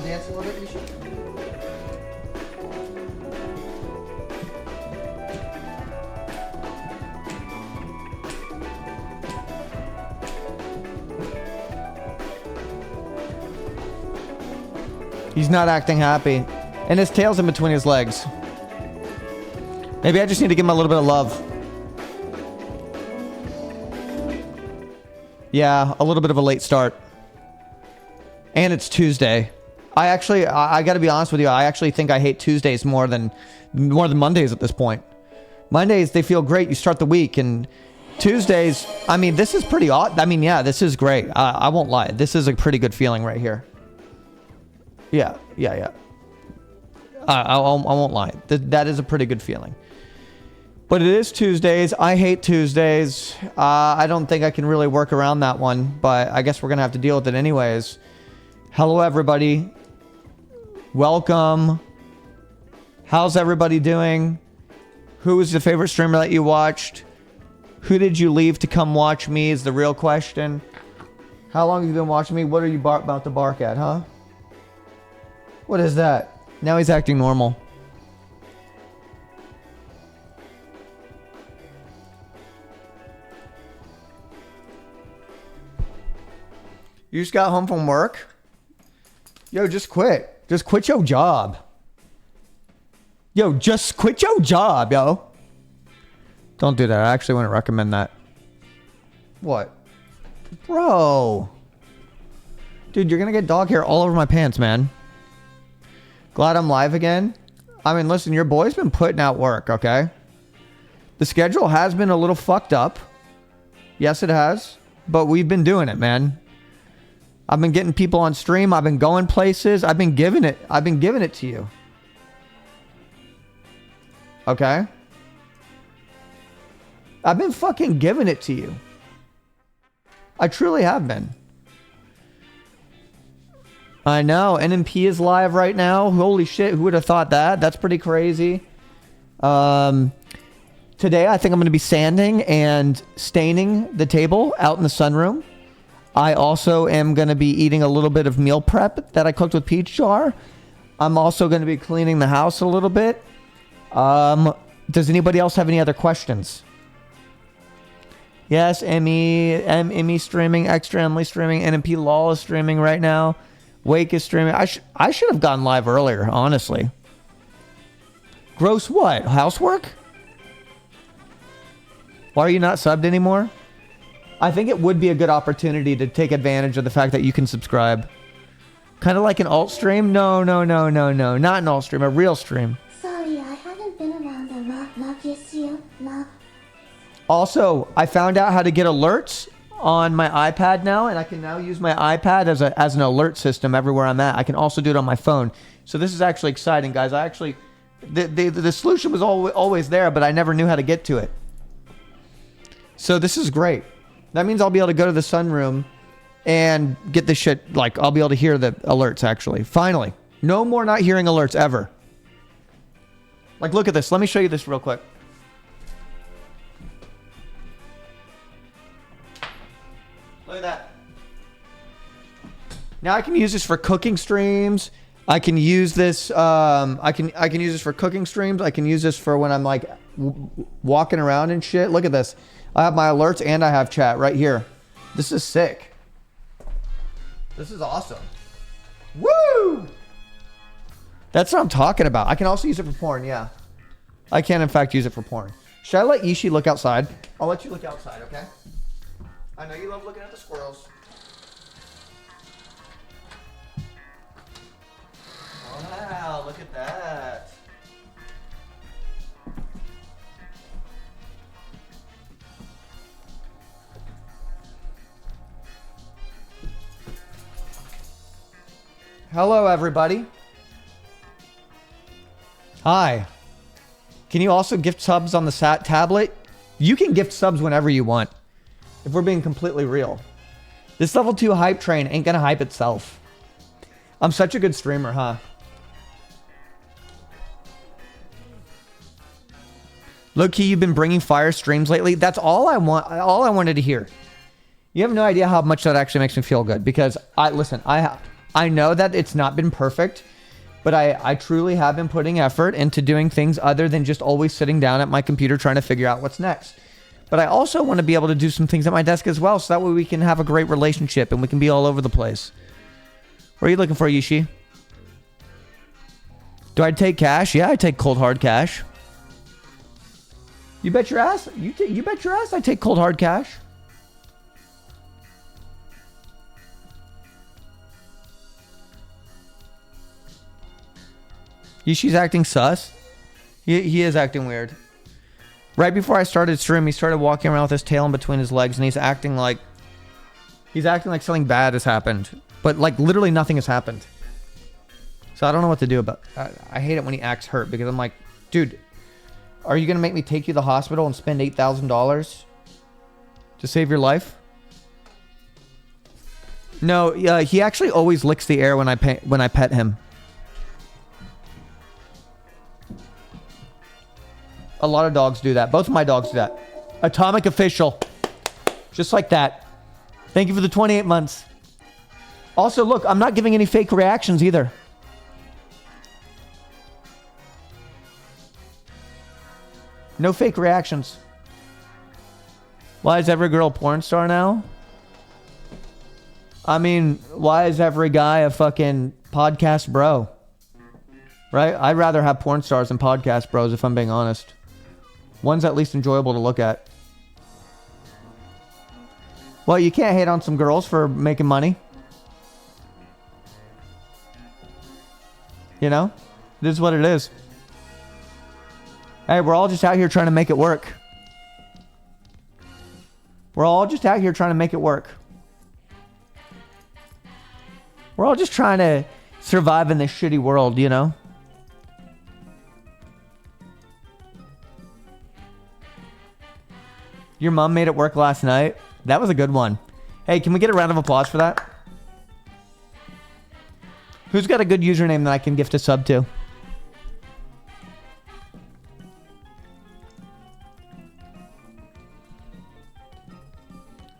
dance a little bit, Ishi? He's not acting happy. And his tail's in between his legs. Maybe I just need to give him a little bit of love. Yeah, a little bit of a late start. And it's Tuesday. I gotta be honest with you, I actually think I hate Tuesdays more than Mondays at this point. Mondays, they feel great. You start the week. And Tuesdays, I mean, this is pretty odd. I mean, yeah, this is great. I won't lie. This is a pretty good feeling right here. Yeah. I won't lie. That is a pretty good feeling. But it is Tuesdays. I hate Tuesdays. I don't think I can really work around that one, but I guess we're going to have to deal with it anyways. Hello, everybody. Welcome. How's everybody doing? Who was your favorite streamer that you watched? Who did you leave to come watch me is the real question. How long have you been watching me? What are you about to bark at, huh? What is that? Now he's acting normal. You just got home from work? Yo, just quit. Just quit your job. Yo, just quit your job, yo. Don't do that. I actually wouldn't recommend that. What? Bro. Dude, you're gonna get dog hair all over my pants, man. Glad I'm live again. I mean, listen, your boy's been putting out work, okay? The schedule has been a little fucked up. Yes, it has. But we've been doing it, man. I've been getting people on stream. I've been going places. I've been giving it to you. Okay? I've been fucking giving it to you. I truly have been. I know. NMP is live right now. Holy shit. Who would have thought that? That's pretty crazy. Today, I think I'm going to be sanding and staining the table out in the sunroom. I also am going to be eating a little bit of meal prep that I cooked with peach jar. I'm also going to be cleaning the house a little bit. Does anybody else have any other questions? Yes, Emmy streaming, Extra Emily streaming, NMP Law is streaming right now. Wake is streaming. I should have gone live earlier, honestly. Gross what? Housework? Why are you not subbed anymore? I think it would be a good opportunity to take advantage of the fact that you can subscribe. Kind of like an alt stream? No. Not an alt stream, a real stream. Sorry, I haven't been around a lot. Love you, Cyr. Love. Also, I found out how to get alerts on my iPad now, and I can now use my iPad as an alert system everywhere I'm at. I can also do it on my phone. So this is actually exciting, guys. I actually... The solution was always there, but I never knew how to get to it. So this is great. That means I'll be able to go to the sunroom and get this shit, like, I'll be able to hear the alerts, actually. Finally. No more not hearing alerts, ever. Like, look at this. Let me show you this real quick. Look at that. Now I can use this for cooking streams. I can use this, I can use this for cooking streams. I can use this for when I'm, like, walking around and shit. Look at this. I have my alerts and I have chat right here. This is sick. This is awesome. Woo! That's what I'm talking about. I can also use it for porn, yeah. I can, in fact, use it for porn. Should I let Ishi look outside? I'll let you look outside, okay? I know you love looking at the squirrels. Wow, look at that. Hello, everybody. Hi. Can you also gift subs on the tablet? You can gift subs whenever you want. If we're being completely real. This level 2 hype train ain't gonna hype itself. I'm such a good streamer, huh? Low-key, you've been bringing fire streams lately. That's all I wanted to hear. You have no idea how much that actually makes me feel good. Because, listen, I know that it's not been perfect, but I truly have been putting effort into doing things other than just always sitting down at my computer trying to figure out what's next. But I also want to be able to do some things at my desk as well, so that way we can have a great relationship and we can be all over the place. What are you looking for, Yishi? Do I take cash? Yeah, I take cold hard cash. You bet your ass. You bet your ass I take cold hard cash. Yishi's acting sus. He is acting weird. Right before I started stream, he started walking around with his tail in between his legs, and he's acting like something bad has happened. But like literally nothing has happened. So I don't know what to do about it. I hate it when he acts hurt, because I'm like, dude, are you going to make me take you to the hospital and spend $8,000 to save your life? No, he actually always licks the air when I pet him. A lot of dogs do that. Both of my dogs do that. Atomic official. Just like that. Thank you for the 28 months. Also, look, I'm not giving any fake reactions either. No fake reactions. Why is every girl a porn star now? I mean, why is every guy a fucking podcast bro? Right? I'd rather have porn stars than podcast bros, if I'm being honest. One's at least enjoyable to look at. Well, you can't hate on some girls for making money. You know? This is what it is. Hey, we're all just out here trying to make it work. We're all just out here trying to make it work. We're all just trying to survive in this shitty world, you know? Your mom made it work last night. That was a good one. Hey, can we get a round of applause for that? Who's got a good username that I can gift a sub to?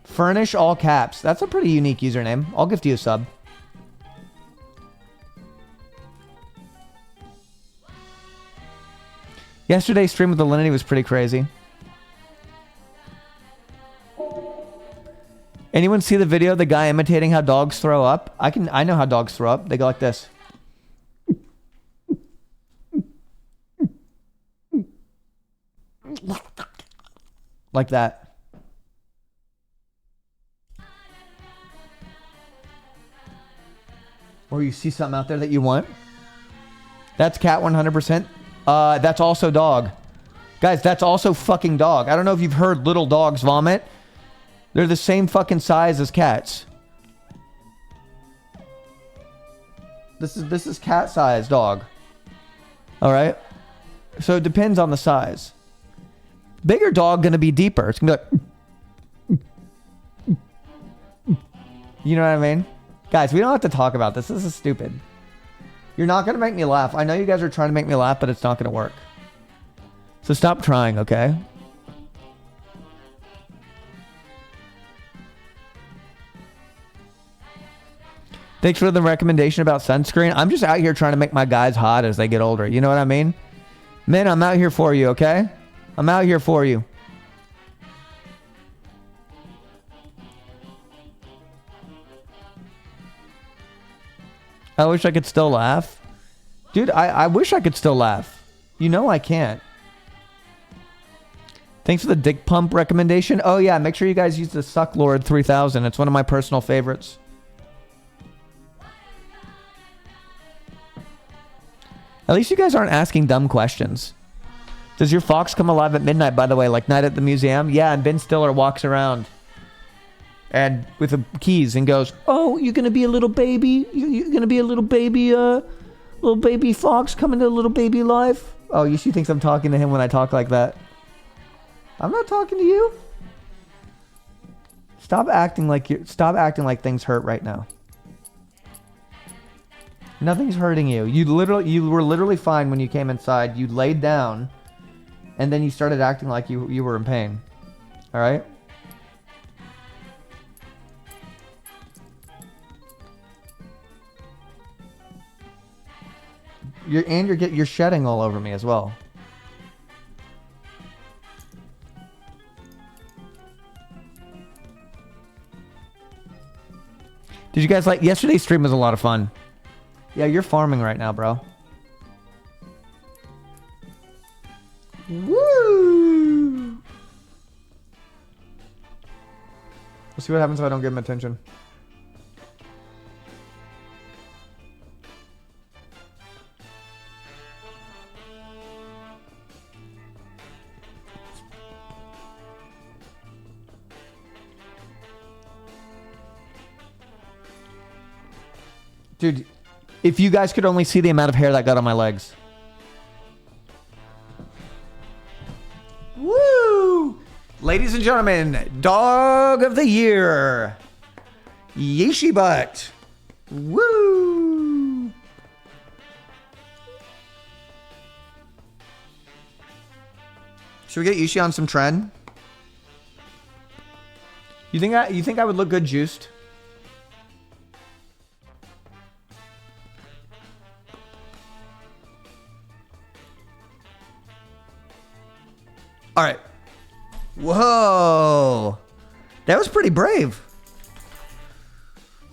Furnish all caps. That's a pretty unique username. I'll gift you a sub. Yesterday's stream with Alinity was pretty crazy. Anyone see the video of the guy imitating how dogs throw up? I know how dogs throw up. They go like this. Like that. Or you see something out there that you want. That's cat 100%. That's also dog. Guys, that's also fucking dog. I don't know if you've heard little dogs vomit. They're the same fucking size as cats. This is cat size dog. All right? So it depends on the size. Bigger dog gonna be deeper. It's gonna be like... You know what I mean? Guys, we don't have to talk about this. This is stupid. You're not gonna make me laugh. I know you guys are trying to make me laugh, but it's not gonna work. So stop trying, okay? Thanks for the recommendation about sunscreen. I'm just out here trying to make my guys hot as they get older. You know what I mean? Men, I'm out here for you, okay? I'm out here for you. I wish I could still laugh. Dude, I wish I could still laugh. You know I can't. Thanks for the dick pump recommendation. Oh yeah, make sure you guys use the Suck Lord 3000. It's one of my personal favorites. At least you guys aren't asking dumb questions. Does your fox come alive at midnight, by the way, like Night at the Museum? Yeah, and Ben Stiller walks around and with the keys and goes, "Oh, you're gonna be a little baby? You're gonna be a little baby fox coming to little baby life?" Oh, she thinks I'm talking to him when I talk like that. I'm not talking to you. Stop acting like things hurt right now. Nothing's hurting you. You were literally fine when you came inside. You laid down, and then you started acting like you were in pain. All right? You're shedding all over me as well. Did you guys like yesterday's stream? Was a lot of fun. Yeah, you're farming right now, bro. Woo! We'll see what happens if I don't give him attention. Dude, if you guys could only see the amount of hair that got on my legs. Woo! Ladies and gentlemen, dog of the year. Yeeshi butt. Woo! Should we get Yeeshi on some trend? You think I would look good juiced? All right. Whoa. That was pretty brave.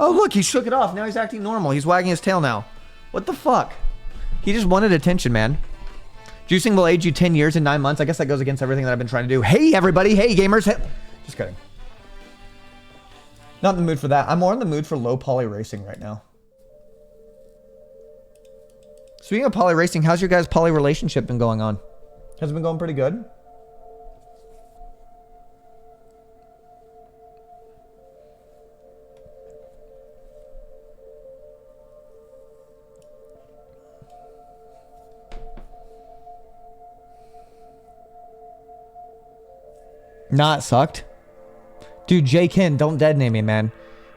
Oh, look, he shook it off. Now he's acting normal. He's wagging his tail now. What the fuck? He just wanted attention, man. Juicing will age you 10 years and 9 months. I guess that goes against everything that I've been trying to do. Hey, everybody. Hey, gamers. Hey. Just kidding. Not in the mood for that. I'm more in the mood for low poly racing right now. Speaking of poly racing, how's your guys' poly relationship been going on? Has it been going pretty good? Nah, it sucked. Dude, J. Ken, don't dead name me, man.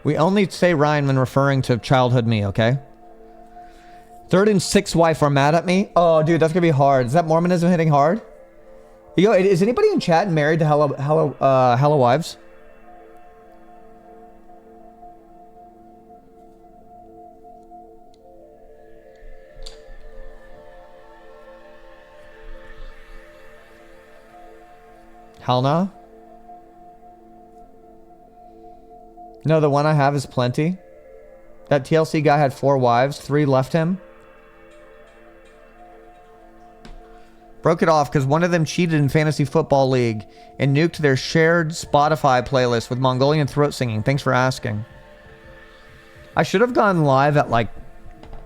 We only say Ryan when referring to childhood me, okay? Third and sixth wife are mad at me? Oh, dude, that's gonna be hard. Is that Mormonism hitting hard? Yo, is anybody in chat married to hella wives? Hell no? No, the one I have is plenty. That TLC guy had 4 wives. 3 left him. Broke it off because one of them cheated in Fantasy Football League and nuked their shared Spotify playlist with Mongolian throat singing. Thanks for asking. I should have gone live at like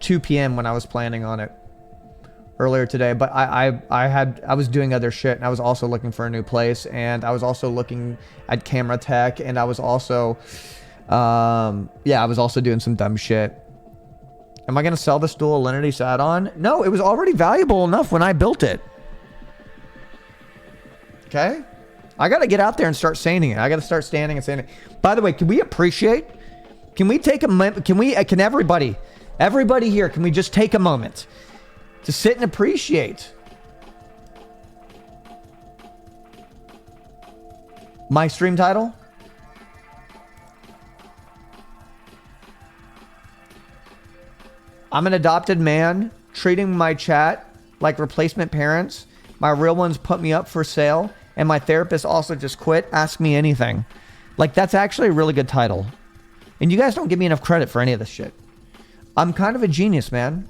2 p.m. when I was planning on it earlier today, but I was doing other shit, and I was also looking for a new place, and I was also looking at camera tech, and I was also yeah, I was also doing some dumb shit. Am I gonna sell this dual Alinity add-on? No, it was already valuable enough when I built it. Okay? I gotta get out there and start saying it. I gotta start standing and saying it. By the way, can we appreciate? Can we take a moment? Can everybody here, can we just take a moment to sit and appreciate my stream title? I'm an adopted man treating my chat like replacement parents. My real ones put me up for sale, and my therapist also just quit. Ask me anything. Like, that's actually a really good title. And you guys don't give me enough credit for any of this shit. I'm kind of a genius, man.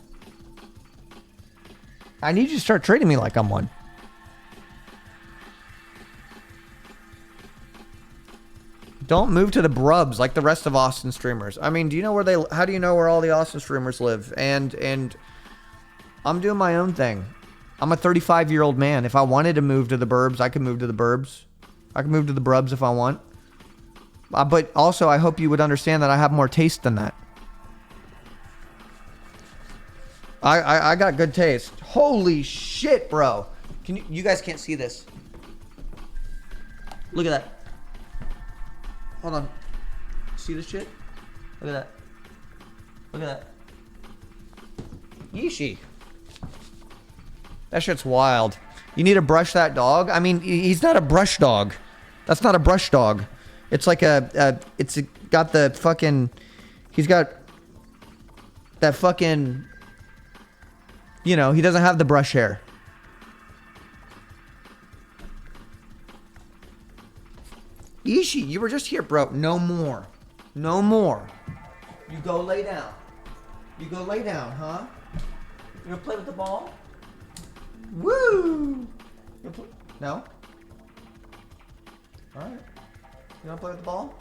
I need you to start treating me like I'm one. Don't move to the brubs like the rest of Austin streamers. I mean, do you know where how do you know where all the Austin streamers live? And I'm doing my own thing. I'm a 35-year-old man. If I wanted to move to the burbs, I could move to the burbs. I can move to the brubs if I want. But also, I hope you would understand that I have more taste than that. I got good taste. Holy shit, bro. You guys can't see this. Look at that. Hold on. See this shit? Look at that. Look at that. Yeeshi. That shit's wild. You need to brush that dog? I mean, he's not a brush dog. That's not a brush dog. It's like it's got the fucking, he's got that fucking You know, he doesn't have the brush hair. Ishi, you were just here, bro. No more. No more. You go lay down. You go lay down, huh? You gonna play with the ball? Woo! No? Alright. You wanna play with the ball?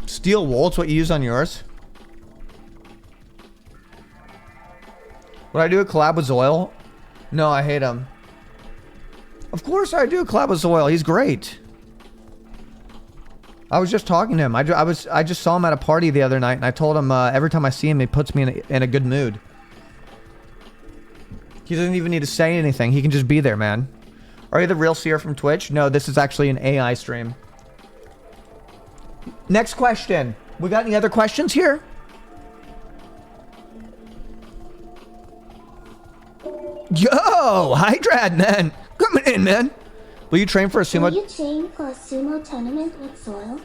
Steel wool, it's what you use on yours. Would I do a collab with Zoil? No, I hate him. Of course I do a collab with Zoil. He's great. I was just talking to him. I just saw him at a party the other night, and I told him every time I see him, he puts me in a good mood. He doesn't even need to say anything. He can just be there, man. Are you the real Cyr from Twitch? No, this is actually an AI stream. Next question. We got any other questions here? Yo, Hydrad, man. Coming in, man. Will you train for a sumo? Will you train for a sumo tournament with Soil?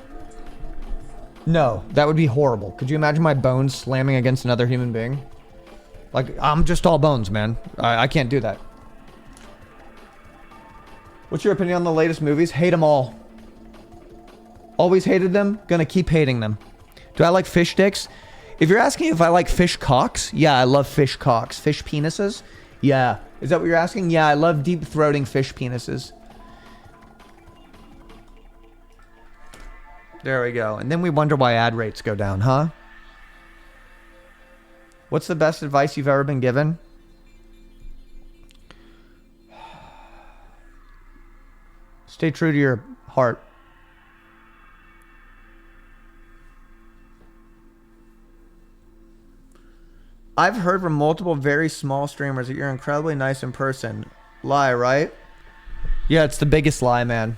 No, that would be horrible. Could you imagine my bones slamming against another human being? Like, I'm just all bones, man. I can't do that. What's your opinion on the latest movies? Hate them all. Always hated them. Gonna keep hating them. Do I like fish dicks? If you're asking if I like fish cocks, yeah, I love fish cocks. Fish penises? Yeah. Is that what you're asking? Yeah, I love deep-throating fish penises. There we go. And then we wonder why ad rates go down, huh? What's the best advice you've ever been given? Stay true to your heart. I've heard from multiple very small streamers that you're incredibly nice in person. Lie, right? Yeah, it's the biggest lie, man.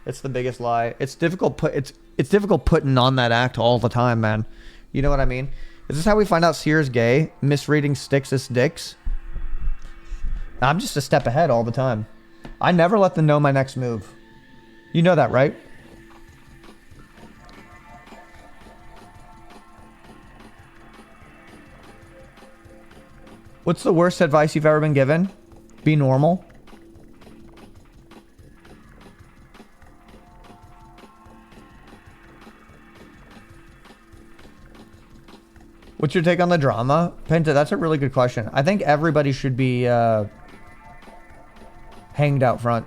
It's the biggest lie. It's difficult it's difficult putting on that act all the time, man. You know what I mean? Is this how we find out Cyr's gay? Misreading sticks as dicks? I'm just a step ahead all the time. I never let them know my next move. You know that, right? What's the worst advice you've ever been given? Be normal. What's your take on the drama? Penta, that's a really good question. I think everybody should be hanged out front.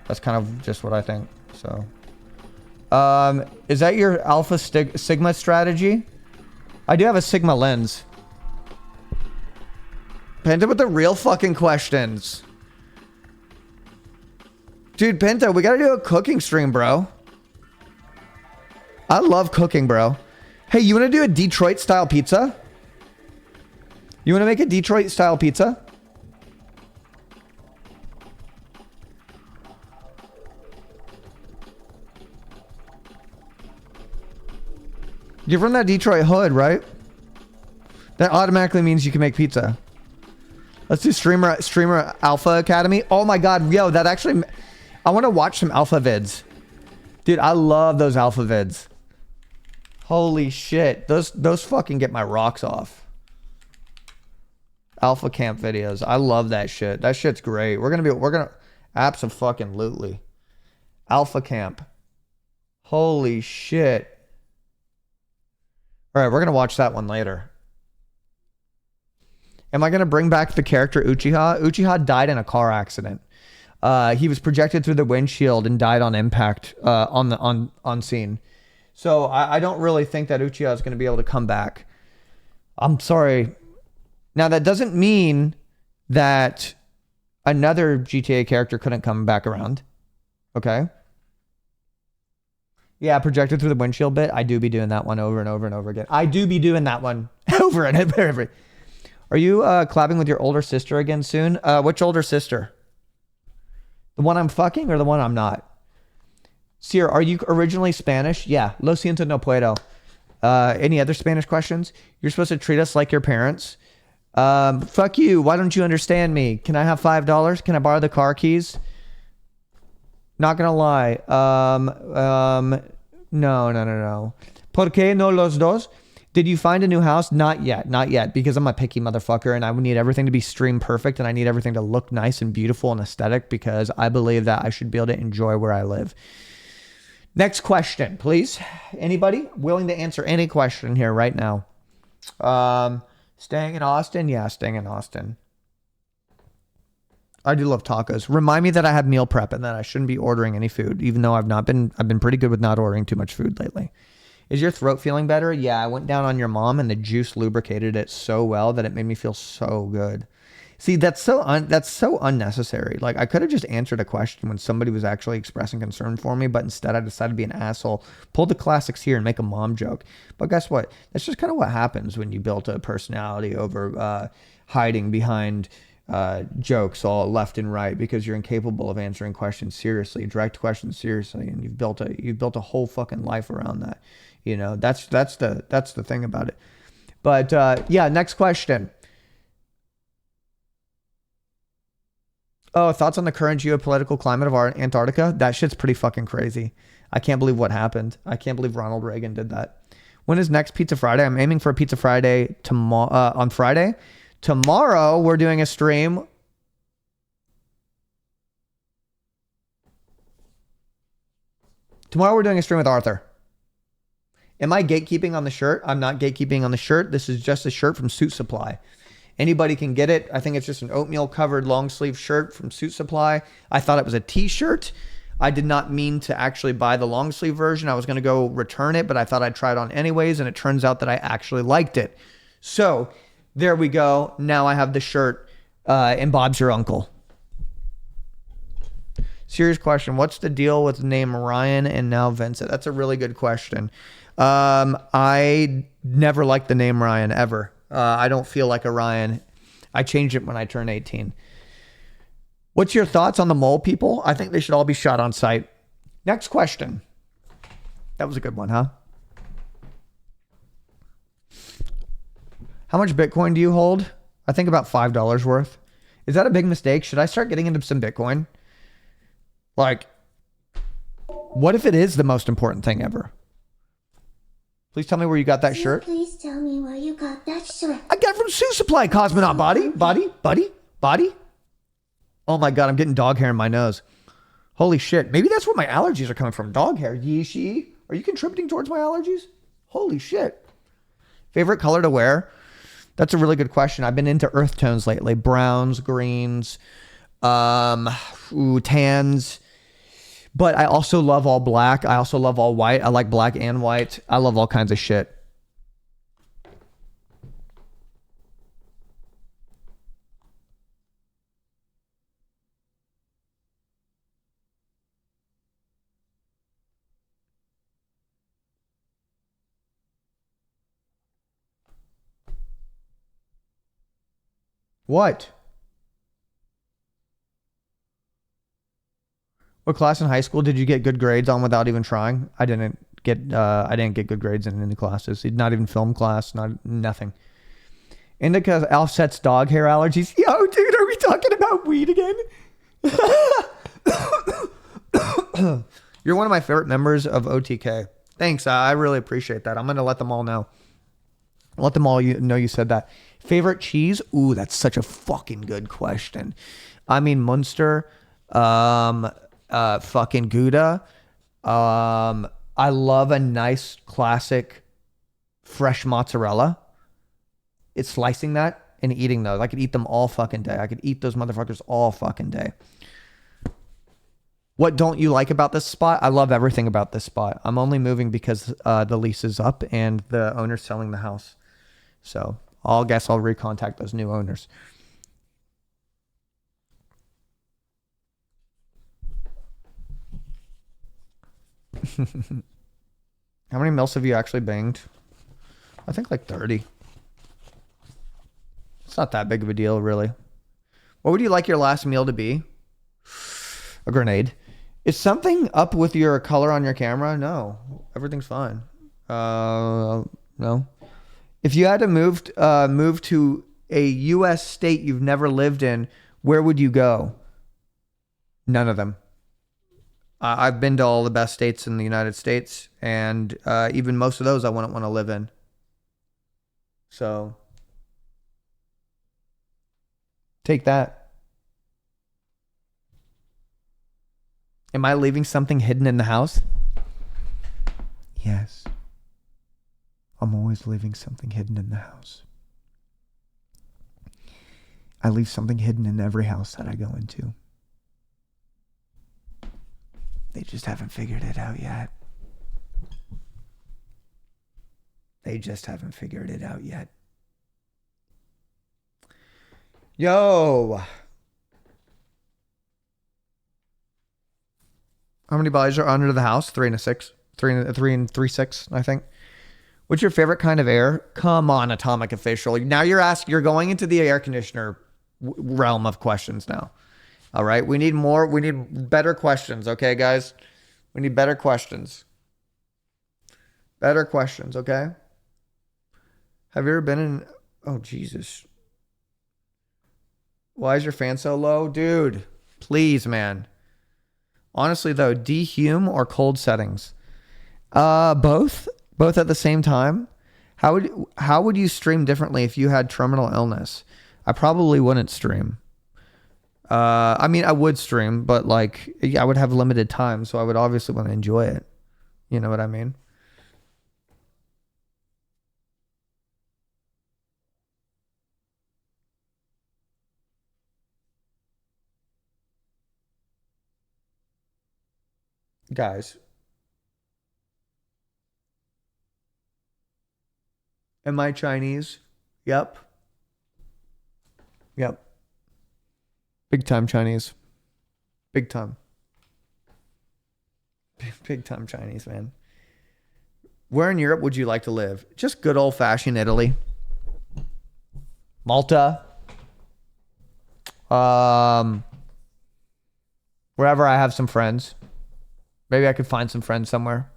That's kind of just what I think. So, is that your Alpha Sigma strategy? I do have a Sigma lens. Penta with the real fucking questions. Dude, Penta, we gotta do a cooking stream, bro. I love cooking, bro. Hey, you wanna do a Detroit style pizza? You wanna make a Detroit style pizza? You're from that Detroit hood, right? That automatically means you can make pizza. Let's do streamer Alpha Academy. Oh my god, yo, that actually... I want to watch some Alpha vids. Dude, I love those Alpha vids. Holy shit. Those fucking get my rocks off. Alpha camp videos. I love that shit. That shit's great. We're gonna... Abso-fucking-lutely. Alpha camp. Holy shit. Alright, we're gonna watch that one later. Am I going to bring back the character Uchiha? Uchiha died in a car accident. He was projected through the windshield and died on impact on scene. So I don't really think that Uchiha is going to be able to come back. I'm sorry. Now, that doesn't mean that another GTA character couldn't come back around. Okay? Yeah, projected through the windshield bit. I do be doing that one over and over and over again. I do be doing that one over and over. Are you collabing with your older sister again soon? Which older sister? The one I'm fucking or the one I'm not? Cyr, are you originally Spanish? Yeah. Lo siento, no puedo. Any other Spanish questions? You're supposed to treat us like your parents. Fuck you. Why don't you understand me? Can I have $5? Can I borrow the car keys? Not gonna lie. No. ¿Por qué no los dos? Did you find a new house? Not yet, because I'm a picky motherfucker and I would need everything to be stream perfect and I need everything to look nice and beautiful and aesthetic because I believe that I should be able to enjoy where I live. Next question, please. Anybody willing to answer any question here right now? Staying in Austin? Yeah, staying in Austin. I do love tacos. Remind me that I have meal prep and that I shouldn't be ordering any food, even though I've been pretty good with not ordering too much food lately. Is your throat feeling better? Yeah, I went down on your mom and the juice lubricated it so well that it made me feel so good. See, that's so unnecessary. Like, I could have just answered a question when somebody was actually expressing concern for me, but instead I decided to be an asshole, pull the classics here and make a mom joke. But guess what? That's just kind of what happens when you build a personality over hiding behind jokes all left and right because you're incapable of answering questions seriously, direct questions seriously, and you've built a whole fucking life around that. You know, that's the thing about it. But yeah, next question. Oh, thoughts on the current geopolitical climate of our Antarctica? That shit's pretty fucking crazy. I can't believe what happened. I can't believe Ronald Reagan did that. When is next Pizza Friday? I'm aiming for a Pizza Friday tomorrow. On Friday. Tomorrow we're doing a stream. Tomorrow we're doing a stream with Arthur. Am I gatekeeping on the shirt? I'm not gatekeeping on the shirt. This is just a shirt from Suit Supply. Anybody can get it. I think it's just an oatmeal covered long sleeve shirt from Suit Supply. I thought it was a t-shirt. I did not mean to actually buy the long sleeve version. I was going to go return it, but I thought I'd try it on anyways. And it turns out that I actually liked it. So there we go. Now I have the shirt and Bob's your uncle. Serious question. What's the deal with the name Ryan and now Vincent? That's a really good question. I never liked the name Ryan ever. I don't feel like a Ryan. I changed it when I turned 18. What's your thoughts on the mole people? I think they should all be shot on sight. Next question. That was a good one, huh? How much Bitcoin do you hold? I think about $5 worth. Is that a big mistake? Should I start getting into some Bitcoin? Like, what if it is the most important thing ever? Please tell me where you got that shirt. Please tell me where you got that shirt. I got it from Suit Supply, Cosmonaut. Body. Oh my God, I'm getting dog hair in my nose. Holy shit. Maybe that's where my allergies are coming from. Dog hair. Yeeshi. Are you contributing towards my allergies? Holy shit. Favorite color to wear? That's a really good question. I've been into earth tones lately. Browns, greens, tans. But I also love all black. I also love all white. I like black and white. I love all kinds of shit. What? What class in high school did you get good grades on without even trying? I didn't get good grades in any classes. Not even film class, nothing. Indica offsets dog hair allergies. Yo, dude, are we talking about weed again? You're one of my favorite members of OTK. Thanks. I really appreciate that. I'm going to let them all know. Let them all know you said that. Favorite cheese? Ooh, that's such a fucking good question. I mean, Munster, fucking Gouda. I love a nice classic fresh mozzarella. It's slicing that and eating those. I could eat them all fucking day. I could eat those motherfuckers all fucking day. What don't you like about this spot? I love everything about this spot. I'm only moving because the lease is up and the owner's selling the house. So I'll recontact those new owners. How many milfs have you actually banged? I think like 30. It's not that big of a deal, really. What would you like your last meal to be? A grenade. Is something up with your color on your camera? No. Everything's fine. No. If you had to move to a U.S. state you've never lived in, where would you go? None of them. I've been to all the best states in the United States, and even most of those I wouldn't want to live in. So take that. Am I leaving something hidden in the house? Yes. I'm always leaving something hidden in the house. I leave something hidden in every house that I go into. They just haven't figured it out yet. They just haven't figured it out yet. Yo. How many bodies are under the house? 3 and a 6. 3 and 3, 6, I think. What's your favorite kind of air? Come on, Atomic Official. Now you're going into the air conditioner realm of questions now. All right. We need more. We need better questions. Okay, guys. We need better questions. Better questions. Okay. Have you ever been in? Oh, Jesus. Why is your fan so low? Dude, please, man. Honestly, though, dehume or cold settings? Both at the same time. How would you stream differently if you had terminal illness? I probably wouldn't stream. I mean, I would stream, but like I would have limited time, so I would obviously want to enjoy it. You know what I mean? Guys, am I Chinese? Yep. Yep. Big time Chinese. Big time. Big time Chinese, man. Where in Europe would you like to live? Just good old fashioned Italy. Malta. Wherever I have some friends. Maybe I could find some friends somewhere.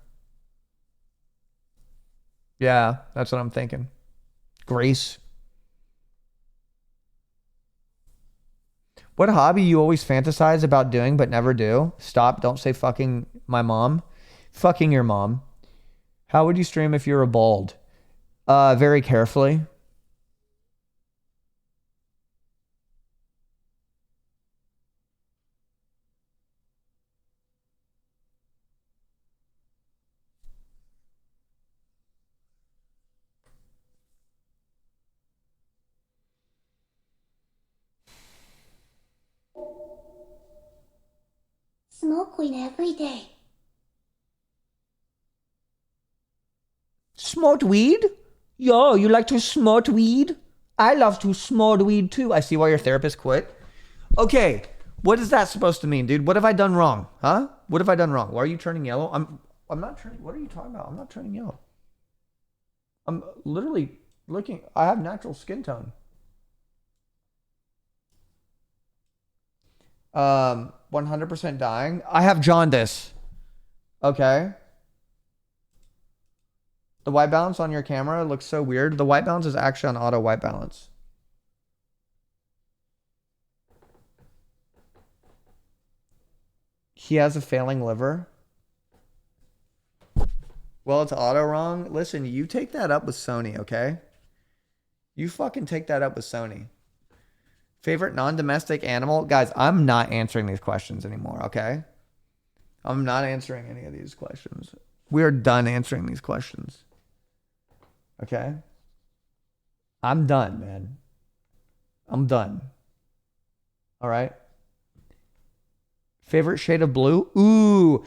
Yeah, that's what I'm thinking. Greece. What hobby you always fantasize about doing but never do? Stop. Don't say fucking my mom. Fucking your mom. How would you stream if you were bald? Very carefully. Smoke weed every day. Snort weed? Yo, you like to snort weed? I love to snort weed too. I see why your therapist quit. Okay, what is that supposed to mean, dude? What have I done wrong? Huh? What have I done wrong? Why are you turning yellow? I'm not turning. What are you talking about? I'm not turning yellow. I'm literally looking. I have natural skin tone. 100% dying. I have jaundice. Okay. The white balance on your camera looks so weird. The white balance is actually on auto white balance. He has a failing liver. Well, it's auto wrong. Listen, you take that up with Sony, okay? You fucking take that up with Sony. Favorite non-domestic animal? Guys, I'm not answering these questions anymore, okay? I'm not answering any of these questions. We are done answering these questions. Okay? I'm done, man. I'm done. All right? Favorite shade of blue? Ooh,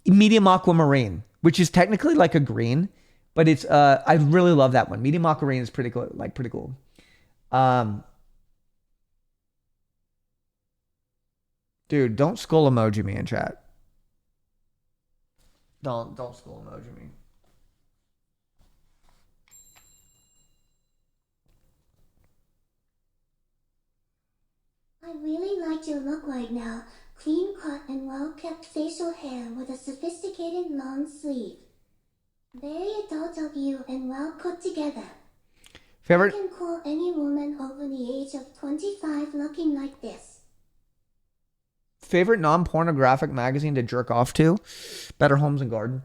medium aquamarine, which is technically like a green, but it's I really love that one. Medium aquamarine is pretty cool, like pretty cool. Dude, don't skull emoji me in chat. Don't skull emoji me. I really like your look right now. Clean cut and well-kept facial hair with a sophisticated long sleeve. Very adult of you and well put together. Favorite? I can call any woman over the age of 25 looking like this. Favorite non-pornographic magazine to jerk off to? Better Homes and Garden.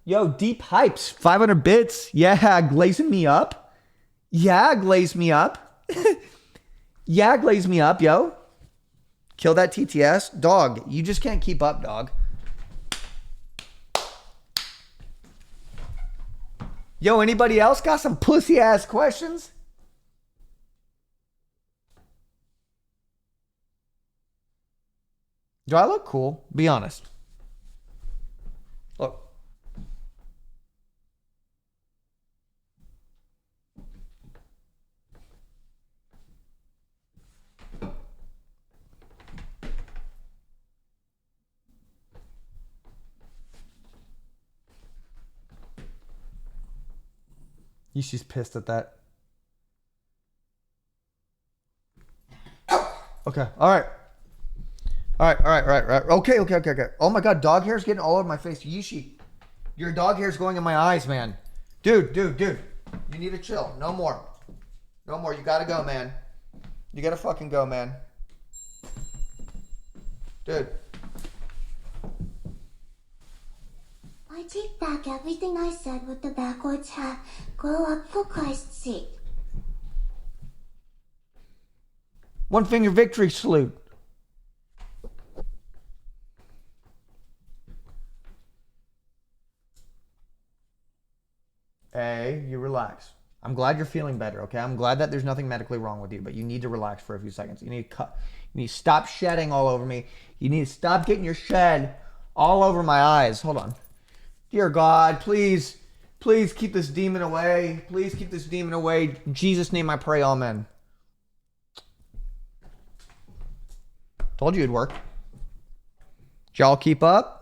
Yo, Deep Hypes, 500 bits. Yeah, glazing me up. Yeah, glaze me up. Yeah, glaze me up, yo. Kill that TTS. Dog, you just can't keep up, dog. Yo, anybody else got some pussy-ass questions? Do I look cool? Be honest. Look. She's pissed at that. Okay. All right. Okay. Oh my God, dog hair's getting all over my face. Yeeshi, your dog hair's going in my eyes, man. Dude. You need to chill. No more. You gotta go, man. You gotta fucking go, man. Dude. I take back everything I said with the backwards hat. Grow up for Christ's sake. One finger victory salute. Hey, you relax. I'm glad you're feeling better, okay? I'm glad that there's nothing medically wrong with you, but you need to relax for a few seconds. You need to stop shedding all over me. You need to stop getting your shed all over my eyes. Hold on. Dear God, please keep this demon away. Please keep this demon away. In Jesus' name I pray, amen. Told you it'd work. Did y'all keep up?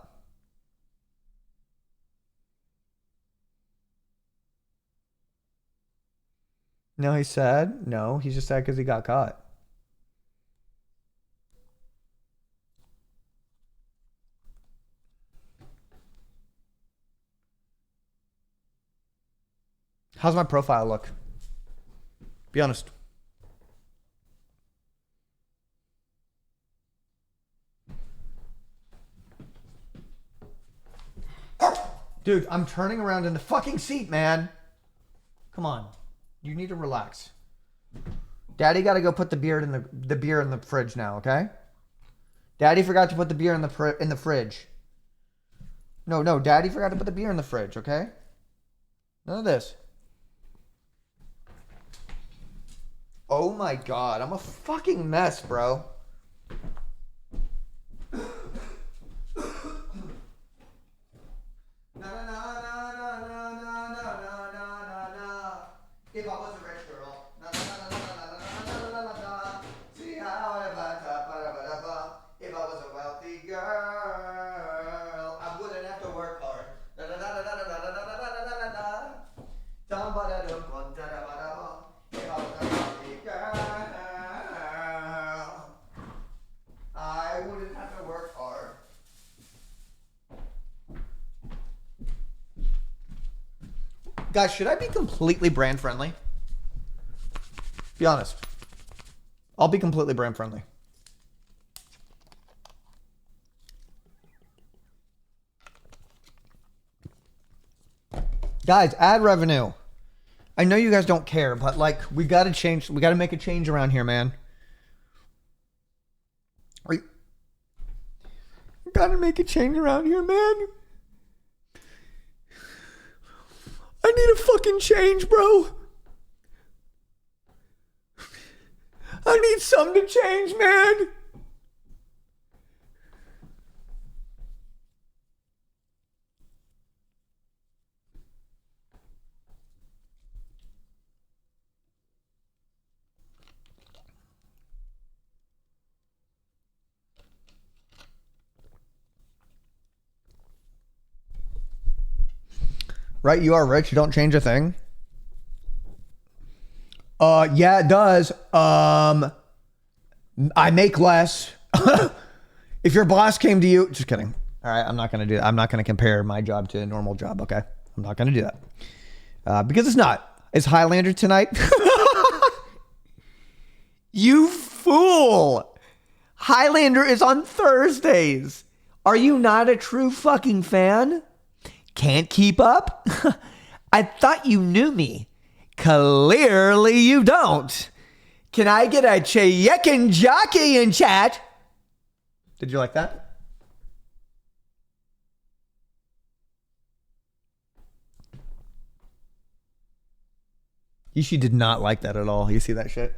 No, he's sad. No, he's just sad because he got caught. How's my profile look? Be honest. Dude, I'm turning around in the fucking seat, man. Come on. You need to relax. Daddy got to go put the beer in the fridge now, okay? Daddy forgot to put the beer in the fridge. No, Daddy forgot to put the beer in the fridge, okay? None of this. Oh my God, I'm a fucking mess, bro. If I was a rich girl, see how if I was a wealthy girl, I wouldn't have to work hard. If I was a wealthy girl, I wouldn't have to work hard. Guys, should I be completely brand friendly? Be honest. I'll be completely brand friendly. Guys, ad revenue. I know you guys don't care, but like, we gotta change. We gotta make a change around here, man. Gotta make a change around here, man. I need a fucking change, bro. I need something to change, man. Right, you are rich, you don't change a thing. Yeah, it does. I make less. If your boss came to you, just kidding. All right, I'm not gonna do that. I'm not gonna compare my job to a normal job. Okay, I'm not gonna do that because it's not. Is Highlander tonight? You fool! Highlander is on Thursdays. Are you not a true fucking fan? Can't keep up? I thought you knew me. Clearly you don't. Can I get a chicken jockey in chat? Did you like that? She did not like that at all. You see that shit?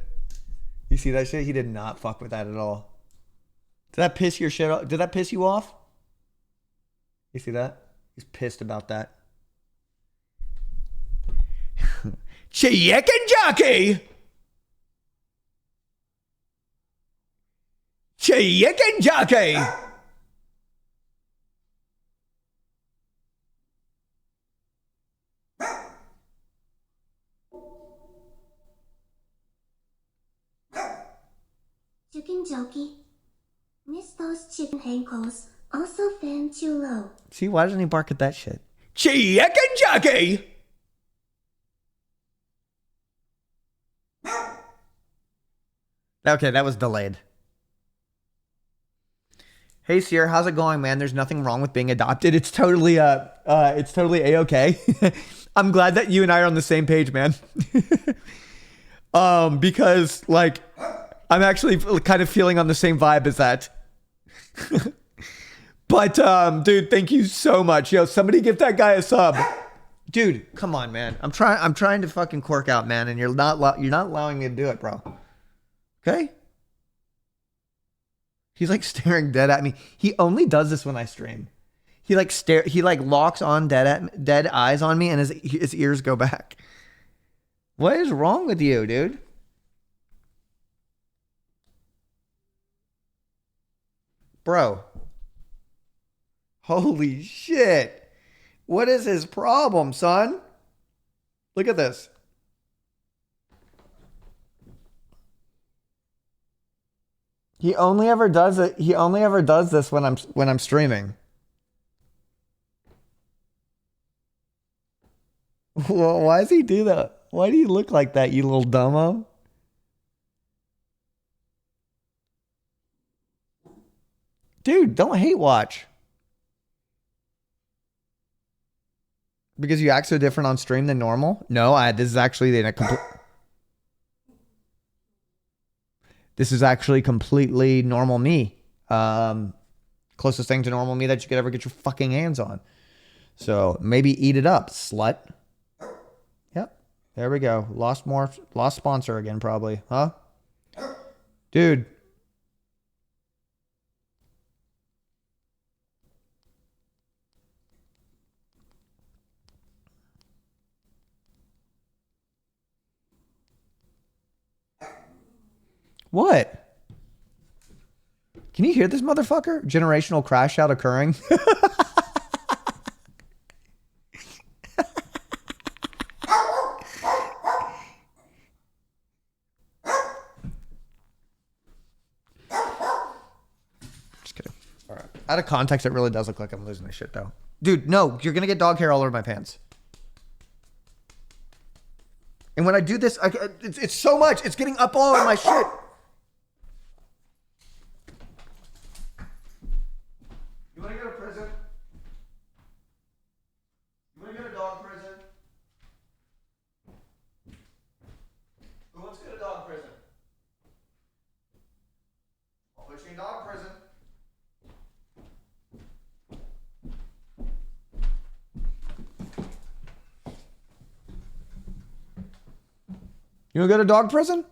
You see that shit? He did not fuck with that at all. Did that piss your shit off? Did that piss you off? You see that? He's pissed about that. Chicken jockey! Chicken jockey! Chicken jockey. Miss those chicken ankles. Also fan chulo. See, why doesn't he bark at that shit? Chicken jockey! Okay, that was delayed. Hey Cyr, how's it going, man? There's nothing wrong with being adopted. It's totally A-okay. I'm glad that you and I are on the same page, man. Because like I'm actually kind of feeling on the same vibe as that. But dude, thank you so much. Yo, somebody give that guy a sub. Dude, come on, man. I'm trying to fucking cork out, man, and you're not allowing me to do it, bro. Okay? He's like staring dead at me. He only does this when I stream. He like locks on dead eyes on me, and his ears go back. What is wrong with you, dude? Bro. Holy shit. What is his problem, son? Look at this. He only ever does it. He only ever does this when I'm streaming. Well, why does he do that? Why do you look like that, you little dumbo? Dude, don't hate watch. Because you act so different on stream than normal? No, this is actually in a complete. This is actually completely normal me. Closest thing to normal me that you could ever get your fucking hands on. So maybe eat it up, slut. Yep. There we go. Lost sponsor again, probably. Huh? Dude. What? Can you hear this motherfucker? Generational crash out occurring. Just kidding. All right. Out of context, it really does look like I'm losing this shit, though. Dude, no, you're gonna get dog hair all over my pants. And when I do this, it's so much. It's getting up all over my shit. You want to go to prison? You want to go to dog prison? Who wants to go to dog prison? I'll put you in dog prison. You want to go to dog prison?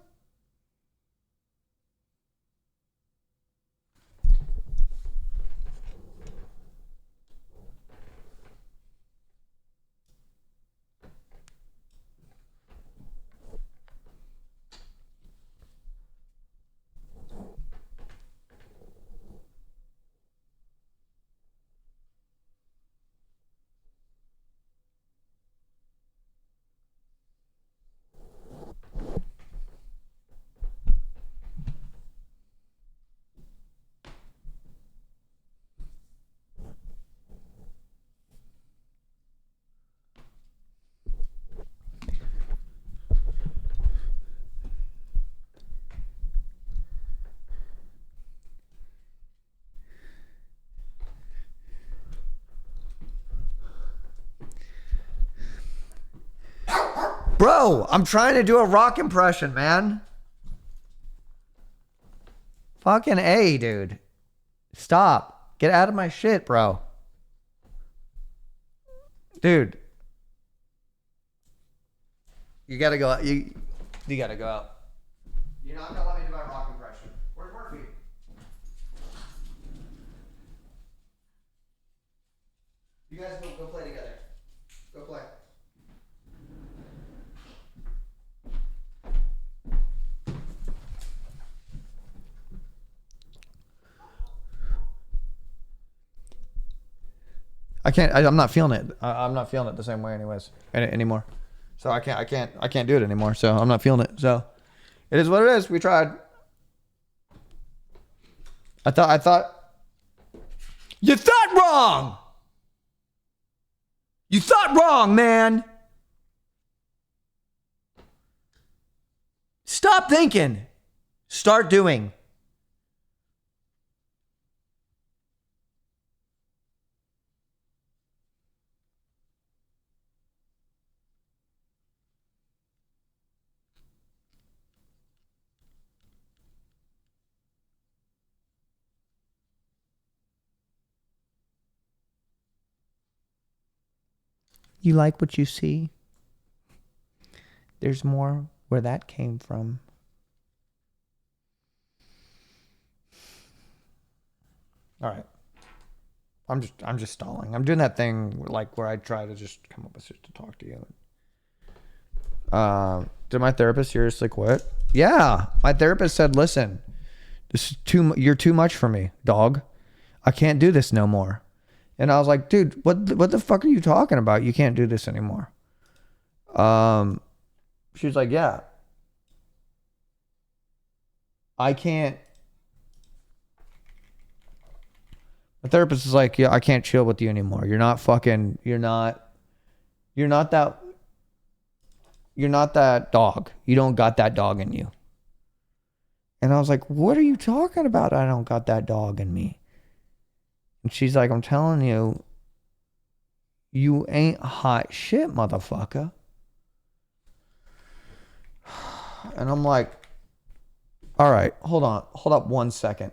Bro, I'm trying to do a rock impression, man. Fucking A, dude. Stop. Get out of my shit, bro. Dude. You gotta go out. You gotta go out. You're not gonna let me do my rock impression. Where's Murphy? You guys go play together. Go play. I'm not feeling it. I'm not feeling it the same way anyways anymore. So I can't do it anymore. So I'm not feeling it. So it is what it is. We tried. I thought you thought wrong. You thought wrong, man. Stop thinking. Start doing. You like what you see? There's more where that came from. All right. I'm just stalling. I'm doing that thing like where I try to just come up with shit to talk to you. Did my therapist seriously quit? Yeah. My therapist said, listen, you're too much for me, dog. I can't do this no more. And I was like, dude, what the fuck are you talking about? You can't do this anymore. She was like, yeah. I can't. The therapist is like, yeah, I can't chill with you anymore. You're not that dog. You don't got that dog in you. And I was like, what are you talking about? I don't got that dog in me. And she's like, I'm telling you, you ain't hot shit, motherfucker. And I'm like, all right, hold up 1 second.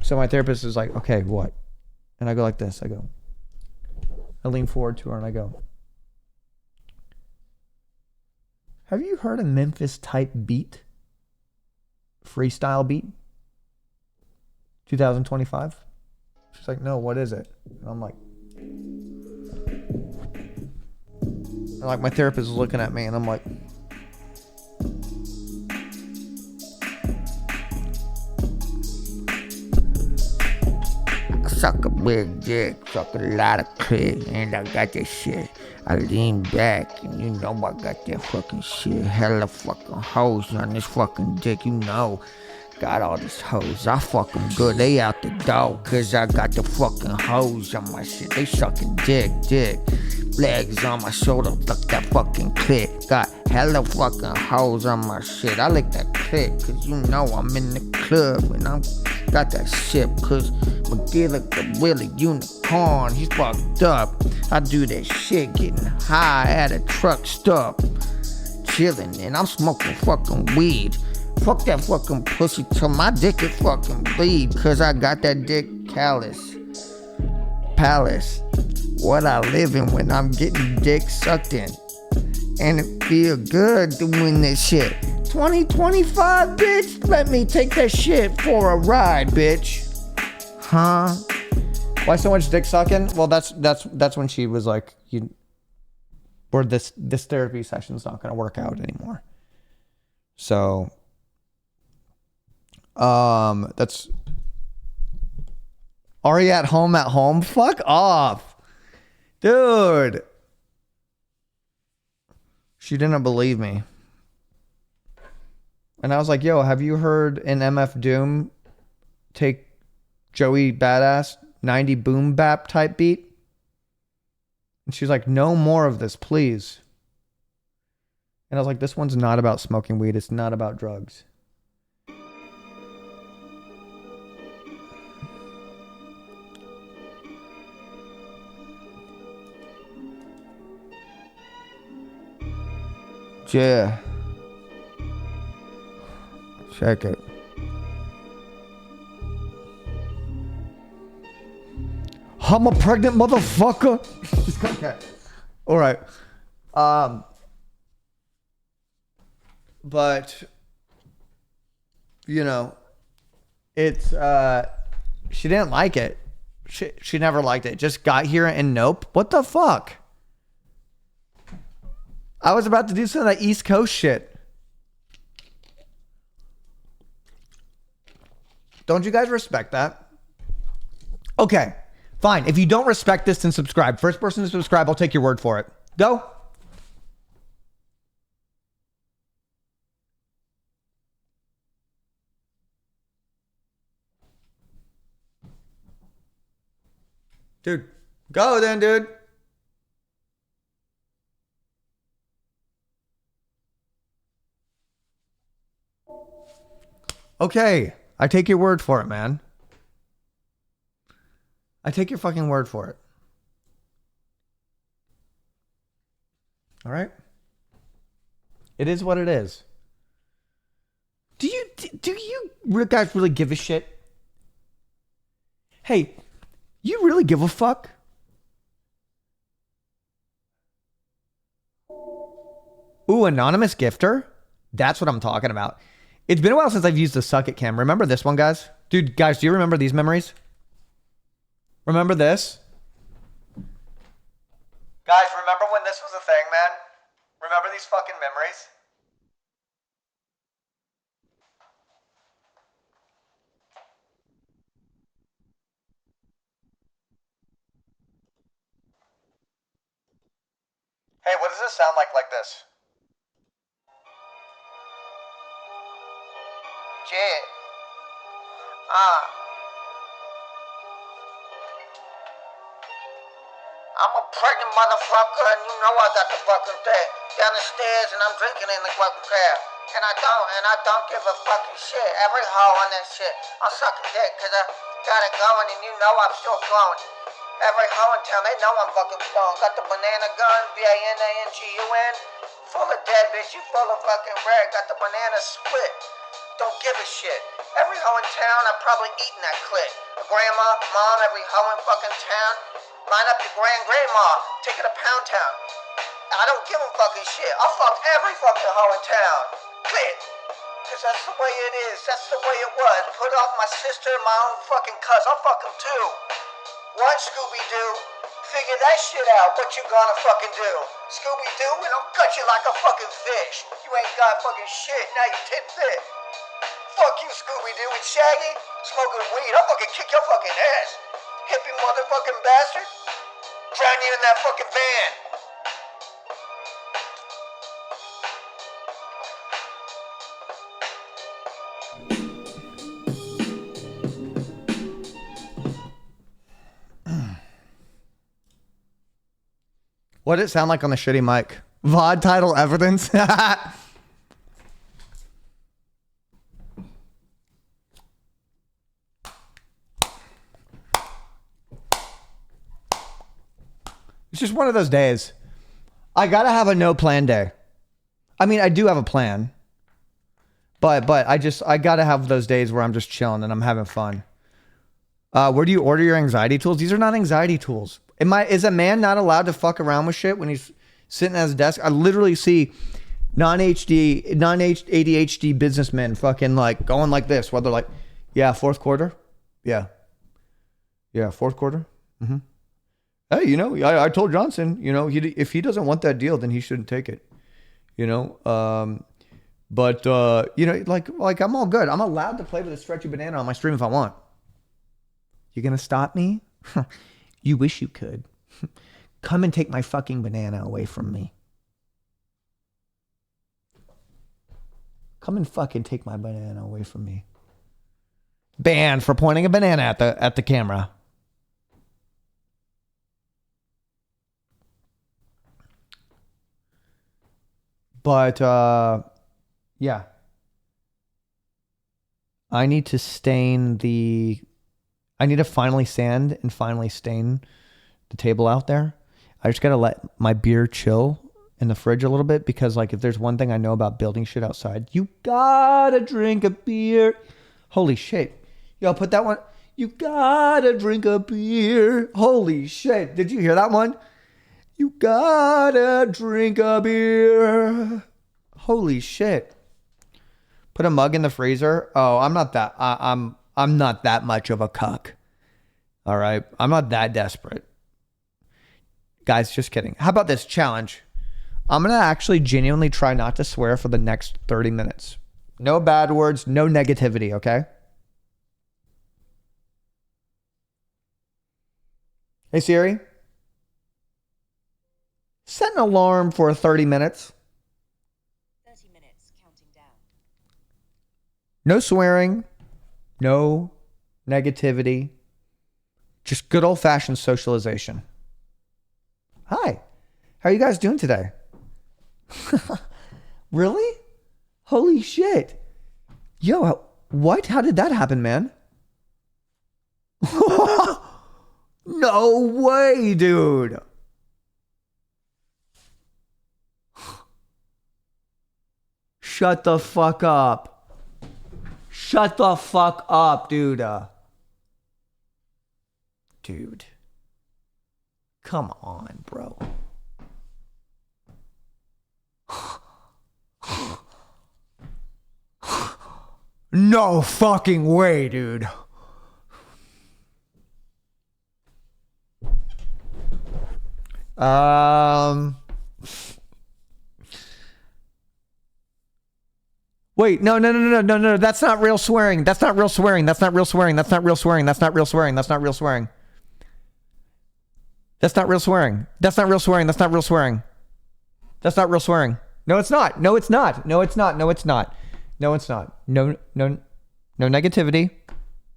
So my therapist is like, okay, what? And I go like this. I lean forward to her and I go, have you heard a Memphis type beat? Freestyle beat? 2025? She's like, no, what is it? And I'm like, my therapist is looking at me and I'm like, suck a big dick, suck a lot of clit, and I got that shit. I lean back, and you know I got that fucking shit. Hella fucking hoes on this fucking dick, you know. Got all these hoes, I fuck them good, they out the door, cause I got the fucking hoes on my shit. They sucking dick. Legs on my shoulder, fuck that fucking clit. Got hella fucking hoes on my shit. I like that clit, cause you know I'm in the club, and I'm got that shit, cause McGee like a Willie unicorn, he's fucked up. I do that shit, getting high at a truck stop, chillin', and I'm smoking fucking weed. Fuck that fucking pussy till my dick it fucking bleed, cause I got that dick palace. What I live in when I'm getting dick sucked in, and it feel good doing this shit. 2025, bitch, let me take that shit for a ride, bitch. Huh? Why so much dick sucking? Well, that's when she was like, this therapy session's not gonna work out anymore. So, that's. Are you at home? Fuck off, dude. She didn't believe me. And I was like, yo, have you heard an MF Doom take Joey Badass 90 boom bap type beat? And she's like, no more of this, please. And I was like, this one's not about smoking weed. It's not about drugs. Yeah. Check it. I'm a pregnant motherfucker. Okay. All right. But you know, it's she didn't like it. She never liked it. Just got here and nope. What the fuck? I was about to do some of that East Coast shit. Don't you guys respect that? Okay, fine. If you don't respect this, then subscribe. First person to subscribe, I'll take your word for it. Go. Dude, go then, dude. Okay, I take your word for it, man. I take your fucking word for it. All right? It is what it is. Do you guys really give a shit? Hey, you really give a fuck? Ooh, anonymous gifter? That's what I'm talking about. It's been a while since I've used the suck it cam. Remember this one, guys? Dude, guys, do you remember these memories? Remember this? Guys, remember when this was a thing, man? Remember these fucking memories? Hey, what does this sound like this? Shit. I'm a pregnant motherfucker, and you know I got the fucking thing down the stairs, and I'm drinking in the fucking cab, and I don't give a fucking shit. Every hoe on that shit, I'm sucking dick, cause I got it going, and you know I'm still flowing. Every hoe in town, they know I'm fucking stoned. Got the banana gun, BANANGUN, full of dead bitch, you full of fucking red. Got the banana split. Don't give a shit. Every hoe in town, I've probably eaten that clit. A grandma, mom, every hoe in fucking town. Line up your grandma, take it to Pound Town. I don't give a fucking shit. I'll fuck every fucking hoe in town. Clit. Cause that's the way it is. That's the way it was. Put off my sister and my own fucking cuz. I'll fuck them too. What, Scooby-Doo? Figure that shit out. What you gonna fucking do? Scooby-Doo, and I'll gut you like a fucking fish. You ain't got fucking shit. Now you tit fit. Fuck you, Scooby-Doo and Shaggy. Smoking weed. I'll fucking kick your fucking ass. Hippie motherfucking bastard. Drown you in that fucking van. What did it sound like on the shitty mic? VOD title evidence? It's just one of those days. I gotta have a no plan day. I mean, I do have a plan. But I gotta have those days where I'm just chilling and I'm having fun. Where do you order your anxiety tools? These are not anxiety tools. Is a man not allowed to fuck around with shit when he's sitting at his desk? I literally see non-ADHD businessmen fucking like going like this, where they're like, yeah, fourth quarter. Yeah, fourth quarter. Mm-hmm. Hey, you know, I told Johnson, you know, if he doesn't want that deal, then he shouldn't take it. You know, but you know, like I'm all good. I'm allowed to play with a stretchy banana on my stream if I want. You gonna stop me? You wish you could. Come and take my fucking banana away from me. Come and fucking take my banana away from me. Banned for pointing a banana at the camera. But yeah. I need to finally sand and finally stain the table out there. I just gotta let my beer chill in the fridge a little bit because, like, if there's one thing I know about building shit outside, you gotta drink a beer. Holy shit. Yo, put that one. You gotta drink a beer. Holy shit. Did you hear that one? You gotta drink a beer. Holy shit. Put a mug in the freezer. Oh, I'm not that. I'm not that much of a cuck. All right. I'm not that desperate. Guys, just kidding. How about this challenge? I'm going to actually genuinely try not to swear for the next 30 minutes. No bad words, no negativity, okay? Hey, Siri. Set an alarm for 30 minutes. 30 minutes, counting down. No swearing. No negativity. Just good old-fashioned socialization. Hi. How are you guys doing today? Really? Holy shit. Yo, what? How did that happen, man? No way, dude. Shut the fuck up. Shut the fuck up, dude. Dude. Come on, bro. No fucking way, dude. Wait, no. That's not real swearing. That's not real swearing. That's not real swearing. That's not real swearing. That's not real swearing. That's not real swearing. That's not real swearing. That's not real swearing. That's not real swearing. That's not real swearing. No, it's not. No, it's not. No, it's not. No, it's not. No, it's not. No negativity.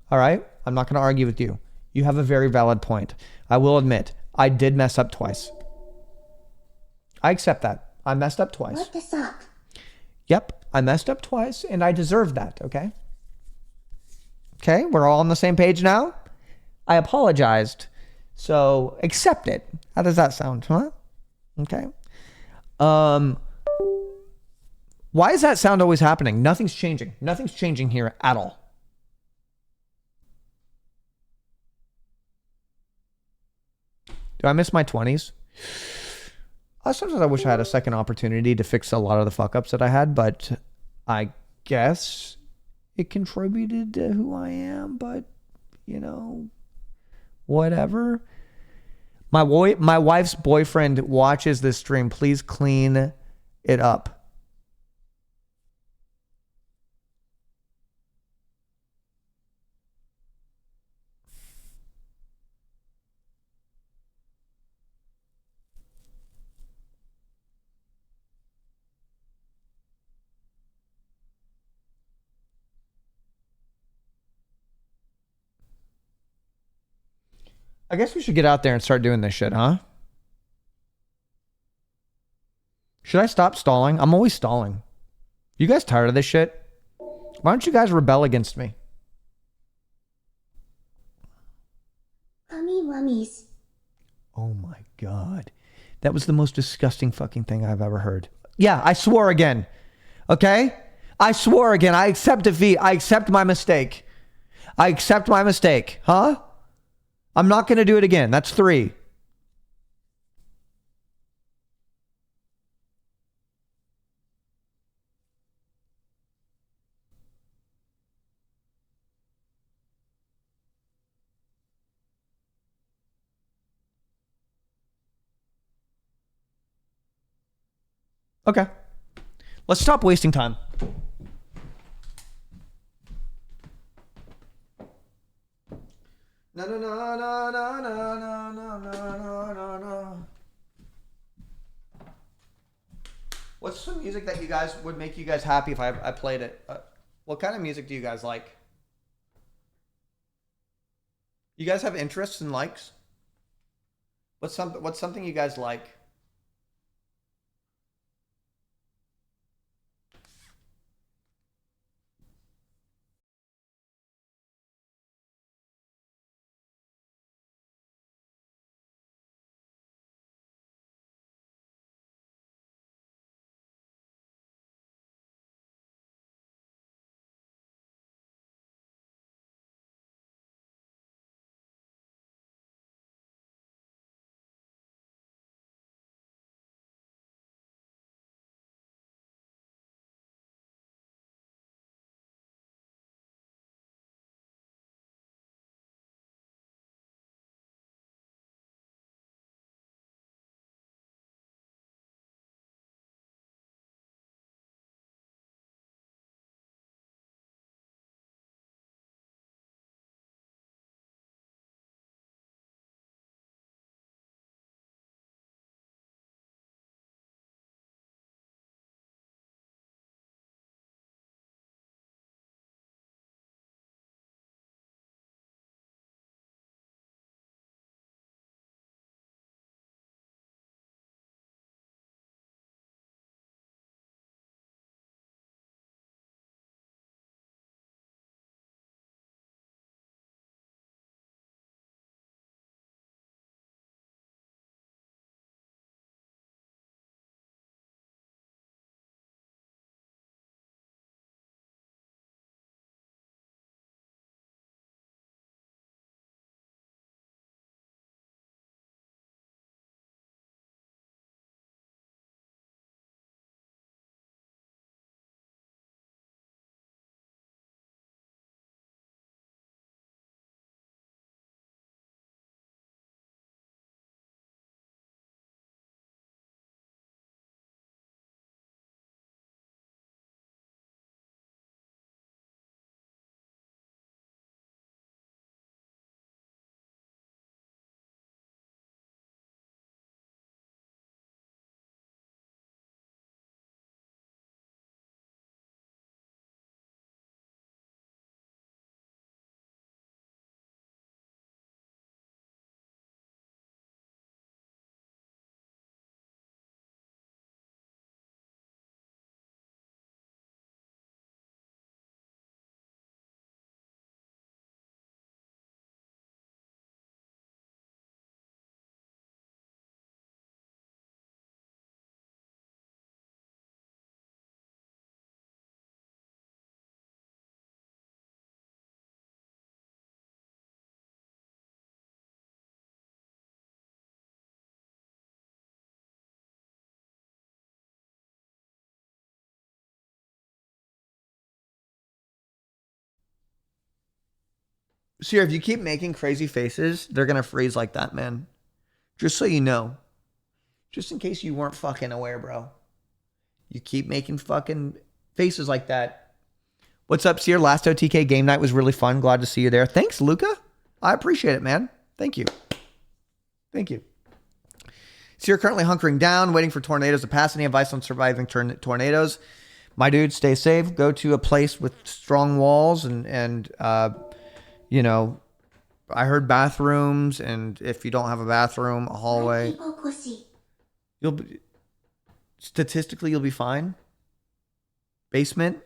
All right? I'm not going to argue with you. You have a very valid point. I will admit, I did mess up twice. I accept that. I messed up twice. What this up? Yep, I messed up twice, and I deserve that, okay? Okay, we're all on the same page now? I apologized, so accept it. How does that sound, huh? Okay. Why is that sound always happening? Nothing's changing. Nothing's changing here at all. Do I miss my 20s? Sometimes I wish I had a second opportunity to fix a lot of the fuck ups that I had, but I guess it contributed to who I am, but you know, whatever. My wife's boyfriend watches this stream. Please clean it up. I guess we should get out there and start doing this shit, huh? Should I stop stalling? I'm always stalling. You guys tired of this shit? Why don't you guys rebel against me? Hummy wummies. Oh my God. That was the most disgusting fucking thing I've ever heard. Yeah, I swore again. Okay? I swore again. I accept defeat. I accept my mistake. I accept my mistake. Huh? I'm not going to do it again. That's 3. Okay. Let's stop wasting time. No. What's some music that you guys would make you guys happy if I played it? What kind of music do you guys like? You guys have interests and likes? What's something you guys like? Cyr, if you keep making crazy faces, they're going to freeze like that, man. Just so you know. Just in case you weren't fucking aware, bro. You keep making fucking faces like that. What's up, Cyr? Last OTK game night was really fun. Glad to see you there. Thanks, Luca. I appreciate it, man. Thank you. Thank you. Cyr currently hunkering down, waiting for tornadoes to pass. Any advice on surviving tornadoes? My dude, stay safe. Go to a place with strong walls and you know, I heard bathrooms, and if you don't have a bathroom, a hallway. People pussy. Statistically, you'll be fine. Basement.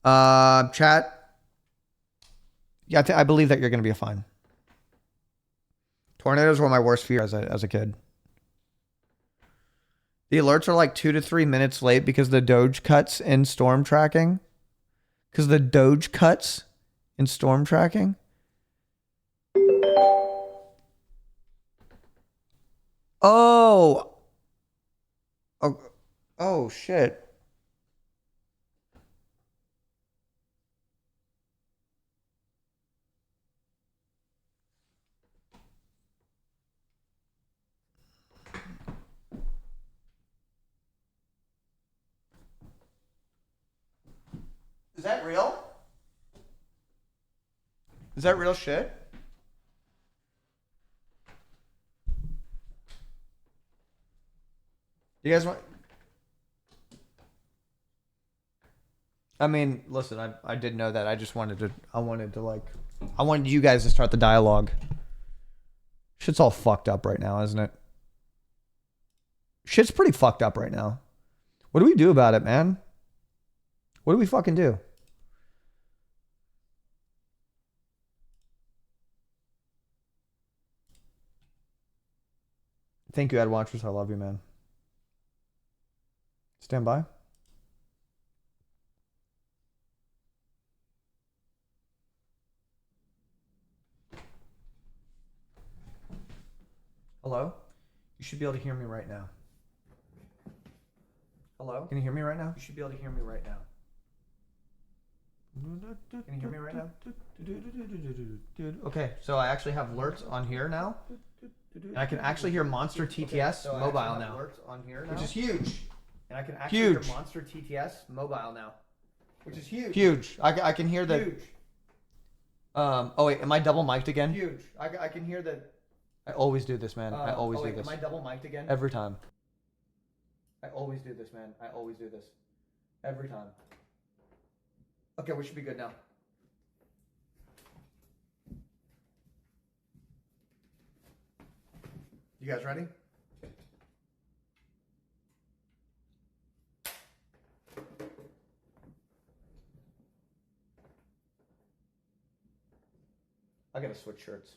Chat. Yeah, I believe that you're going to be fine. Tornadoes were my worst fear as a kid. The alerts are like 2 to 3 minutes late because the Doge cuts in storm tracking. Because the Doge cuts in storm tracking. Oh. Oh, shit. Is that real? Is that real shit? You guys want... I mean, listen, I did know that. I just wanted to... I wanted you guys to start the dialogue. Shit's all fucked up right now, isn't it? Shit's pretty fucked up right now. What do we do about it, man? What do we fucking do? Thank you, Ad Watchers. I love you, man. Stand by. Hello? You should be able to hear me right now. Hello? Can you hear me right now? You should be able to hear me right now. Can you hear me right now? Okay, so I actually have alerts on here now. And I can actually hear Monster TTS mobile now. Which is huge. And I can actually hear Monster TTS mobile now. Which is huge. Huge. I can hear that. Huge. Oh wait, am I double mic'd again? Huge. I can hear that. I always do this, man. I always do this. Am I double mic'd again? Every time. I always do this, man. I always do this. Every time. Okay, we should be good now. You guys ready? I gotta switch shirts.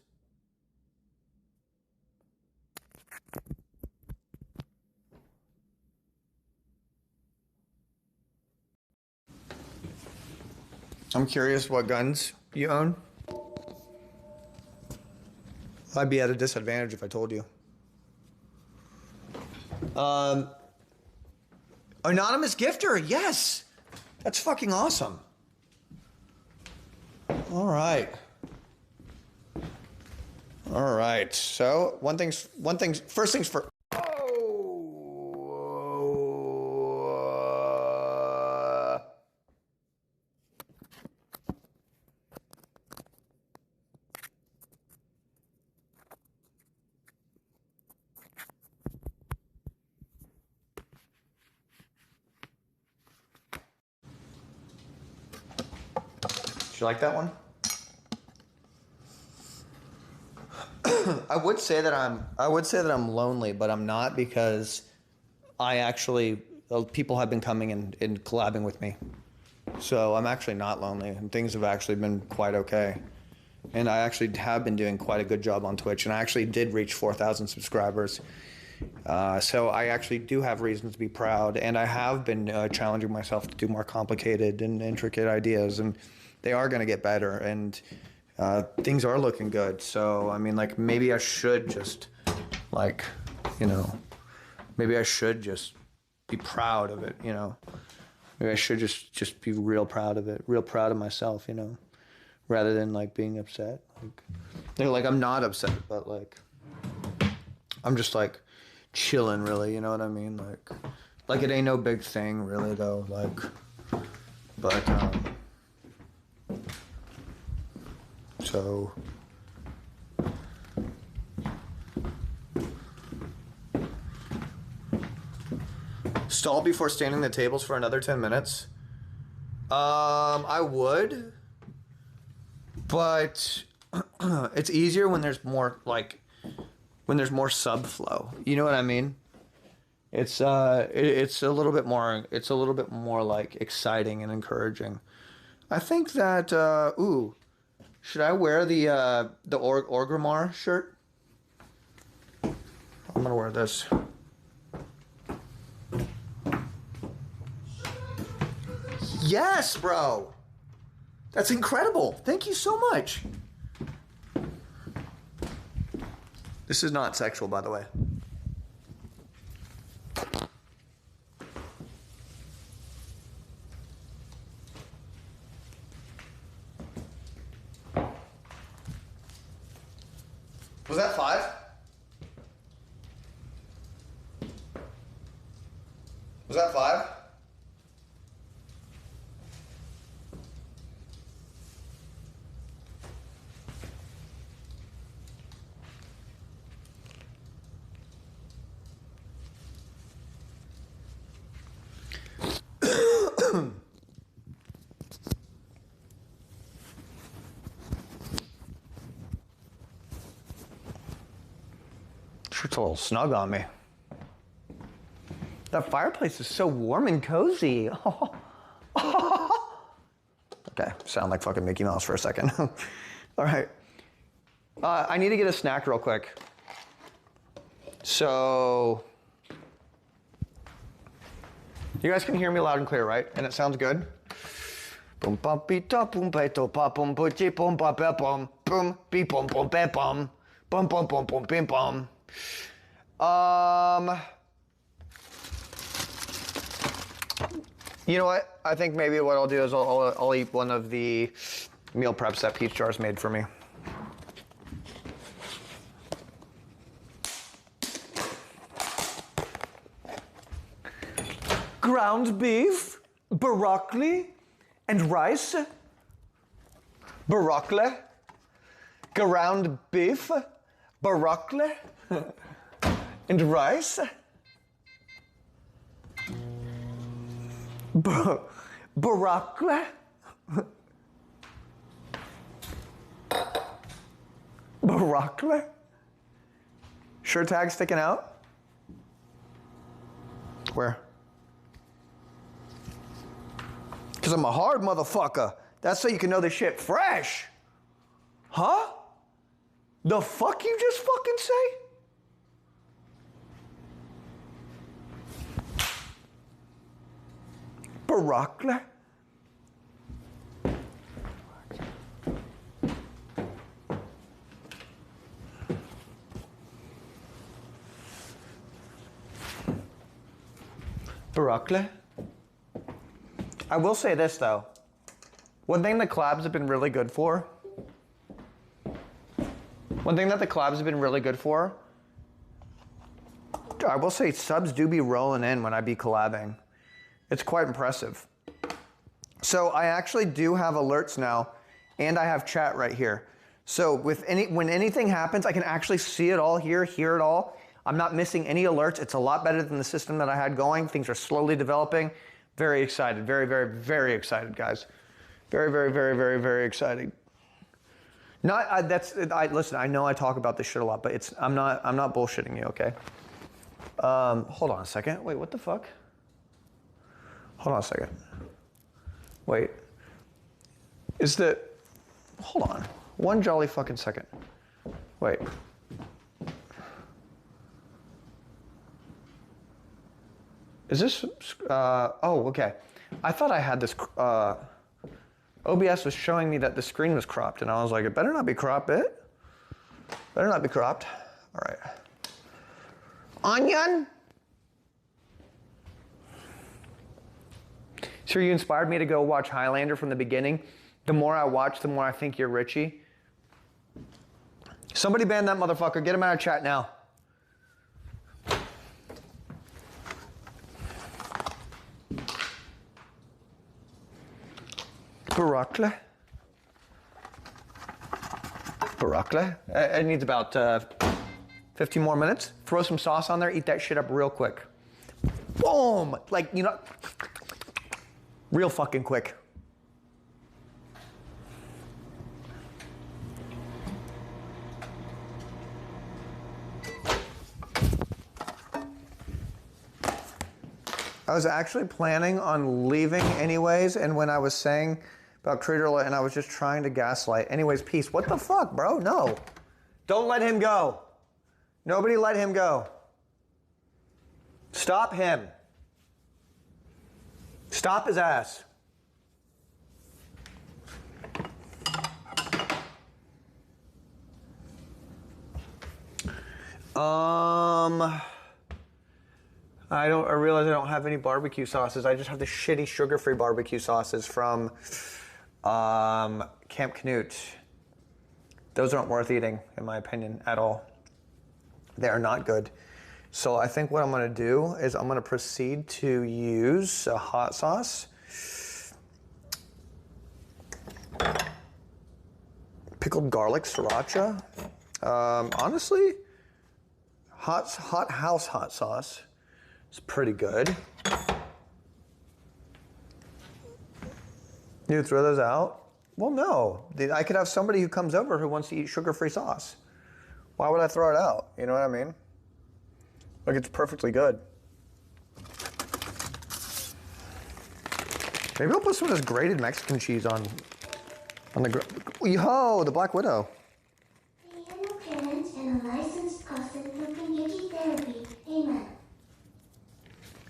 I'm curious what guns you own. I'd be at a disadvantage if I told you. Anonymous gifter, yes! That's fucking awesome. All right. All right. So first things first. Did you like that one? I would say that I'm lonely, but I'm not, because people have been coming and collabing with me. So I'm actually not lonely, and things have actually been quite okay. And I actually have been doing quite a good job on Twitch, and I actually did reach 4,000 subscribers. So I actually do have reasons to be proud, and I have been challenging myself to do more complicated and intricate ideas, and they are going to get better, and things are looking good. So, I mean, like, maybe I should just, like, you know, maybe I should just be proud of it, you know. Maybe I should just be real proud of it, real proud of myself, you know. rather than like being upset. Like, they're like, I'm not upset, but like, I'm just like chilling, really. You know what I mean? Like it ain't no big thing, really, though. Like, but so. Stall before standing the tables for another 10 minutes. I would, but it's easier when there's more subflow. You know what I mean? It's a little bit more like exciting and encouraging. I think that should I wear the Orgrimmar shirt? I'm gonna wear this. Yes, bro. That's incredible. Thank you so much. This is not sexual, by the way. Was that 5? Was that 5? Shirt's a little snug on me. That fireplace is so warm and cozy. Okay, sound like fucking Mickey Mouse for a second. All right. I need to get a snack real quick. So, you guys can hear me loud and clear, right? And it sounds good? Boom bum beat up boom beto pop boom butchi boom bum bum boom beep boom boom bum bum bum bum bum bum bim bum. You know what? I think maybe what I'll do is I'll eat one of the meal preps that Peach Jar's made for me. Ground beef, broccoli, and rice. Broccoli. Ground beef, broccoli, and rice. Broccoli. Broccoli. Shirt tag sticking out? Where? Because I'm a hard motherfucker. That's so you can know this shit fresh. Huh? The fuck you just fucking say? Broccoli? Broccoli? I will say this though. One thing the collabs have been really good for. I will say subs do be rolling in when I be collabing. It's quite impressive. So I actually do have alerts now, and I have chat right here. So when anything happens, I can actually see it all here, hear it all. I'm not missing any alerts. It's a lot better than the system that I had going. Things are slowly developing. Very excited, very, very, very excited, guys. Very, very, very, very, very excited. Listen, I know I talk about this shit a lot, but I'm not bullshitting you, okay? Hold on a second. Wait, what the fuck? Hold on a second. Wait. Hold on. One jolly fucking second. Wait. Is this, oh, okay. I thought I had this, OBS was showing me that the screen was cropped, and I was like, it better not be cropped, Better not be cropped. All right. Onion? Sir, you inspired me to go watch Highlander from the beginning. The more I watch, the more I think you're Richie. Somebody ban that motherfucker. Get him out of chat now. Broccoli. It needs about 15 more minutes. Throw some sauce on there. Eat that shit up real quick. Boom! Like, you know, real fucking quick. I was actually planning on leaving anyways, and when I was saying about Trader and I was just trying to gaslight. Anyways, peace. What the fuck, bro? No. Don't let him go. Nobody let him go. Stop him. Stop his ass. I realize I don't have any barbecue sauces. I just have the shitty sugar-free barbecue sauces from Camp Knut. Those aren't worth eating, in my opinion, at all. They are not good. So I think what I'm gonna do is I'm gonna proceed to use a hot sauce. Pickled garlic sriracha. Honestly, hot house hot sauce. It's pretty good. You throw those out? Well, no. I could have somebody who comes over who wants to eat sugar-free sauce. Why would I throw it out? You know what I mean? Like, it's perfectly good. Maybe I'll put some of this grated Mexican cheese on the Yo, the Black Widow. I am a parent and a licensed person who can give you therapy. Amen.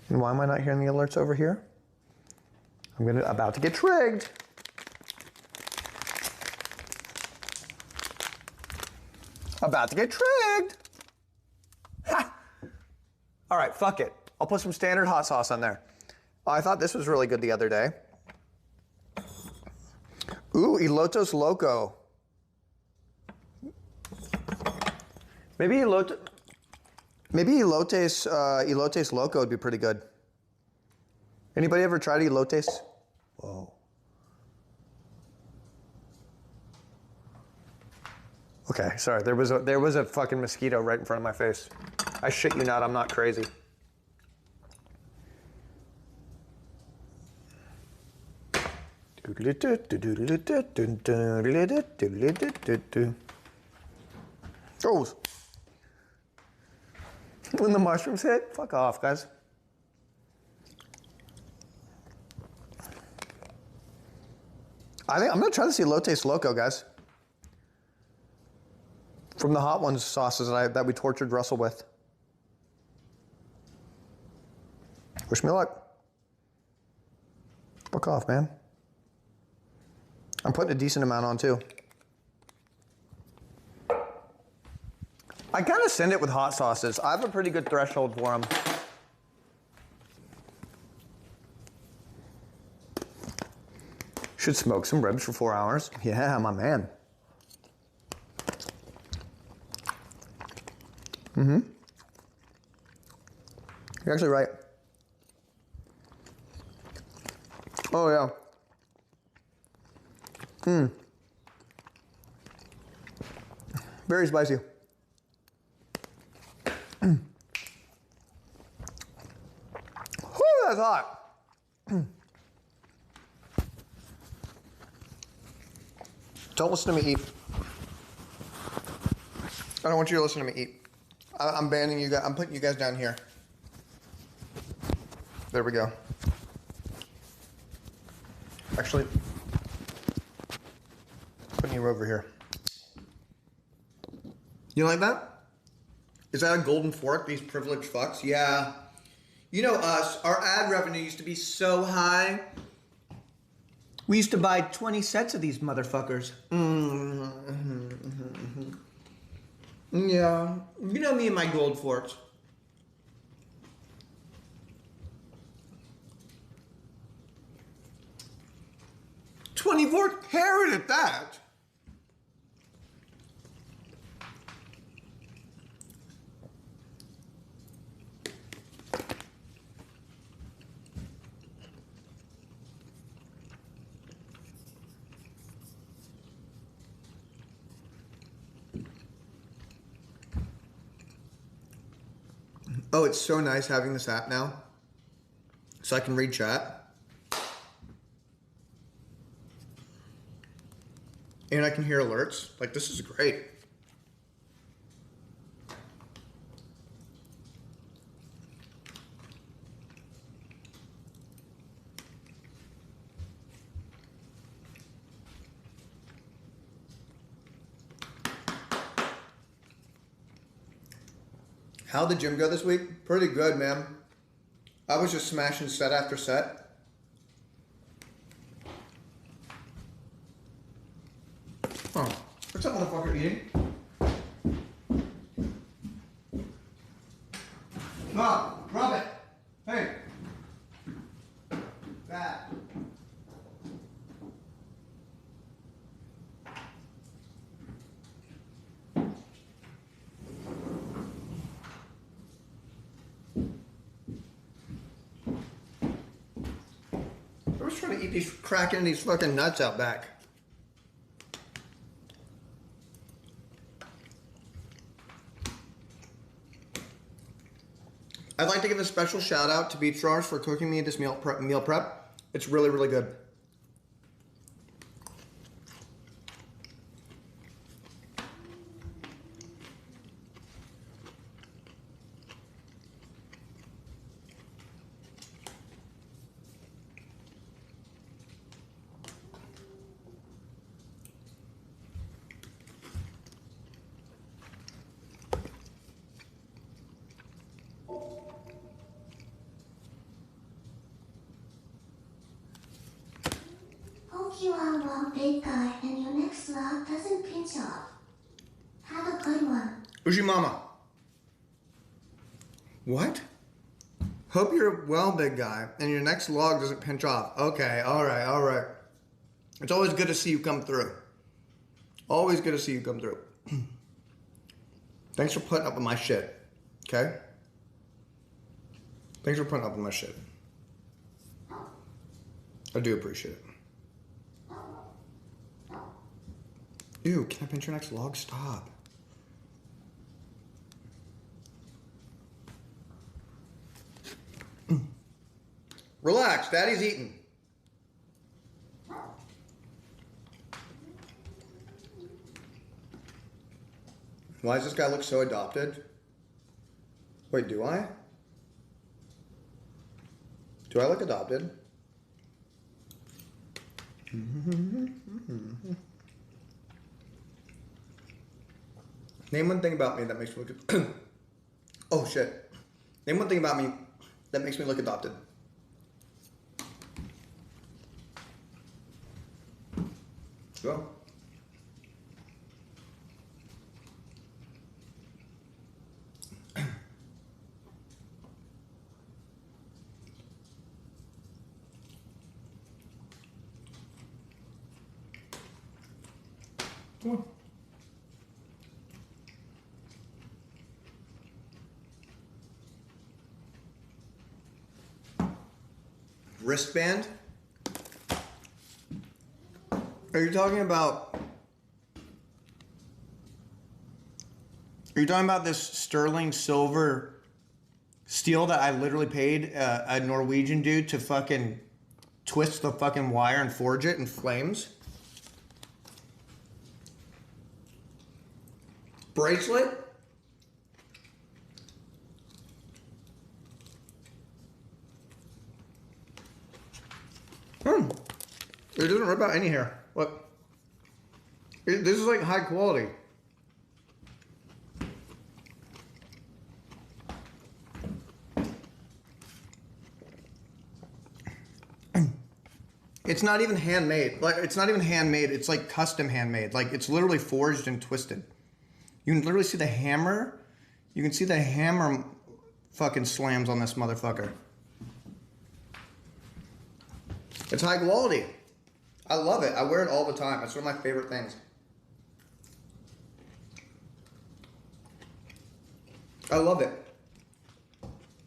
And why am I not hearing the alerts over here? I'm about to get trigged. About to get trigged. Ha! All right, fuck it. I'll put some standard hot sauce on there. Oh, I thought this was really good the other day. Ooh, Elotes Loco. Maybe Elotes Loco would be pretty good. Anybody ever tried elotes? Whoa. Okay, sorry. There was a fucking mosquito right in front of my face. I shit you not, I'm not crazy. Oh. When the mushrooms hit, fuck off, guys. I think I'm gonna try this Elotes Loco, guys. From the Hot Ones sauces that we tortured Russell with. Wish me luck. Fuck off, man. I'm putting a decent amount on too. I gotta send it with hot sauces. I have a pretty good threshold for them. Should smoke some ribs for 4 hours. Yeah, my man. Mm-hmm. You're actually right. Oh, yeah. Very spicy. Whew, that's hot. Don't listen to me eat. I don't want you to listen to me eat. I'm banning you guys. I'm putting you guys down here. There we go. Actually, putting you over here. You like that? Is that a golden fork, these privileged fucks? Yeah. You know us, our ad revenue used to be so high. We used to buy 20 sets of these motherfuckers. Yeah, you know me and my gold forks. 24 karat at that. Oh, it's so nice having this app now. So I can read chat. And I can hear alerts. Like, this is great. How'd the gym go this week? Pretty good, man. I was just smashing set after set. Oh, what's that motherfucker eating? Mom, drop it. Hey. That. I was trying to eat these, cracking these fucking nuts out back. I'd like to give a special shout out to Beach Drawers for cooking me this meal prep. It's really, really good. Hope you are well, big guy, and your next vlog doesn't pinch off. Have a good one. Who's your mama? What? Hope you're well, big guy, and your next log doesn't pinch off. Okay, alright, alright. It's always good to see you come through. Always good to see you come through. Thanks for putting up with my shit. Okay? Thanks for putting up with my shit. I do appreciate it. Ew, can I pinch your next log? Stop. Relax, Daddy's eating. Why does this guy look so adopted? Wait, do I? Do I look adopted? Name one thing about me that makes me look... Oh, shit. Name one thing about me that makes me look adopted. Go. Come on. Wristband? Are you talking about... Are you talking about this sterling silver steel that I literally paid a Norwegian dude to fucking twist the fucking wire and forge it in flames? Bracelet? It doesn't rip out any hair. Look. This is like high quality. It's not even handmade. Like, it's not even handmade. It's like custom handmade. Like, it's literally forged and twisted. You can literally see the hammer. You can see the hammer fucking slams on this motherfucker. It's high quality. I love it. I wear it all the time. It's one of my favorite things. I love it.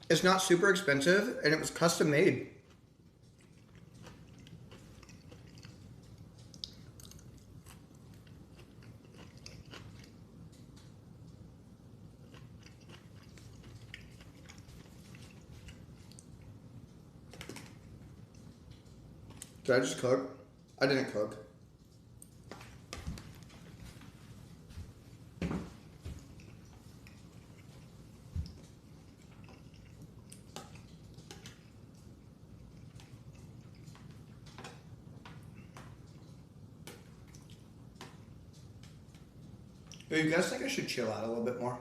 It's not super expensive, and it was custom made. Did I just cook? I didn't cook. Do you guys think I should chill out a little bit more?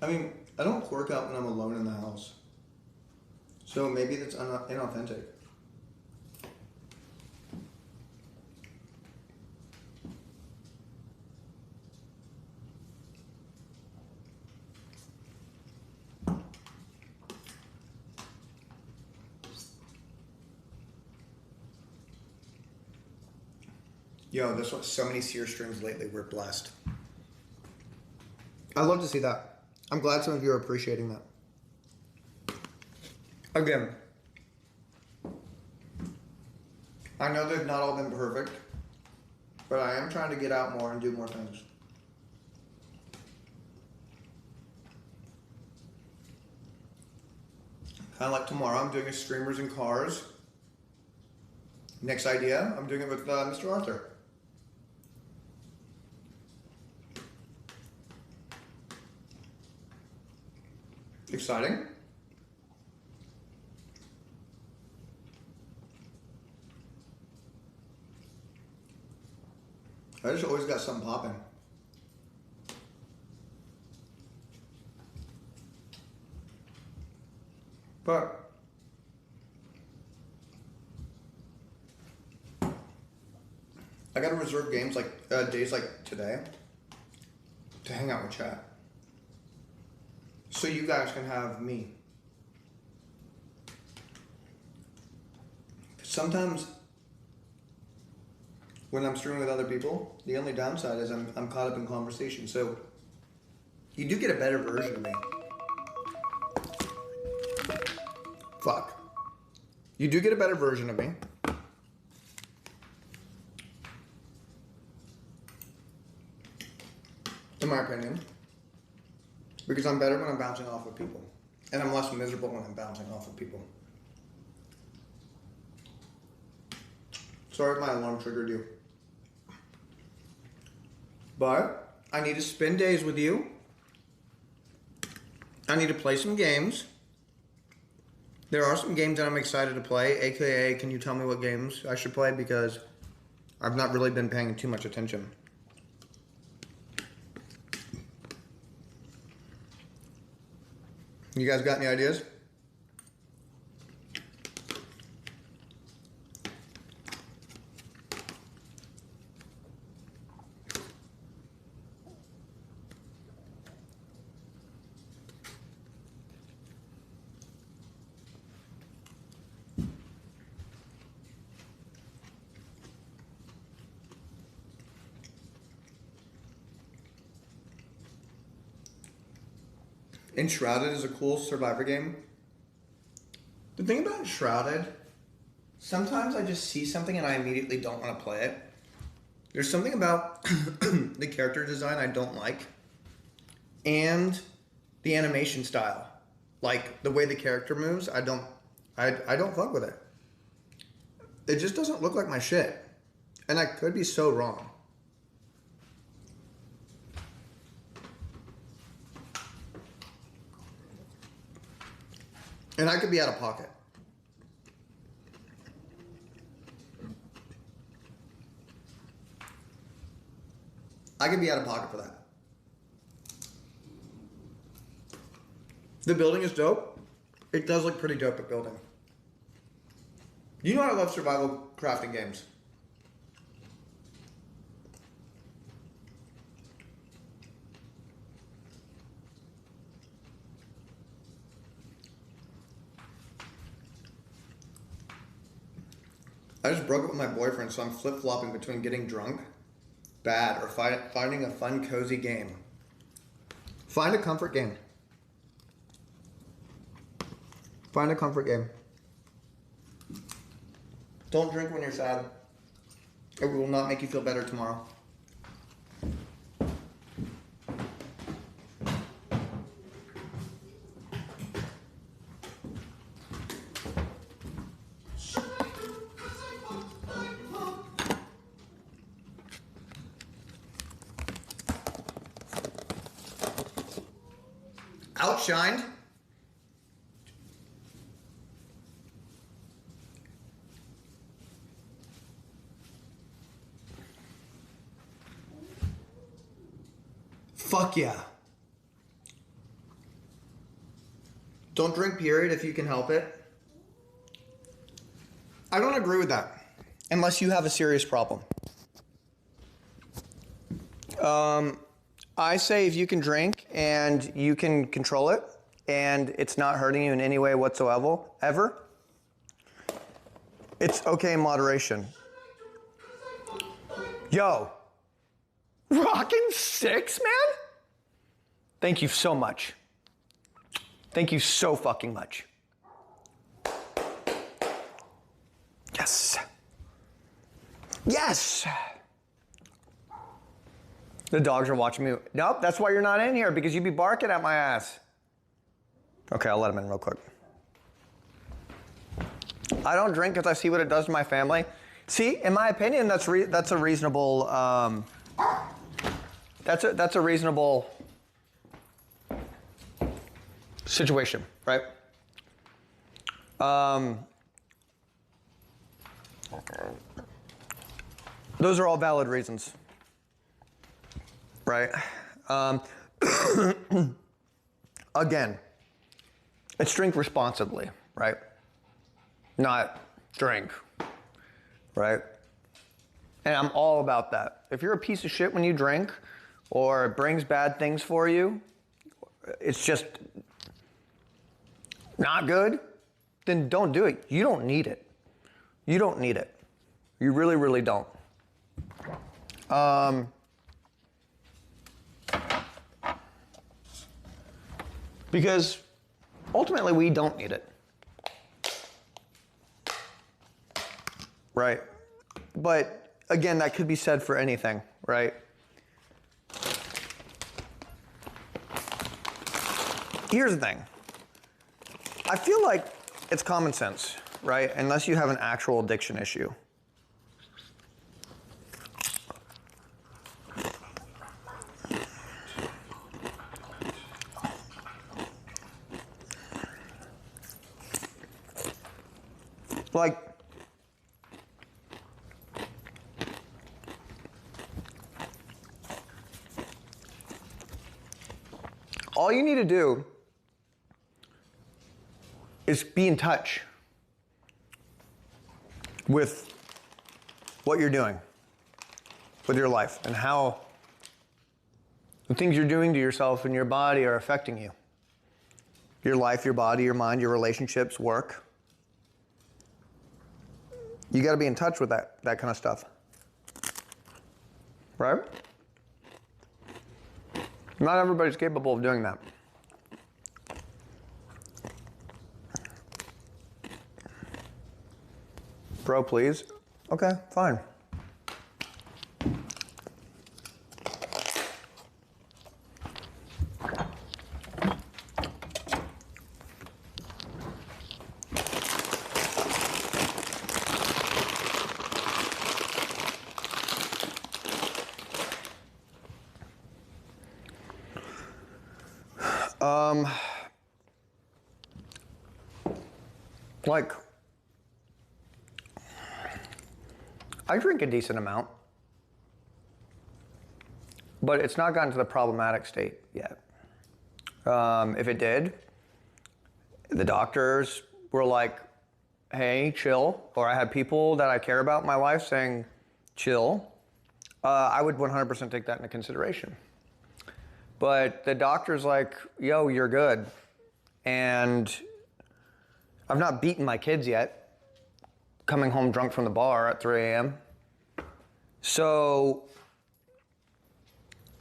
I mean, I don't work out when I'm alone in the house. So maybe that's inauthentic. Yo, this was so many Cyr streams lately. We're blessed. I love to see that. I'm glad some of you are appreciating that. Again, I know they've not all been perfect, but I am trying to get out more and do more things. Kind of like tomorrow, I'm doing a streamers in cars. Next idea, I'm doing it with Mr. Arthur. Exciting. I just always got something popping. But I gotta reserve games like days like today to hang out with chat. So you guys can have me. Sometimes when I'm streaming with other people, the only downside is I'm caught up in conversation. So you do get a better version of me. Fuck. You do get a better version of me. In my opinion. Because I'm better when I'm bouncing off of people. And I'm less miserable when I'm bouncing off of people. Sorry if my alarm triggered you. But I need to spend days with you. I need to play some games. There are some games that I'm excited to play, aka can you tell me what games I should play, because I've not really been paying too much attention. You guys got any ideas? Enshrouded is a cool survivor game. The thing about Enshrouded, sometimes I just see something and I immediately don't want to play it. There's something about the character design I don't like, and the animation style, like the way the character moves. I don't fuck with it. It just doesn't look like my shit, and I could be so wrong. And I could be out of pocket. I could be out of pocket for that. The building is dope. It does look pretty dope at building. You know I love survival crafting games. I just broke up with my boyfriend, so I'm flip-flopping between getting drunk, bad, or finding a fun, cozy game. Find a comfort game. Find a comfort game. Don't drink when you're sad. It will not make you feel better tomorrow. Outshined? Fuck yeah. Don't drink, period, if you can help it. I don't agree with that, unless you have a serious problem. I say if you can drink and you can control it and it's not hurting you in any way whatsoever, it's okay in moderation. Yo, rockin' 6, man? Thank you so much. Thank you so fucking much. Yes. Yes. The dogs are watching me. Nope, that's why you're not in here, because you'd be barking at my ass. Okay, I'll let him in real quick. I don't drink because I see what it does to my family. See, in my opinion, that's a reasonable. That's a reasonable situation, right? Those are all valid reasons. Right? Again, it's drink responsibly, right? Not drink, right? And I'm all about that. If you're a piece of shit when you drink, or it brings bad things for you, it's just not good, then don't do it. You don't need it. You don't need it. You really, really don't. Because ultimately we don't need it. Right? But again, that could be said for anything, right? Here's the thing. I feel like it's common sense, right? Unless you have an actual addiction issue. Like, all you need to do is be in touch with what you're doing with your life and how the things you're doing to yourself and your body are affecting you. Your life, your body, your mind, your relationships, work. You got to be in touch with that kind of stuff. Right? Not everybody's capable of doing that. Bro, please. Okay, fine. Like, I drink a decent amount, But it's not gotten to the problematic state yet. If it did, the doctors were like, hey, chill. Or I had people that I care about in my life saying, chill. I would 100% take that into consideration. But the doctor's like, yo, you're good. And I've not beaten my kids yet, coming home drunk from the bar at 3 a.m. So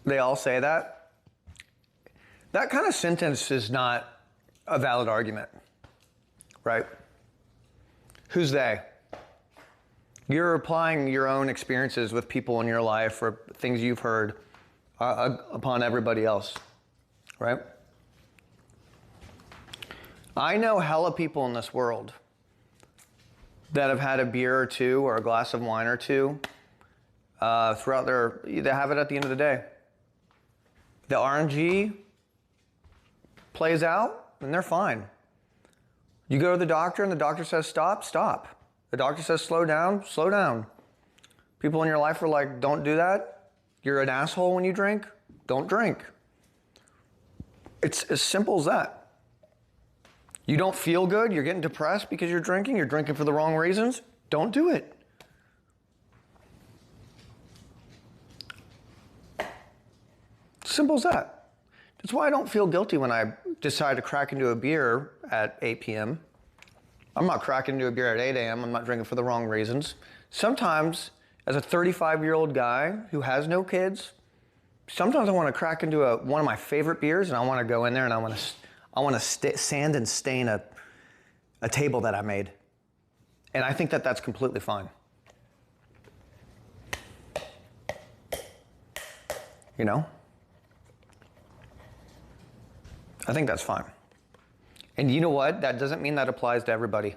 they all say that. That kind of sentence is not a valid argument, right? Who's they? You're applying your own experiences with people in your life or things you've heard upon everybody else, right? I know hella people in this world that have had a beer or two or a glass of wine or two throughout they have it at the end of the day. The RNG plays out and they're fine. You go to the doctor and the doctor says stop, stop. The doctor says slow down, slow down. People in your life are like, don't do that. You're an asshole when you drink, don't drink. It's as simple as that. You don't feel good, you're getting depressed because you're drinking for the wrong reasons, don't do it. Simple as that. That's why I don't feel guilty when I decide to crack into a beer at 8 p.m. I'm not cracking into a beer at 8 a.m. I'm not drinking for the wrong reasons. Sometimes, as a 35-year-old guy who has no kids, sometimes I want to crack into one of my favorite beers and I want to go in there and I want to sand and stain a table that I made. And I think that that's completely fine. You know? I think that's fine. And you know what? That doesn't mean that applies to everybody.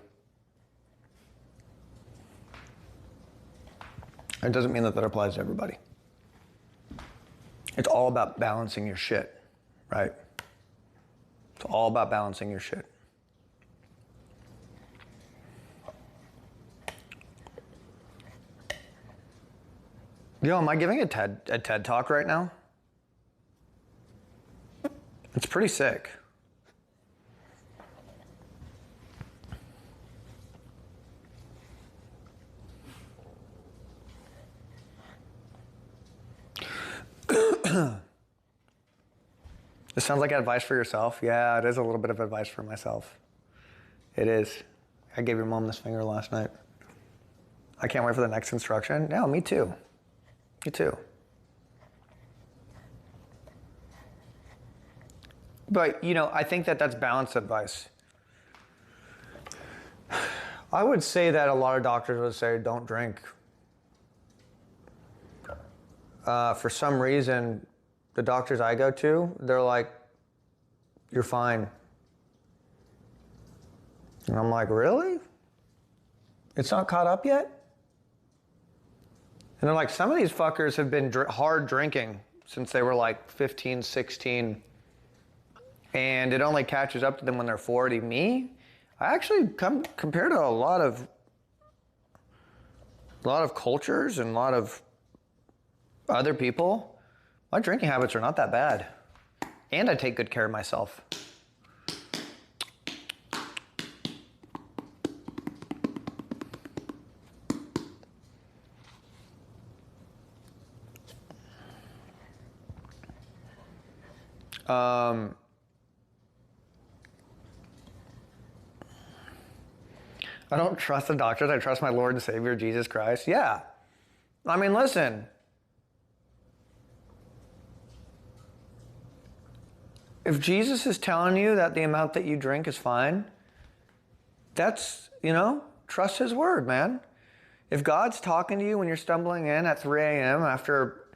It doesn't mean that applies to everybody. It's all about balancing your shit, right? It's all about balancing your shit. Yo, am I giving a TED talk right now? It's pretty sick. This sounds like advice for yourself. Yeah, it is a little bit of advice for myself. It is. I gave your mom this finger last night. I can't wait for the next instruction. No, me too. Me too. But, you know, I think that that's balanced advice. I would say that a lot of doctors would say, don't drink. For some reason, the doctors I go to, they're like, you're fine. And I'm like, really? It's not caught up yet? And they're like, some of these fuckers have been hard drinking since they were like 15, 16. And it only catches up to them when they're 40. Me, I actually compared to a lot of cultures and a lot of other people, my drinking habits are not that bad. And I take good care of myself. I don't trust the doctors. I trust my Lord and Savior, Jesus Christ. Yeah. I mean, listen. If Jesus is telling you that the amount that you drink is fine, that's, you know, trust his word, man. If God's talking to you when you're stumbling in at 3 a.m. after,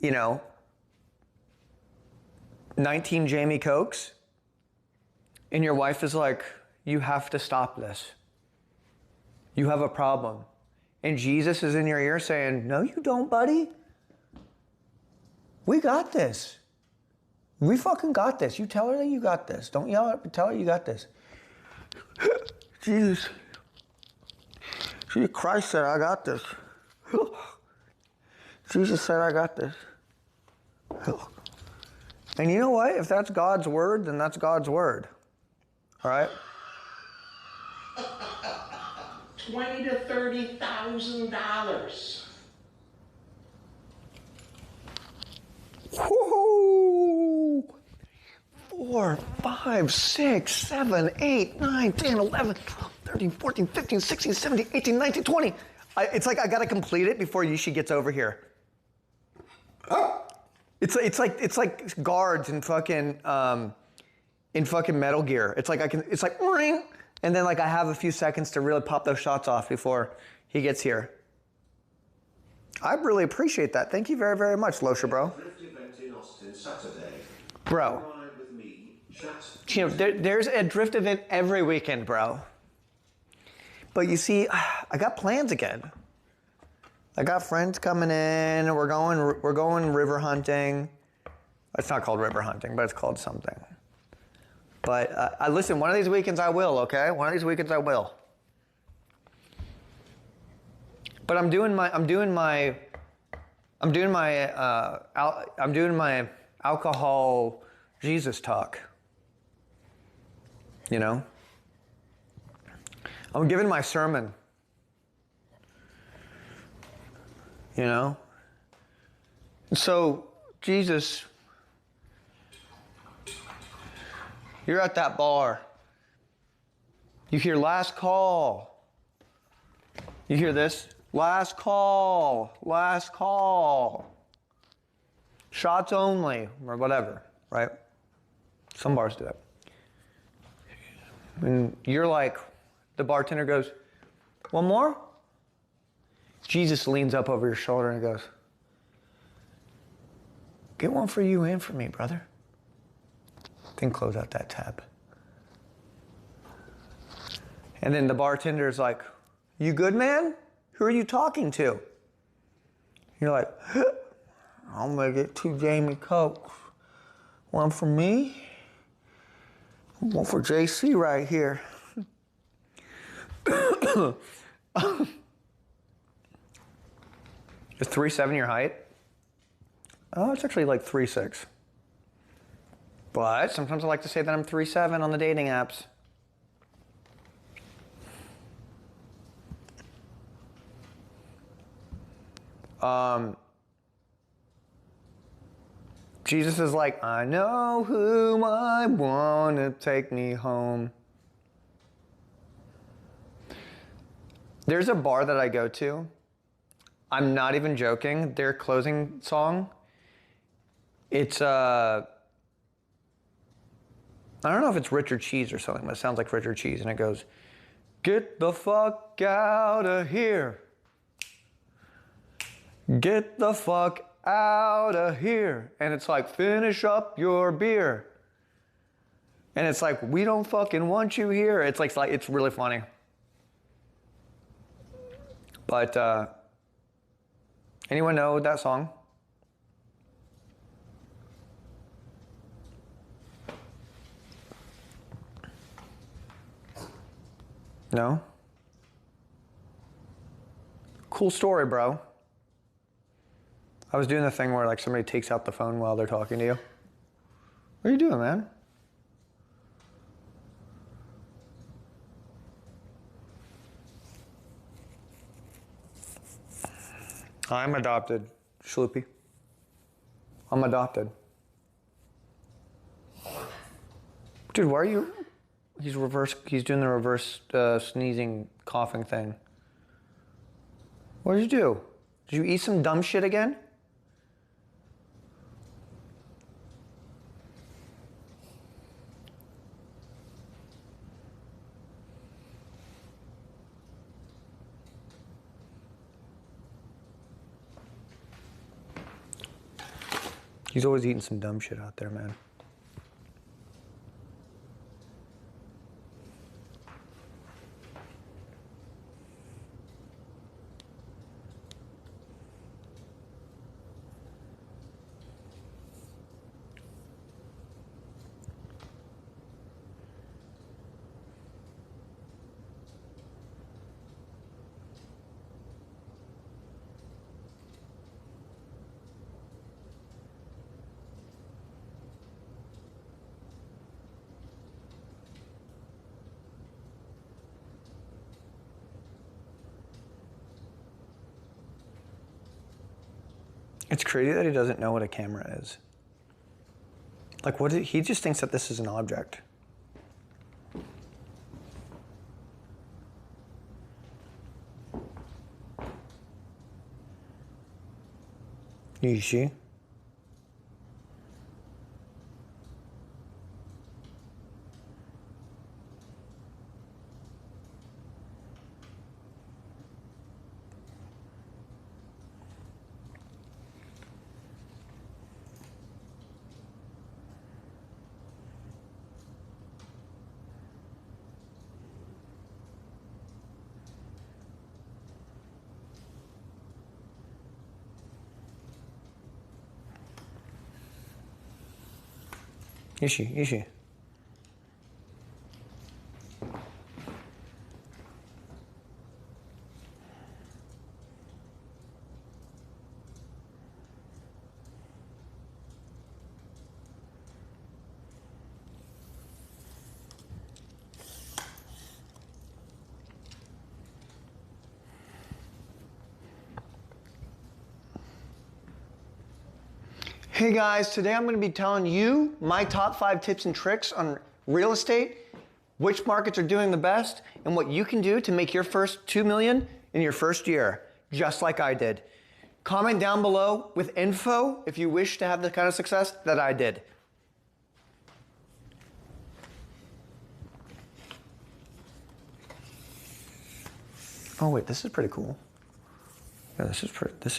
you know, 19 Jamie Cokes, and your wife is like, you have to stop this. You have a problem. And Jesus is in your ear saying, no, you don't, buddy. We got this. We fucking got this. You tell her that you got this. Don't yell at her, but tell her you got this. Jesus. Christ said, I got this. Jesus said, I got this. And you know what? If that's God's word, then that's God's word. All right? $20,000 to $30,000. Woo! 4, 5, 6, 7, 8, 9, 10, 11, 12, 13, 14, 15, 16, 17, 18, 19, 20. It's like I gotta complete it before Yushi gets over here. It's like guards in fucking Metal Gear. It's like ring, and then like I have a few seconds to really pop those shots off before he gets here. I really appreciate that. Thank you very, very much, Losha, bro. Drift event in Austin Saturday. Bro. Ride with me, chat. You know, there's a drift event every weekend, bro. But you see, I got plans again. I got friends coming in. We're going river hunting. It's not called river hunting, but it's called something. But listen, one of these weekends I will. Okay, one of these weekends I will. But I'm doing my alcohol Jesus talk. You know? I'm giving my sermon. You know? So, Jesus, you're at that bar. You hear last call. You hear this? Last call. Last call. Shots only, or whatever, right? Some bars do that. And you're like, the bartender goes, one more? Jesus leans up over your shoulder and goes, get one for you and for me, brother. Then close out that tab. And then the bartender's like, you good, man? Who are you talking to? You're like, I'll make it 2 Jamie Cokes. One for me, one for JC right here. Is 3'7" your height? Oh, it's actually like 3'6". But sometimes I like to say that I'm 3'7" on the dating apps. Jesus is like, I know whom I want to take me home. There's a bar that I go to. I'm not even joking. Their closing song, it's I don't know if it's Richard Cheese or something, but it sounds like Richard Cheese, and it goes, get the fuck out of here. Get the fuck out of here. And it's like, finish up your beer. And it's like, we don't fucking want you here. It's like it's really funny. But anyone know that song? No? Cool story, bro. I was doing the thing where like somebody takes out the phone while they're talking to you. What are you doing, man? I'm adopted, Schloopy. I'm adopted. Dude, why are you... He's doing the reverse sneezing, coughing thing. What did you do? Did you eat some dumb shit again? He's always eating some dumb shit out there, man. It's crazy that he doesn't know what a camera is. Like, he just thinks that this is an object. You see? Ishi. Hey guys, today I'm going to be telling you my top 5 tips and tricks on real estate, which markets are doing the best, and what you can do to make your first $2 million in your first year, just like I did. Comment down below with info if you wish to have the kind of success that I did. Oh wait, this is pretty cool. Yeah, this is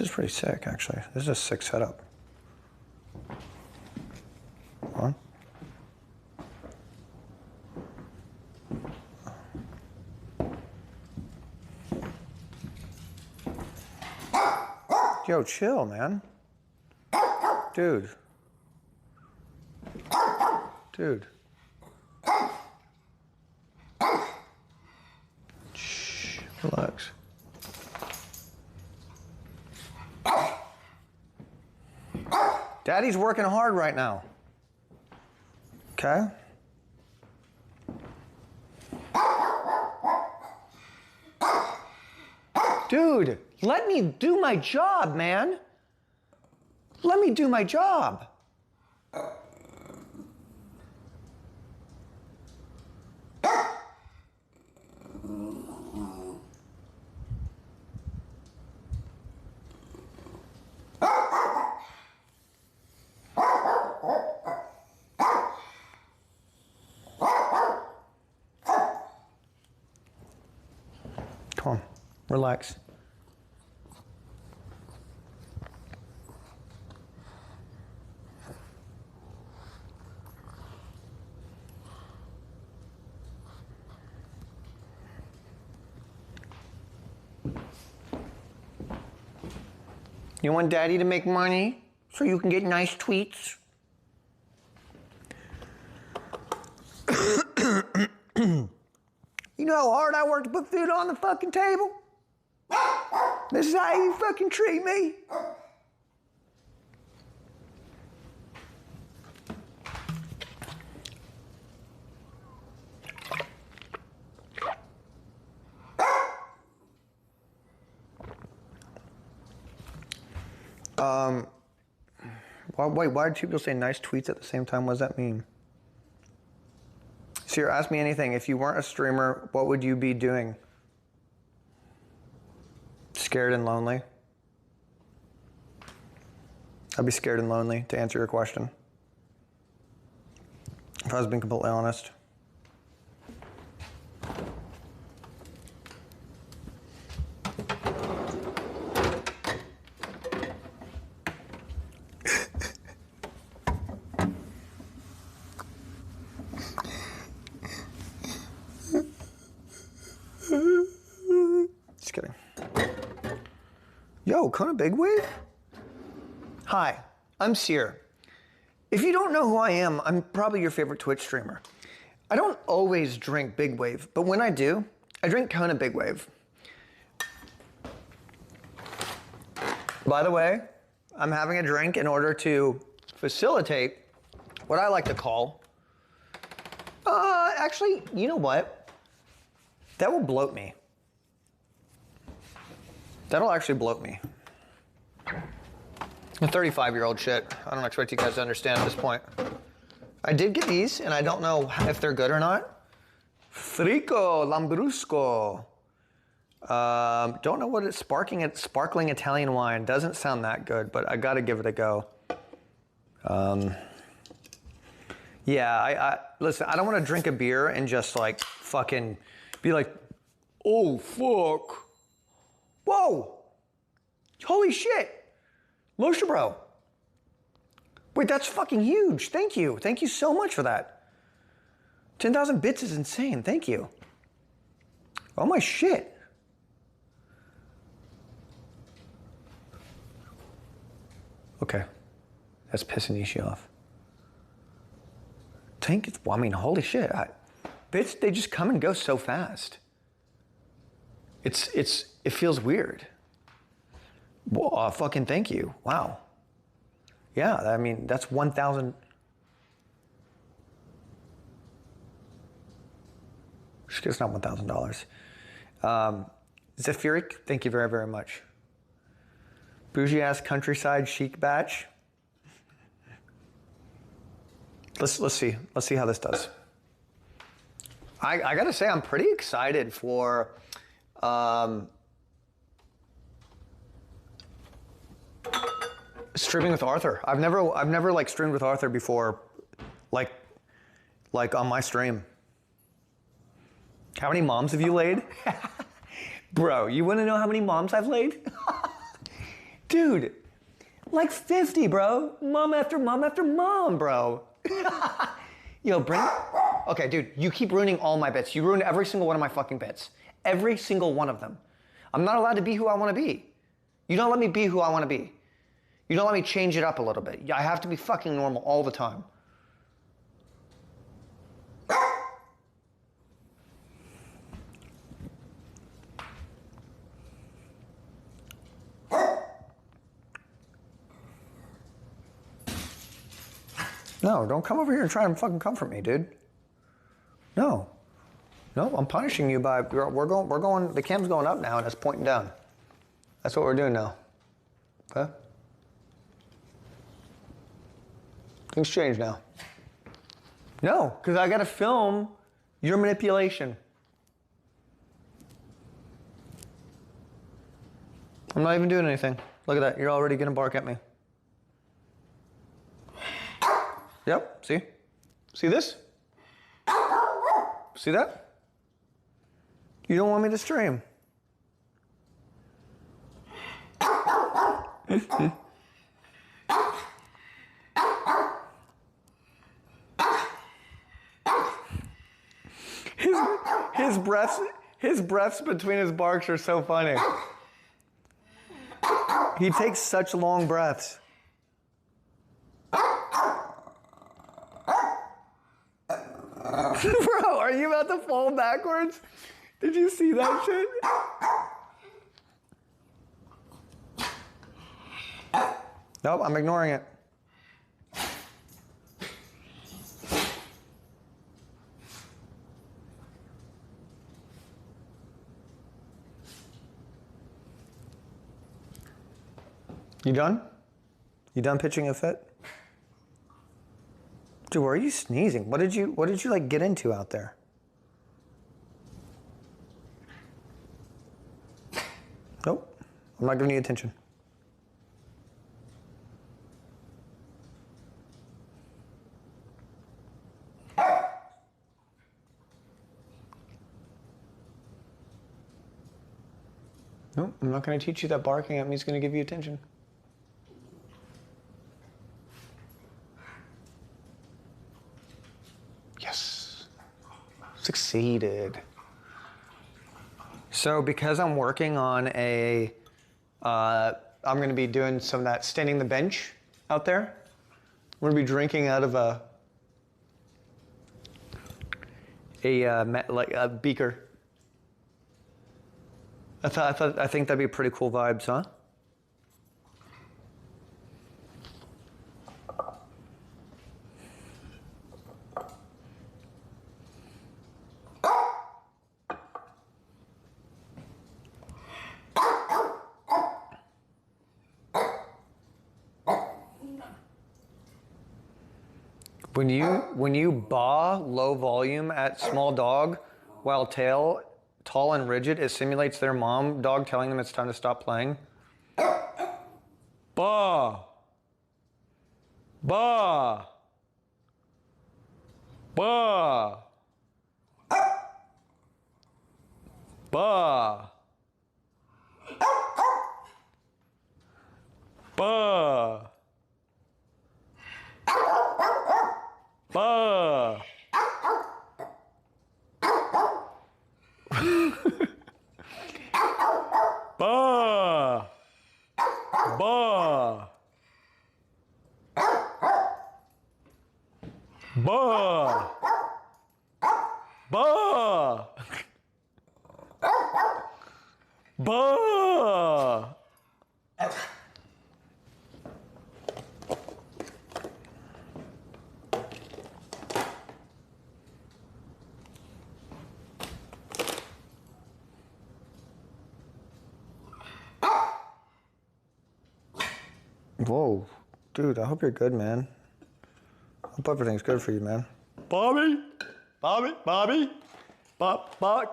pretty sick actually. This is a sick setup. Hold on. Yo, chill, man. Dude. Shh, relax. Daddy's working hard right now. Okay? Dude, let me do my job, man. Let me do my job. Come on, relax. You want Daddy to make money so you can get nice tweets? You know how hard I work to put food on the fucking table? This is how you fucking treat me? Why did people say nice tweets at the same time? What does that mean? Cyr, ask me anything. If you weren't a streamer, what would you be doing? Scared and lonely? I'd be scared and lonely, to answer your question. If I was being completely honest. Just kidding. Yo, Kona Big Wave? Hi, I'm Cyr. If you don't know who I am, I'm probably your favorite Twitch streamer. I don't always drink Big Wave, but when I do, I drink Kona Big Wave. By the way, I'm having a drink in order to facilitate what I like to call, actually, you know what? That will bloat me. That'll actually bloat me. The 35-year-old shit. I don't expect you guys to understand at this point. I did get these, and I don't know if they're good or not. Frico Lambrusco. Don't know what it's sparkling Italian wine. Doesn't sound that good, but I gotta give it a go. Yeah, I listen, I don't want to drink a beer and just like fucking be like, oh fuck. Whoa. Holy shit. Moshe bro. Wait, that's fucking huge. Thank you. Thank you so much for that. 10,000 bits is insane. Thank you. Oh my shit. Okay. That's pissing Nishi off. Well, I mean, holy shit. Bits, they just come and go so fast. It feels weird. Well, fucking thank you. Wow. Yeah, I mean, that's 1,000. It's not $1,000. Zephyric, thank you very, very much. Bougie ass countryside chic batch. Let's see. Let's see how this does. I gotta say, I'm pretty excited for streaming with Arthur. I've never like streamed with Arthur before, like on my stream. How many moms have you laid? Bro, you wanna know how many moms I've laid? Dude, like 50, bro. Mom after mom after mom, bro. Yo, okay, dude, you keep ruining all my bits. You ruined every single one of my fucking bits. Every single one of them. I'm not allowed to be who I wanna be. You don't let me be who I wanna be. You don't let me change it up a little bit. I have to be fucking normal all the time. No, don't come over here and try and fucking comfort me, dude. No. No, I'm punishing you by, we're going, the cam's going up now and it's pointing down. That's what we're doing now. Okay? Things change now. No, because I gotta film your manipulation. I'm not even doing anything. Look at that, you're already gonna bark at me. Yep, see? See this? See that? You don't want me to stream. His breaths between his barks are so funny. He takes such long breaths. Bro, are you about to fall backwards? Did you see that shit? Nope, I'm ignoring it. You done? You done pitching a fit? Dude, why are you sneezing? What did you like get into out there? Nope, I'm not giving you attention. Nope, I'm not gonna teach you that barking at me is gonna give you attention. Yes, succeeded. So because I'm working on I'm gonna be doing some of that standing the bench out there. I'm gonna be drinking out of a beaker. I think that'd be pretty cool vibes, huh? When you baw low volume at small dog while tail tall and rigid, it simulates their mom dog telling them it's time to stop playing. Baw. Baw. Baw. Baw. Baw. Bah. Bah. Bah. Bah. Bah. Bah. Whoa, dude, I hope you're good, man. I hope everything's good for you, man. Bobby? Bobby? Bobby? Bob?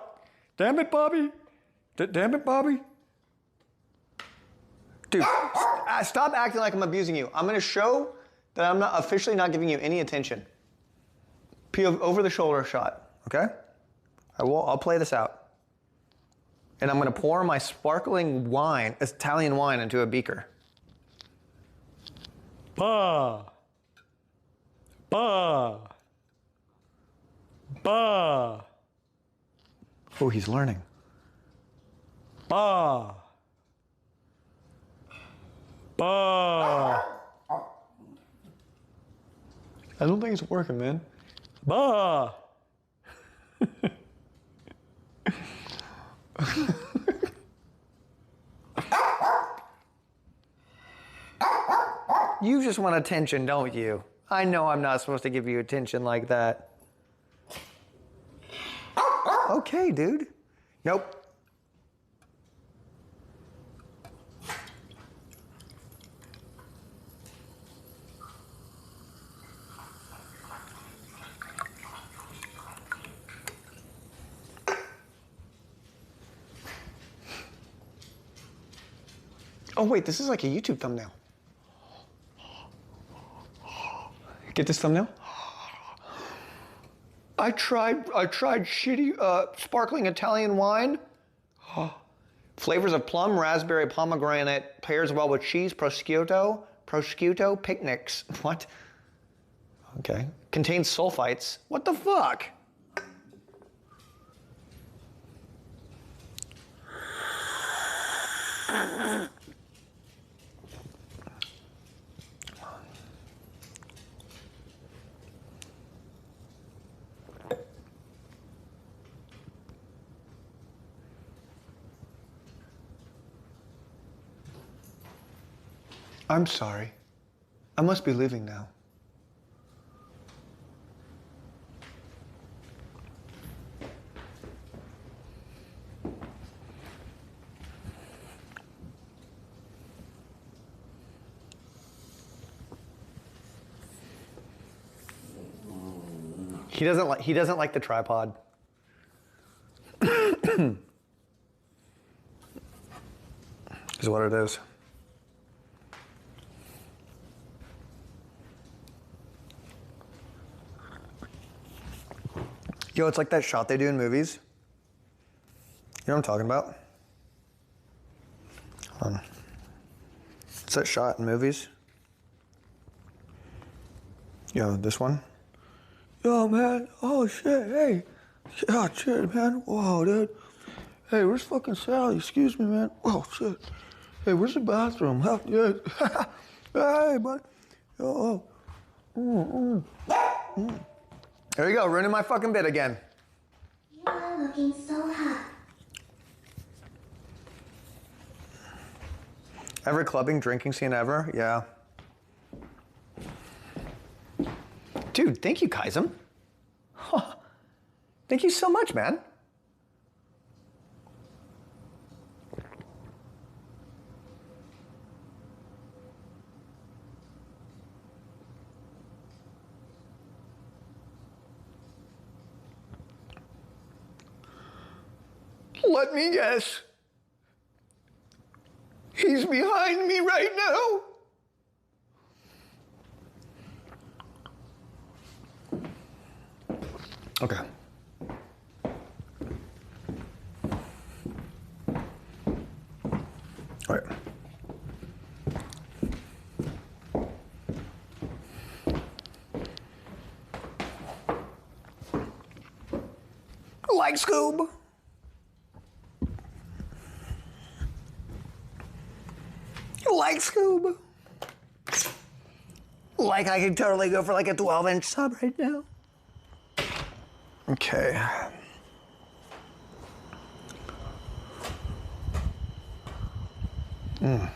Damn it, Bobby? Damn it, Bobby? Dude, stop acting like I'm abusing you. I'm gonna show that I'm not officially not giving you any attention. Over the shoulder shot, okay? I'll play this out. And I'm gonna pour my sparkling wine, Italian wine, into a beaker. Bah. Bah. Bah. Oh, he's learning. Bah. Bah. I don't think it's working, man. Bah. You just want attention, don't you? I know I'm not supposed to give you attention like that. Okay, dude. Nope. Oh wait, this is like a YouTube thumbnail. Get this thumbnail? I tried shitty sparkling Italian wine. Flavors of plum, raspberry, pomegranate, pairs well with cheese, prosciutto, picnics. What? Okay. Contains sulfites. What the fuck? I'm sorry. I must be leaving now. He doesn't like the tripod. Is what it is. Yo, it's like that shot they do in movies. You know what I'm talking about? Hold on. It's that shot in movies. Yo, this one. Yo, man. Oh, shit. Hey. Oh, shit, man. Whoa, dude. Hey, where's fucking Sally? Excuse me, man. Oh, shit. Hey, where's the bathroom? Yeah. Hey, bud. Oh. There you go, ruining my fucking bit again. You are looking so hot. Every clubbing, drinking scene ever? Yeah. Dude, thank you, Kaizem. Huh. Thank you so much, man. Let me guess. He's behind me right now. Okay. All right. Like Scoob. Like Scoob. Like I could totally go for like a 12-inch sub right now. Okay. God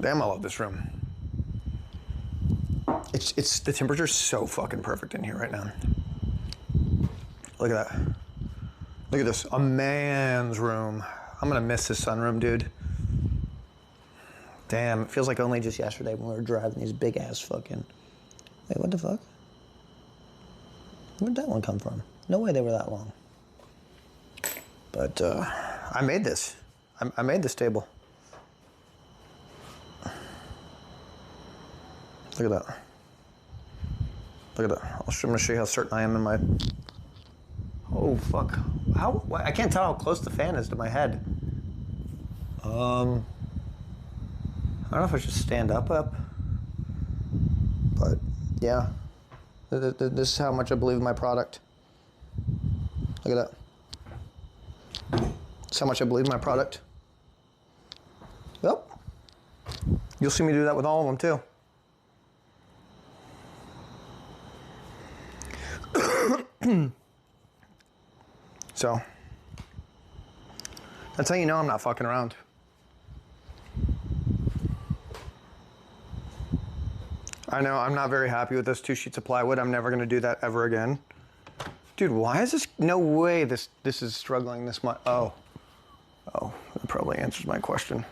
damn, I love this room. It's the temperature's so fucking perfect in here right now. Look at that. Look at this, a man's room. I'm gonna miss this sunroom, dude. Damn, it feels like only just yesterday when we were driving these big ass fucking. Wait, what the fuck? Where'd that one come from? No way they were that long. But I made this. I made this table. Look at that. Look at that. I'm gonna show you how certain I am in my. Oh fuck! How? I can't tell how close the fan is to my head. I don't know if I should stand up, but yeah. This is how much I believe in my product. Look at that. That's how much I believe in my product. Well, you'll see me do that with all of them too. So, that's how you know I'm not fucking around. I know I'm not very happy with this 2 sheets of plywood. I'm never gonna do that ever again. Dude, why is this, no way this is struggling this much. Oh, that probably answers my question.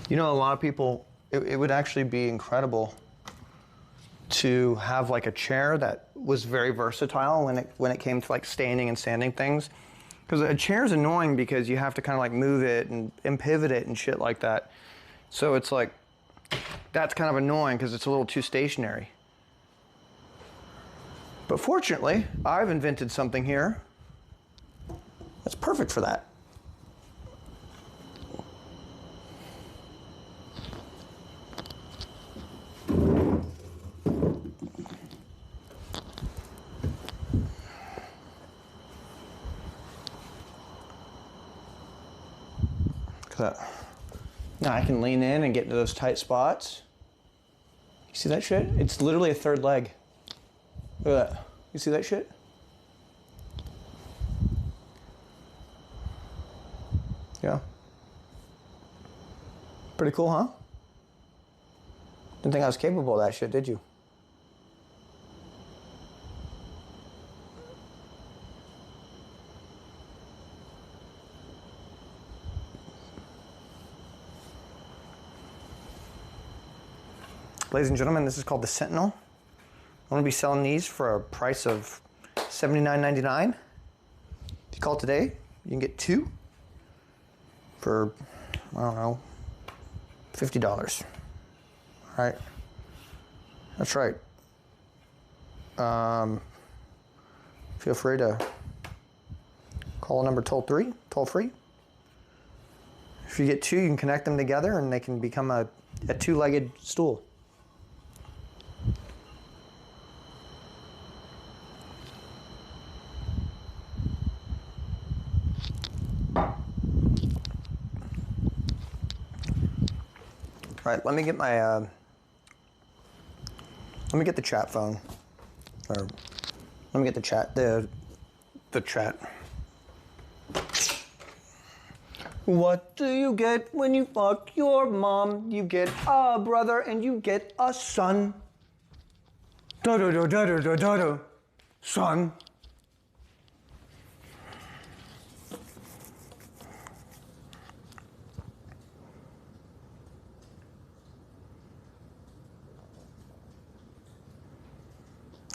You know, a lot of people, it would actually be incredible to have like a chair that was very versatile when it came to like standing and sanding things. Because a chair's annoying because you have to kind of like move it and pivot it and shit like that. So it's like, that's kind of annoying because it's a little too stationary. But fortunately, I've invented something here that's perfect for that. That. Now I can lean in and get into those tight spots. You see that shit? It's literally a third leg. Look at that. You see that shit? Yeah. Pretty cool, huh? Didn't think I was capable of that shit, did you? Ladies and gentlemen, this is called the Sentinel. I'm gonna be selling these for a price of $79.99. If you call today, you can get 2 for, I don't know, $50. All right, that's right. Feel free to call a number toll free. If you get 2, you can connect them together and they can become a 2-legged stool. All right, let me get my, let me get the chat phone, or let me get the chat, the chat. What do you get when you fuck your mom? You get a brother and you get a son. Da-da-da-da-da-da-da, son.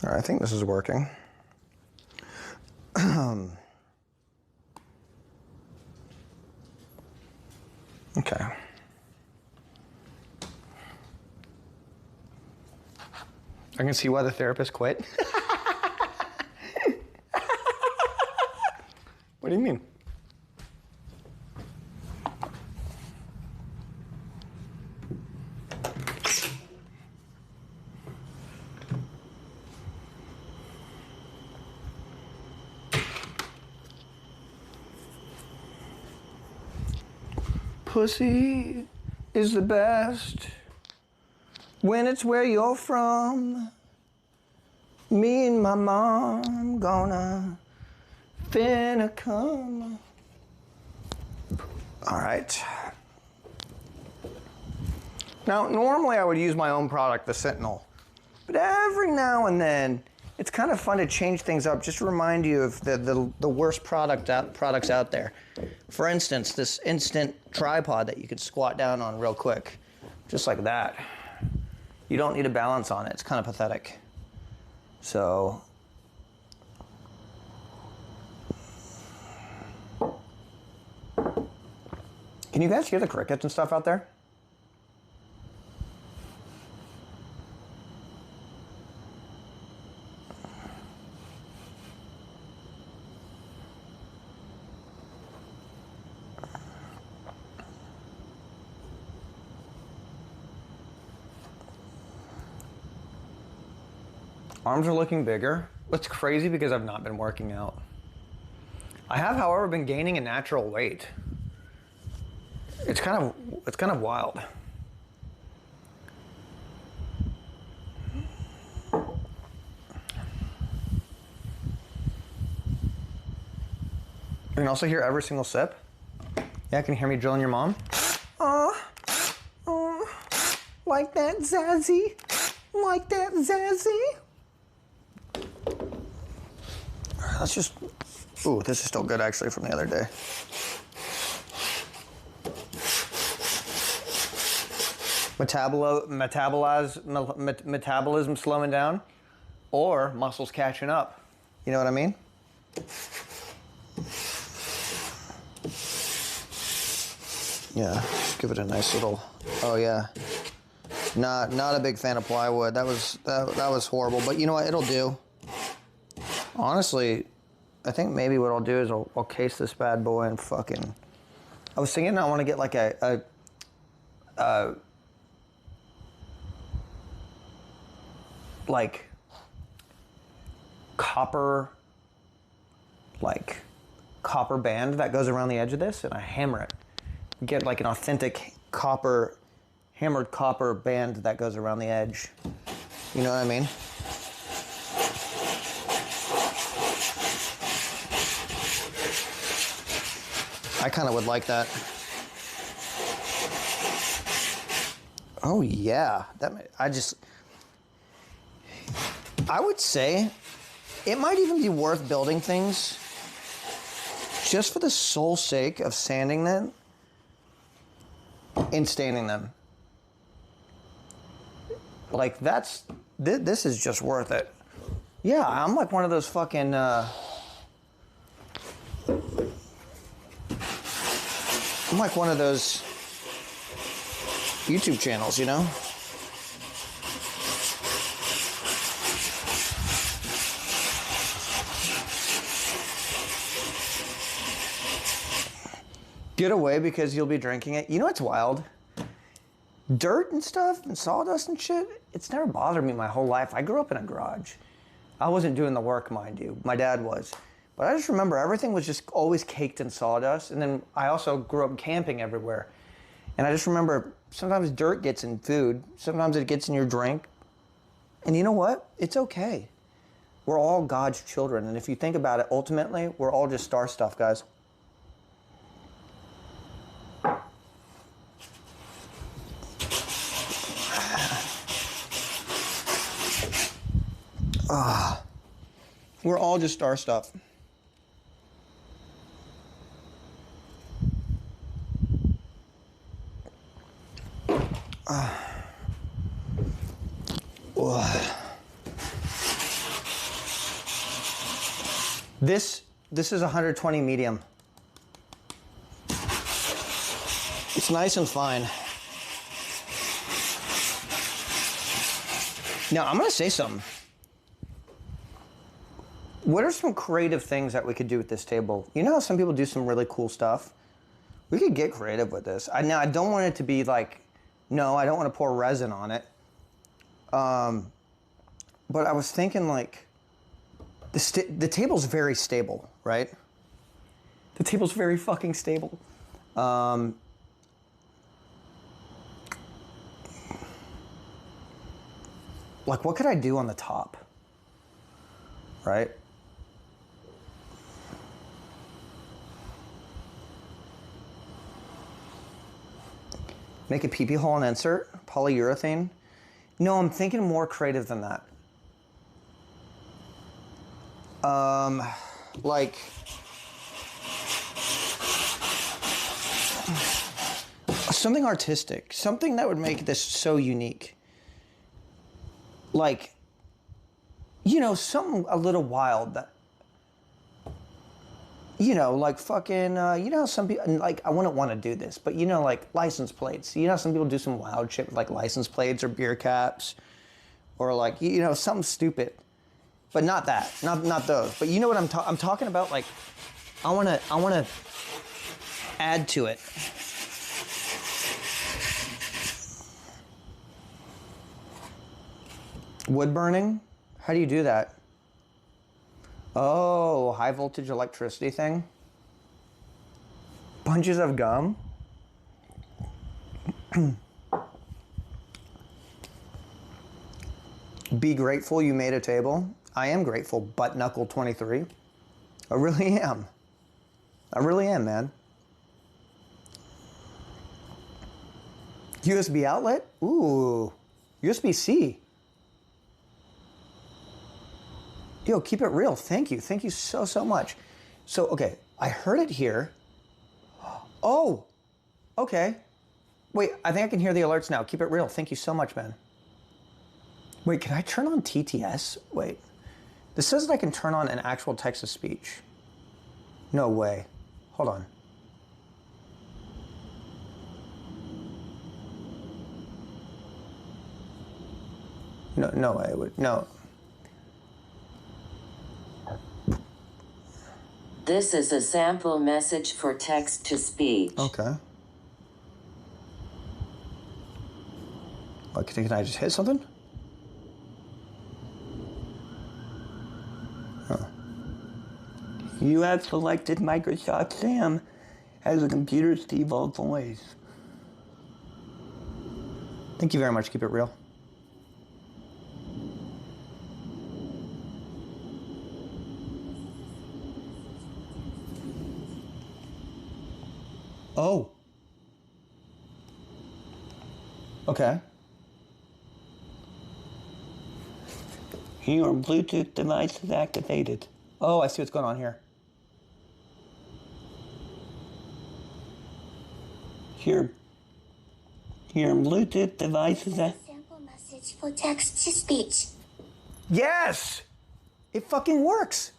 All right, I think this is working. Okay. I can see why the therapist quit. What do you mean? Pussy is the best when it's where you're from. Me and my mom gonna finna come. All right. Now, normally I would use my own product, the Sentinel, but every now and then it's kind of fun to change things up, just to remind you of the worst products out there. For instance, this instant tripod that you can squat down on real quick, just like that. You don't need a balance on it. It's kind of pathetic. So, can you guys hear the crickets and stuff out there? Arms are looking bigger. It's crazy because I've not been working out. I have, however, been gaining a natural weight. It's kind of wild. You can also hear every single sip. Yeah, can you hear me drilling your mom? Like that, Zazzy? Like that, Zazzy? Let's just, ooh, this is still good actually from the other day. Metabolism slowing down, or muscles catching up. You know what I mean? Yeah, just give it a nice little, oh yeah. Not a big fan of plywood. That was horrible, but you know what, it'll do. Honestly, I think maybe what I'll do is I'll case this bad boy and fucking, I was thinking I want to get like a like copper band that goes around the edge of this, and I hammer it. Get like an authentic hammered copper band that goes around the edge. You know what I mean? I kind of would like that. Oh yeah, I would say it might even be worth building things just for the sole sake of sanding them and staining them. Like this is just worth it. Yeah, I'm like one of those fucking I'm like one of those YouTube channels, you know? Get away because you'll be drinking it. You know what's wild? Dirt and stuff and sawdust and shit, it's never bothered me my whole life. I grew up in a garage. I wasn't doing the work, mind you. My dad was. But I just remember everything was just always caked in sawdust. And then I also grew up camping everywhere. And I just remember sometimes dirt gets in food. Sometimes it gets in your drink. And you know what? It's okay. We're all God's children. And if you think about it, ultimately, we're all just star stuff, guys. We're all just star stuff. This is 120 medium. It's nice and fine. Now, I'm gonna say something. What are some creative things that we could do with this table? You know how some people do some really cool stuff? We could get creative with this. Now, I don't want it to be like, no, I don't want to pour resin on it. But I was thinking like, the table's very stable, right? The table's very fucking stable. Like, what could I do on the top, right? Make a pee-pee hole and insert, polyurethane. No, I'm thinking more creative than that. Like, something artistic, something that would make this so unique. Like, you know, something a little wild that, you know, like fucking, you know, some people, like, I wouldn't want to do this, but you know, like license plates. You know, some people do some wild shit with like license plates or beer caps, or like, you know, something stupid, but not that, not those. But you know what I'm talking about? Like, I wanna add to it. Wood burning? How do you do that? Oh, high voltage electricity thing? Bunches of gum? Be grateful you made a table. I am grateful, butt knuckle 23. I really am. I really am, man. USB outlet? Ooh, USB-C. Yo, keep it real. Thank you. Thank you so much. So, okay, I heard it here. Oh, okay. Wait, I think I can hear the alerts now. Keep it real. Thank you so much, man. Wait, can I turn on TTS? Wait, this says that I can turn on an actual text-to-speech. No way. Hold on. No way. No. This is a sample message for text-to-speech. Okay. What, can I just hit something? Huh. You have selected Microsoft Sam as a computer's default voice. Thank you very much. Keep it real. Oh. Okay. Your Bluetooth device is activated. Oh, I see what's going on here. Your Bluetooth device is Sample message for text-to-speech. Yes! It fucking works.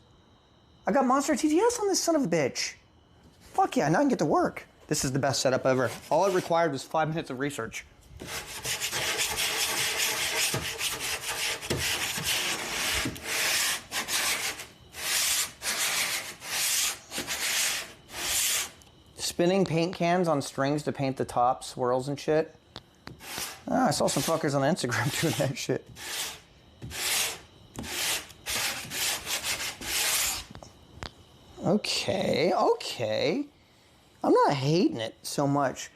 I got Monster TTS on this son of a bitch. Fuck yeah, now I can get to work. This is the best setup ever. All it required was 5 minutes of research. Spinning paint cans on strings to paint the top, swirls and shit. Ah, I saw some fuckers on Instagram doing that shit. Okay. I'm not hating it so much.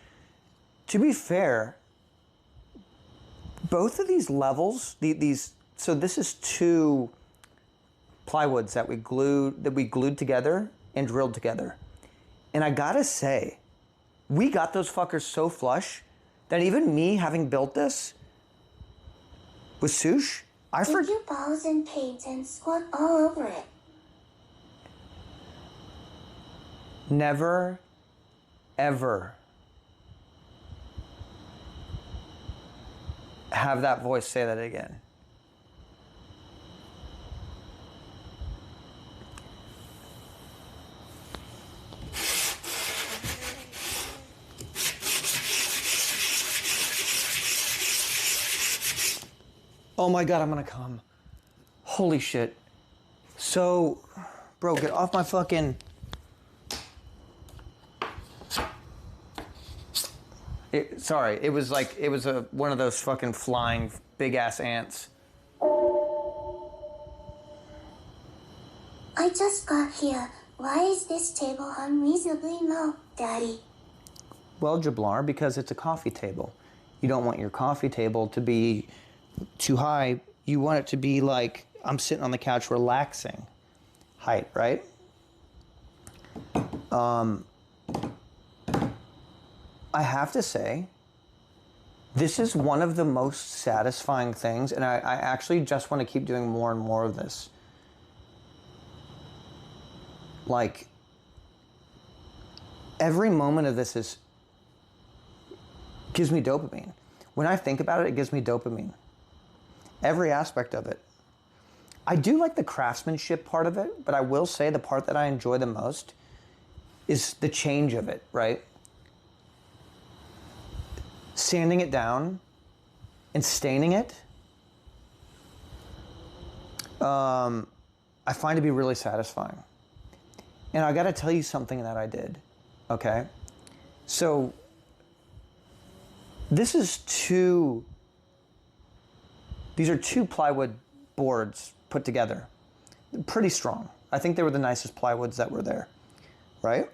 To be fair, both of these levels, so this is 2 plywoods that we glued together and drilled together. And I gotta say, we got those fuckers so flush that even me having built this with Sush, I Did forgot. you balls in paint and squat all over it? Never, ever have that voice say that again. Oh my God, I'm gonna come. Holy shit. So, bro, get off my fucking... Sorry, it was one of those fucking flying big ass ants. I just got here. Why is this table unreasonably low, Daddy? Well, Jablar, because it's a coffee table. You don't want your coffee table to be too high. You want it to be like I'm sitting on the couch relaxing height, right? I have to say, this is one of the most satisfying things, and I actually just want to keep doing more and more of this. Like, every moment of this gives me dopamine. When I think about it, it gives me dopamine. Every aspect of it. I do like the craftsmanship part of it, but I will say the part that I enjoy the most is the change of it, right? Sanding it down and staining it, I find to be really satisfying. And I gotta tell you something that I did, okay? So, these are two plywood boards put together. Pretty strong. I think they were the nicest plywoods that were there, right?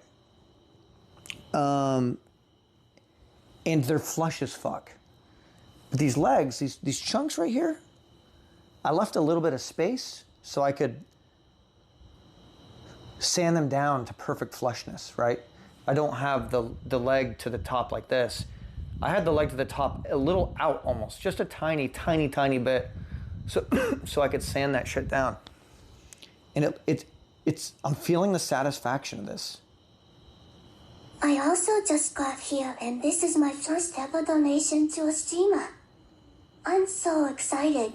And they're flush as fuck. But these legs, these chunks right here, I left a little bit of space so I could sand them down to perfect flushness, right? I don't have the leg to the top like this. I had the leg to the top a little out almost, just a tiny, tiny, tiny bit, so I could sand that shit down. And I'm feeling the satisfaction of this. I also just got here and this is my first ever donation to a streamer. I'm so excited.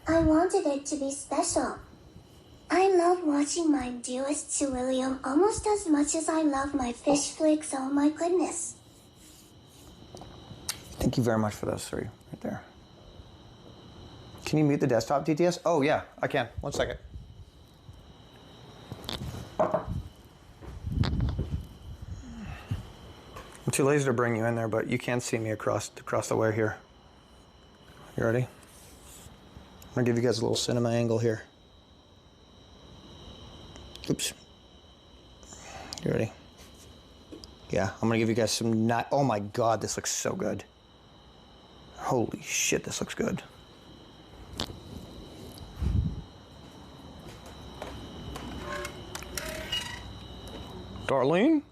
I wanted it to be special. I love watching my dearest Sir William almost as much as I love my fish flicks, oh my goodness. Thank you very much for those three right there. Can you mute the desktop, TTS? Oh yeah, I can. 1 second. I'm too lazy to bring you in there, but you can see me across the way here. You ready? I'm gonna give you guys a little cinema angle here. Oops. You ready? Yeah, I'm gonna give you guys some oh my God, this looks so good. Holy shit, this looks good. Darlene?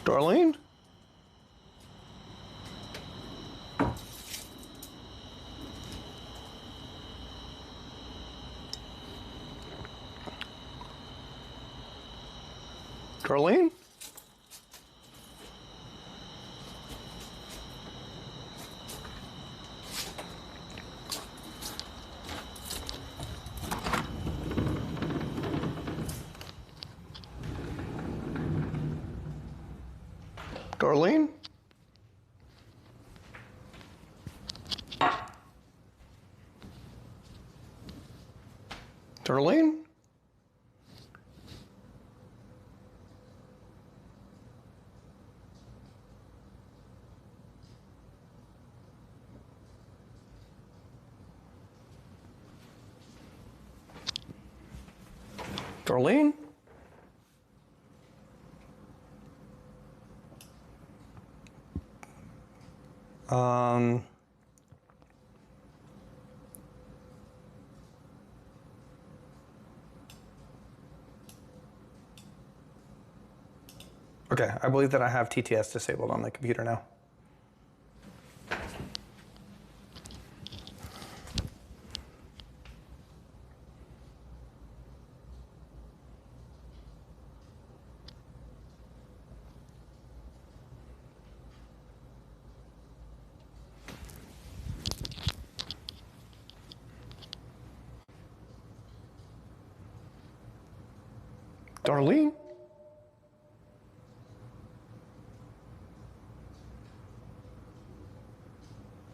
Darlene? Darlene? Darlene? Darlene? Darlene? Okay, I believe that I have TTS disabled on the computer now. Darlene?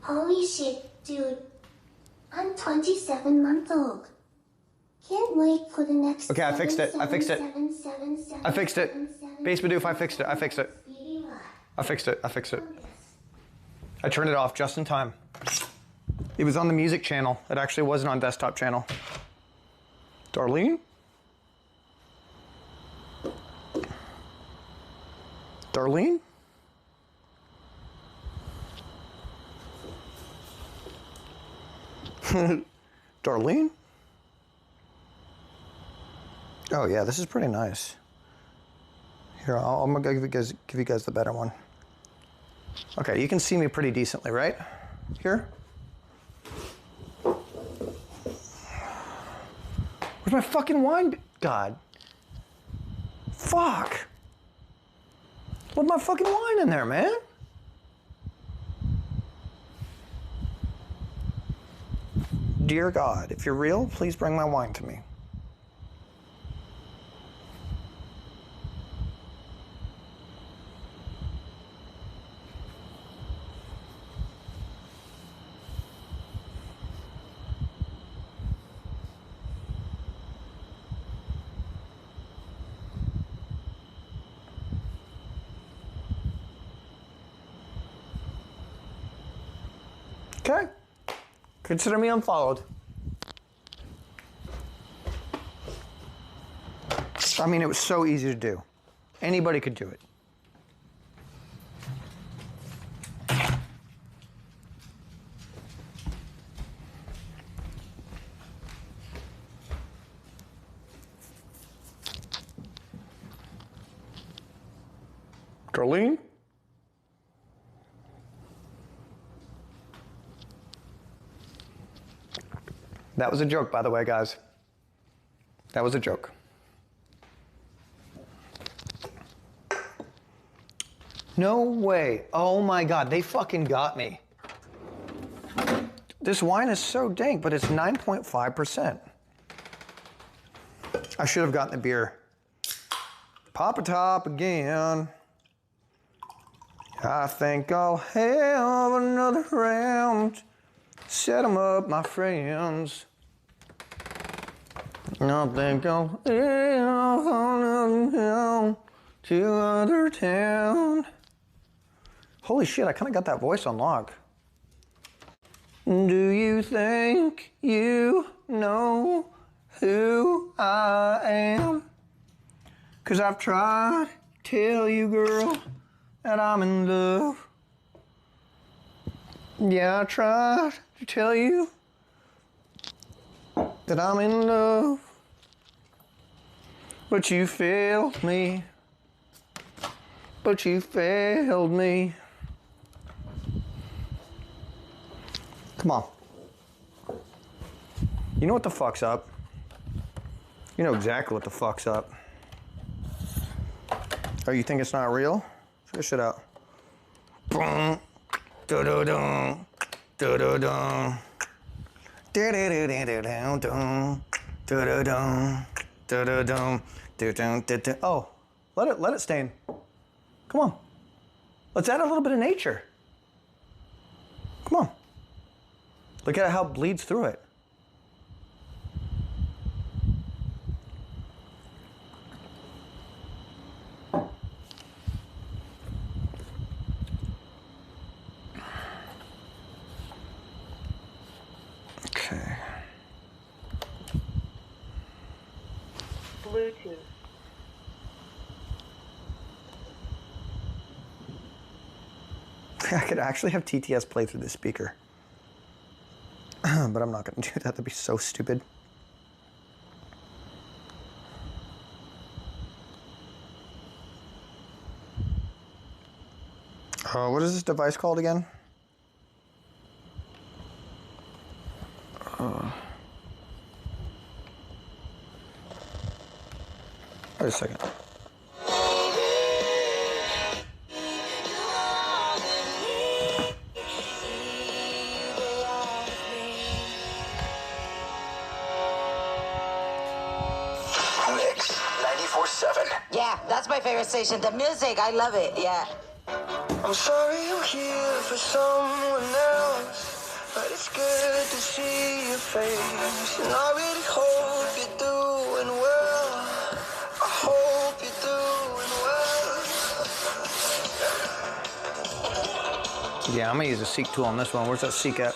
Holy shit, dude. I'm 27 months old. Can't wait for the next. Okay, I fixed it. I fixed it. I fixed it. Base Bidoof, I fixed it. I fixed it. I fixed it. I fixed it. I turned it off just in time. It was on the music channel. It actually wasn't on desktop channel. Darlene? Darlene? Darlene? Oh yeah, this is pretty nice. Here, I'm gonna give you guys the better one. Okay, you can see me pretty decently, right? Here. Where's my fucking wine? God. Fuck. Put my fucking wine in there, man. Dear God, if you're real, please bring my wine to me. Okay. Consider me unfollowed. I mean, it was so easy to do. Anybody could do it. Darlene? That was a joke, by the way, guys. That was a joke. No way. Oh my God, they fucking got me. This wine is so dank, but it's 9.5%. I should have gotten the beer. Pop a top again. I think I'll have another round. Set 'em up, my friends. I think I'll have to other town. Holy shit, I kind of got that voice on lock. Do you think you know who I am? 'Cause I've tried to tell you, girl, that I'm in love. Yeah, I tried to tell you that I'm in love, but you failed me. But you failed me. Come on. You know what the fuck's up? You know exactly what the fuck's up. Oh, you think it's not real? Check this shit out. Boom. Do-do-dum. Do-do-dum. Do-do-do-do-do-dum. Do-do-dum. Do-do-dum. Do-dum. Oh, let it stain. Come on. Let's add a little bit of nature. Come on. Look at how it bleeds through it. Okay. Bluetooth. I could actually have TTS play through this speaker. But I'm not going to do that. That'd be so stupid. What is this device called again? Wait a second. Mix 94.7. Yeah, that's my favorite station. The music, I love it. Yeah. I'm sorry you're here for someone else, but it's good to see your face. And I really hope you're doing well. I hope you're doing well. Yeah, I'm gonna use a seek tool on this one. Where's that seek at?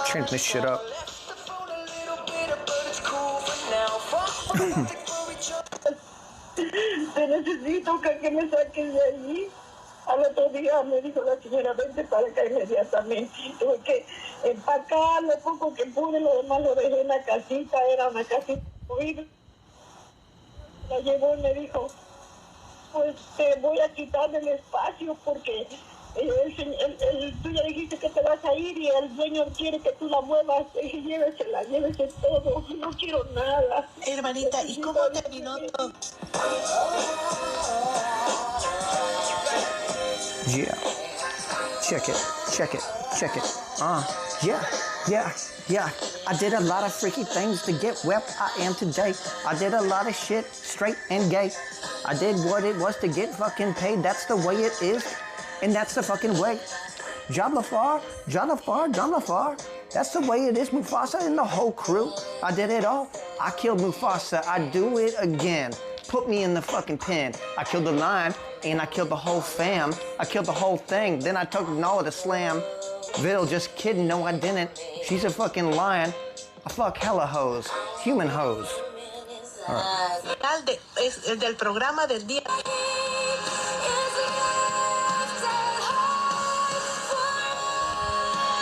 Turn this shit up. Te necesito que me saques de allí. Al otro día me dijo la señora, vente para acá inmediatamente. Tuve que empacar lo poco que pude, lo demás lo dejé en la casita, era una casita movida. La llevó y me dijo, pues te voy a quitar del espacio porque tú ya dijiste que te vas a ir y el dueño quiere que tú la muevas. Y llévesela, llévese todo, no quiero nada. Hermanita, ¿y cómo terminó todo? Yeah. Check it. Check it. Check it. Yeah. Yeah. Yeah. I did a lot of freaky things to get where I am today. I did a lot of shit, straight and gay. I did what it was to get fucking paid. That's the way it is. And that's the fucking way. Joblafar, Jonafar, Jonafar. That's the way it is, Mufasa and the whole crew. I did it all. I killed Mufasa. I do it again. Put me in the fucking pen. I killed the lion and I killed the whole fam. I killed the whole thing. Then I took Nala to slam. Vil, just kidding. No, I didn't. She's a fucking lion. I fuck hella hoes. Human hoes. Alcalde, es el del programa del día.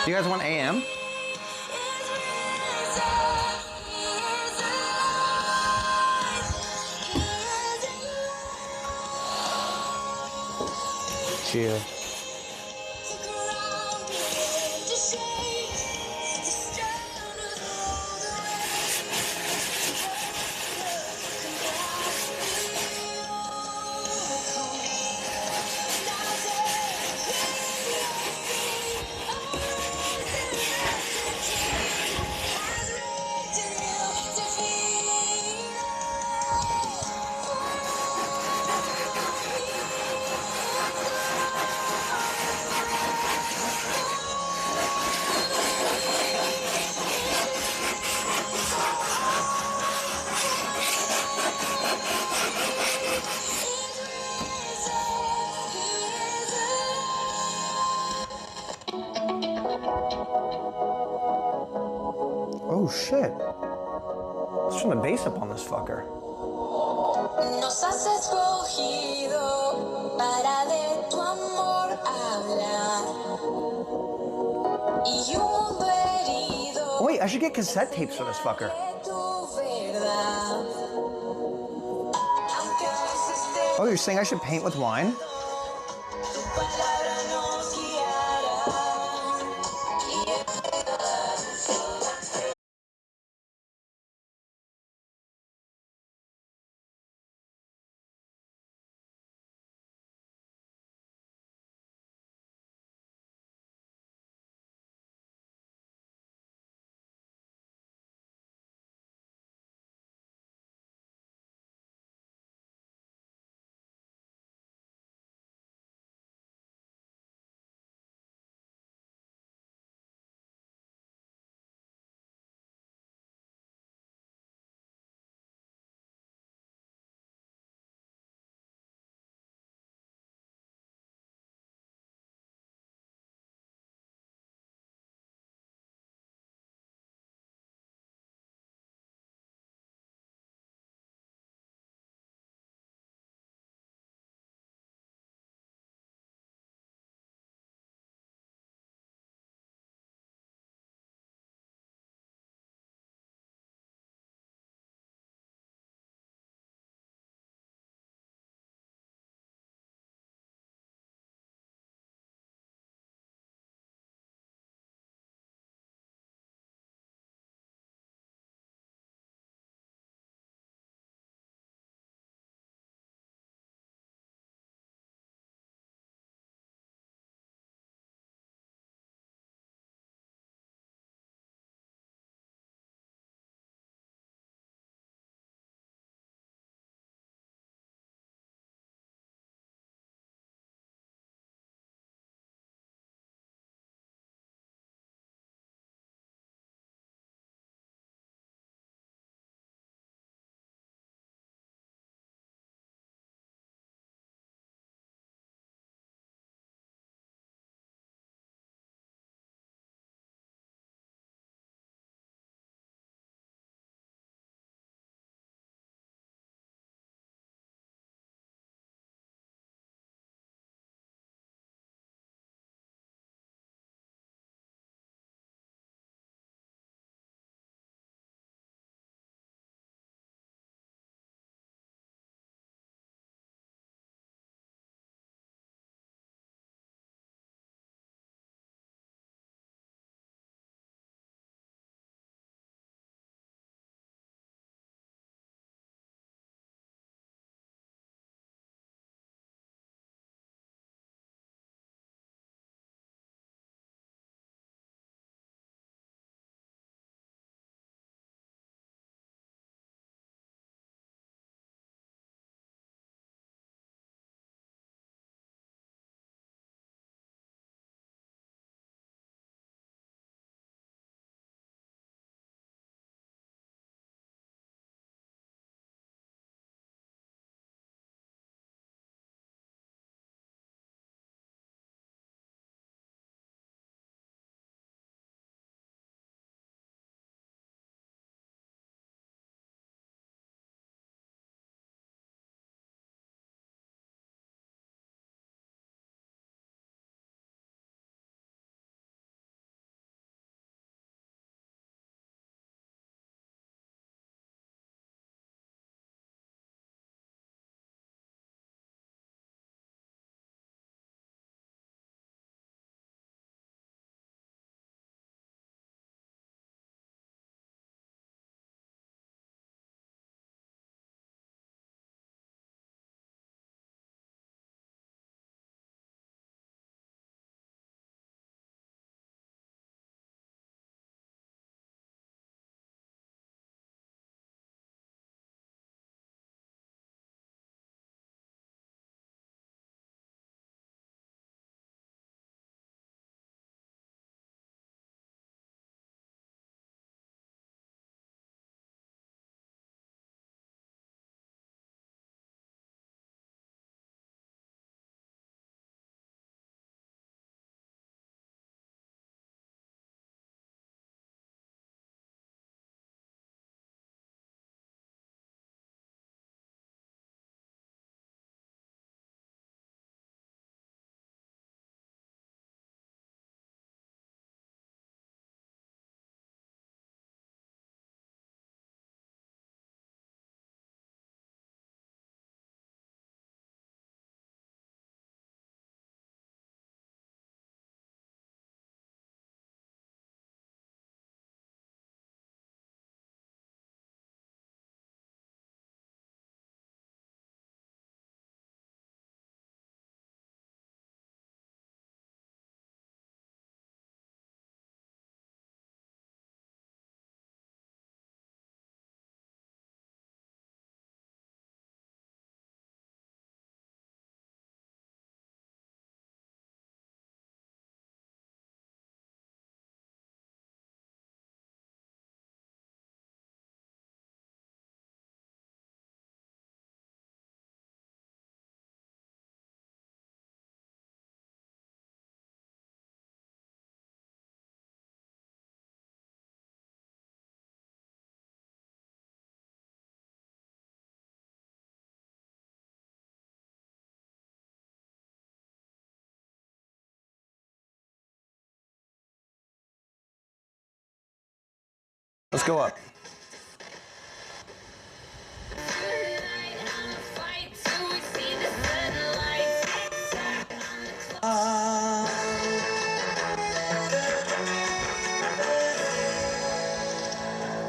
Do you guys want AM? Chill. Oh shit. Let's turn the bass up on this fucker. Nos has escogido para de tu amor hablar. Y un mundo herido. Oh, wait, I should get cassette tapes for this fucker. Oh, you're saying I should paint with wine? Let's go up.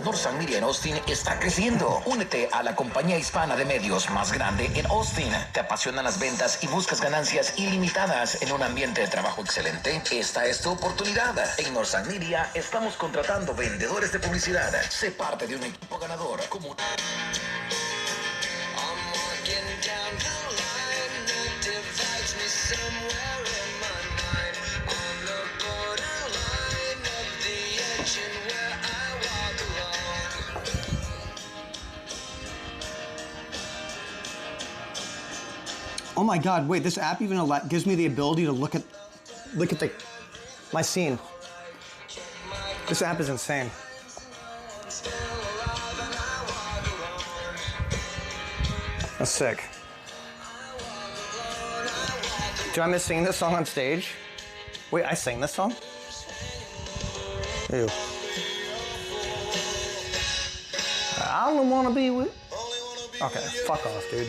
Northside Media en Austin está creciendo. Únete a la compañía hispana de medios más grande en Austin. ¿Te apasionan las ventas y buscas ganancias ilimitadas en un ambiente de trabajo excelente? Esta es tu oportunidad. En Northside Media estamos contratando vendedores de publicidad. Sé parte de un equipo ganador. Como Oh my God! Wait, this app even gives me the ability to look at my scene. This app is insane. That's sick. Do I miss singing this song on stage? Wait, I sang this song? Ew. I don't wanna be with. Okay, fuck off, dude.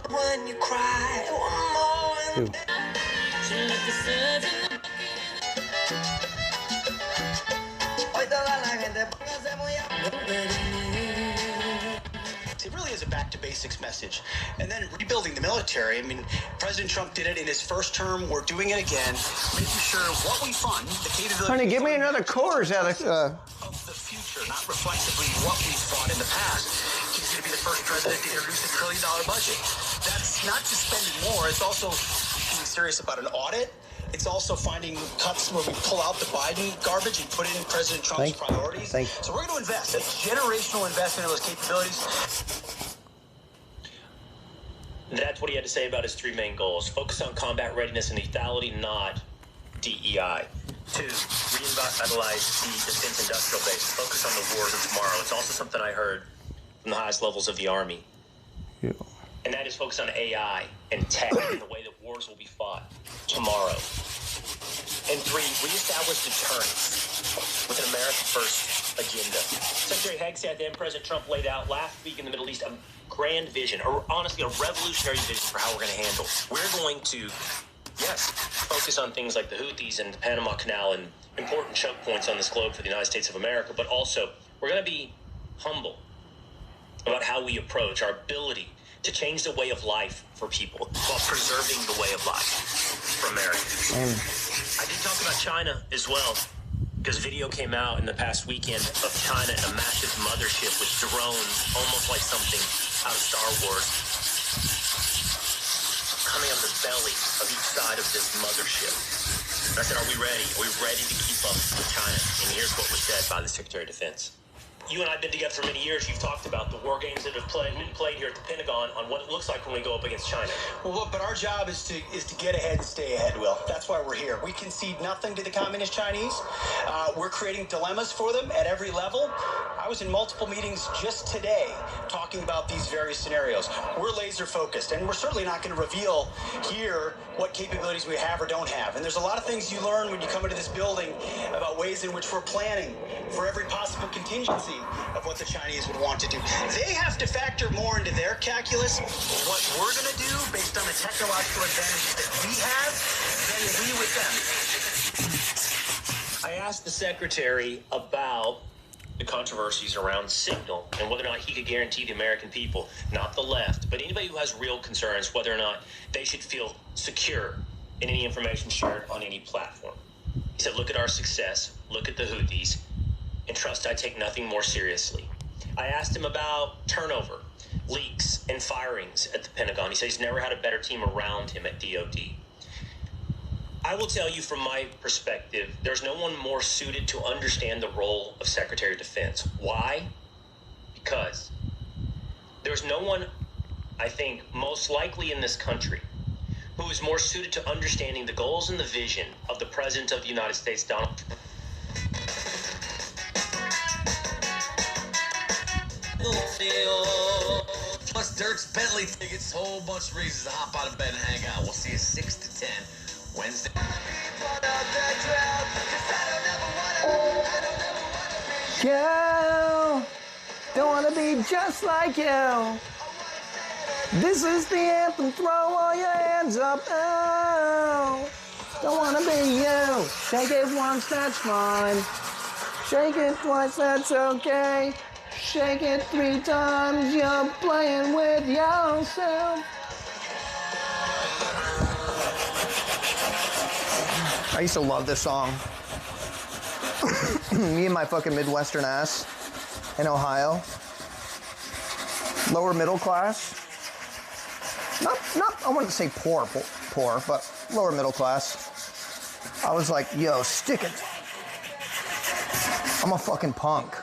When you cry one more. It really is a back to basics message. And then rebuilding the military. I mean, President Trump did it in his first term. We're doing it again. Making sure what we fund, the capability. Honey, give me another Coors out of the future, not reflexively what we fought in the past. He's going to be the first president to introduce $1 trillion budget. That's not just spending more. It's also being serious about an audit. It's also finding cuts where we pull out the Biden garbage and put in President Trump's priorities. So we're going to invest. A generational investment in those capabilities. That's what he had to say about his three main goals. Focus on combat readiness and lethality, not DEI. 2, revitalize the defense industrial base. Focus on the wars of tomorrow. It's also something I heard from the highest levels of the Army. Yeah. And that is focus on AI and tech and the way that wars will be fought tomorrow. And 3, reestablish deterrence with an America First agenda. Secretary Haig said then President Trump laid out last week in the Middle East a grand vision, or honestly a revolutionary vision for how we're going to handle. We're going to, yes, focus on things like the Houthis and the Panama Canal and important choke points on this globe for the United States of America, but also we're going to be humble about how we approach our ability to change the way of life for people while preserving the way of life for Americans. I did talk about China as well, because video came out in the past weekend of China in a massive mothership with drones, almost like something out of Star Wars, coming on the belly of each side of this mothership. And I said, are we ready? Are we ready to keep up with China? And here's what was said by the Secretary of Defense. You and I have been together for many years. You've talked about the war games that have been played here at the Pentagon on what it looks like when we go up against China. Well, look, but our job is to get ahead and stay ahead, Will. That's why we're here. We concede nothing to the Communist Chinese. We're creating dilemmas for them at every level. I was in multiple meetings just today talking about these various scenarios. We're laser focused, and we're certainly not going to reveal here what capabilities we have or don't have. And there's a lot of things you learn when you come into this building about ways in which we're planning for every possible contingency of what the Chinese would want to do. They have to factor more into their calculus what we're going to do based on the technological advantages that we have than we with them. I asked the Secretary about the controversies around Signal and whether or not he could guarantee the American people, not the left, but anybody who has real concerns, whether or not they should feel secure in any information shared on any platform. He said, look at our success, look at the Houthis, and trust I take nothing more seriously. I asked him about turnover, leaks, and firings at the Pentagon. He said he's never had a better team around him at DOD. I will tell you from my perspective, there's no one more suited to understand the role of Secretary of Defense. Why? Because there's no one, I think, most likely in this country who is more suited to understanding the goals and the vision of the President of the United States, Donald Trump. Plus Dirk's Bentley tickets, whole bunch of reasons to hop out of bed and hang out. We'll see you 6 to 10 Wednesday. You don't wanna be just like you. This is the anthem, throw all your hands up. Oh, don't wanna be you. Shake it once, that's fine. Shake it twice, that's okay. Shake it 3 times, you're playing with yourself. I used to love this song. Me and my fucking Midwestern ass in Ohio. Lower middle class. Not, I wouldn't say poor, but lower middle class. I was like, yo, stick it. I'm a fucking punk.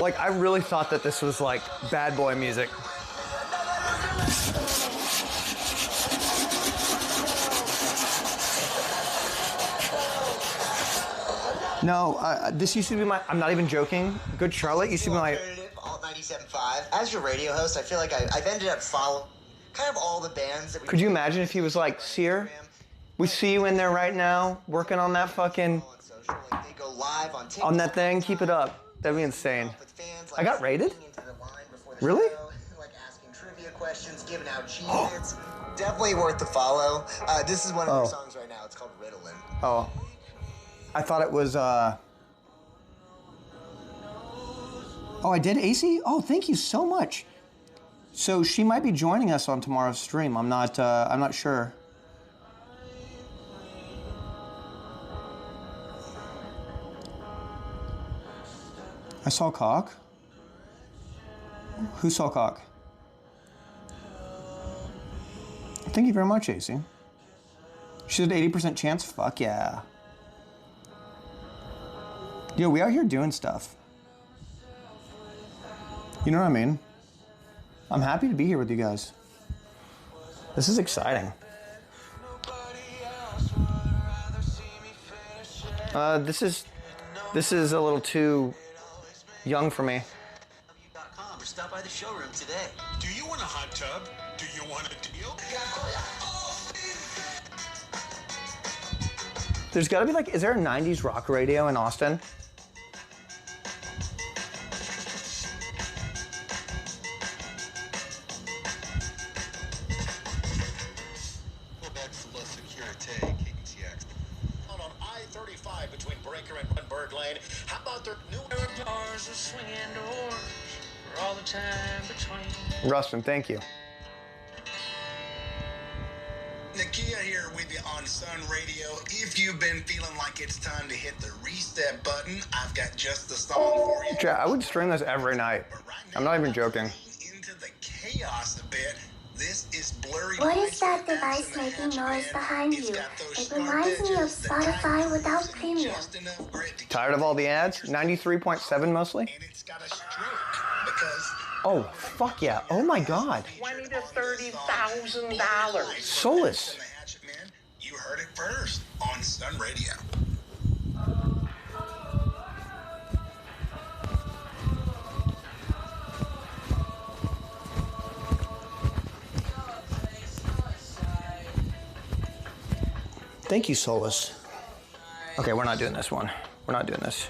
Like, I really thought that this was like bad boy music. No, this used to be my, I'm not even joking, Good Charlotte used to be my... Alt 97.5. As your radio host, I feel like I've ended up following kind of all the bands that we... Could you imagine if he was like, Cyr, we see you in there right now, working on that fucking... on that thing, keep it up. That'd be insane. I got rated? Really? Like asking trivia questions, giving out cheese. Definitely worth the follow. This is one of your songs right now. It's called Ritalin. Oh. I thought it was, Oh, I did, AC? Oh, thank you so much. So she might be joining us on tomorrow's stream. I'm not sure. I saw cock. Who saw cock? Thank you very much, AC. She said 80% chance? Fuck yeah. Yo, we out here doing stuff. You know what I mean? I'm happy to be here with you guys. This is exciting. This is a little too young for me. Or stop by the showroom today. Do you want a hot tub? Do you want a deal? There's gotta be like, is there a 90s rock radio in Austin? On I-35 between Breaker and Bird Lane. How about their new bars of swinging doors for all the time between? Rustin, thank you. Nakia here with you on Sun Radio. If you've been feeling like it's time to hit the reset button, I've got just the song for you. I would stream this every night. I'm not even joking. Into the chaos a bit. This is Blurry. What is that device making noise behind you? It reminds me of Spotify without premium. Tired of all the ads? 93.7 mostly? Oh, fuck yeah. Oh my God. $20,000 to $30,000. Solus. You heard it first on Sun Radio. Thank you, Solus. Okay, we're not doing this one. We're not doing this.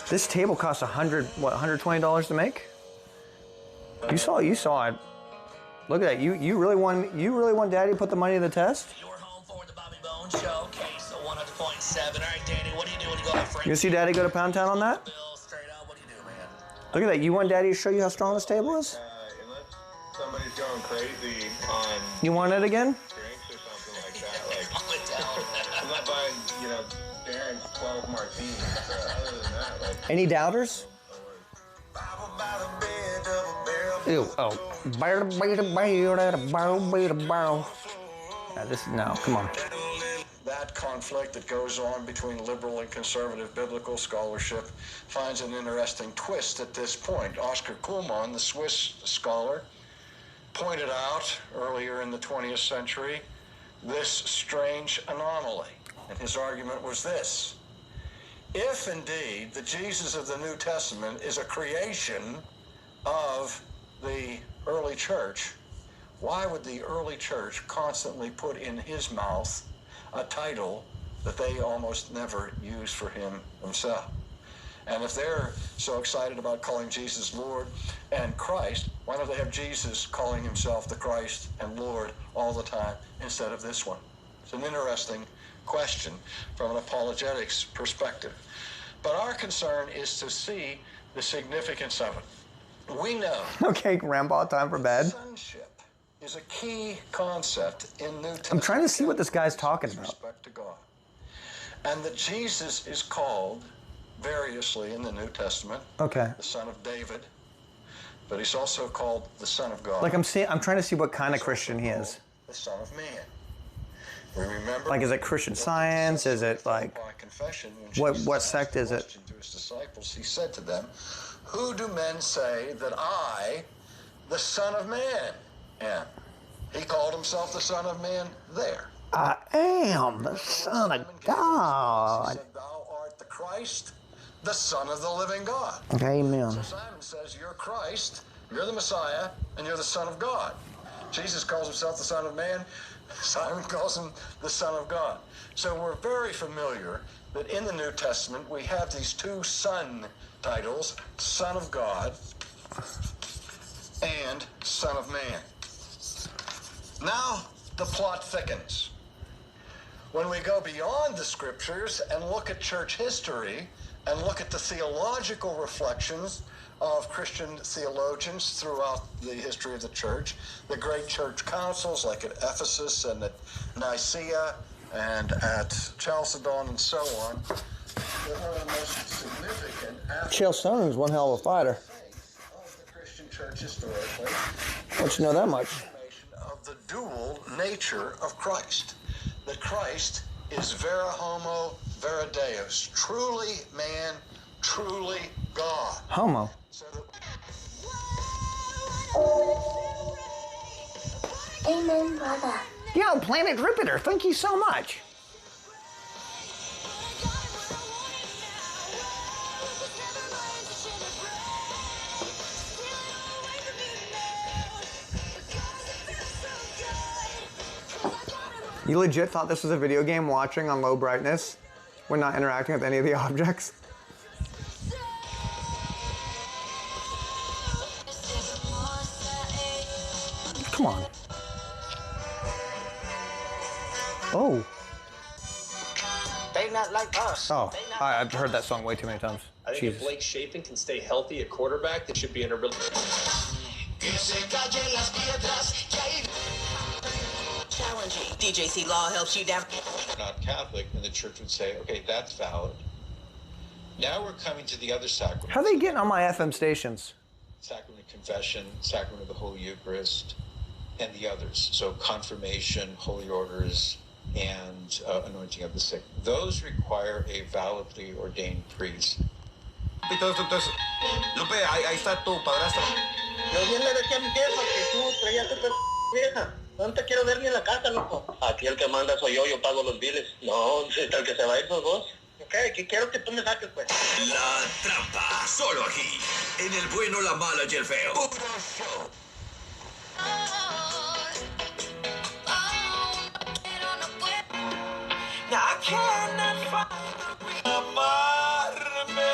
This table costs $120 to make? You saw it. Look at that. You really want Daddy to put the money in the test? You're home for the Bobby Bones Show. Okay, so 100.7. All right, Daddy, what do you do when you go to Frank? You gonna see Daddy go to Pound Town on that? Straight up, what do you do, man? Look at that. You want Daddy to show you how strong this table is? Unless somebody's going crazy on You want it again? drinks or something like that. I'm not buying, Darren's 12 martinis. Other than that, Any doubters? Ew. Oh. No, come on. That conflict that goes on between liberal and conservative biblical scholarship finds an interesting twist at this point. Oscar Kuhlmann, the Swiss scholar, pointed out earlier in the 20th century this strange anomaly. And his argument was this: if indeed the Jesus of the New Testament is a creation of the early church, why would the early church constantly put in his mouth a title that they almost never used for him himself? And if they're so excited about calling Jesus Lord and Christ, why don't they have Jesus calling himself the Christ and Lord all the time instead of this one? It's an interesting question from an apologetics perspective. But our concern is to see the significance of it. We know. Okay, Grandpa, time for bed. Sonship is a key concept in New Testament. I'm trying to see what this guy's talking about. Respect to God. And that Jesus is called variously in the New Testament. Okay. The Son of David. But he's also called the Son of God. Like I'm trying to see what kind of Christian he is. The Son of Man. We remember. Like, is it Christian Science? Is it like what sect is it? To his disciples, he said to them, "Who do men say that I, the Son of Man, am?" He called himself the Son of Man there. I am the Son of God. He said, "Thou art the Christ, the Son of the living God." Amen. So Simon says, "You're Christ, you're the Messiah, and you're the Son of God." Jesus calls himself the Son of Man. Simon calls him the Son of God. So we're very familiar that in the New Testament we have these two Son titles, Son of God and Son of Man. Now the plot thickens. When we go beyond the scriptures and look at church history and look at the theological reflections of Christian theologians throughout the history of the church, the great church councils like at Ephesus and at Nicaea and at Chalcedon and so on, one of the most significant Chael Sonnen one hell of a fighter. of the Christian church historically. Don't you know that much? Of the dual nature of Christ. That Christ is vera homo, vera deus, truly man, truly God. Homo. Amen, brother. Yo, Planet Jupiter, thank you so much. You legit thought this was a video game watching on low brightness when not interacting with any of the objects? Come on. Oh. They not like us. Oh, I've heard that song way too many times. I think Jesus. if Blake Shapen can stay healthy at quarterback, they should be in a real. Challenging. DJC Law helps you down. Not Catholic, and the church would say, okay, that's valid. Now we're coming to the other sacrament. How are they getting on my FM stations? Sacrament of confession, sacrament of the Holy Eucharist, and the others. So confirmation, holy orders, and anointing of the sick. Those require a validly ordained priest. Entonces, Lupe, ahí está tu padrastro. Yo bien le decía a mi vieja que tú traías tu vieja. No te quiero ver ni en la casa, loco. Aquí el que manda soy yo pago los biles. No, el que se va a ir sos vos. Ok, que quiero que tú me saques, pues. La trampa, solo aquí, en el bueno, la mala y el feo. I cannot find amarme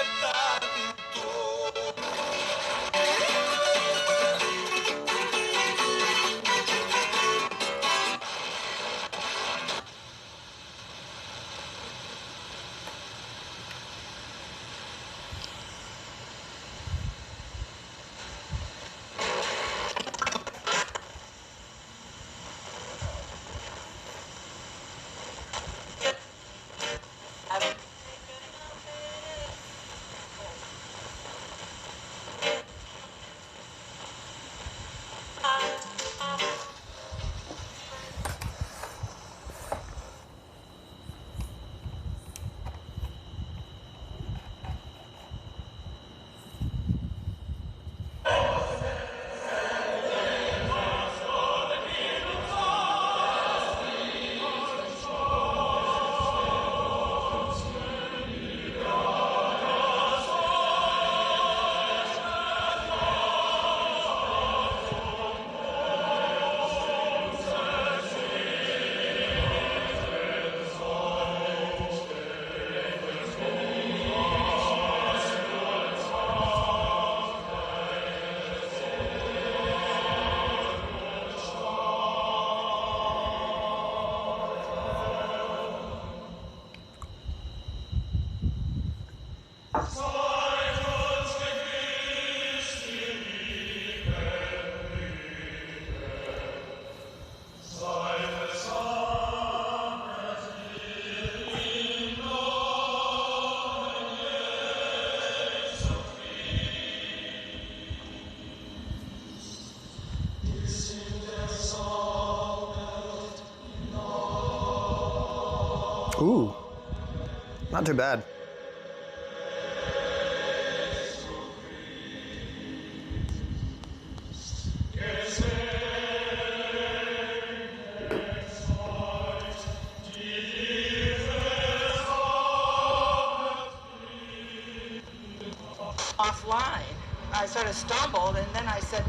Ooh, not too bad. Offline, I sort of stumbled, and then I said,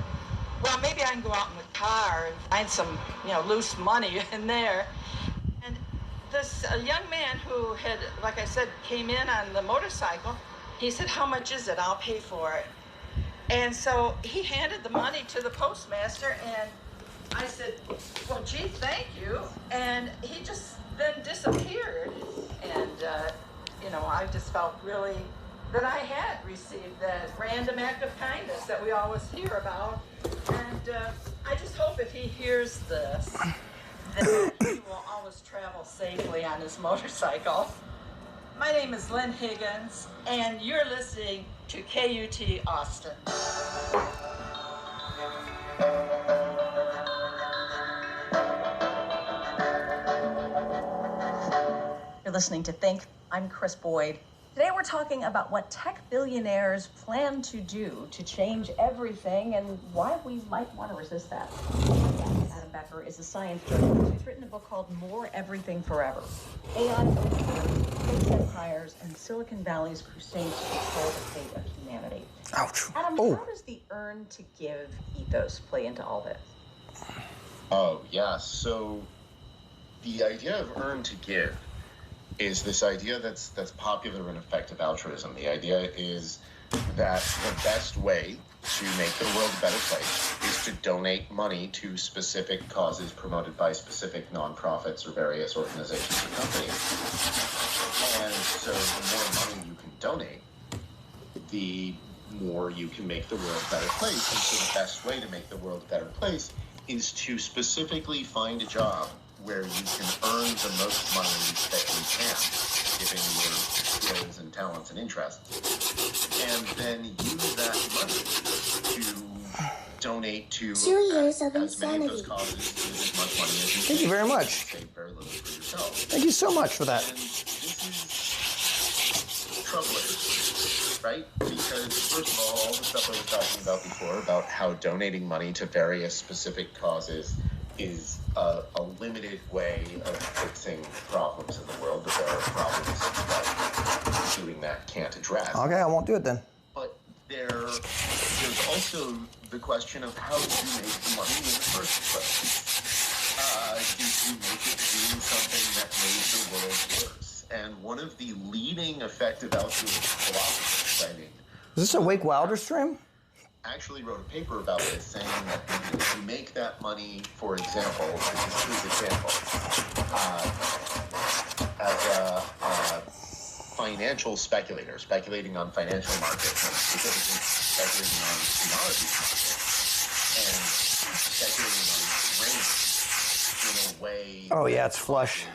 well, maybe I can go out in the car and find some, loose money in there. And this young man who had, like I said, came in on the motorcycle, he said, how much is it? I'll pay for it. And so he handed the money to the postmaster, and I said, well, gee, thank you. And he just then disappeared. And, I just felt really that I had received that random act of kindness that we always hear about. And I just hope if he hears this, that he will always travel safely on his motorcycle. My name is Lynn Higgins, and you're listening to KUT Austin. You're listening to Think. I'm Chris Boyd. Today we're talking about what tech billionaires plan to do to change everything and why we might want to resist that. Adam Becker is a science journalist who's written a book called More Everything Forever. AI, space empires, and Silicon Valley's crusade to control the fate of humanity. Ouch. Adam, how does the earn to give ethos play into all this? Oh, yeah. So the idea of earn to give is this idea that's popular in effective altruism. The idea is that the best way to make the world a better place is to donate money to specific causes promoted by specific nonprofits or various organizations or companies. And so the more money you can donate, the more you can make the world a better place. And so the best way to make the world a better place is to specifically find a job where you can earn the most money that you can, given your skills and talents and interests, and then use that money to donate to 2 years of as many of insanity. those causes with as much money as you Thank you very much. Save very little for yourself. Thank you so much for that. And this is troubling, right? Because first of all the stuff I was talking about before about how donating money to various specific causes is a limited way of fixing problems in the world, but there are problems that doing that can't address. Okay, I won't do it then. But there's also the question of how did you make the money in the first place? Did you make it doing something that made the world worse? And one of the leading effective altruism philosophers, Is this a Wake Wilder stream? actually wrote a paper about this, saying that if you make that money, for example, this is his example, as a financial speculator, speculating on financial markets, and specifically speculating on commodities markets, and speculating on grain in a way. Oh yeah, it's flush.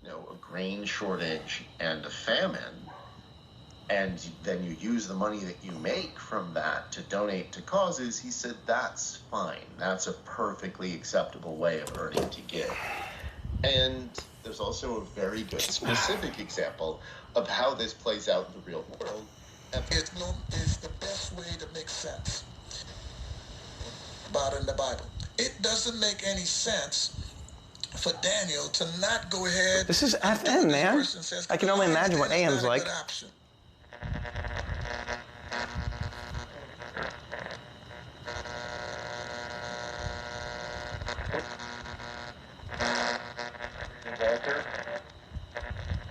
A grain shortage and a famine. And then you use the money that you make from that to donate to causes, he said that's fine. That's a perfectly acceptable way of earning to give. And there's also a very good specific example of how this plays out in the real world. And it's the best way to make sense about it in the Bible. It doesn't make any sense for Daniel to not go ahead. This is FM, man. I can only imagine what AM's like.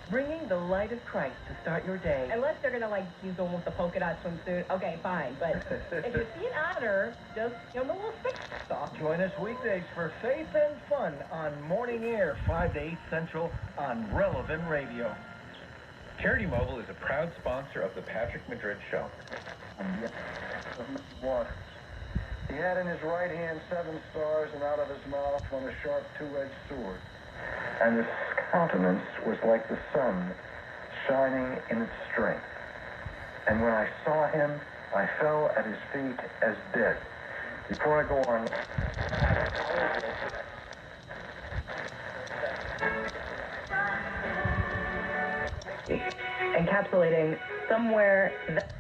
Bringing the light of Christ to start your day. Unless they're gonna use almost a polka dot swimsuit. Okay, fine. But if you see an otter, just give them a little stick stuff. Join us weekdays for Faith and Fun on Morning Air, 5 to 8 Central on Relevant Radio. Charity Mobile is a proud sponsor of the Patrick Madrid Show. Waters. He had in his right hand 7 stars, and out of his mouth went a sharp 2-edged sword. And his countenance was like the sun shining in its strength. And when I saw him, I fell at his feet as dead. Before I go on, encapsulating somewhere that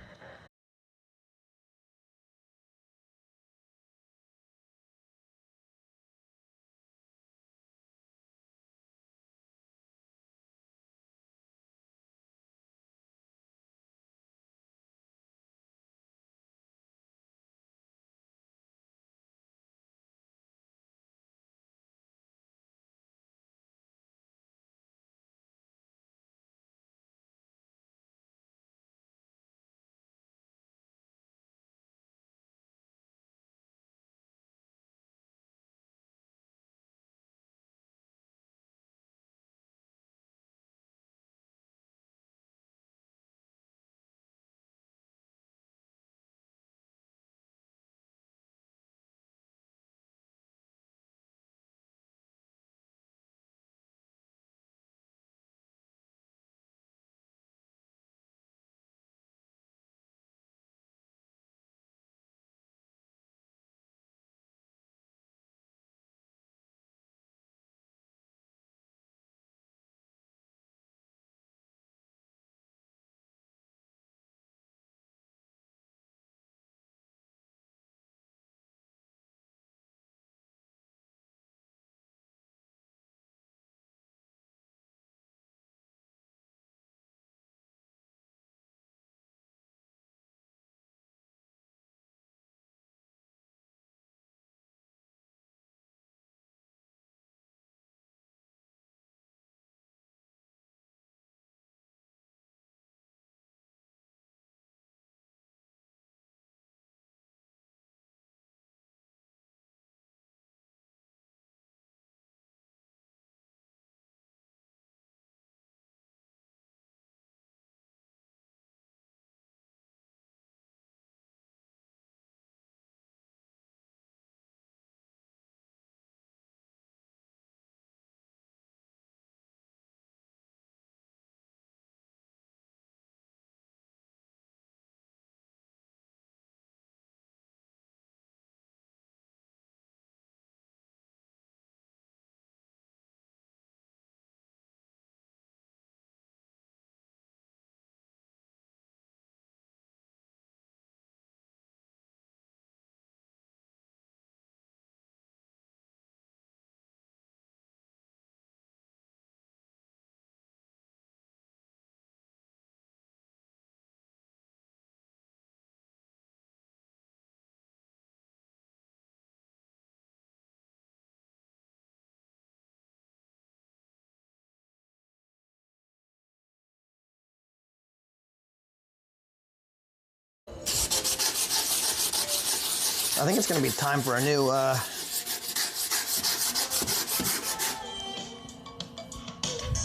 I think it's gonna be time for a new,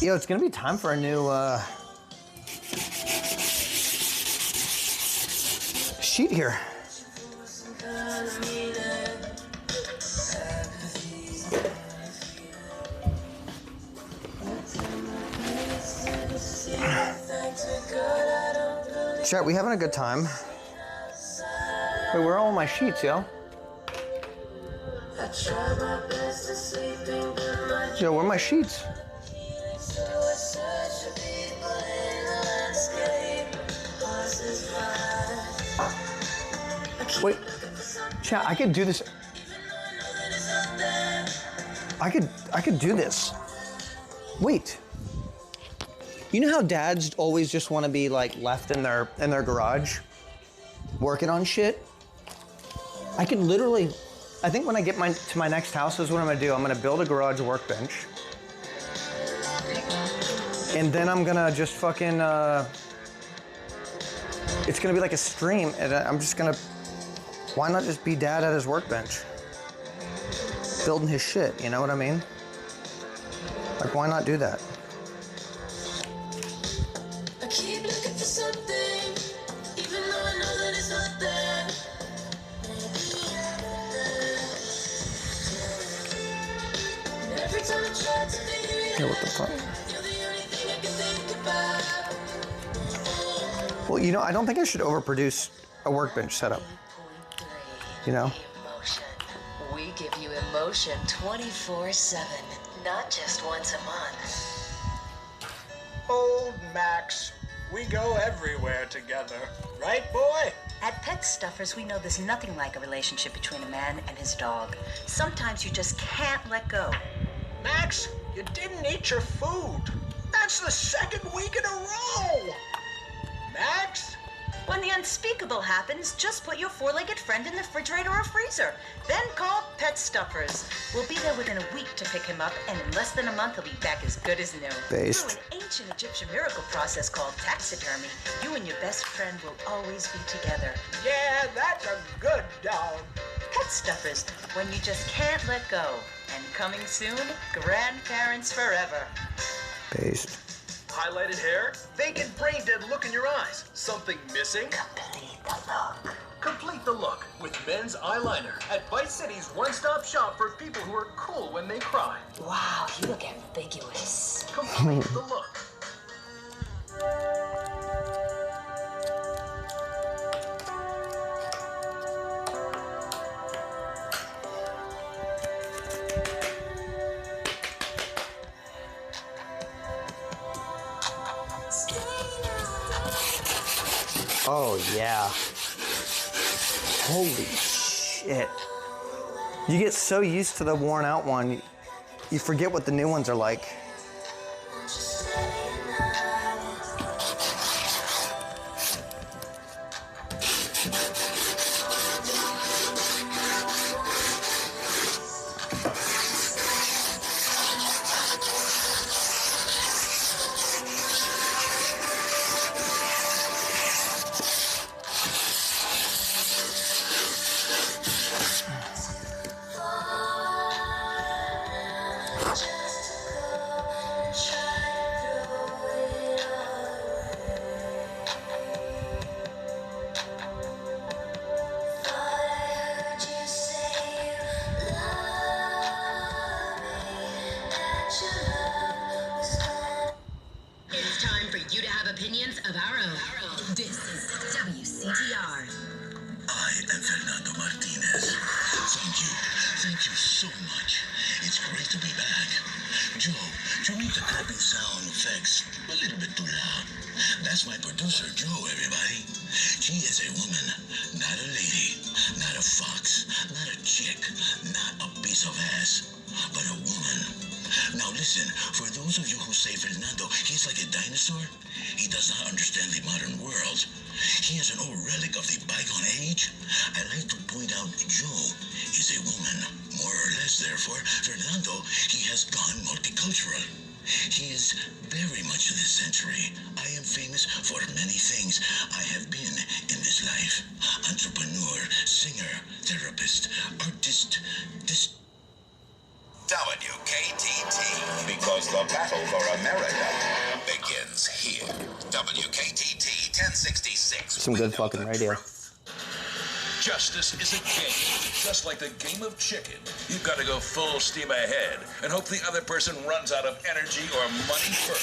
it's gonna be time for a new, sheet here. Chat, we having a good time? Wait, where are all my sheets, yo? Yo, where are my sheets? Wait, chat, I could do this. I could do this. Wait. You know how dads always just want to be like left in their garage working on shit? I could literally, I think when I get to my next house is what I'm gonna do. I'm gonna build a garage workbench. And then I'm gonna just fucking, it's gonna be like a stream, and I'm just gonna, why not just be dad at his workbench? Building his shit, you know what I mean? Like, why not do that? Yeah, what the fuck? Well, you know, I don't think I should overproduce a workbench setup. You know? We give you emotion 24/7, not just once a month. Old Max, we go everywhere together. Right, boy? At Pet Stuffers, we know there's nothing like a relationship between a man and his dog. Sometimes you just can't let go. Max, you didn't eat your food. That's the second week in a row. Max? When the unspeakable happens, just put your four-legged friend in the refrigerator or freezer. Then call Pet Stuffers. We'll be there within a week to pick him up, and in less than a month, he'll be back as good as new. Based. Through an ancient Egyptian miracle process called taxidermy, you and your best friend will always be together. Yeah, that's a good dog. Pet Stuffers, when you just can't let go. And coming soon, grandparents forever. Based. Highlighted hair? Vacant brain dead look in your eyes. Something missing? Complete the look. Complete the look with men's eyeliner at Vice City's one-stop shop for people who are cool when they cry. Wow, you look ambiguous. Complete the look. Oh, yeah. Holy shit. You get so used to the worn out one, you forget what the new ones are like. It's time for you to have opinions of our own. This is WCTR. I am Fernando Martinez. Thank you so much. It's great to be back. Joe, you need the clapping sound effects a little bit too loud. That's my producer, Joe, everybody. She is a woman, not a lady, not a fox, not a chick, not a piece of ass, but a woman. Now listen, for those of you who say Fernando, he's like a dinosaur, he does not understand the modern world. He is an old relic of the bygone age. I like to point out Joe is a woman, more or less, therefore. Fernando, he has gone multicultural. He is very much of this century. I am famous for many things I have been in this life. Entrepreneur, singer, therapist, artist, WKTT, because the battle for America begins here. WKTT 1066. Some good fucking radio. Justice is a game, just like the game of chicken. You've got to go full steam ahead and hope the other person runs out of energy or money first.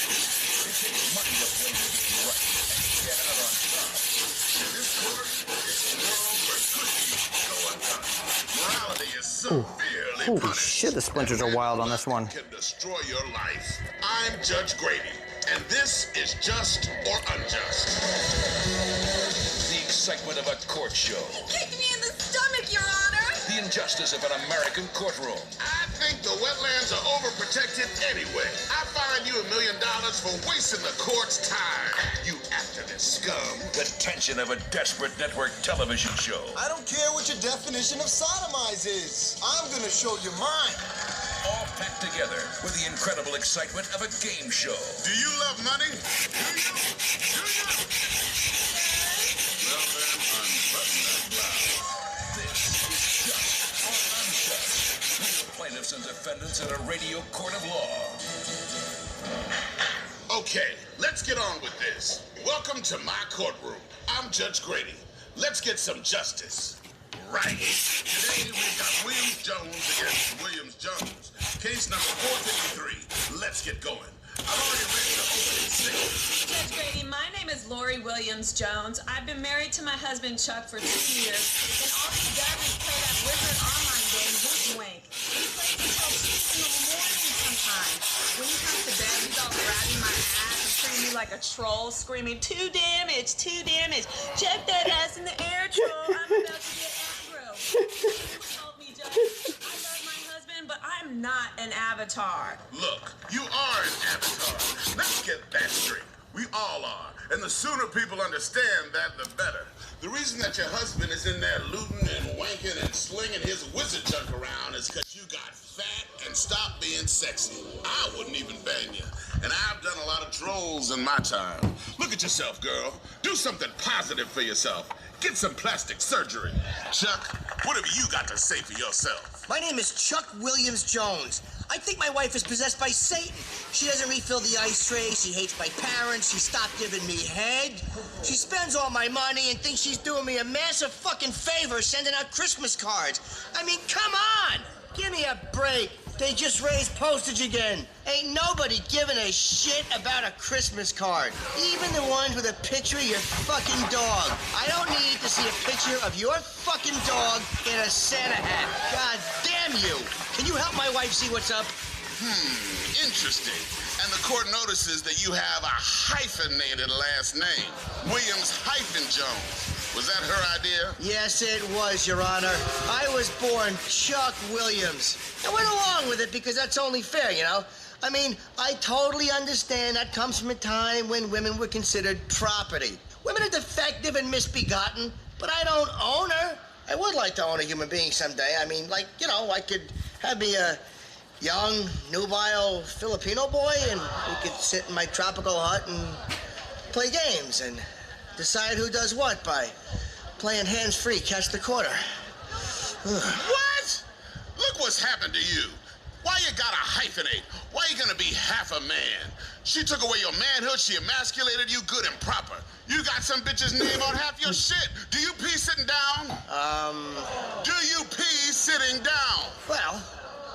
It takes money to play the game right and get out on top. In this court, it's a world where cookies go untouched. Morality is severely Holy punished. shit, the splinters are wild on this one. can destroy your life. I'm Judge Grady, and this is Just or Unjust. The excitement of a court show. Kick me in the stomach, Your Honor! The injustice of an American courtroom. I think the wetlands are overprotected anyway. I fine you $1 million for wasting the court's time, you activist scum. The tension of a desperate network television show. I don't care what your definition of sodomize is. I'm gonna show you mine. All packed together with the incredible excitement of a game show. Do you love money? Do you? Well then, unbutton that blouse. This is Just or Unjust. Real plaintiffs and defendants in a radio court of law. Okay, let's get on with this. Welcome to my courtroom. I'm Judge Grady. Let's get some justice. right. Today we've got Williams Jones against Williams Jones. Case number 453. Let's get going. I've already read the opening statement. Judge Grady, my name is Lori Williams Jones. I've been married to my husband Chuck for 2 years, and all he does is play that wizard online game, Hoodwink. He plays until 2 in the morning sometimes. When he comes to bed, he's all grabbing my ass and treating me like a troll, screaming, 2 damage, 2 damage. Check that ass in the air, troll. I'm about to get aggro. Help me, Judge. I love my husband, but I'm not an avatar. Look, you are an avatar. Let's get that straight. We all are. And the sooner people understand that, the better. The reason that your husband is in there looting and wanking and slinging his wizard junk around is because you got fat and stopped being sexy. I wouldn't even bang you. And I've done a lot of trolls in my time. Look at yourself, girl. Do something positive for yourself. Get some plastic surgery. Chuck, what have you got to say for yourself? My name is Chuck Williams Jones. I think my wife is possessed by Satan. She doesn't refill the ice tray. She hates my parents. She stopped giving me head. She spends all my money and thinks she's doing me a massive fucking favor sending out Christmas cards. I mean, come on! Give me a break. They just raised postage again. Ain't nobody giving a shit about a Christmas card. Even the ones with a picture of your fucking dog. I don't need to see a picture of your fucking dog in a Santa hat. God damn you. Can you help my wife see what's up? Interesting. And the court notices that you have a hyphenated last name. Williams-Jones. Was that her idea? Yes, it was, Your Honor. I was born Chuck Williams. I went along with it because that's only fair, you know? I mean, I totally understand that comes from a time when women were considered property. Women are defective and misbegotten, but I don't own her. I would like to own a human being someday. I mean, like, you know, I could have me a young, nubile Filipino boy, and we could sit in my tropical hut and play games and decide who does what by playing hands-free, catch the quarter. What? Look what's happened to you. Why you gotta hyphenate? Why you gonna be half a man? She took away your manhood, she emasculated you good and proper. You got some bitch's name on half your shit. Do you pee sitting down? Do you pee sitting down? Well,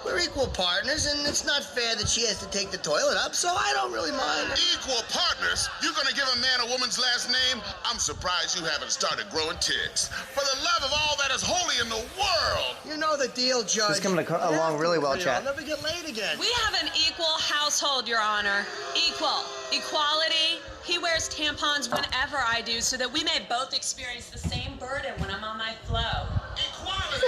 we're equal partners, and it's not fair that she has to take the toilet up, so I don't really mind. Equal partners? You gonna give a man a woman's last name? I'm surprised you haven't started growing tits. For the love of all that is holy in the world! You know the deal, Judge. This is coming along really well, Chad. I'll never get laid again. We have an equal household, Your Honor. Equal. Equality. He wears tampons whenever I do so that we may both experience the same burden when I'm on my flow. Equality!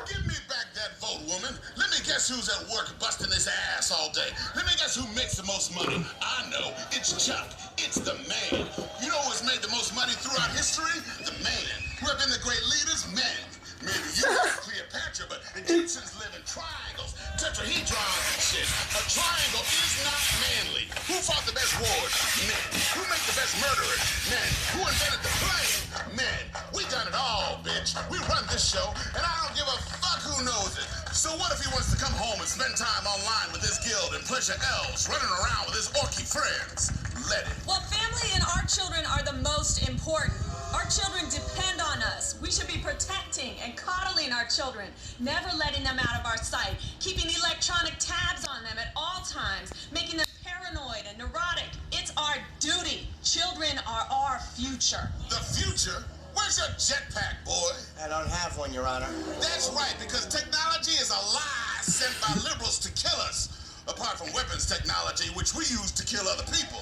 Give me back that vote, woman. Let me guess who's at work busting his ass all day. Let me guess who makes the most money. I know. It's Chuck. It's the man. You know who's made the most money throughout history? The man. Who have been the great leaders? Men. Maybe you like Cleopatra, but Egyptians live in triangles, tetrahedrons and shit. A triangle is not manly. Who fought the best wars? Men. Who make the best murderers? Men. Who invented the plane? Men. We done it all, bitch. We run this show, and I don't give a fuck who knows it. So what if he wants to come home and spend time online with his guild and pleasure elves, running around with his orky friends? Let it. Well, family and our children are the most important. Our children depend on us. We should be protecting and coddling our children, never letting them out of our sight, keeping electronic tabs on them at all times, making them paranoid and neurotic. It's our duty. Children are our future. The future? Where's your jetpack, boy? I don't have one, Your Honor. That's right, because technology is a lie sent by liberals to kill us. Apart from weapons technology, which we use to kill other people,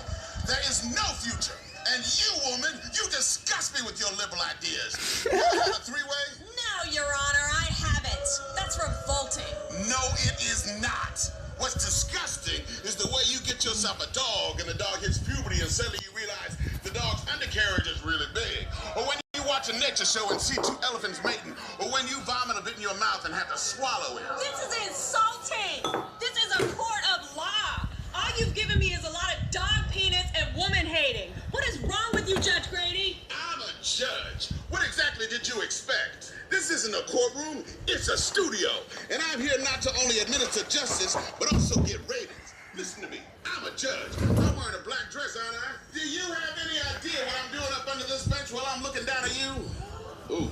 there is no future. And you, woman, you disgust me with your liberal ideas. You have a three-way? No, Your Honor, I haven't. That's revolting. No, it is not. What's disgusting is the way you get yourself a dog and the dog hits puberty and suddenly you realize the dog's undercarriage is really big. Or when you watch a nature show and see 2 elephants mating. Or when you vomit a bit in your mouth and have to swallow it. This is insulting. This is a court of law. All you've given me is a lot of dog penis and woman hating. What is wrong with you, Judge Grady? I'm a judge. What exactly did you expect? This isn't a courtroom, it's a studio. And I'm here not to only administer justice, but also get ratings. Listen to me, I'm a judge. I'm wearing a black dress, aren't I? Do you have any idea what I'm doing up under this bench while I'm looking down at you? Ooh,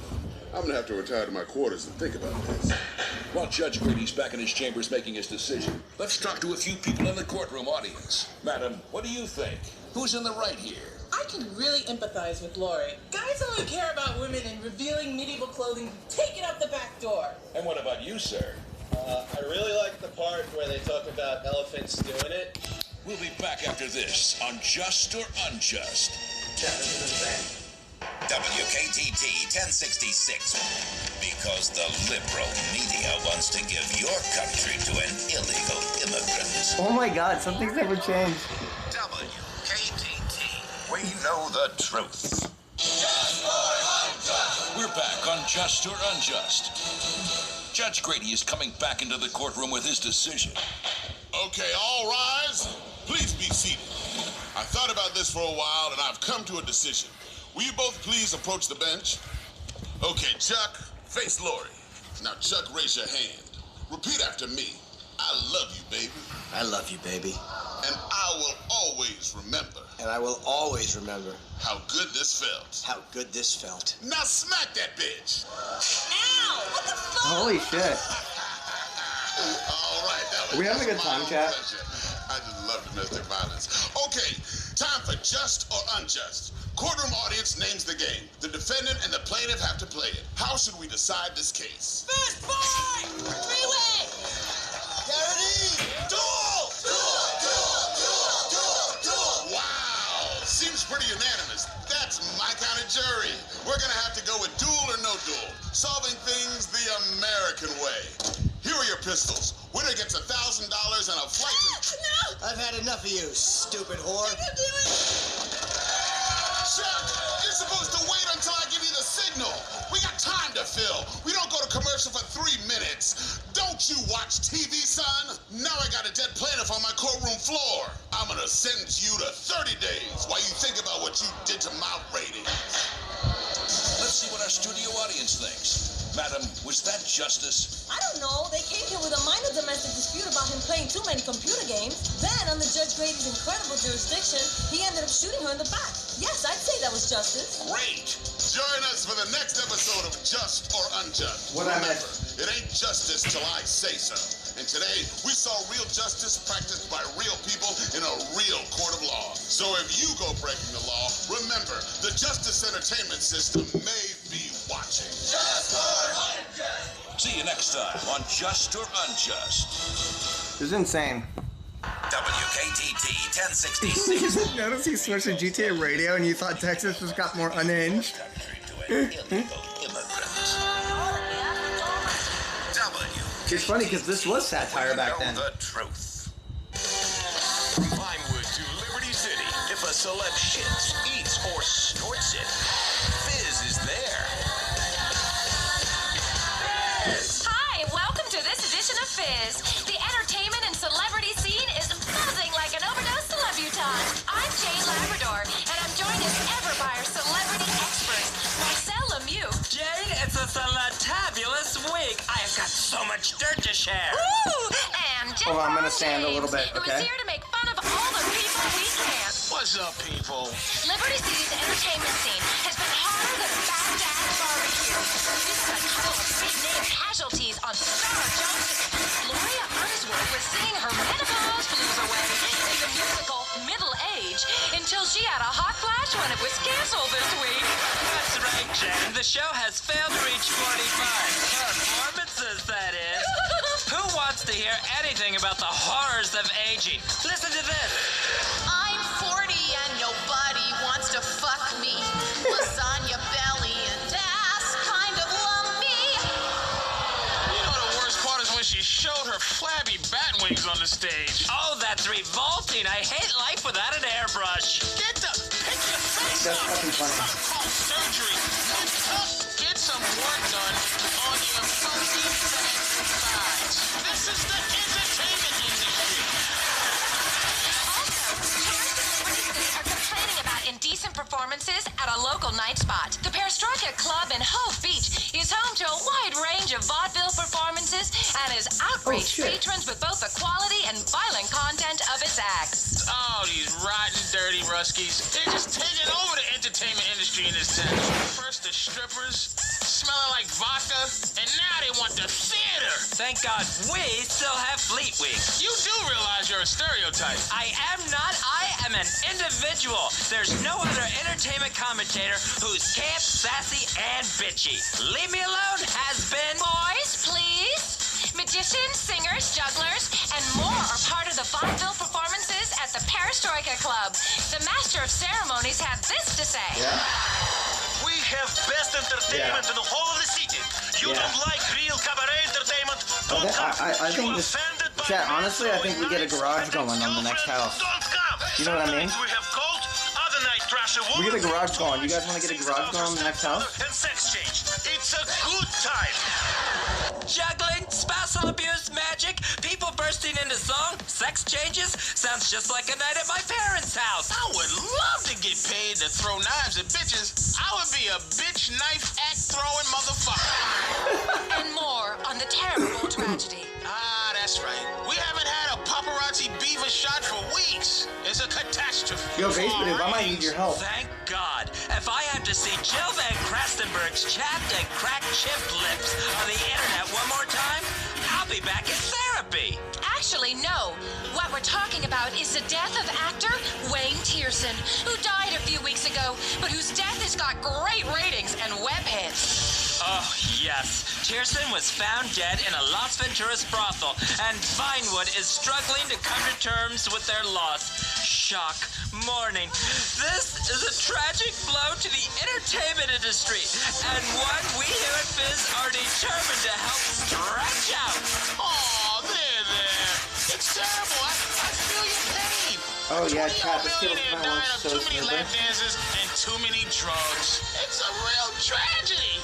I'm gonna have have to retire to my quarters and think about this. While Judge Grady's back in his chambers making his decision, let's talk to a few people in the courtroom audience. Madam, what do you think? Who's in the right here? I can really empathize with Lori. Guys only care about women in revealing medieval clothing. Take it out the back door. And what about you, sir? I really like the part where they talk about elephants doing it. We'll be back after this on Just or Unjust. WKTT 1066. Because the liberal media wants to give your country to an illegal immigrant. Oh my God, something's never changed. WKTT. We know the truth. We're back on Just or Unjust. Judge Grady is coming back into the courtroom with his decision. Okay, all rise. Please be seated. I thought about this for a while, and I've come to a decision. Will you both please approach the bench? Okay, Chuck, face Lori. Now, Chuck, raise your hand. Repeat after me. I love you, baby. I love you, baby. And I will always remember. And I will always remember. How good this felt. How good this felt. Now smack that bitch. Ow! What the fuck? Holy shit. All right, that was Are we having a good time, chat? I just love domestic violence. Okay, time for Just or Unjust. Courtroom audience names the game. The defendant and the plaintiff have to play it. How should we decide this case? First fight! Three-way! Garrity! Duel! Duel! Wow! Seems pretty unanimous. That's my kind of jury. We're gonna have to go with duel or no duel. Solving things the American way. Here are your pistols. Winner gets $1,000 and a flight to... No! I've had enough of you, stupid whore. You do it! Chuck, you're supposed to wait until I give you the signal. We got time to fill. We don't go to commercial for 3 minutes. Don't you watch TV, son? Now I got a dead plaintiff on my courtroom floor. I'm gonna sentence you to 30 days while you think about what you did to my ratings. Let's see what our studio audience thinks. Madam, was that justice? I don't know. They came here with a minor domestic dispute about him playing too many computer games. Then, under Judge Grady's incredible jurisdiction, he ended up shooting her in the back. Yes, I'd say that was justice. Great! Join us for the next episode of Just or Unjust. What I Remember, it ain't justice till I say so. And today, we saw real justice practiced by real people in a real court of law. So if you go breaking the law, remember, the Justice Entertainment System may be watching. Just or Unjust! See you next time on Just or Unjust. This is insane. WKTT 1066. Notice he switched to GTA Radio and you thought Texas just got more unhinged? It's funny because this was satire back then. The truth. From Vinewood to Liberty City, if a celeb shits, eats, or snorts it, Fizz is there. Hi, welcome to this edition of Fizz. The entertainment and celebrity scene is buzzing like an overdose celebutante. I'm Jane Labrador, and I'm joined as ever by our celebrity experts, Marcel Lemieux. Jane, it's a tabulous week. I have got so much dirt to share. Ooh, and Jeff Hold on, I'm gonna stand a little bit, who is okay? here to make fun of all the people we can. What's up, people? Liberty City's entertainment scene has been harder than a Baghdad barbecue. This is a couple of big-name casualties on Star Johnson. Gloria Unsworth was singing her menopause blues away in the musical Middle Age until she had a hot flash when it was canceled this week. That's right, Jen. The show has failed to reach 45. Performances, that is. Who wants to hear anything about the horrors of aging? Listen to this. I'm 40 and nobody wants to fuck me. Lasagna belly and ass kind of lumpy. You know the worst part is when she showed her flabby bat wings on the stage. Oh, that's revolting. I hate life without an airbrush. Get the pick your face That's up. fucking funny. It's called surgery. It's tough. Get some work done on your funky thighs. This is the entertainment industry. Are complaining about indecent performances at a local night spot. The Perestroika Club in Hove Beach is home to a wide range of vaudeville performances and has outraged patrons with both the quality and violent content of its acts. Oh, these rotten, dirty Ruskies. They're just taking over the entertainment industry in this town. First the strippers, smelling like vodka, and now they want the theater. Thank God we still have Fleet Week. You do realize you're a stereotype. I am not. I am an individual. There's no other entertainment commentator who's camp, sassy, and bitchy. Leave me alone has been... Boys, please. Magicians, singers, jugglers, and more are part of the vaudeville performances at the Perestroika Club. The Master of Ceremonies had this to say. We have best entertainment in the whole of the city. You don't like real cabaret entertainment? Don't come. I think this... Chat, honestly, I think we get a garage going on the next house. You know what I mean? We have cold, other night trash We get a garage going. You guys want to get a garage going on the next house? and sex change. It's a good time. Juggling, spousal abuse, magic, people bursting into song, sex changes. Sounds just like a night at my parents' house. I would love to get paid to throw knives at bitches. I would be a bitch knife act throwing motherfucker. And more on the terrible tragedy. Ah, that's right. We haven't had a paparazzi beaver shot for weeks. It's a catastrophe. Yo, basically, I might need your help. Thank God. If I have to see Jill Van Krastenberg's chapped and cracked chipped lips on the internet one more time, I'll be back in therapy. Actually, no. What we're talking about is the death of actor Wayne Tierson, who died a few weeks ago, but whose death has got great ratings and web hits. Oh, yes. Tierson was found dead in a Las Venturas brothel, and Vinewood is struggling to come to terms with their loss. Shock. Mourning. This is a tragic blow to the entertainment industry, and one we here at Fizz are determined to help stretch out. Aw, there. It's terrible. I feel your pain. Oh, yeah, chat, this kid was Died kind of of so too many stupid. lap dances and too many drugs. It's a real tragedy.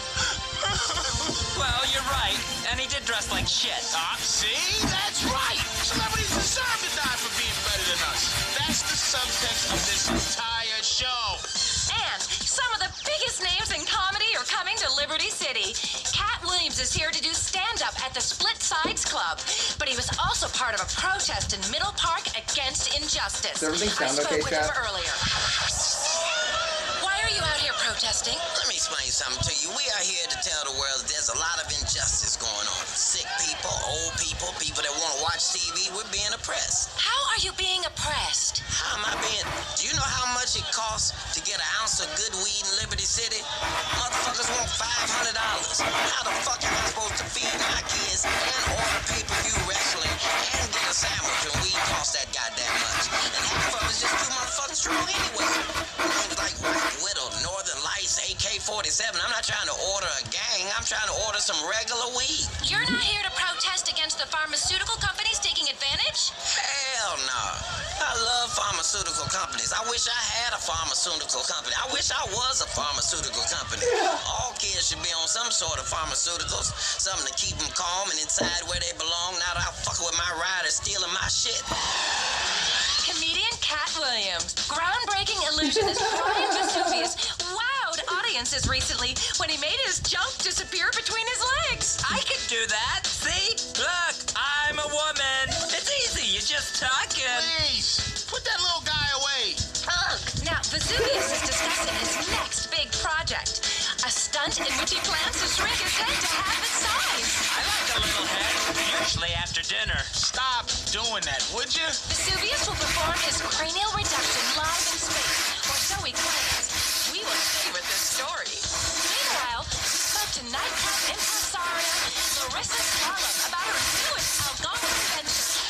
Well, you're right, and he did dress like shit. See? That's right. Celebrities deserve to die for being better than us. That's the subtext of this entire show. And some of the biggest names in comedy are coming to Liberty City. Cat Williams is here to do stand-up at the Split Sides Club, but he was also part of a protest in Middle Park against injustice. Does everything sound I spoke okay, with him chat? earlier. Why are you out here protesting? Let me explain something to you. We are here to tell the world that there's a lot of injustice going on. Sick people, old people, people that want to watch TV, we're being oppressed. How are you being oppressed? How am I being? Do you know how much it costs to get an ounce of good weed in Liberty City? Motherfuckers want $500. How the fuck am I supposed to feed my kids and order pay-per-view wrestling and get a sandwich when weed costs that goddamn much? And half of it's just too motherfucking strong anyway. Names like White Widow, Northern Lights, AK-47. I'm not trying to order a gang. I'm trying to order some regular weed. You're not here to protest against the pharmaceutical companies taking advantage? Hell no. I love pharmaceutical companies. I wish I had a pharmaceutical company. I wish I was a pharmaceutical company. All kids should be on some sort of pharmaceuticals. Something to keep them calm and inside where they belong. Not out fucking with my riders stealing my shit. Comedian Cat Williams, groundbreaking illusionist Brian Vesuvius wowed audiences recently when he made his junk disappear between his legs. I can do that. See? Look, I'm a woman. It's easy. You just tuck and... Please, put that little guy away. Now, Vesuvius is discussing his next big project, a stunt in which he plans to shrink his head to half its size. I like a little head, usually after dinner. Stop doing that, would you? Vesuvius will perform his cranial reduction live in space, or so he claims. We will stay with this story. Meanwhile, we spoke to nightclub impresario Larissa Slalom about her newest Algonquin venture.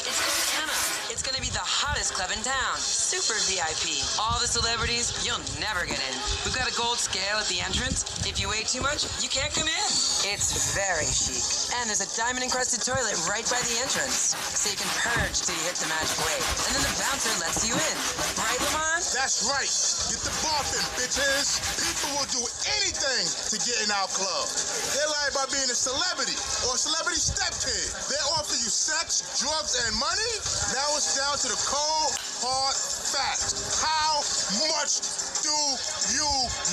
It's called Anna. It's gonna be the hottest club in town. Super VIP. All the celebrities, you'll never get in. We've got a gold scale at the entrance. If you weigh too much, you can't come in. It's very chic. And there's a diamond-encrusted toilet right by the entrance. So you can purge till you hit the magic wave. And then the bouncer lets you in. Right, Lamont? That's right. Get the barfing, bitches. People will do anything to get in our club. They lie about being a celebrity or a celebrity stepkid. They offer you sex, drugs, and money. Now it's down to the cold, hard facts. How much do you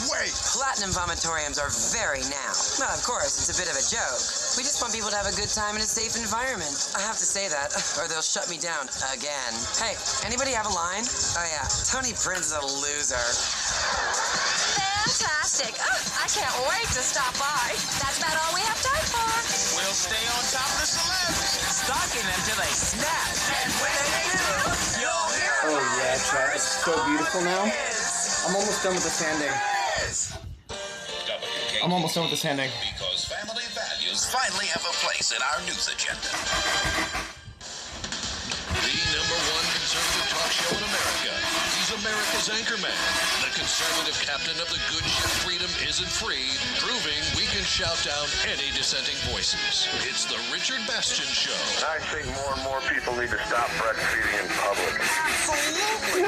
weigh? Platinum vomitoriums are very now. Well, of course, it's a bit of a joke. We just want people to have a good time in a safe environment. I have to say that, or they'll shut me down again. Hey, anybody have a line? Oh yeah, Tony Prince is a loser. Fantastic! fantastic. I can't wait to stop by. That's about all we have time for. We'll stay on top of the celebs, stalking them till they snap. And when they do, you'll hear Oh yeah, chat. It's so beautiful now. I'm almost done with the sanding. I'm almost done with the sanding. Because family values finally have a place in our news agenda. The #1 conservative talk show in America. He's America's anchorman. The conservative captain of the good ship Freedom Isn't Free, proving we can shout down any dissenting voices. It's the Richard Bastion Show. I think more and more people need to stop breastfeeding in public. Absolutely.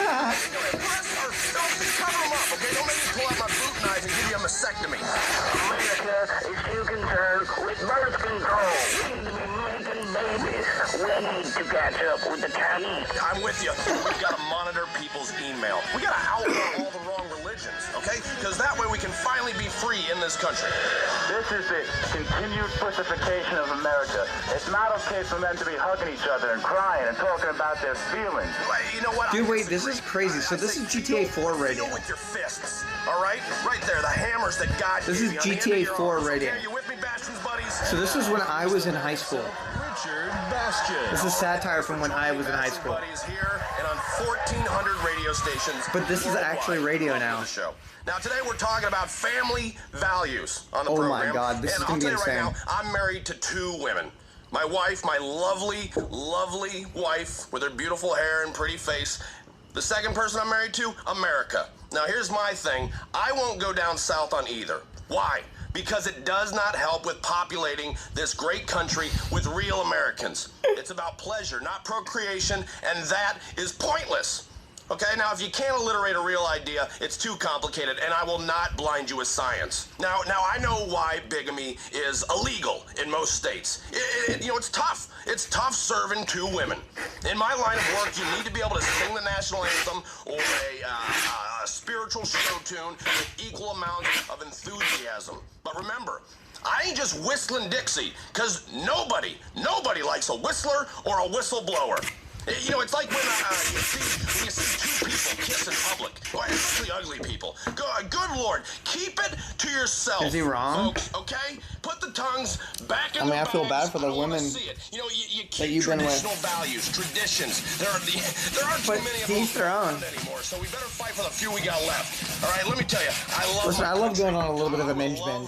Cover them up, okay? Don't make me pull out my boot knife and give you a mastectomy. America is too concerned with birth control. We need to be making babies. We need to catch up with the times. I'm with you. We've got to monitor people's email. We got to outlaw all the wrong religions, okay? Because that way we can finally be free in this country. This is the continued pussification of America. It's not okay for men to be hugging each other and crying and talking about their feelings. You know what? Dude, wait, this is crazy. So this is GTA 4 radio. With your fists, all right? Right there, the hammers that God This gave is you on the end of GTA your 4 arms. radio. Okay, you with me, Bastion's buddies? So this is when I was in high school. Richard Bastion. This is satire from when I was in high school. Buddies here and on 1,400 radio stations. But this is actually radio now. The show. Now today we're talking about family values on the Oh program. my God, this is gonna be And I'll tell you insane. right now, I'm married to 2 women. My wife, my lovely, lovely wife with her beautiful hair and pretty face. The second person I'm married to, America. Now here's my thing. I won't go down south on either. Why? Because it does not help with populating this great country with real Americans. It's about pleasure, not procreation, and that is pointless. Okay, now if you can't alliterate a real idea, it's too complicated, and I will not blind you with science. Now I know why bigamy is illegal in most states. It's tough. It's tough serving 2 women. In my line of work, you need to be able to sing the national anthem or a spiritual show tune with equal amounts of enthusiasm. But remember, I ain't just whistling Dixie, because nobody likes a whistler or a whistleblower. You know, it's like when you see 2 people kiss in public, or especially ugly people. Good Lord, keep it to yourself. Is he wrong? Folks, okay? Put the tongues back in I mean, the I feel bad bags. for the I don't wanna women see it. You know, you that keep you've been with. traditional values, traditions. There aren't too many of them each their own. anymore, so we better fight for the few we got left. All right, let me tell you, Listen, I love going on a little bit of a binge, if I'm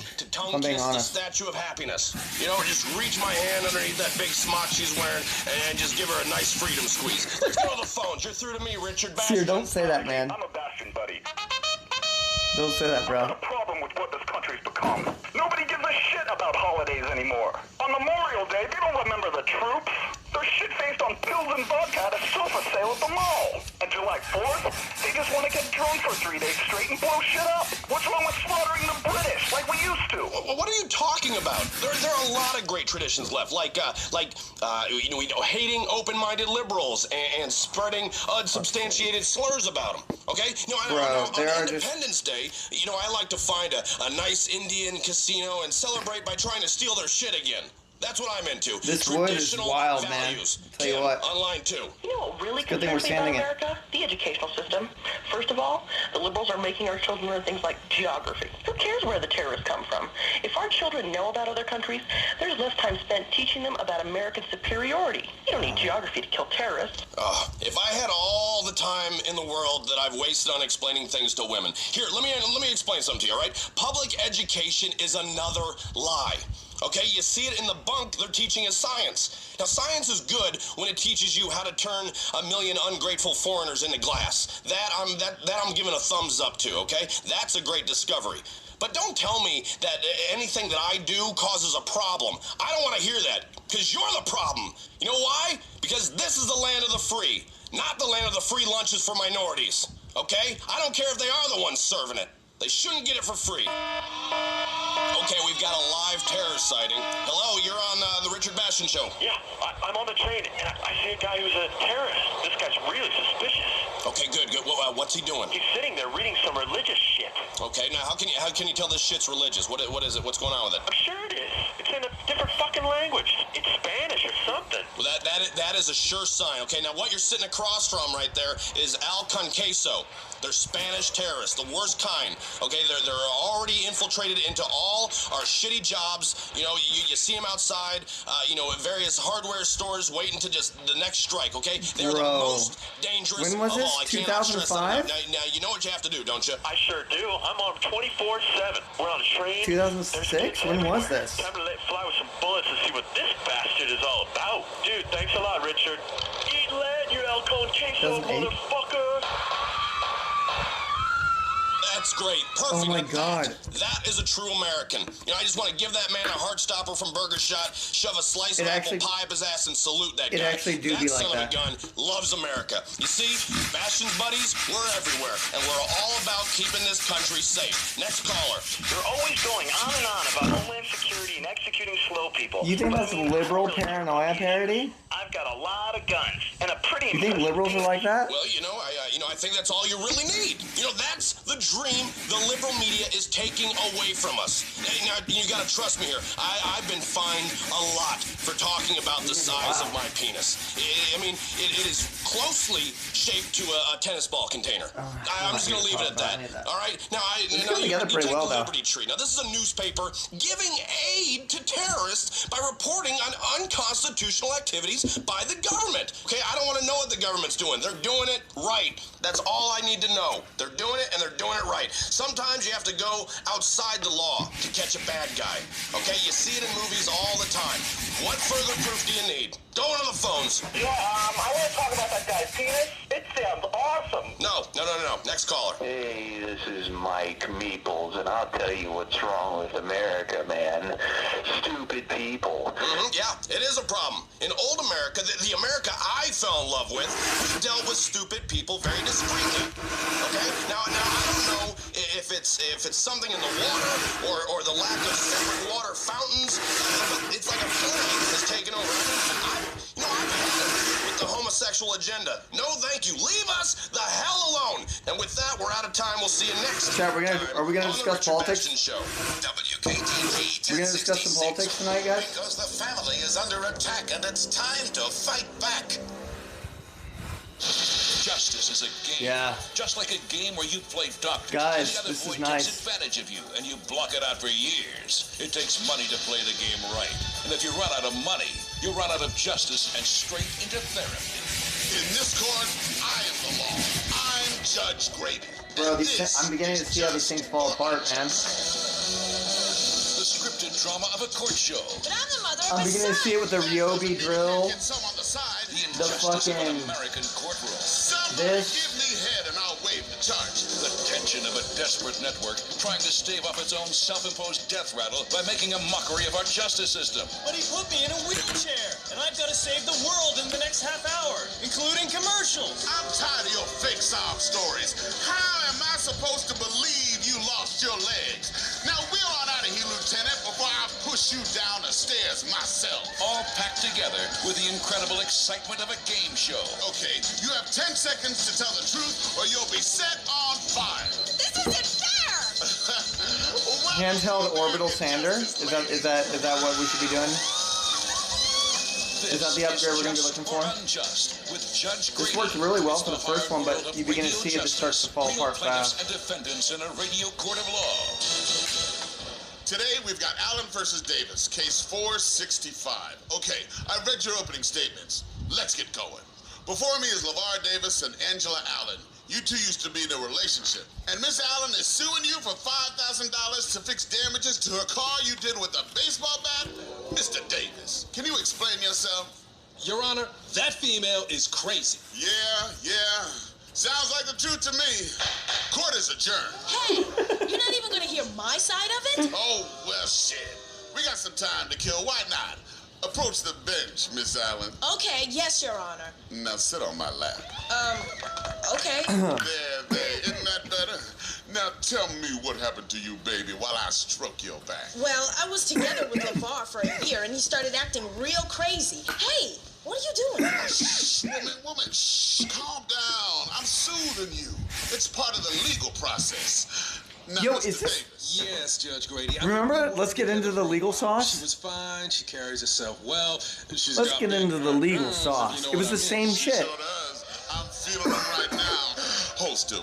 being kiss the honest. Statue of Happiness. You know, just reach my hand underneath that big smock she's wearing and just give her a nice freedom squeeze. Let's go to the phones. You're through to me, Richard Bastion. Cyr, don't say that, man. I'm a Bastion buddy. Don't say that, bro. The problem with what this country's become. Nobody gives a shit about holidays anymore. On Memorial Day, they don't remember the troops. They're shit-faced on pills and vodka at a sofa sale at the mall. And July 4th, they just want to get drunk for 3 days straight and blow shit up. What's wrong with slaughtering the British like we used to? What are you talking about? There are a lot of great traditions left, like hating open-minded liberals and spreading unsubstantiated slurs about them. Okay? You know, on Independence Day, you know, I like to find a nice Indian casino and celebrate by trying to steal their shit again. That's what I'm into. This wood is wild, man. Tell you what. Online too. You know what really Good thing we're concerns me about standing it. America? The educational system. First of all, the liberals are making our children learn things like geography. Who cares where the terrorists come from? If our children know about other countries, there's less time spent teaching them about American superiority. You don't need geography to kill terrorists. If I had all the time in the world that I've wasted on explaining things to women. Here, let me explain something to you, all right? Public education is another lie. Okay, you see it in the bunk they're teaching as science. Now, science is good when it teaches you how to turn 1 million ungrateful foreigners into glass. That I'm giving a thumbs up to, okay? That's a great discovery. But don't tell me that anything that I do causes a problem. I don't want to hear that, because you're the problem. You know why? Because this is the land of the free, not the land of the free lunches for minorities, okay? I don't care if they are the ones serving it. They shouldn't get it for free. Okay, we've got a live terror sighting. Hello, you're on the Richard Bastion Show. Yeah, I'm on the train, and I see a guy who's a terrorist. This guy's really suspicious. Okay, good. What's he doing? He's sitting there reading some religious shit. Okay, now how can you tell this shit's religious? What is it? What's going on with it? I'm sure it is. It's in a different fucking language. It's Spanish or something. Well, That is a sure sign. Okay, now what you're sitting across from right there is Al Conqueso. They're Spanish terrorists, the worst kind. Okay, they're already infiltrated into all our shitty jobs. You know, you see them outside. You know, at various hardware stores waiting to just the next strike. Okay, they're the most dangerous When was of this? all. I cannot stress that 2005? enough. Now you know what you have to do, don't you? I sure do. I'm on 24/7. We're on a train. 2006? When was this? Time to let fly with some bullets and see what this bastard is all about. Dude, thanks a lot, Richard. Eat lead, you El Conqueso, 2008? motherfucker. That's great. Perfect. Oh my God. That is a true American. You know, I just want to give that man a heart stopper from Burger Shot, shove a slice of apple pie up his ass, and salute that guy. It actually do that be son like of a gun loves America. You see, Bastion's buddies, we're everywhere, and we're all about keeping this country safe. Next caller. You're always going on and on about Homeland Security and executing slow people. You think that's a liberal paranoia parody? I've got a lot of guns and a pretty. You think liberals are like that? Well, you know, I think that's all you really need. You know, that's the dream the liberal media is taking away from us. Now, you gotta trust me here. I've been fined a lot for talking about the size of my penis. I mean, it is closely shaped to a tennis ball container. I'm just gonna leave it at that. All right? Now, you take the Liberty Tree. Now, this is a newspaper giving aid to terrorists by reporting on unconstitutional activities by the government. Okay, I don't want to know what the government's doing. They're doing it right. That's all I need to know. They're doing it, and they're doing it right. Sometimes you have to go outside the law to catch a bad guy. Okay, you see it in movies all the time. What further proof do you need? Go on the phones. Yeah, I want to talk about that guy's penis. It sounds awesome. No. Next caller. Hey, this is Mike Meeples, and I'll tell you what's wrong with America, man. Stupid people. Yeah, it is a problem. In old America, the America I fell in love with, we dealt with stupid people very discreetly. Okay? Now I don't know if it's something in the water or the lack of separate water fountains. It's like a plague has taken over. I've had it with the homosexual agenda. No, thank you. Leave us the hell alone. And with that, we're out of time. We'll see you next Chat, are we gonna discuss politics? Show. WKTV We're gonna discuss some politics tonight, guys? Because the family is under attack and it's time to fight back. Justice is a game. Yeah. Just like a game where you play doctor. Guys, the other this boy is nice. takes advantage of you, and you block it out for years. It takes money to play the game right. And if you run out of money, you run out of justice and straight into therapy. In this court, I am the law. I'm Judge Grady. Bro, I'm beginning to see how these things fall apart, man. The scripted drama of a court show. But I'm the mother of I'm my beginning to son. see it with the Ryobi drill. The fucking... This... Give me head and I'll waive the charge. The tension of a desperate network trying to stave off its own self-imposed death rattle by making a mockery of our justice system. But he put me in a wheelchair, and I've got to save the world in the next half hour, including commercials. I'm tired of your fake sob stories. How am I supposed to believe you lost your legs? Now, we're on out of here, Lieutenant, before I push you down the stairs myself. All packed together with the incredible excitement of a game show. Okay, you have 10 seconds to tell the truth, or you'll be set on fire. This isn't fair! Handheld orbital sander? Is that what we should be doing? Is that the upgrade we're going to be looking for? This worked really well for the first one, but you begin to see it just starts to fall apart fast. And defendants in a radio court of law. Today, we've got Allen versus Davis, case 465. Okay, I've read your opening statements. Let's get going. Before me is LeVar Davis and Angela Allen. You two used to be in a relationship. And Miss Allen is suing you for $5,000 to fix damages to her car you did with a baseball bat? Mr. Davis, can you explain yourself? Your Honor, that female is crazy. Yeah. Sounds like the truth to me. Court is adjourned. Hey, you're not even gonna hear my side of it? Oh, well, shit. We got some time to kill. Why not? Approach the bench, Miss Allen. Okay, yes, Your Honor. Now sit on my lap. Okay. There. Isn't that better? Now tell me what happened to you, baby, while I stroke your back. Well, I was together with LeVar for a year, and he started acting real crazy. Hey, what are you doing? Shh, woman, shh, calm down. I'm soothing you. It's part of the legal process. Now, Yo, Mr. is this... Davis, Yes, Judge Grady. Remember? Let's get into the legal She sauce. was fine. She carries herself well. She's Let's got get big into the front legal arms, sauce. if you know It was what the I mean. same shit. I'm feeling them right now. Hold still.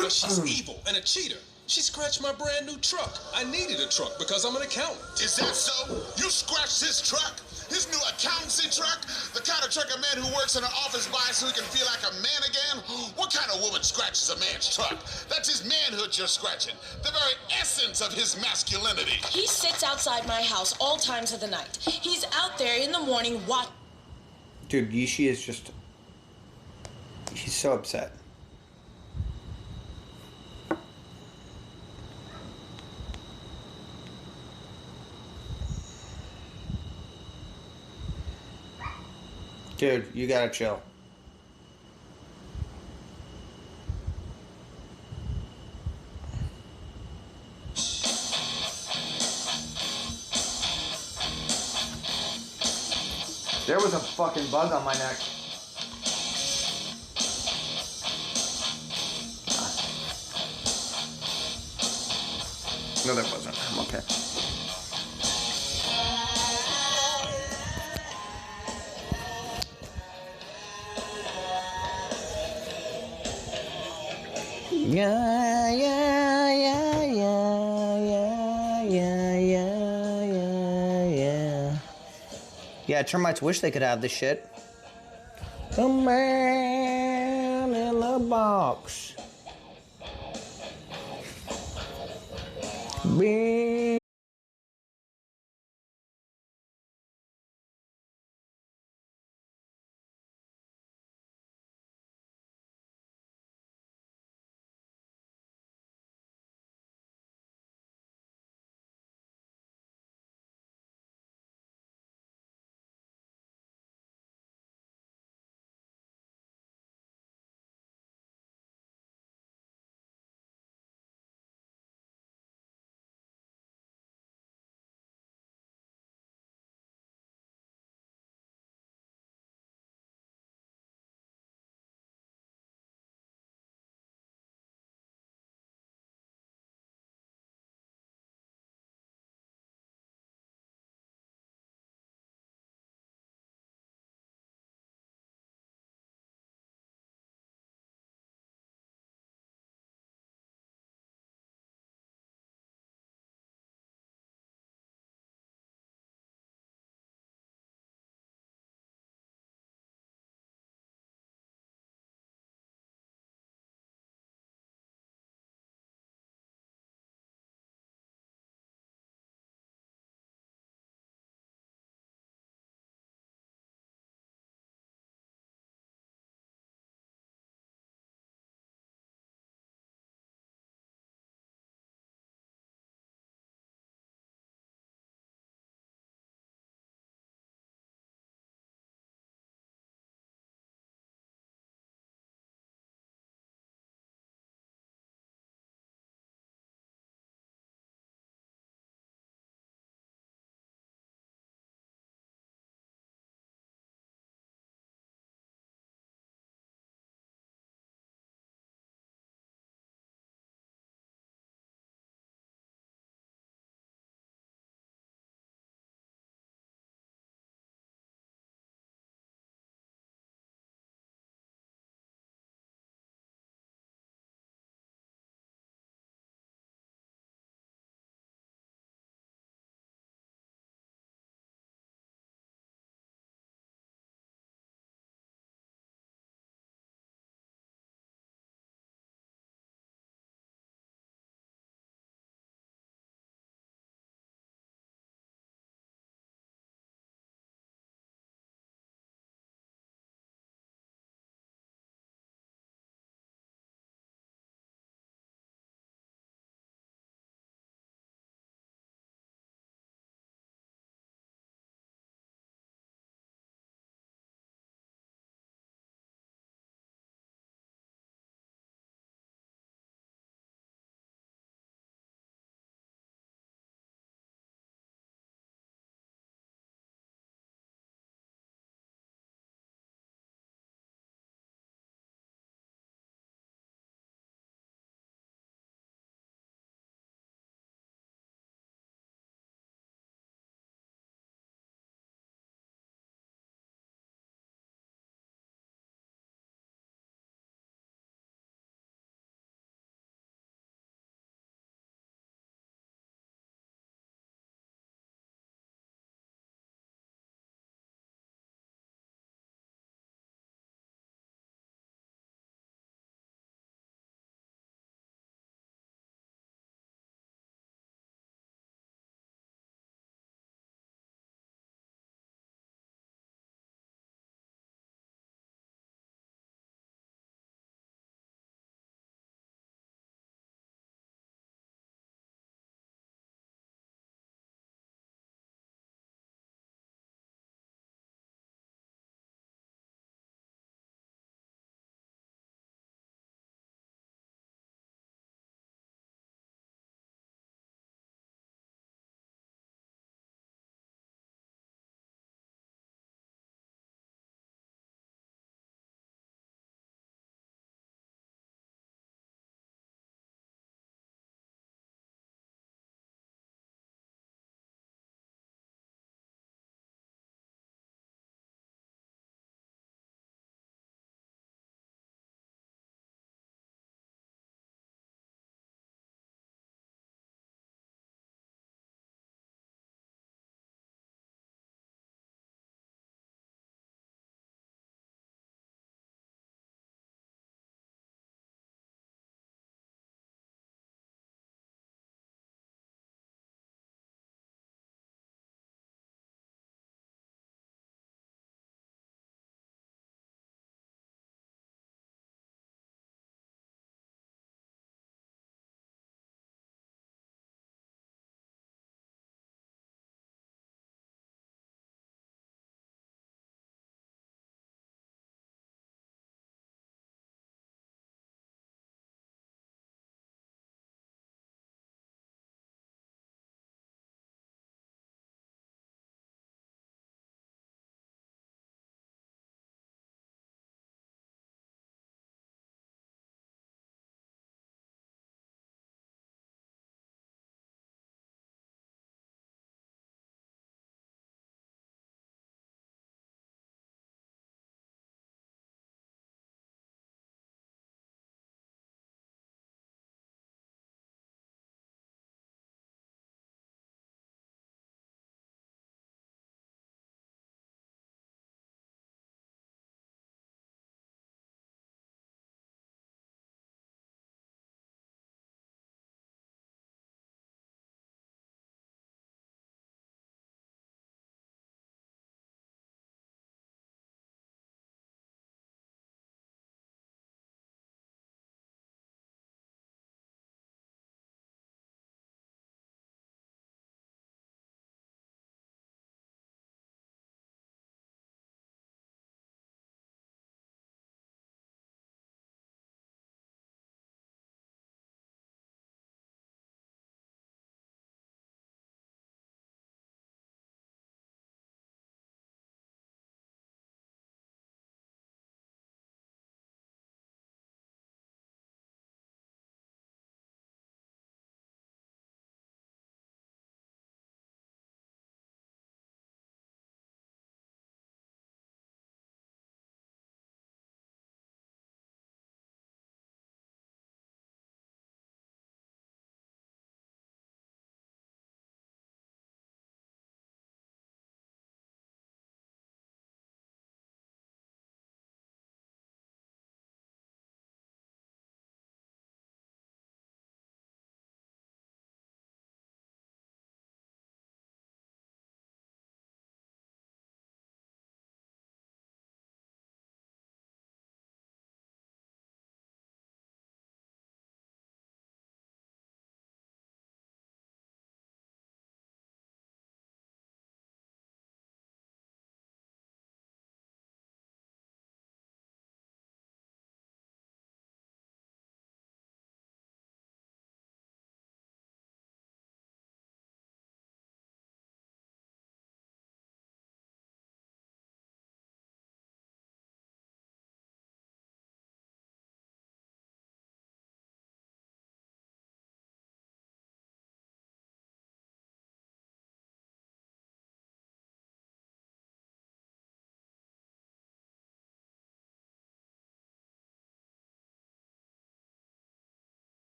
But she's evil and a cheater. She scratched my brand new truck. I needed a truck because I'm an accountant. Is that so? You scratched his truck? His new accountancy truck? The kind of truck a man who works in an office buys so he can feel like a man again? What kind of woman scratches a man's truck? That's his manhood you're scratching. The very essence of his masculinity. He sits outside my house all times of the night. He's out there in the morning watching. Dude, Yishi is just... She's so upset. Dude, you gotta chill. There was a fucking bug on my neck. No, there wasn't. I'm okay. Yeah, yeah, yeah, yeah, yeah, yeah, yeah, yeah. Yeah, termites wish they could have this shit. The man in the box. Be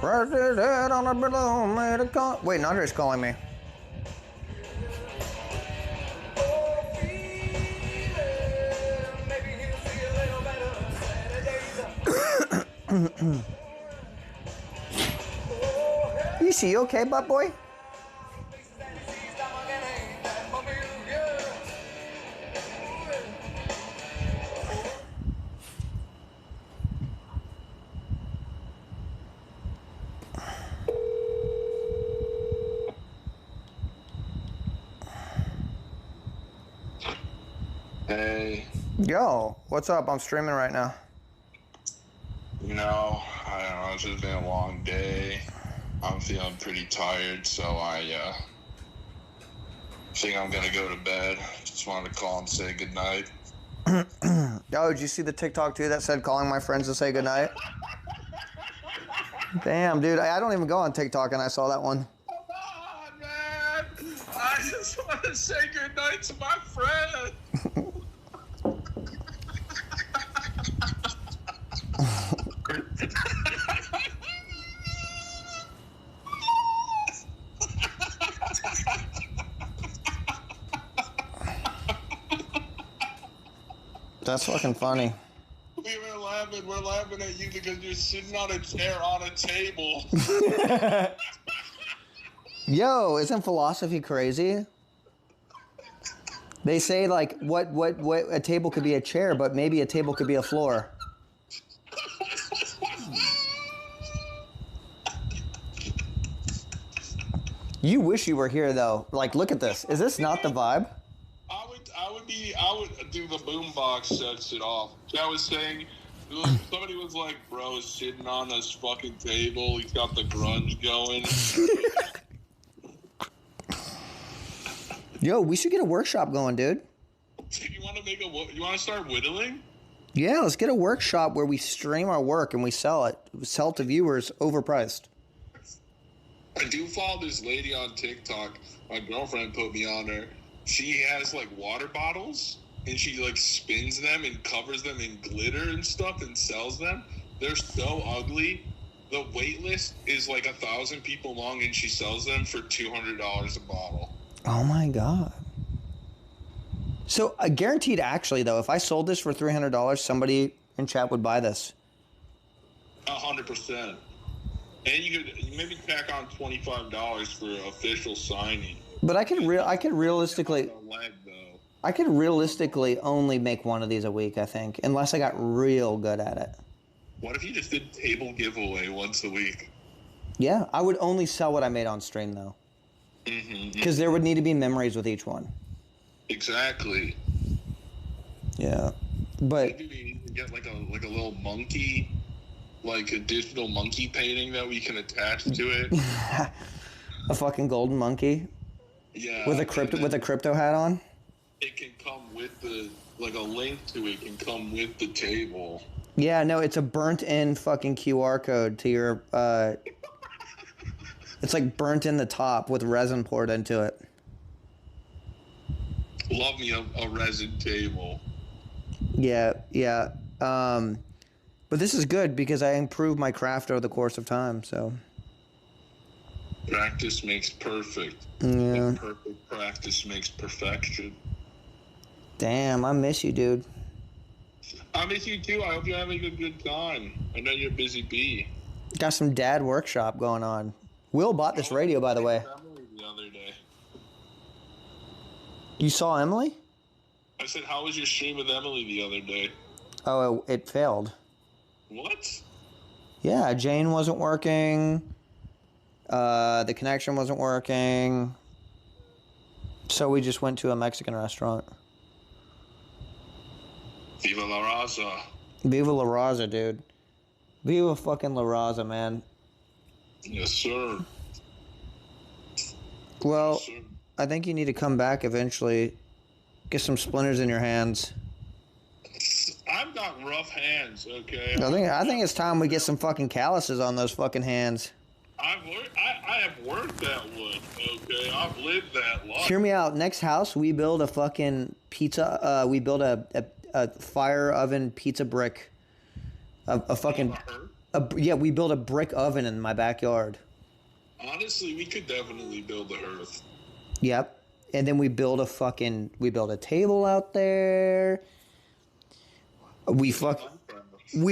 Right there on the balloon, made a call. Wait, Andre's calling me. You okay, butt boy? Hey. Yo, what's up? I'm streaming right now. You know, I don't know, it's just been a long day. I'm feeling pretty tired, so I think I'm gonna go to bed. Just wanted to call and say goodnight. Yo, did you see the TikTok too that said calling my friends to say goodnight? Damn, dude, I don't even go on TikTok and I saw that one. Oh, man! I just want to say goodnight to my friend. That's fucking funny. We're laughing at you because you're sitting on a chair on a table. Yo, isn't philosophy crazy? They say like what a table could be a chair, but maybe a table could be a floor. You wish you were here though. Like, look at this. Is this not the vibe? I would do the boombox sets it off. I was saying, somebody was like, bro, sitting on this fucking table. He's got the grunge going. Yo, we should get a workshop going, dude. You want to start whittling? Yeah, let's get a workshop where we stream our work and we sell it. Sell it to viewers overpriced. I do follow this lady on TikTok. My girlfriend put me on her. She has like water bottles and she like spins them and covers them in glitter and stuff and sells them. They're so ugly. The wait list is like 1,000 people long and she sells them for $200 a bottle. Oh my God. So guaranteed actually though, if I sold this for $300, somebody in chat would buy this. 100%. And you could maybe tack on $25 for official signing. But I could realistically only make one of these a week, I think, unless I got real good at it. What if you just did table giveaway once a week? Yeah, I would only sell what I made on stream though. Because there would need to be memories with each one. Exactly. Yeah, but maybe we get like a little monkey, like a digital monkey painting that we can attach to it. A fucking golden monkey. Yeah. With a crypto hat on. It can come with a link to it can come with the table. Yeah, no, it's a burnt-in fucking QR code to your. It's like burnt in the top with resin poured into it. Love me a resin table. Yeah. But this is good because I improved my craft over the course of time, so. Practice makes perfect. Yeah. And perfect practice makes perfection. Damn, I miss you, dude. I miss you too. I hope you're having a good time. I know you're a busy bee. Got some dad workshop going on. Will bought this radio, by the way. Emily the other day. You saw Emily? I said, how was your stream with Emily the other day? Oh, it failed. What? Yeah, Jane wasn't working. The connection wasn't working. So we just went to a Mexican restaurant. Viva la Raza. Viva la Raza, dude. Viva fucking la Raza, man. Yes, sir. Well, Yes, sir. I think you need to come back eventually. Get some splinters in your hands. I've got rough hands, okay? I think it's time we get some fucking calluses on those fucking hands. I have worked that wood, okay? I've lived that life. Hear me out. Next house, we build a fucking pizza. We build a a fire oven pizza brick, yeah, we built a brick oven in my backyard. Honestly, we could definitely build a hearth. Yep. And then we built a table out there. We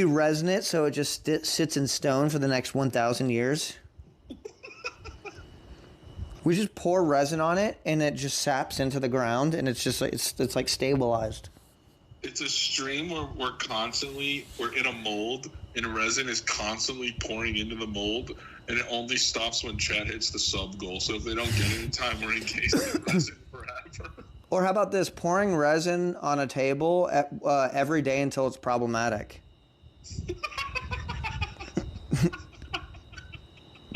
resin it so it just sits in stone for the next 1,000 years. We just pour resin on it and it just saps into the ground and it's just like it's like stabilized. It's a stream where we're in a mold and resin is constantly pouring into the mold, and it only stops when Chad hits the sub goal. So if they don't get it in time, we're encased in resin forever. Or how about this? Pouring resin on a table every day until it's problematic.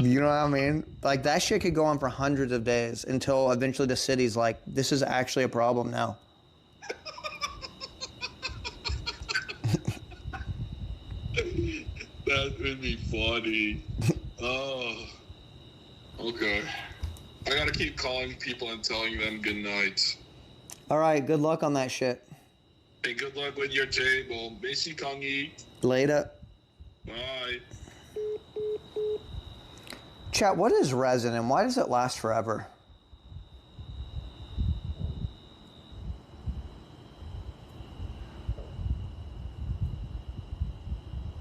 You know what I mean? Like, that shit could go on for hundreds of days until eventually the city's like, this is actually a problem now. That would be funny. Oh. Okay. I gotta keep calling people and telling them good night. All right, good luck on that shit. Hey, good luck with your table. Macy Kongi. Later. Bye. Chat, what is resin and why does it last forever?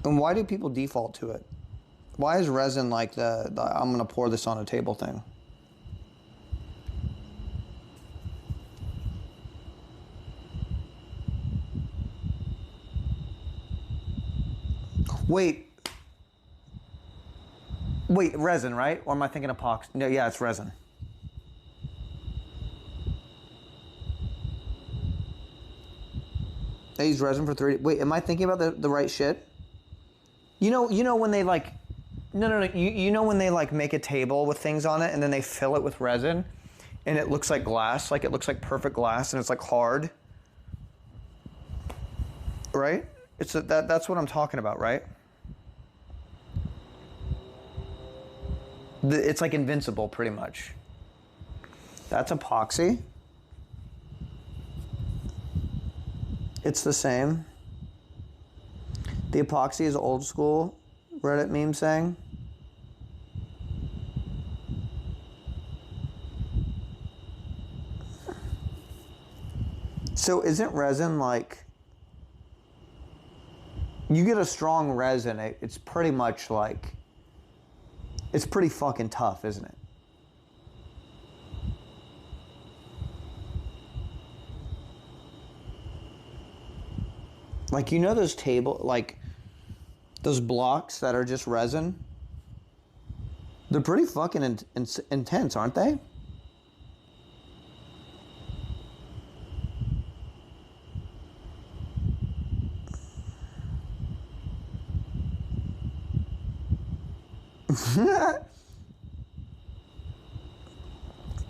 And why do people default to it? Why is resin like the I'm gonna pour this on a table thing? Wait, resin, right? Or am I thinking epoxy? No, yeah, it's resin. They use resin for 3D. Wait, am I thinking about the right shit? You know when they like, no. You know when they like make a table with things on it and then they fill it with resin, and it looks like glass, like it looks like perfect glass, and it's like hard, right? That's what I'm talking about, right? It's like invincible, pretty much. That's epoxy. It's the same. The epoxy is old school, Reddit meme saying. So isn't resin like, you get a strong resin, it's pretty much like, it's pretty fucking tough, isn't it? Like, you know those those blocks that are just resin? They're pretty fucking intense, aren't they?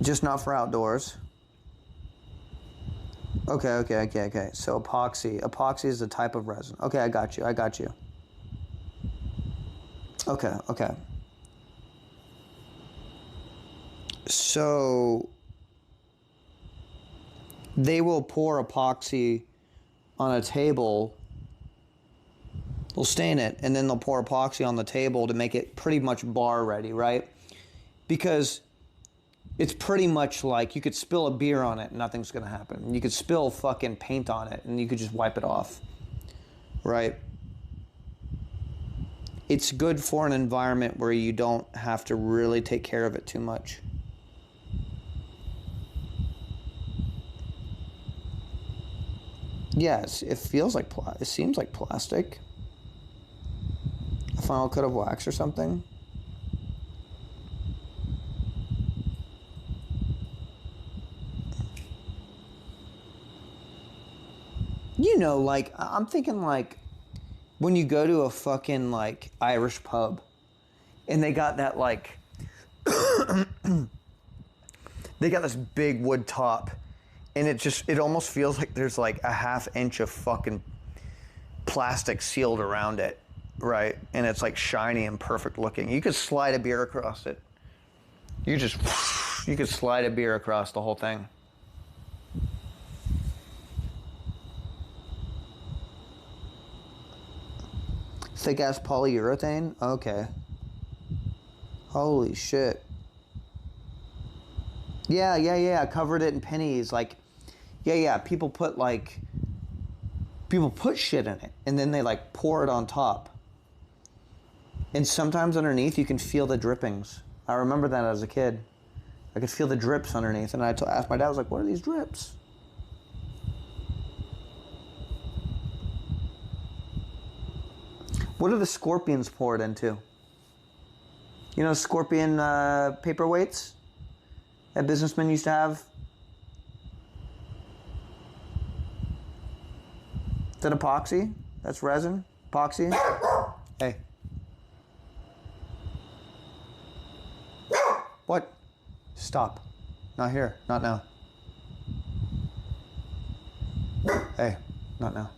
Just not for outdoors. Okay. So epoxy is the type of resin. Okay, I got you. Okay. So they will pour epoxy on a table. They'll stain it, and then they'll pour epoxy on the table to make it pretty much bar ready, right? Because it's pretty much like you could spill a beer on it and nothing's gonna happen. You could spill fucking paint on it and you could just wipe it off, right? It's good for an environment where you don't have to really take care of it too much. Yes, it feels like, it seems like plastic. A final coat of wax or something. You know, like, I'm thinking like when you go to a fucking like Irish pub and they got that like, they got this big wood top and it almost feels like there's like a ½ inch of fucking plastic sealed around it, right? And it's like shiny and perfect looking. You could slide a beer across it. You could slide a beer across the whole thing. Thick ass polyurethane? Okay. Holy shit. Yeah, I covered it in pennies. Like, yeah, people put shit in it and then they like pour it on top. And sometimes underneath you can feel the drippings. I remember that as a kid. I could feel the drips underneath, and I asked my dad, I was like, what are these drips? What are the scorpions poured into? You know scorpion paperweights that businessmen used to have? Is that epoxy? That's resin? Epoxy? Hey. What? Stop. Not here. Not now. Hey, not now.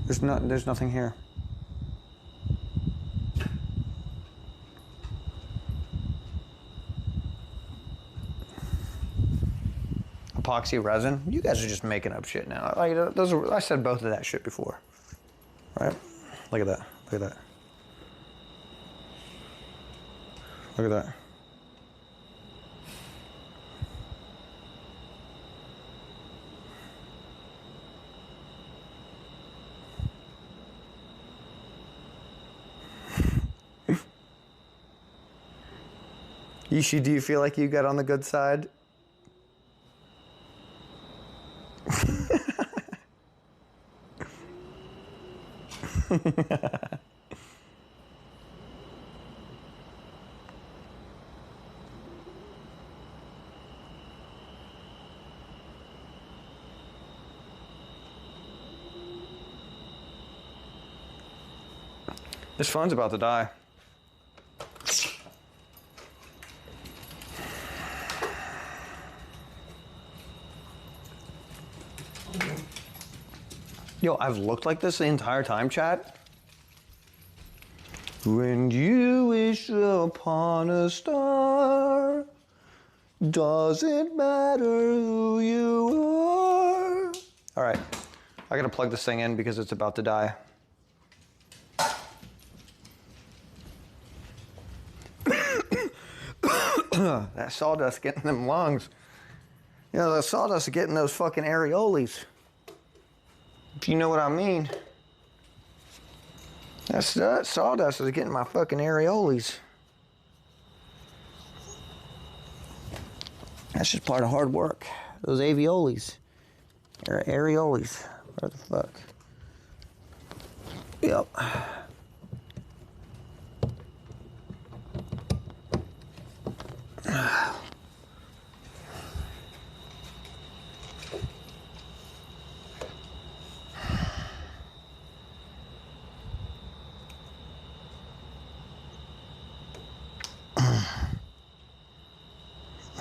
There's nothing here. Epoxy resin? You guys are just making up shit now. Like, I said both of that shit before. Right? Look at that. Look at that. Look at that. Yishi, do you feel like you got on the good side? This phone's about to die. Yo, I've looked like this the entire time, chat. When you wish upon a star, doesn't matter who you are. All right, I gotta plug this thing in because it's about to die. That sawdust getting them lungs. You know, that sawdust is getting those fucking areoles. If you know what I mean. That sawdust is getting my fucking areoles. That's just part of hard work. Those avioles. Areoles. What the fuck? Yep.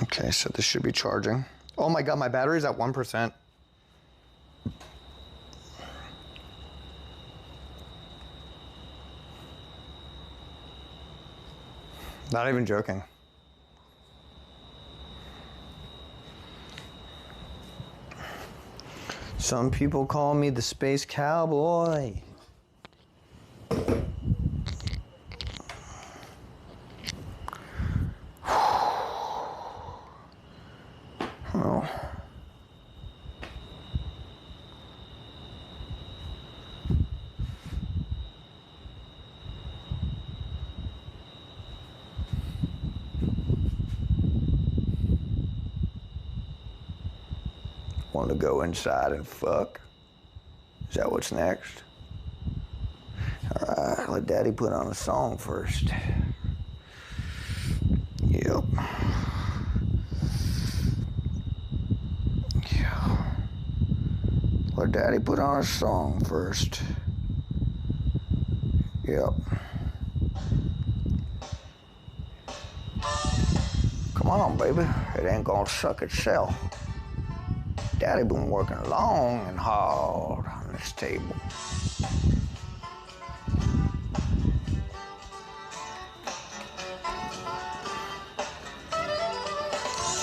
Okay, so this should be charging. Oh my God, my battery's at 1%. Not even joking. Some people call me the space cowboy. Well, want to go inside and fuck? Is that what's next? All right, let Daddy put on a song first. Yep. Yeah. Let Daddy put on a song first. Yep. Come on, baby. It ain't gonna suck itself. Daddy been working long and hard on this table.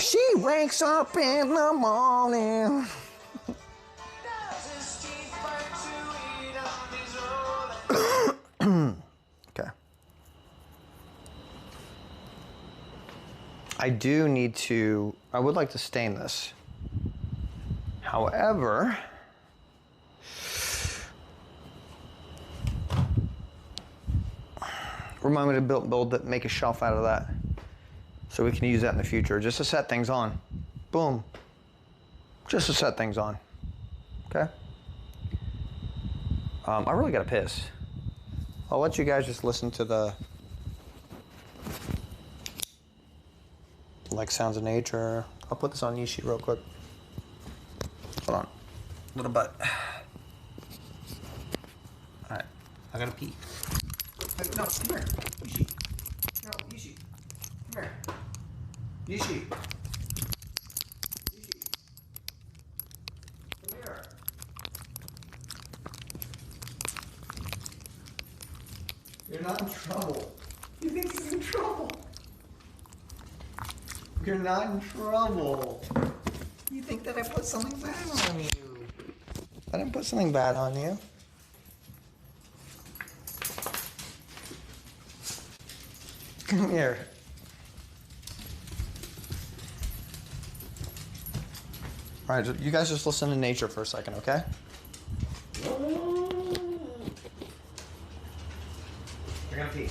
She wakes up in the morning. I do need to, I would like to stain this. However, remind me to make a shelf out of that so we can use that in the future, just to set things on. Boom. Just to set things on. Okay? I really gotta piss. I'll let you guys just listen to the like sounds of nature. I'll put this on Yishi real quick. Hold on. Little butt. Alright. I gotta pee. Hey, no, come here. Yishi. No, Yishi. Come here. Yishi. Yishi. Come here. You're not in trouble. You think he's in trouble? You're not in trouble. You think that I put something bad on you? I didn't put something bad on you. Come here. All right, you guys just listen to nature for a second, okay? I gotta pee.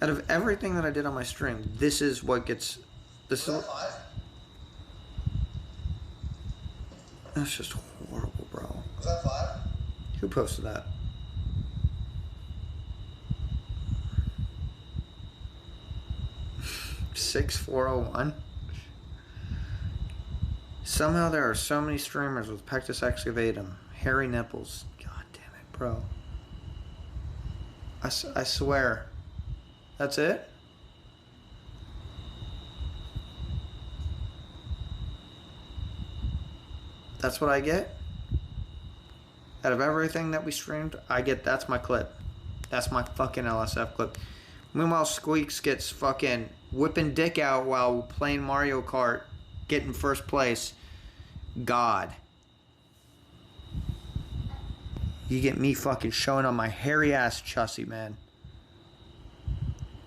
Out of everything that I did on my stream, this is what gets... This is... That's just horrible, bro. Was that 5? Who posted that? $6,401. Somehow there are so many streamers with pectus excavatum, hairy nipples. God damn it, bro. I swear. That's it? That's what I get? Out of everything that we streamed, I get, that's my clip. That's my fucking LSF clip. Meanwhile, Squeaks gets fucking whipping dick out while playing Mario Kart, getting first place. God. You get me fucking showing on my hairy ass chussy, man.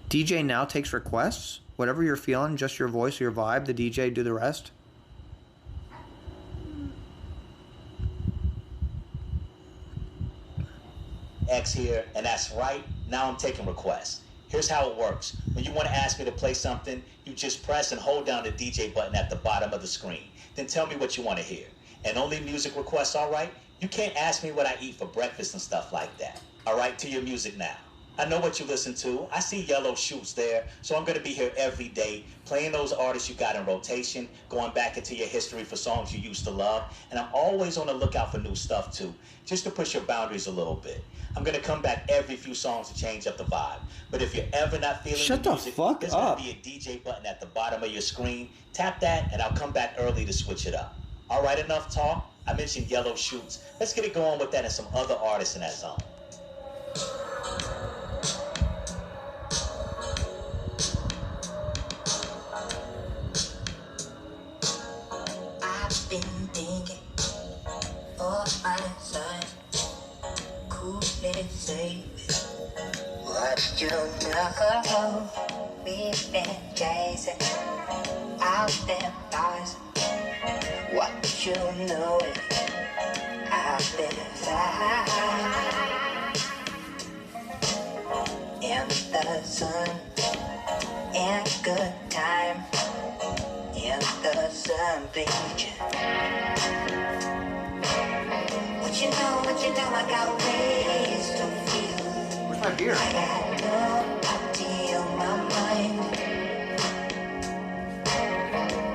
DJ now takes requests? Whatever you're feeling, just your voice or your vibe, the DJ do the rest? X here, and that's right, now I'm taking requests. Here's how it works. When you want to ask me to play something, you just press and hold down the DJ button at the bottom of the screen. Then tell me what you want to hear. And only music requests, all right? You can't ask me what I eat for breakfast and stuff like that. All right, to your music now. I know what you listen to. I see yellow shoots there, so I'm going to be here every day, playing those artists you got in rotation, going back into your history for songs you used to love, and I'm always on the lookout for new stuff too, just to push your boundaries a little bit. I'm going to come back every few songs to change up the vibe. But if you're ever not feeling the music, there's going to be a DJ button at the bottom of your screen. Tap that, and I'll come back early to switch it up. All right, enough talk. I mentioned yellow shoots. Let's get it going with that and some other artists in that zone. I've been thinking for my son, could say what you know. We've been chasing out there bars. What you know, I've been flying in the sun, in good time, in the sun bleaching. What you know, I got ways to feel. Where's my beer? I got no idea in my mind.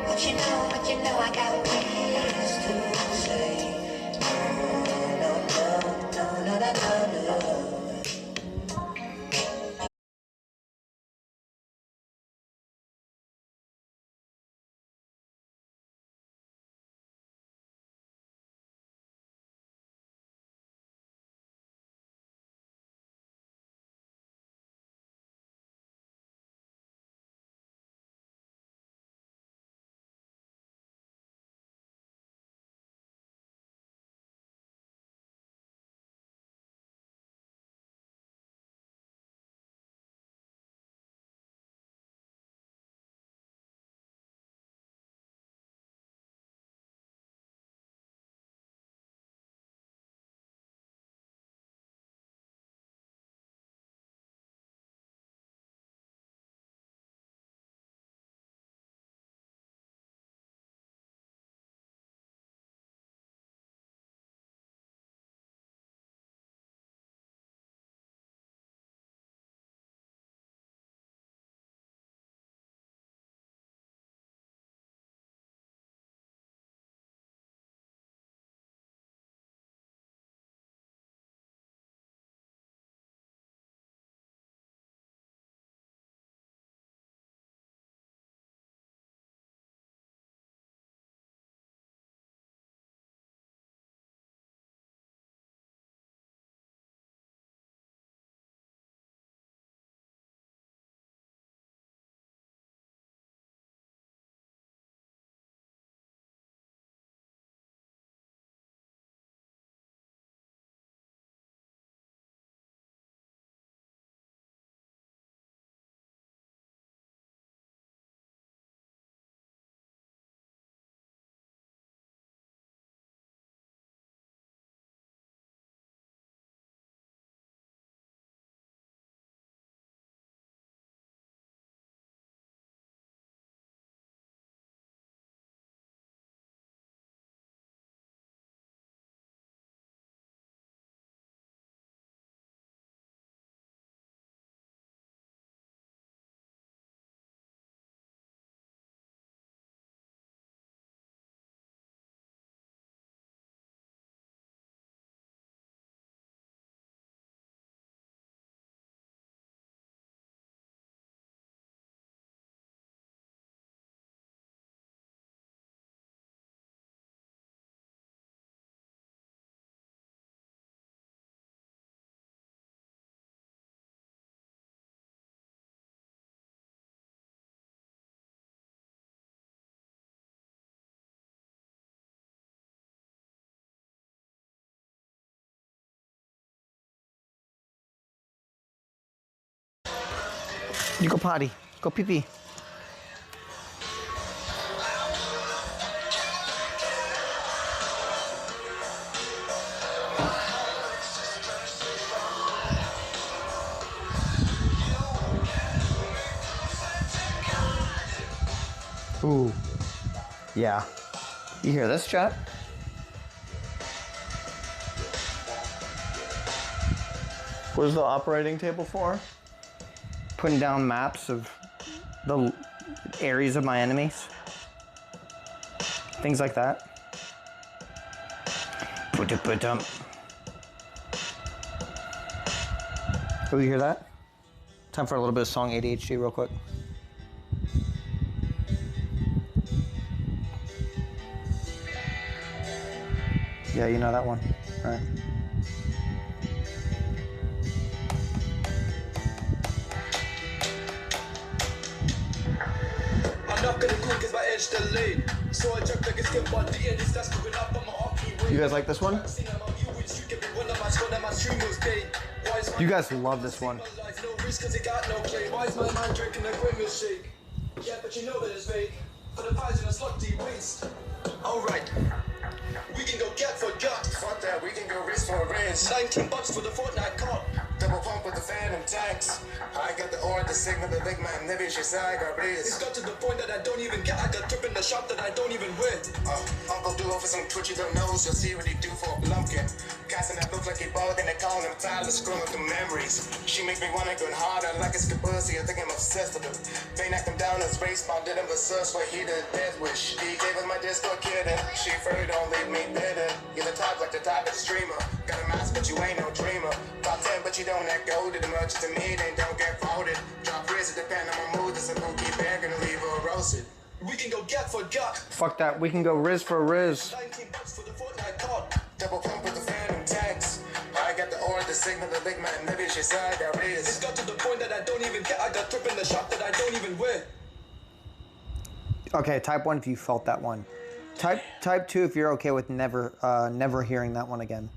What you know, I got ways to say. No. You go potty. Go pee pee. Ooh. Yeah. You hear this, chat? What is the operating table for? Putting down maps of the areas of my enemies. Things like that. Put-a-put-um. Oh, you hear that? Time for a little bit of song ADHD real quick. Yeah, you know that one, right? You guys like this one? You guys love this one. Alright. We can go get for gut. Fuck that, we can go wrist for wrist. $19 for the Fortnite card. Double pump with the phantom tax. I got the order, the signal, the link, man, never your side, got raised. It's got to the point that I don't even get. I got trip in the shop that I don't even win. Uncle do for some twitchy little nose. You'll see what he do for a blumpkin. Casting that look like he bug and they call him Tyler, scrolling through memories. She make me wanna go harder like it's pussy. I think I'm obsessed with her. They knocked him down as race ball, did him a search for he did death wish. He gave us my disco kid and she furry don't leave me bitter. You're the top like the top of the streamer. Got a mask but you ain't no dreamer. Top 10 but you don't act golden much to me, they don't get folded. Drop risk, it depend on my mood. There's a bookie bag and leave her roasted. We can go get for gut. Fuck that, we can go Riz for Riz. $19 for the Fortnite card. Double pump with the phantom tax. I got the order, the signal, the link, man, never your side, got raised. It's got to the point that I don't even get. I got trip in the shop that I don't even wear. Okay, type 1 if you felt that one. Type 2 if you're okay with never hearing that one again.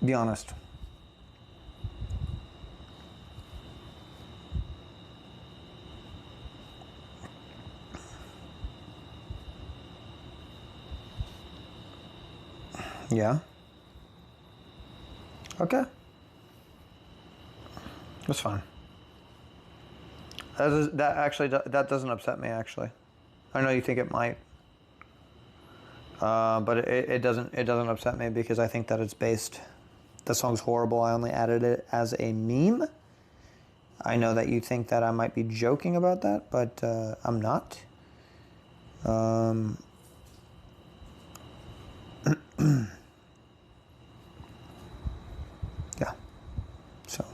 Be honest. Yeah. Okay. That's fine. That doesn't upset me actually. I know you think it might, but it doesn't upset me because I think that it's based. The song's horrible. I only added it as a meme. I know that you think that I might be joking about that, but I'm not. Yeah. So.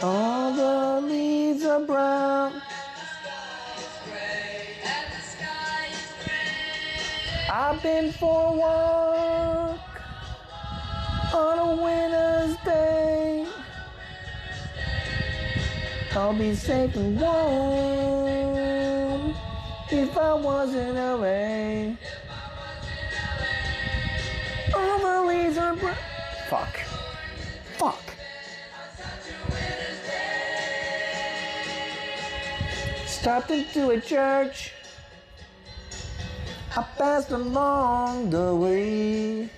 All the leaves are brown. I've been for a walk on a winter's day. I'll be safe and warm if I was in LA. All the leaves are brown. Fuck. Fuck. Stopped into a church. I passed along the way.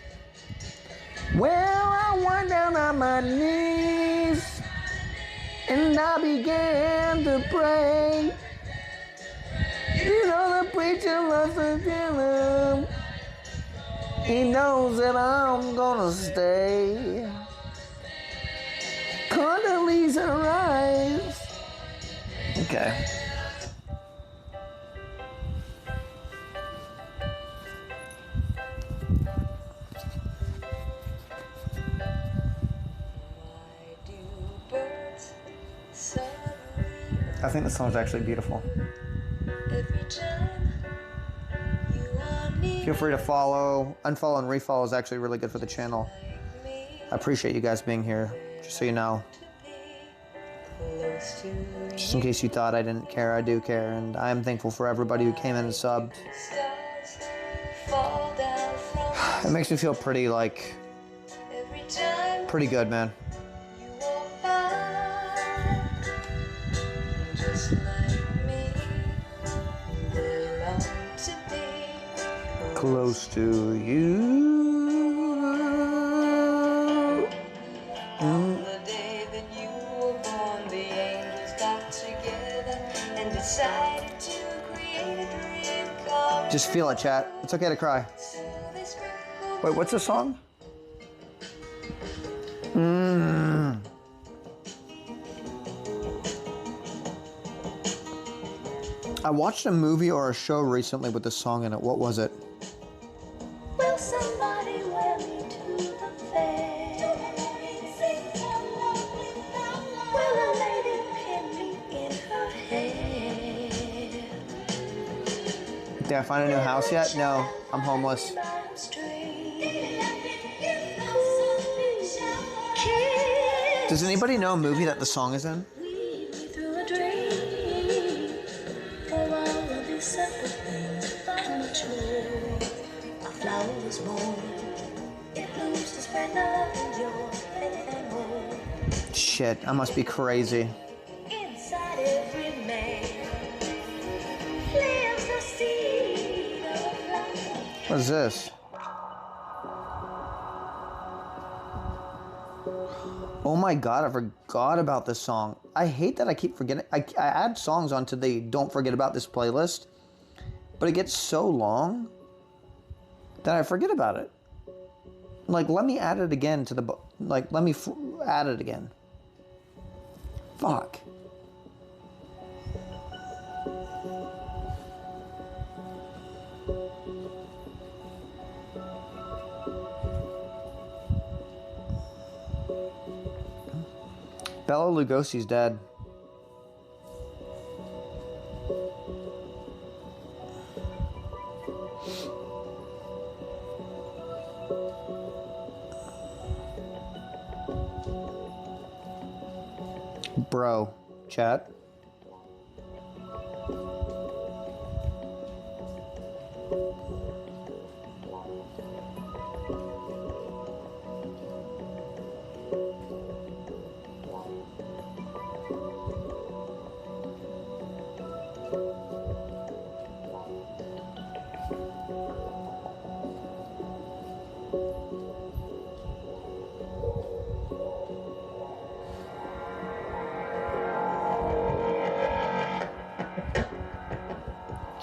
Well, I went down on my knees and I began to pray. You know the preacher loves to tell him. He knows that I'm gonna stay. Condoleezza Rice. Okay. I think the song's actually beautiful. Every time you are Feel free to follow. Unfollow and refollow is actually really good for the channel. I appreciate you guys being here, just so you know. Just in case you thought I didn't care, I do care, and I am thankful for everybody who came in and subbed. It makes me feel pretty, like, pretty good, man. Close to you. Just feel it, chat. It's okay to cry. Wait, what's the song? I watched a movie or a show recently with this song in it. What was it? Will somebody wear me to the fair? Will a lady pin me in her hair? Did I find a new house yet? No, I'm homeless. Does anybody know a movie that the song is in? Through a dream, for all of these simple things, how much more a flower was born. It blooms to spread love and joy and more. Shit, I must be crazy. Inside every man lives the seed of life. What is this? Oh my god, I forgot about this song. I hate that I keep forgetting. I add songs onto the Don't Forget About This playlist, but it gets so long that I forget about it. Like, let me add it again to the... Like, let me add it again. Fuck. Bela Lugosi's dead. Bro, chat.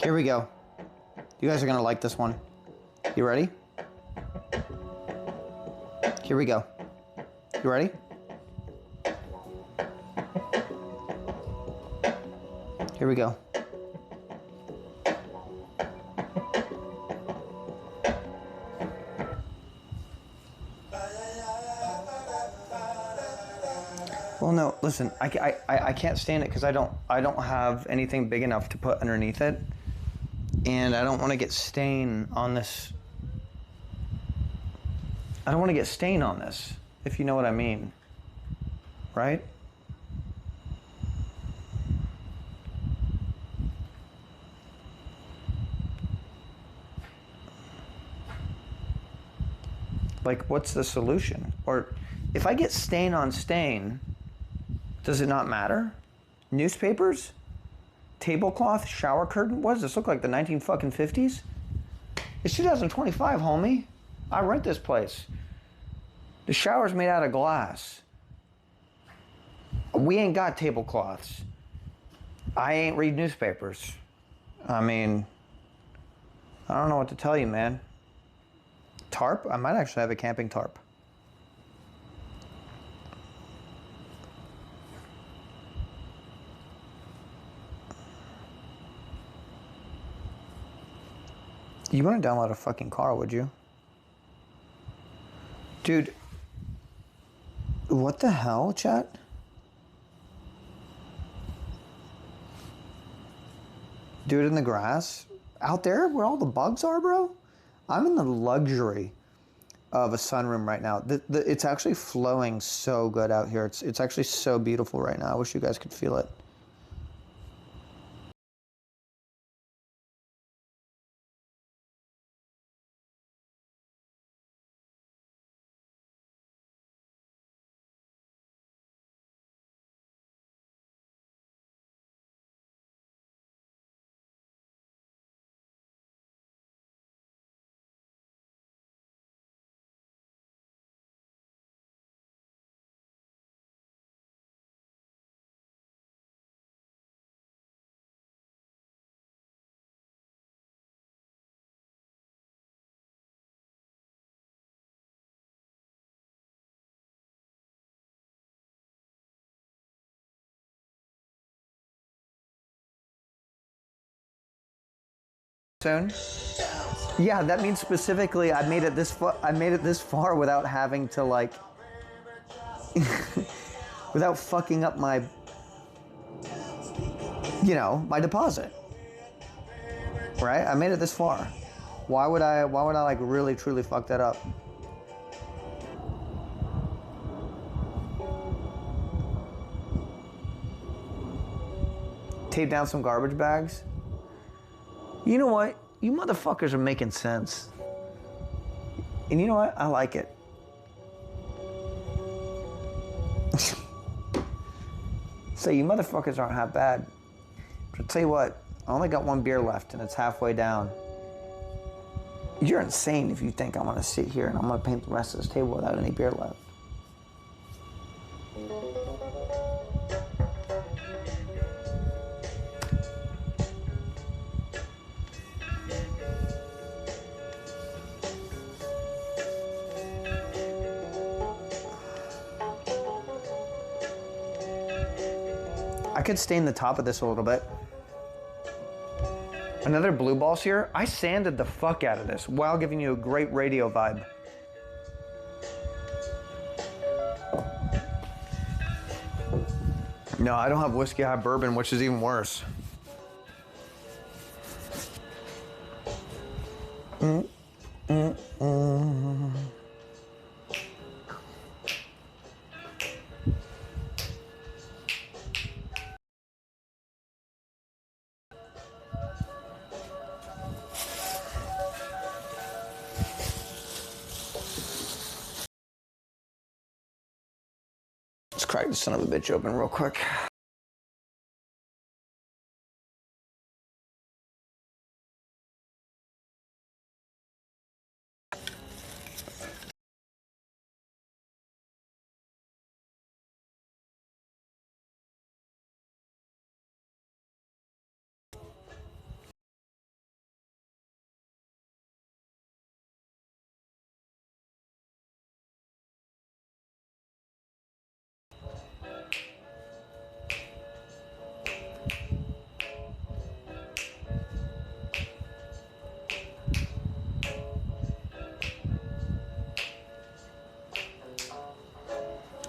Here we go. You guys are gonna like this one. You ready? Here we go. You ready? Here we go. Well, no, listen, I can't stand it because I don't have anything big enough to put underneath it. And I don't want to get stain on this. I don't want to get stain on this, if you know what I mean. Right? Like, what's the solution? Or if I get stain on stain, does it not matter? Newspapers? Tablecloth, shower curtain. What does this look like? The 1950s? It's 2025, homie. I rent this place. The shower's made out of glass. We ain't got tablecloths. I ain't read newspapers. I mean, I don't know what to tell you, man. Tarp? I might actually have a camping tarp. You wouldn't download a fucking car, would you? Dude. What the hell, chat? Do it in the grass? Out there where all the bugs are, bro? I'm in the luxury of a sunroom right now. It's actually flowing so good out here. It's actually so beautiful right now. I wish you guys could feel it. Soon. Yeah, that means specifically I made it this far. I made it this far without having to like, without fucking up my, you know, my deposit. Right? I made it this far. Why would I like really truly fuck that up? Tape down some garbage bags. You know what? You motherfuckers are making sense. And you know what? I like it. So you motherfuckers aren't half bad. But I'll tell you what, I only got one beer left and it's halfway down. You're insane if you think I'm gonna sit here and I'm gonna paint the rest of this table without any beer left. I could stain the top of this a little bit. Another blue balls here. I sanded the fuck out of this while giving you a great radio vibe. No, I don't have whiskey high bourbon, which is even worse. Let's crack the son of a bitch open real quick.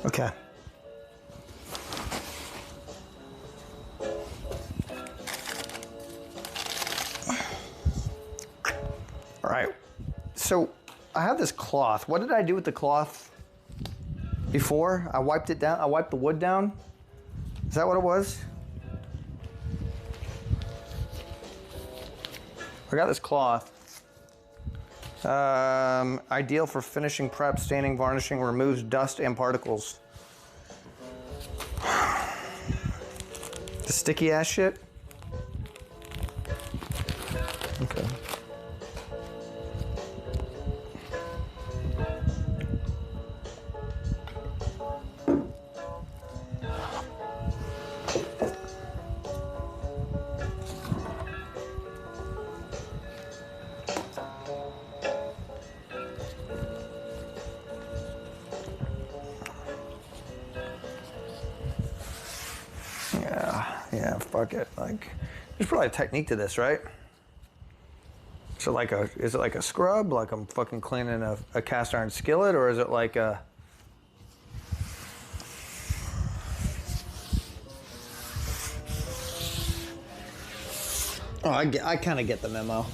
Okay. All right. So I have this cloth. What did I do with the cloth before? I wiped it down. I wiped the wood down. Is that what it was? I got this cloth. Ideal for finishing, prep, staining, varnishing, removes dust and particles. The sticky ass shit? Okay. Yeah, fuck it. Like, there's probably a technique to this, right? So like is it like a scrub, like I'm fucking cleaning a cast iron skillet, or is it like a... Oh, I kind of get the memo.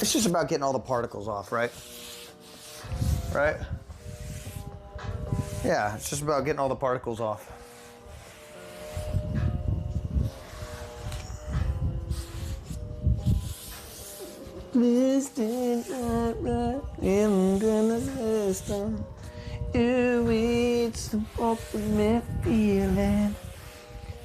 It's just about getting all the particles off, right? Right? Yeah, it's just about getting all the particles off. It's the ultimate feeling.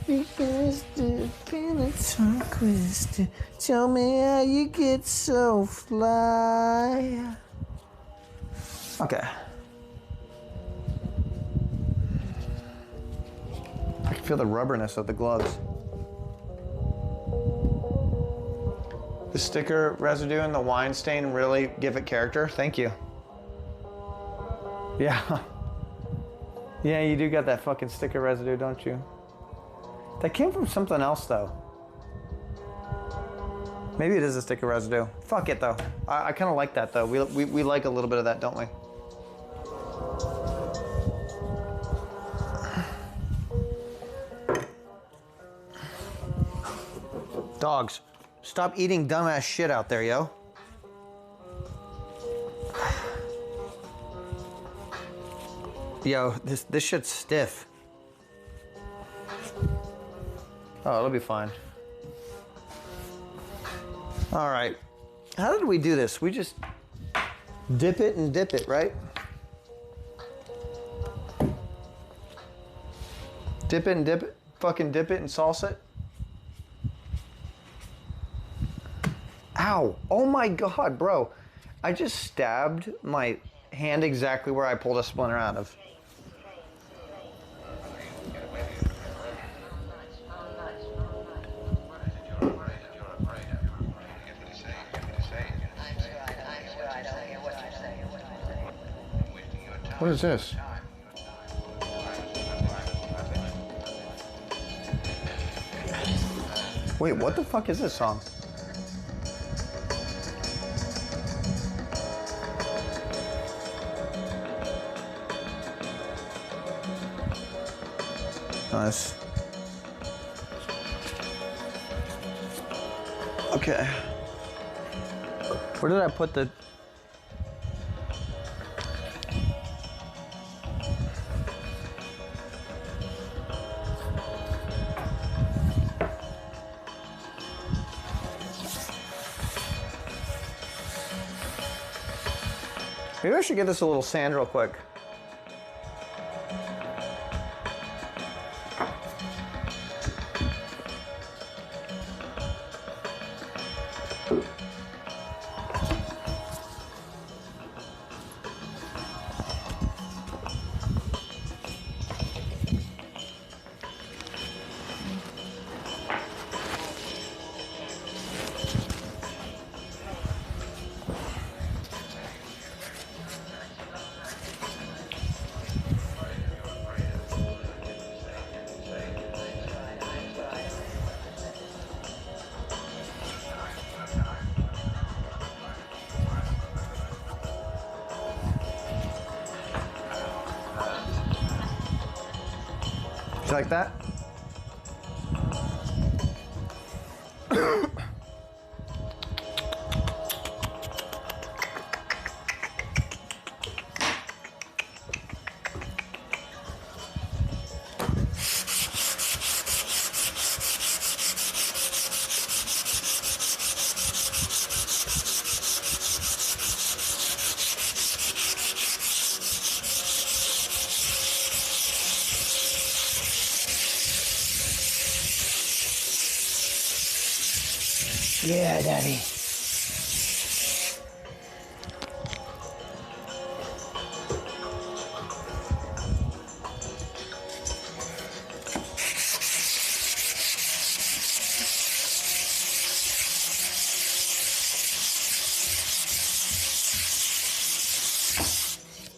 Because the penetrating question. Tell me how you get so fly. Okay. I can feel the rubberness of the gloves. The sticker residue and the wine stain really give it character. Thank you. Yeah. Yeah, you do got that fucking sticker residue, don't you? That came from something else, though. Maybe it is a sticker residue. Fuck it, though. I kind of like that, though. We like a little bit of that, don't we? Dogs, stop eating dumbass shit out there, yo. Yo, this shit's stiff. Oh, it'll be fine. All right. How did we do this? We just dip it and dip it, right? Dip it and dip it. Fucking dip it and salsa it. Ow. Oh my God, bro. I just stabbed my hand exactly where I pulled a splinter out of. What is this? Wait, what the fuck is this song? Nice. Okay. Where did I put the... Maybe I should give this a little sand real quick. You like that? Yeah, Daddy.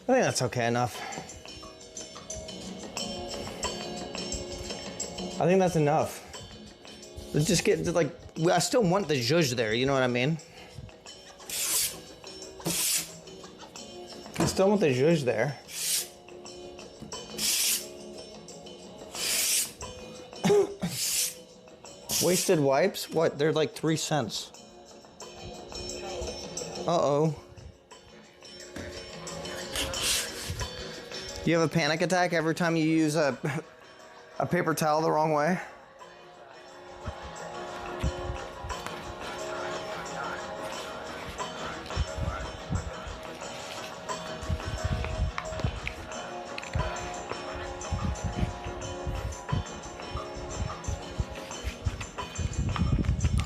I think that's okay enough. I think that's enough. Let's just get to, like, I still want the zhuzh there, you know what I mean? I still want the zhuzh there. Wasted wipes? What? They're like 3 cents. Uh-oh. You have a panic attack every time you use a paper towel the wrong way?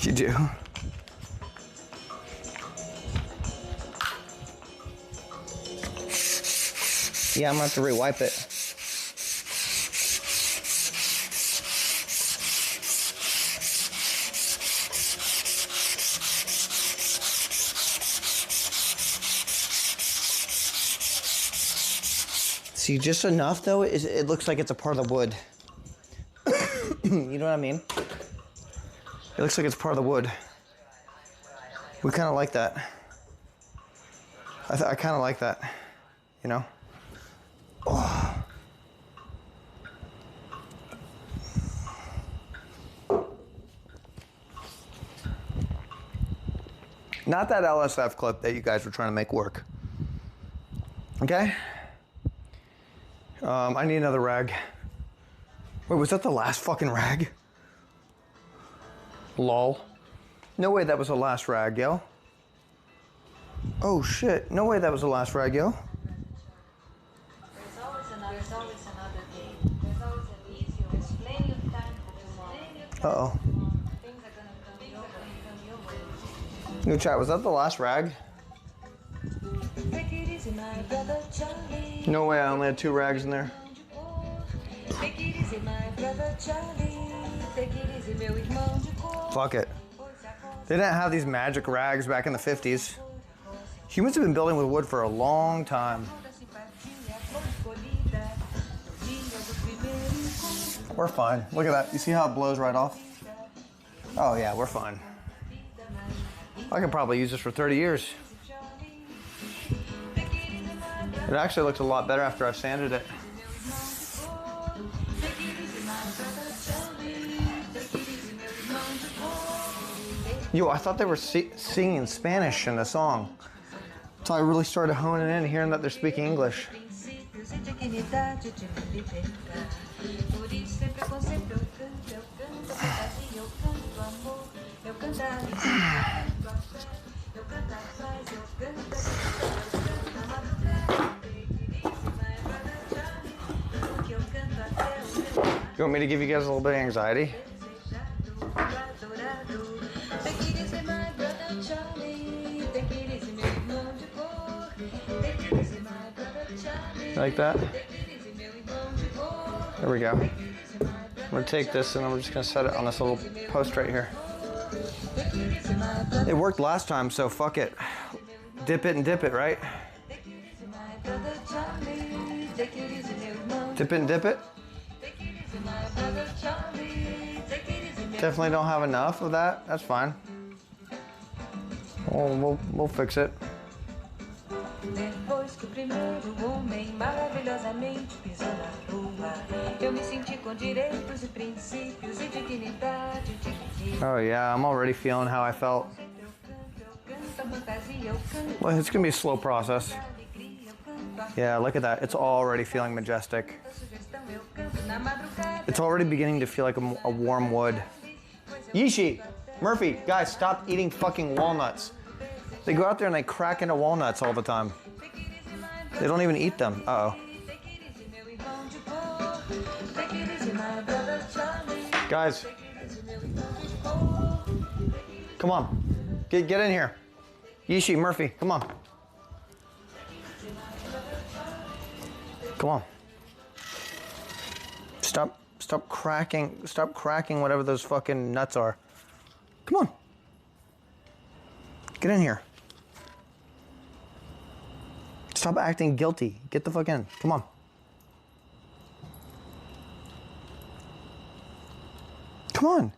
You do. Yeah, I'm gonna have to rewipe it. See, just enough though, it looks like it's a part of the wood. You know what I mean? It looks like it's part of the wood. We kind of like that. I kind of like that, you know? Oh. Not that LSF clip that you guys were trying to make work. Okay? I need another rag. Wait, was that the last fucking rag? Lol. No way that was the last rag, yo. Oh shit, no way that was the last rag, yo. There's always another day. There's always an easier. There's plenty of time for tomorrow. Uh-oh. Things are gonna come your way. New chat, was that the last rag? Take it easy, my brother Charlie. No way, I only had 2 rags in there. Take it easy, my brother Charlie. Take it easy, meu irmão de cor. Fuck it. They didn't have these magic rags back in the 50s. Humans have been building with wood for a long time. We're fine. Look at that. You see how it blows right off? Oh yeah, we're fine. I could probably use this for 30 years. It actually looks a lot better after I've sanded it. Yo, I thought they were singing Spanish in the song. So I really started honing in, hearing that they're speaking English. You want me to give you guys a little bit of anxiety? Like that? There we go. I'm gonna take this and I'm just gonna set it on this little post right here. It worked last time, so fuck it. Dip it and dip it, right? Dip it and dip it? Definitely don't have enough of that. That's fine. We'll fix it. Depois que o primeiro homem maravilhosamente pisou na lua, eu me senti com direitos e princípios e dignidade de Oh yeah, I'm already feeling how I felt. Well, it's gonna be a slow process. Yeah, look at that. It's already feeling majestic. It's already beginning to feel like a warm wood. Yishi! Murphy, guys, stop eating fucking walnuts. They go out there and they crack into walnuts all the time. They don't even eat them. Uh-oh. Guys. Come on. Get in here. Yishi, Murphy, come on. Come on. Stop cracking whatever those fucking nuts are. Come on. Get in here. Stop acting guilty. Get the fuck in. Come on. Come on.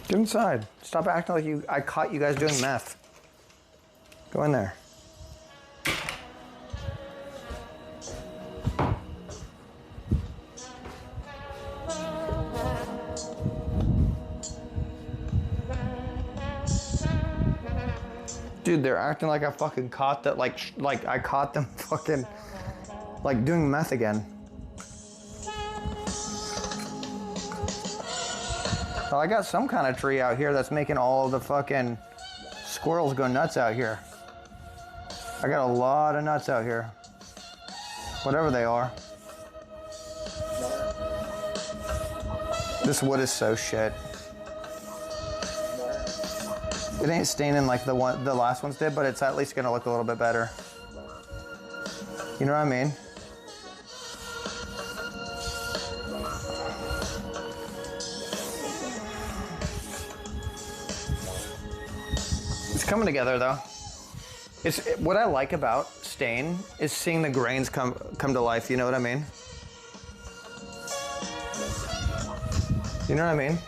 Get inside. Stop acting like I caught you guys doing meth. Go in there. Dude, they're acting like I fucking caught that, like I caught them fucking, like doing meth again. Well, I got some kind of tree out here that's making all the fucking squirrels go nuts out here. I got a lot of nuts out here. Whatever they are. This wood is so shit. It ain't staining like the last ones did, but it's at least gonna look a little bit better. You know what I mean? It's coming together though. What I like about stain is seeing the grains come to life, you know what I mean? You know what I mean?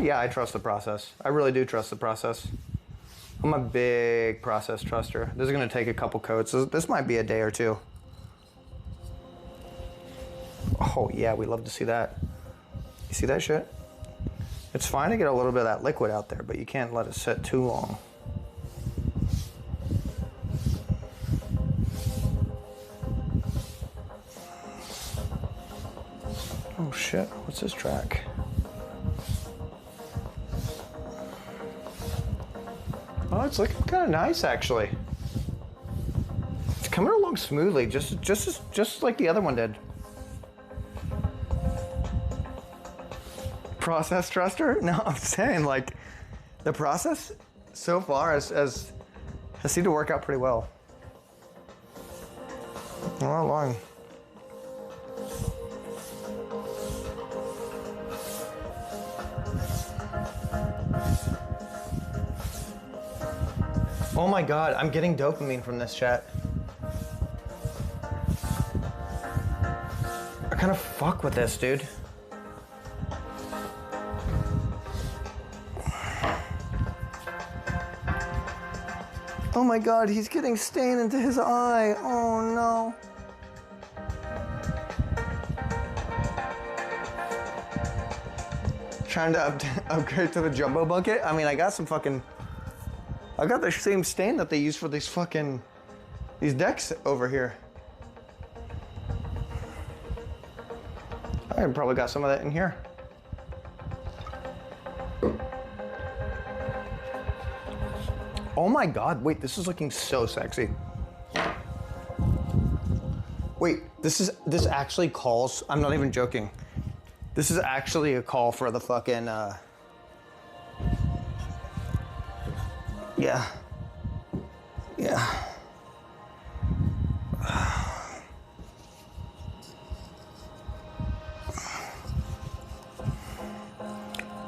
Yeah, I trust the process. I really do trust the process. I'm a big process truster. This is gonna take a couple coats. This might be a day or two. Oh yeah, we love to see that. You see that shit? It's fine to get a little bit of that liquid out there, but you can't let it sit too long. Oh shit, what's this track? Oh, it's looking kind of nice actually. It's coming along smoothly, just like the other one did. Process truster? No, I'm saying like the process so far has seemed to work out pretty well. Not long. Oh my god, I'm getting dopamine from this chat. I kind of fuck with this, dude. Oh my god, he's getting stain into his eye. Oh no. Trying to upgrade to the jumbo bucket? I mean, I got the same stain that they use for these decks over here. I probably got some of that in here. Oh my god, wait, this is looking so sexy. Wait, this actually calls, I'm not even joking. This is actually a call for the fucking, yeah. Yeah.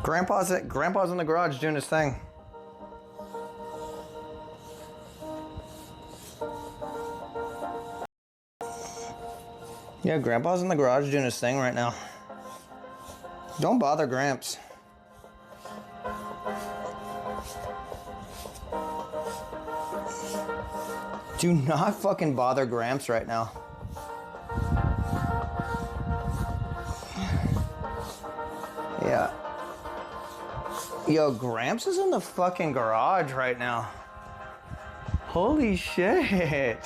Grandpa's in the garage doing his thing. Yeah, Grandpa's in the garage doing his thing right now. Don't bother Gramps. Do not fucking bother Gramps right now. Yeah. Yo, Gramps is in the fucking garage right now. Holy shit.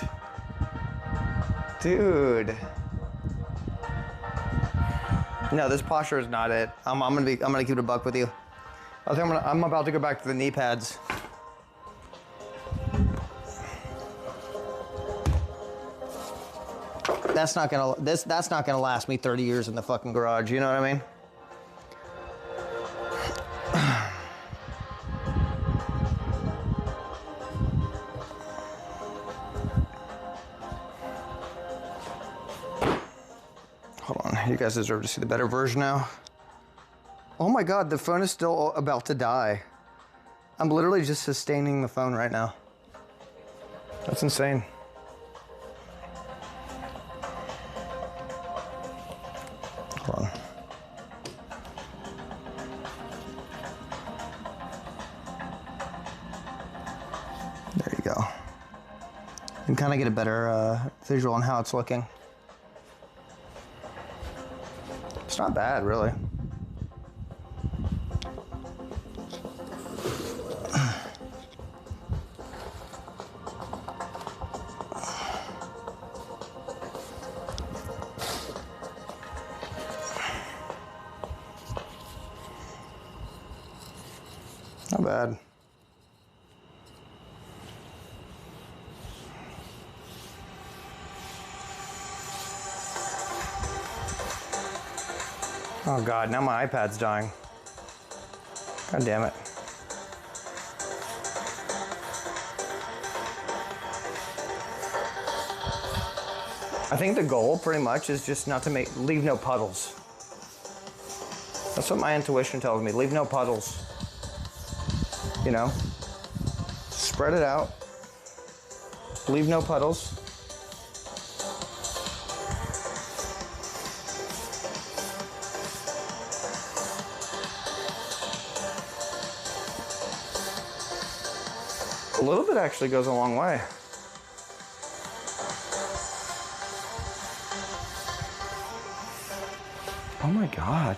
Dude. No, this posture is not it. I'm gonna keep it a buck with you. I think I'm about to go back to the knee pads. That's not gonna last me 30 years in the fucking garage. You know what I mean? Hold on, you guys deserve to see the better version now. Oh my god, the phone is still about to die. I'm literally just sustaining the phone right now. That's insane. Hold on. There you go. You can kind of get a better visual on how it's looking. It's not bad, really. Not bad. Oh God, now my iPad's dying. God damn it. I think the goal pretty much is just not to leave no puddles. That's what my intuition tells me, leave no puddles. You know? Spread it out. Leave no puddles. A little bit actually goes a long way. Oh my God.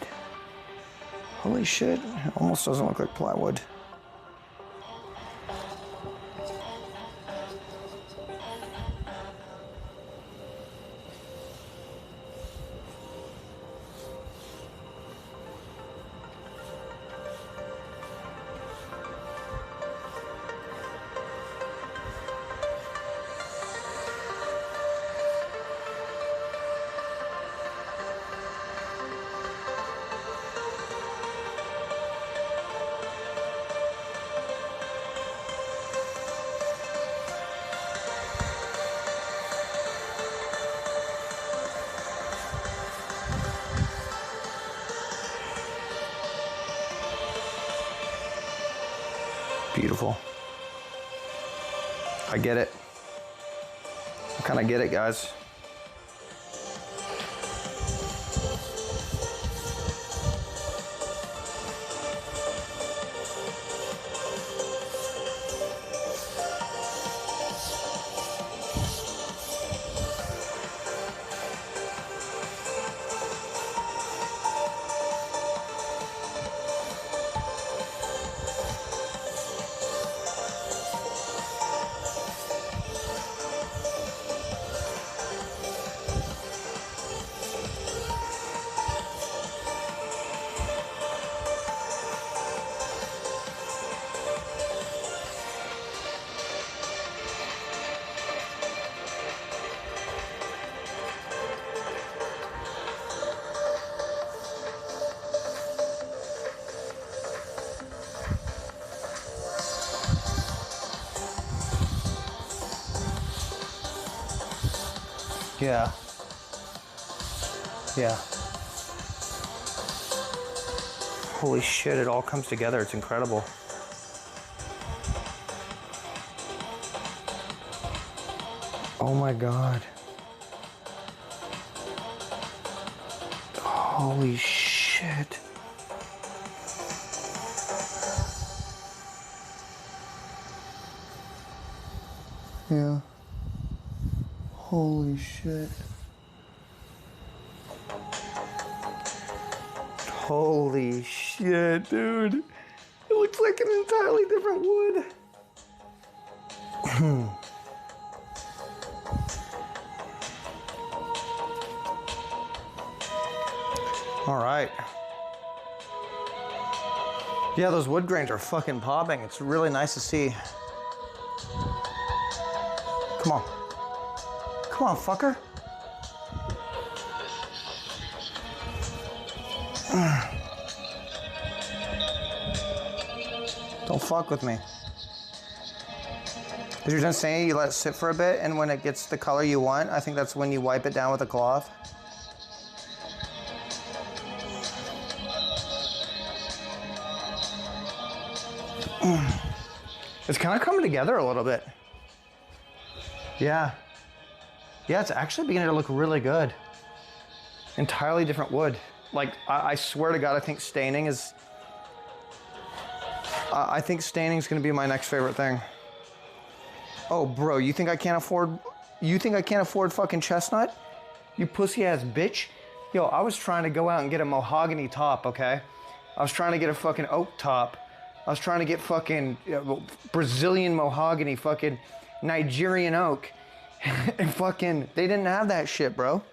Holy shit. It almost doesn't look like plywood. Beautiful. I get it. I kind of get it, guys. Yeah. Yeah. Holy shit, it all comes together. It's incredible. Oh my God. Holy shit. Yeah. Holy shit. Holy shit, dude. It looks like an entirely different wood. All right. Yeah, those wood grains are fucking popping. It's really nice to see. Come on. Come on, fucker. Don't fuck with me. If you're just saying you let it sit for a bit, and when it gets the color you want, I think that's when you wipe it down with a cloth. It's kind of coming together a little bit. Yeah. Yeah, it's actually beginning to look really good. Entirely different wood. Like, I swear to God, I think staining is... I think staining is going to be my next favorite thing. Oh, bro, you think I can't afford... You think I can't afford fucking chestnut? You pussy-ass bitch? Yo, I was trying to go out and get a mahogany top, okay? I was trying to get a fucking oak top. I was trying to get fucking Brazilian mahogany, fucking Nigerian oak. And fucking, they didn't have that shit, bro.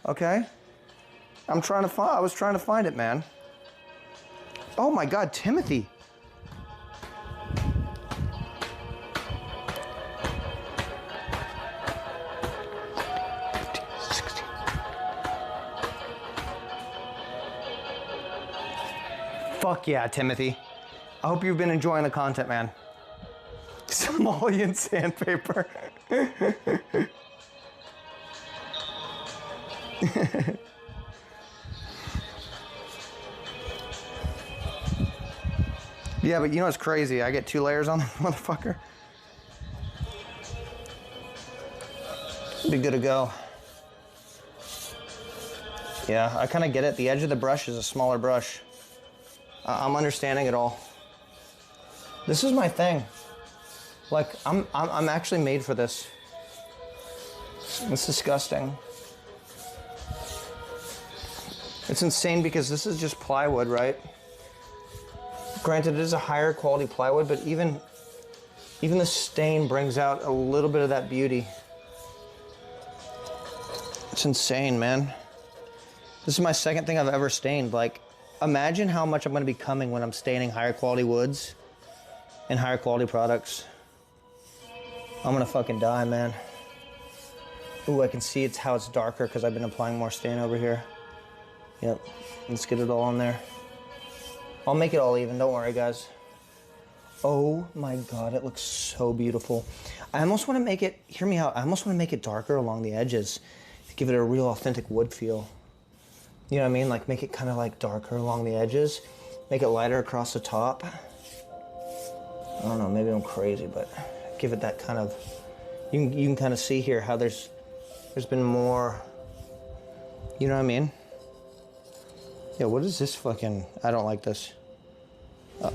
Okay? I was trying to find it, man. Oh my God, Timothy. Fuck yeah, Timothy. I hope you've been enjoying the content, man. Somalian sandpaper. Yeah, but you know what's crazy? I get 2 layers on the motherfucker. Be good to go. Yeah, I kind of get it. The edge of the brush is a smaller brush. I'm understanding it all. This is my thing. Like, I'm actually made for this. It's disgusting. It's insane because this is just plywood, right? Granted, it is a higher quality plywood, but even the stain brings out a little bit of that beauty. It's insane, man. This is my second thing I've ever stained. Like, imagine how much I'm gonna be coming when I'm staining higher quality woods and higher quality products. I'm gonna fucking die, man. Ooh, I can see how it's darker because I've been applying more stain over here. Yep, let's get it all on there. I'll make it all even, don't worry, guys. Oh my God, it looks so beautiful. I almost wanna make it, hear me out, I almost wanna make it darker along the edges to give it a real authentic wood feel. You know what I mean? Like, make it kind of like darker along the edges, make it lighter across the top. I don't know, maybe I'm crazy, but give it that kind of, you can kind of see here how there's been more, you know what I mean? Yeah, what is this fucking, I don't like this.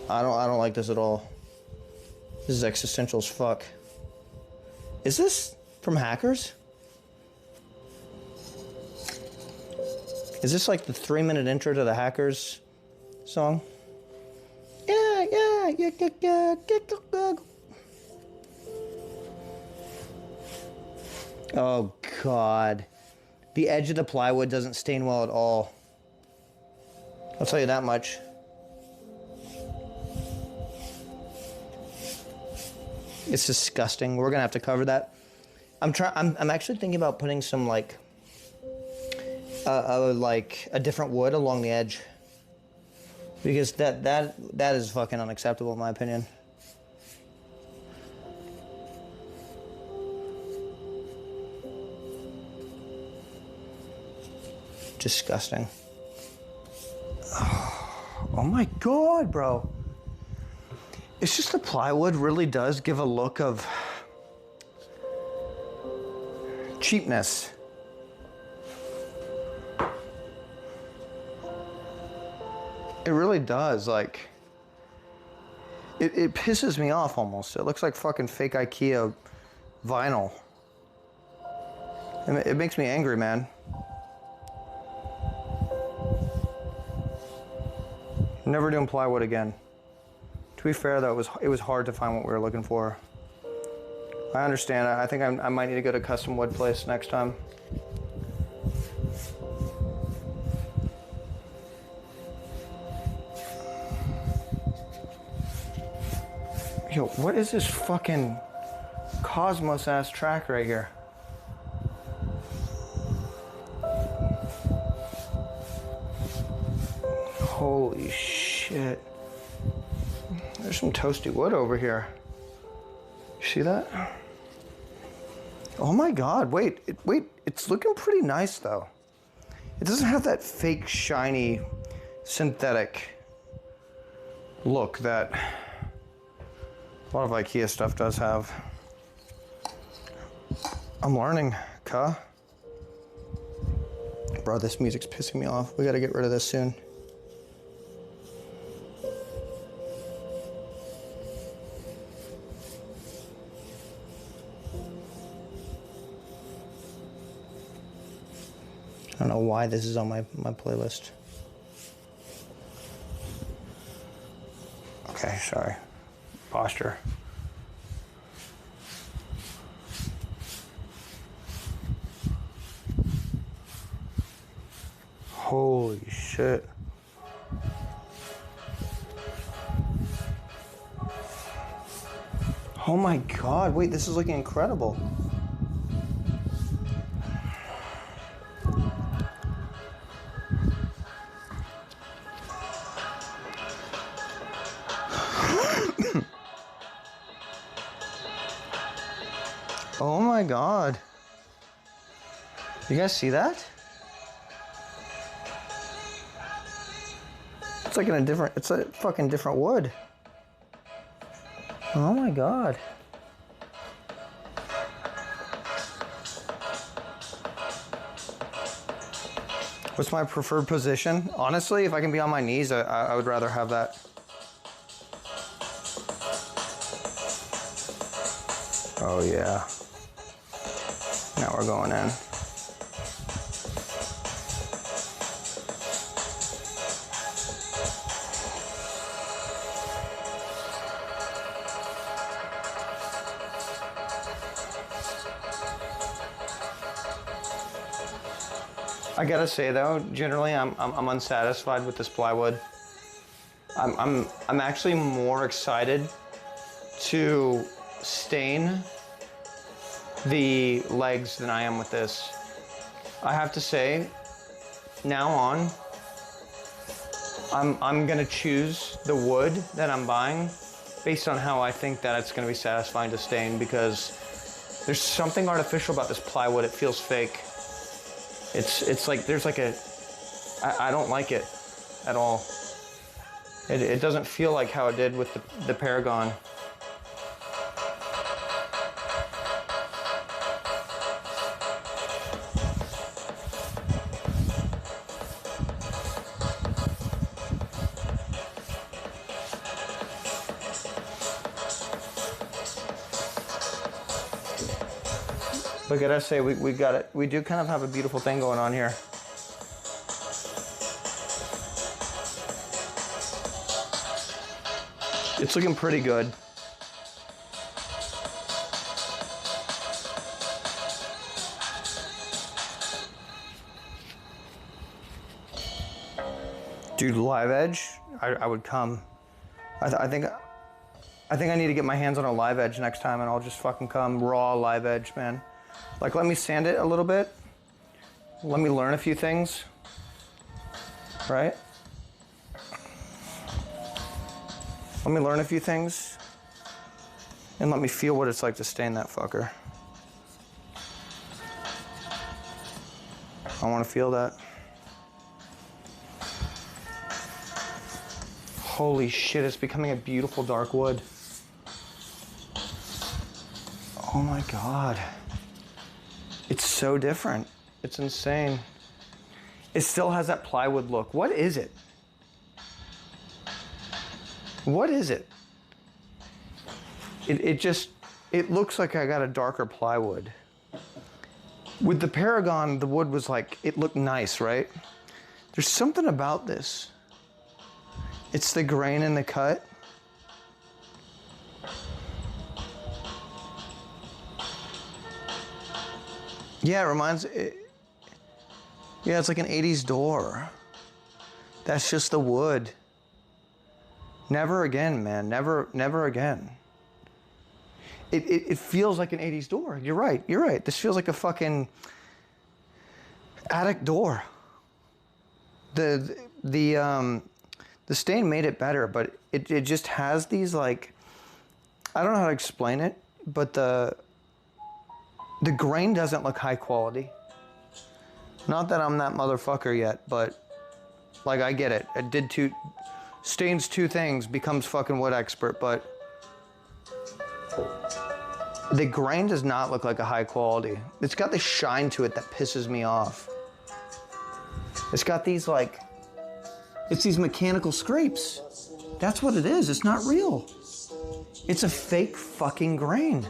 I don't like this at all. This is existential as fuck. Is this from Hackers? Is this like the 3-minute intro to the Hackers song? Yeah. Oh God. The edge of the plywood doesn't stain well at all. I'll tell you that much. It's disgusting. We're gonna have to cover that. I'm actually thinking about putting some like a different wood along the edge, because that is fucking unacceptable in my opinion. Disgusting. Oh my God, bro. It's just the plywood really does give a look of cheapness. It really does, like, it pisses me off almost. It looks like fucking fake IKEA vinyl. And it makes me angry, man. Never doing plywood again. To be fair though, it was hard to find what we were looking for. I understand. I think I might need to go to custom wood place next time. Yo, what is this fucking Cosmos ass track right here? Holy shit. There's some toasty wood over here. You see that? Oh my God, wait, it's looking pretty nice though. It doesn't have that fake, shiny, synthetic look that a lot of IKEA stuff does have. I'm learning, cuh. Bro, this music's pissing me off. We gotta get rid of this soon. don't know why this is on my playlist. Okay, sorry. Posture. Holy shit. Oh my God, wait, this is looking incredible. Oh my God. You guys see that? It's like in a different, it's a fucking different wood. Oh my God. What's my preferred position? Honestly, if I can be on my knees, I would rather have that. Oh yeah. Now we're going in. I gotta say though, generally I'm unsatisfied with this plywood. I'm actually more excited to stain the legs than I am with this. I have to say, now on, I'm gonna choose the wood that I'm buying based on how I think that it's gonna be satisfying to stain, because there's something artificial about this plywood. It feels fake. It's like there's like a, I don't like it at all. It doesn't feel like how it did with the Paragon. But I gotta say, we got it. We do kind of have a beautiful thing going on here. It's looking pretty good. Dude, live edge, I would come. I think I need to get my hands on a live edge next time, and I'll just fucking come raw live edge, man. Like, let me sand it a little bit. Let me learn a few things, right? Let me learn a few things, and let me feel what it's like to stain that fucker. I want to feel that. Holy shit, it's becoming a beautiful dark wood. Oh my God. It's so different. It's insane. It still has that plywood look. What is it? What is it? It looks like I got a darker plywood. With the Paragon, the wood was like, it looked nice, right? There's something about this. It's the grain in the cut. Yeah, it reminds, yeah, it's like an 80s door. That's just the wood. Never again, man, never again. It feels like an 80s door. You're right. This feels like a fucking attic door. The stain made it better, but it just has these, like, I don't know how to explain it, but the grain doesn't look high quality. Not that I'm that motherfucker yet, but like, I get it. Stains two things, becomes fucking wood expert, but the grain does not look like a high quality. It's got this shine to it that pisses me off. It's got these, like, it's these mechanical scrapes. That's what it is. It's not real. It's a fake fucking grain.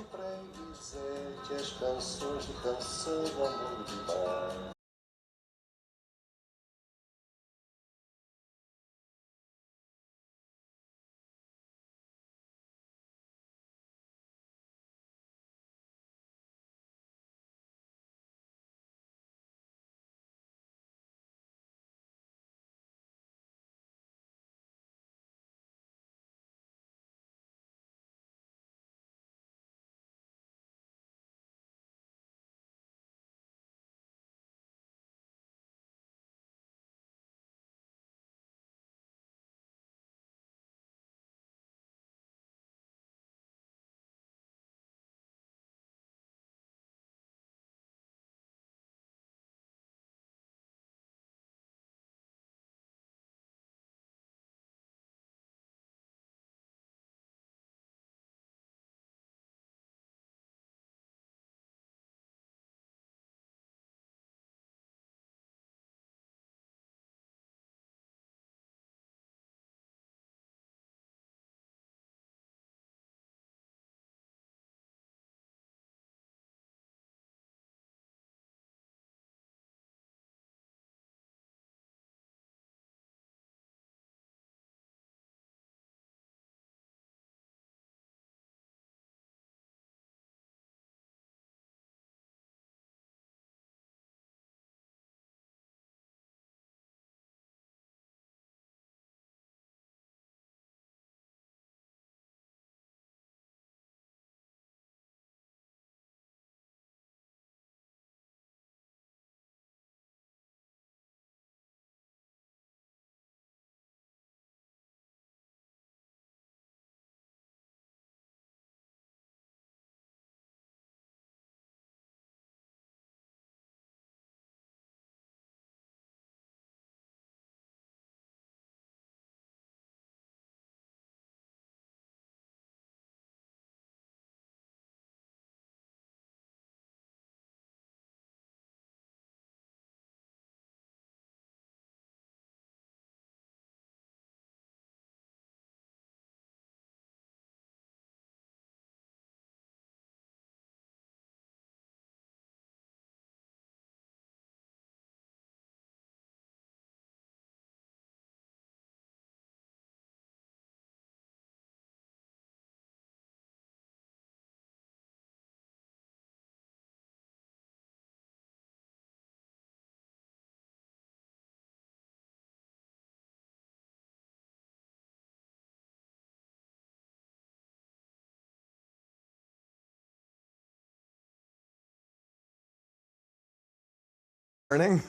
Learning.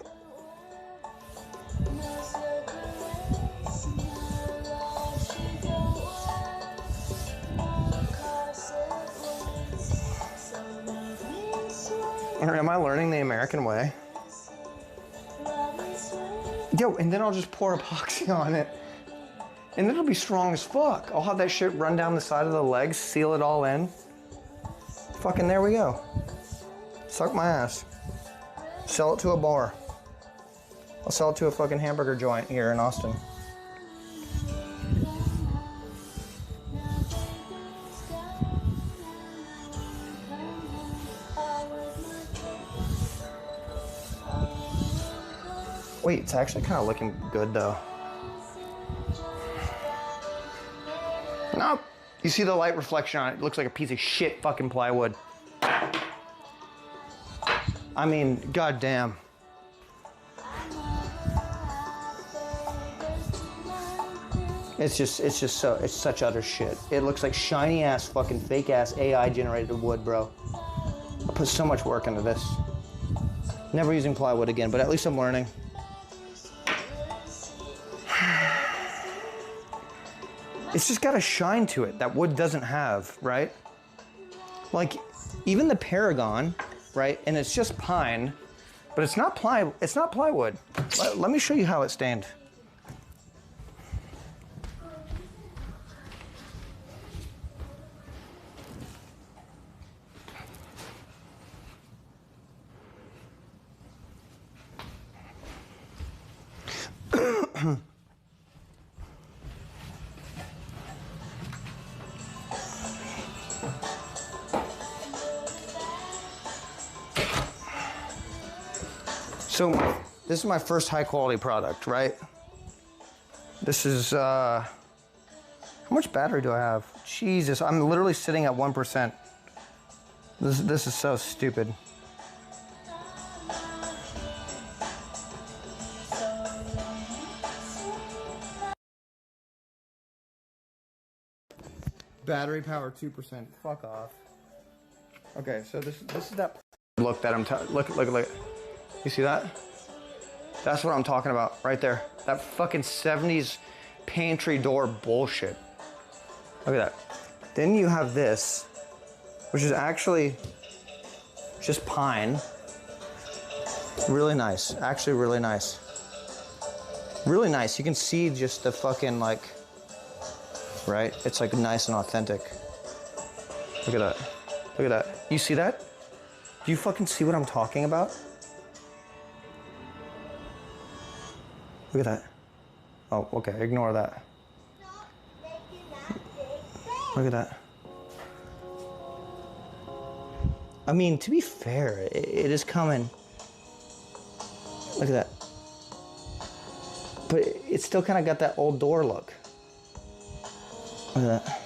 Or am I learning the American way? Yo, and then I'll just pour epoxy on it. And it'll be strong as fuck. I'll have that shit run down the side of the legs, seal it all in. Fucking there we go. Suck my ass. Sell it to a bar. I'll sell it to a fucking hamburger joint here in Austin. Wait, it's actually kind of looking good though. Nope. You see the light reflection on it? It looks like a piece of shit fucking plywood. I mean, goddamn. It's such utter shit. It looks like shiny ass fucking fake ass AI generated wood, bro. I put so much work into this. Never using plywood again, but at least I'm learning. It's just got a shine to it that wood doesn't have, right? Like, even the Paragon, right? And it's just pine, but it's not plywood. Let me show you how it stained. So this is my first high quality product, right? This is, how much battery do I have? Jesus, I'm literally sitting at 1%. This is so stupid. Battery power 2%. Fuck off. Okay, so this is that look that I'm look. You see that? That's what I'm talking about right there. That fucking 70s pantry door bullshit. Look at that. Then you have this, which is actually just pine. Really nice. Actually really nice. Really nice. You can see just the fucking like, right? It's like nice and authentic. Look at that. Look at that. You see that? Do you fucking see what I'm talking about? Look at that. Oh, okay, ignore that. Look at that. I mean, to be fair, it is coming. Look at that. But it's still kind of got that old door look. Look at that.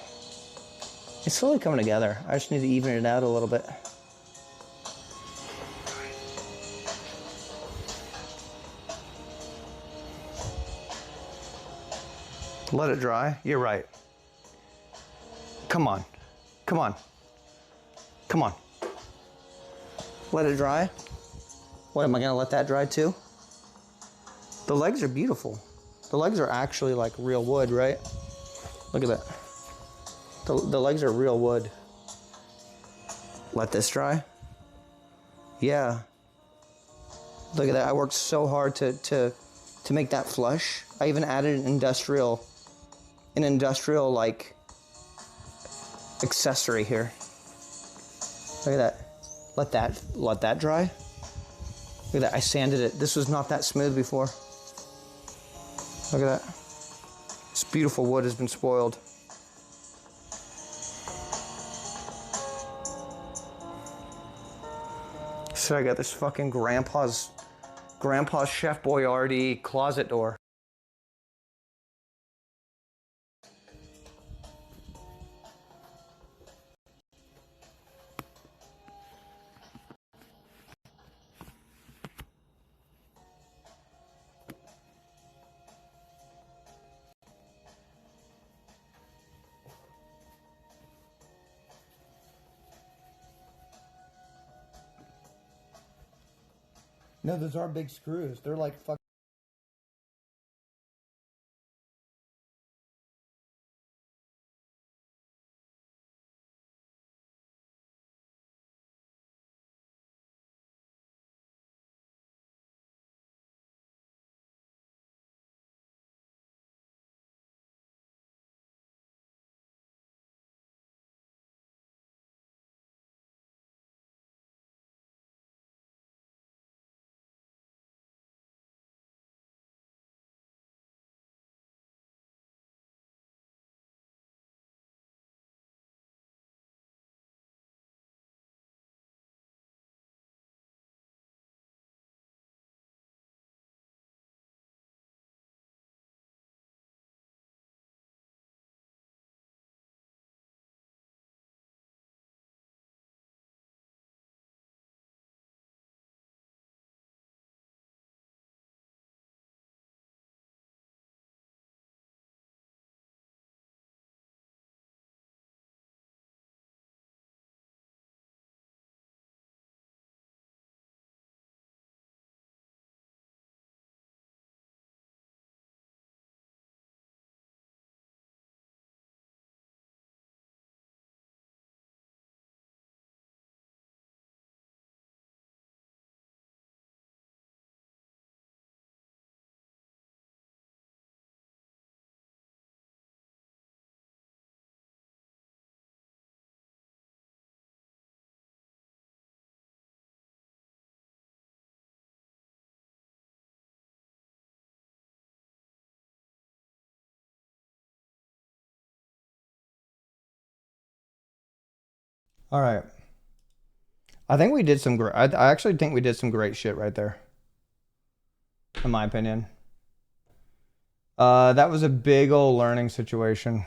It's slowly coming together. I just need to even it out a little bit. Let it dry. You're right. Come on. Come on. Come on. Let it dry. What, am I gonna let that dry too? The legs are beautiful. The legs are actually like real wood, right? Look at that. The legs are real wood. Let this dry. Yeah. Look at that. I worked so hard to make that flush. I even added an industrial like accessory here. Look at that. Let that dry. Look at that. I sanded it. This was not that smooth before. Look at that. This beautiful wood has been spoiled. So I got this fucking grandpa's Chef Boyardee closet door. No, those are big screws. They're like fuck. All right. I think we did some great. I actually think we did some great shit right there. In my opinion. That was a big old learning situation.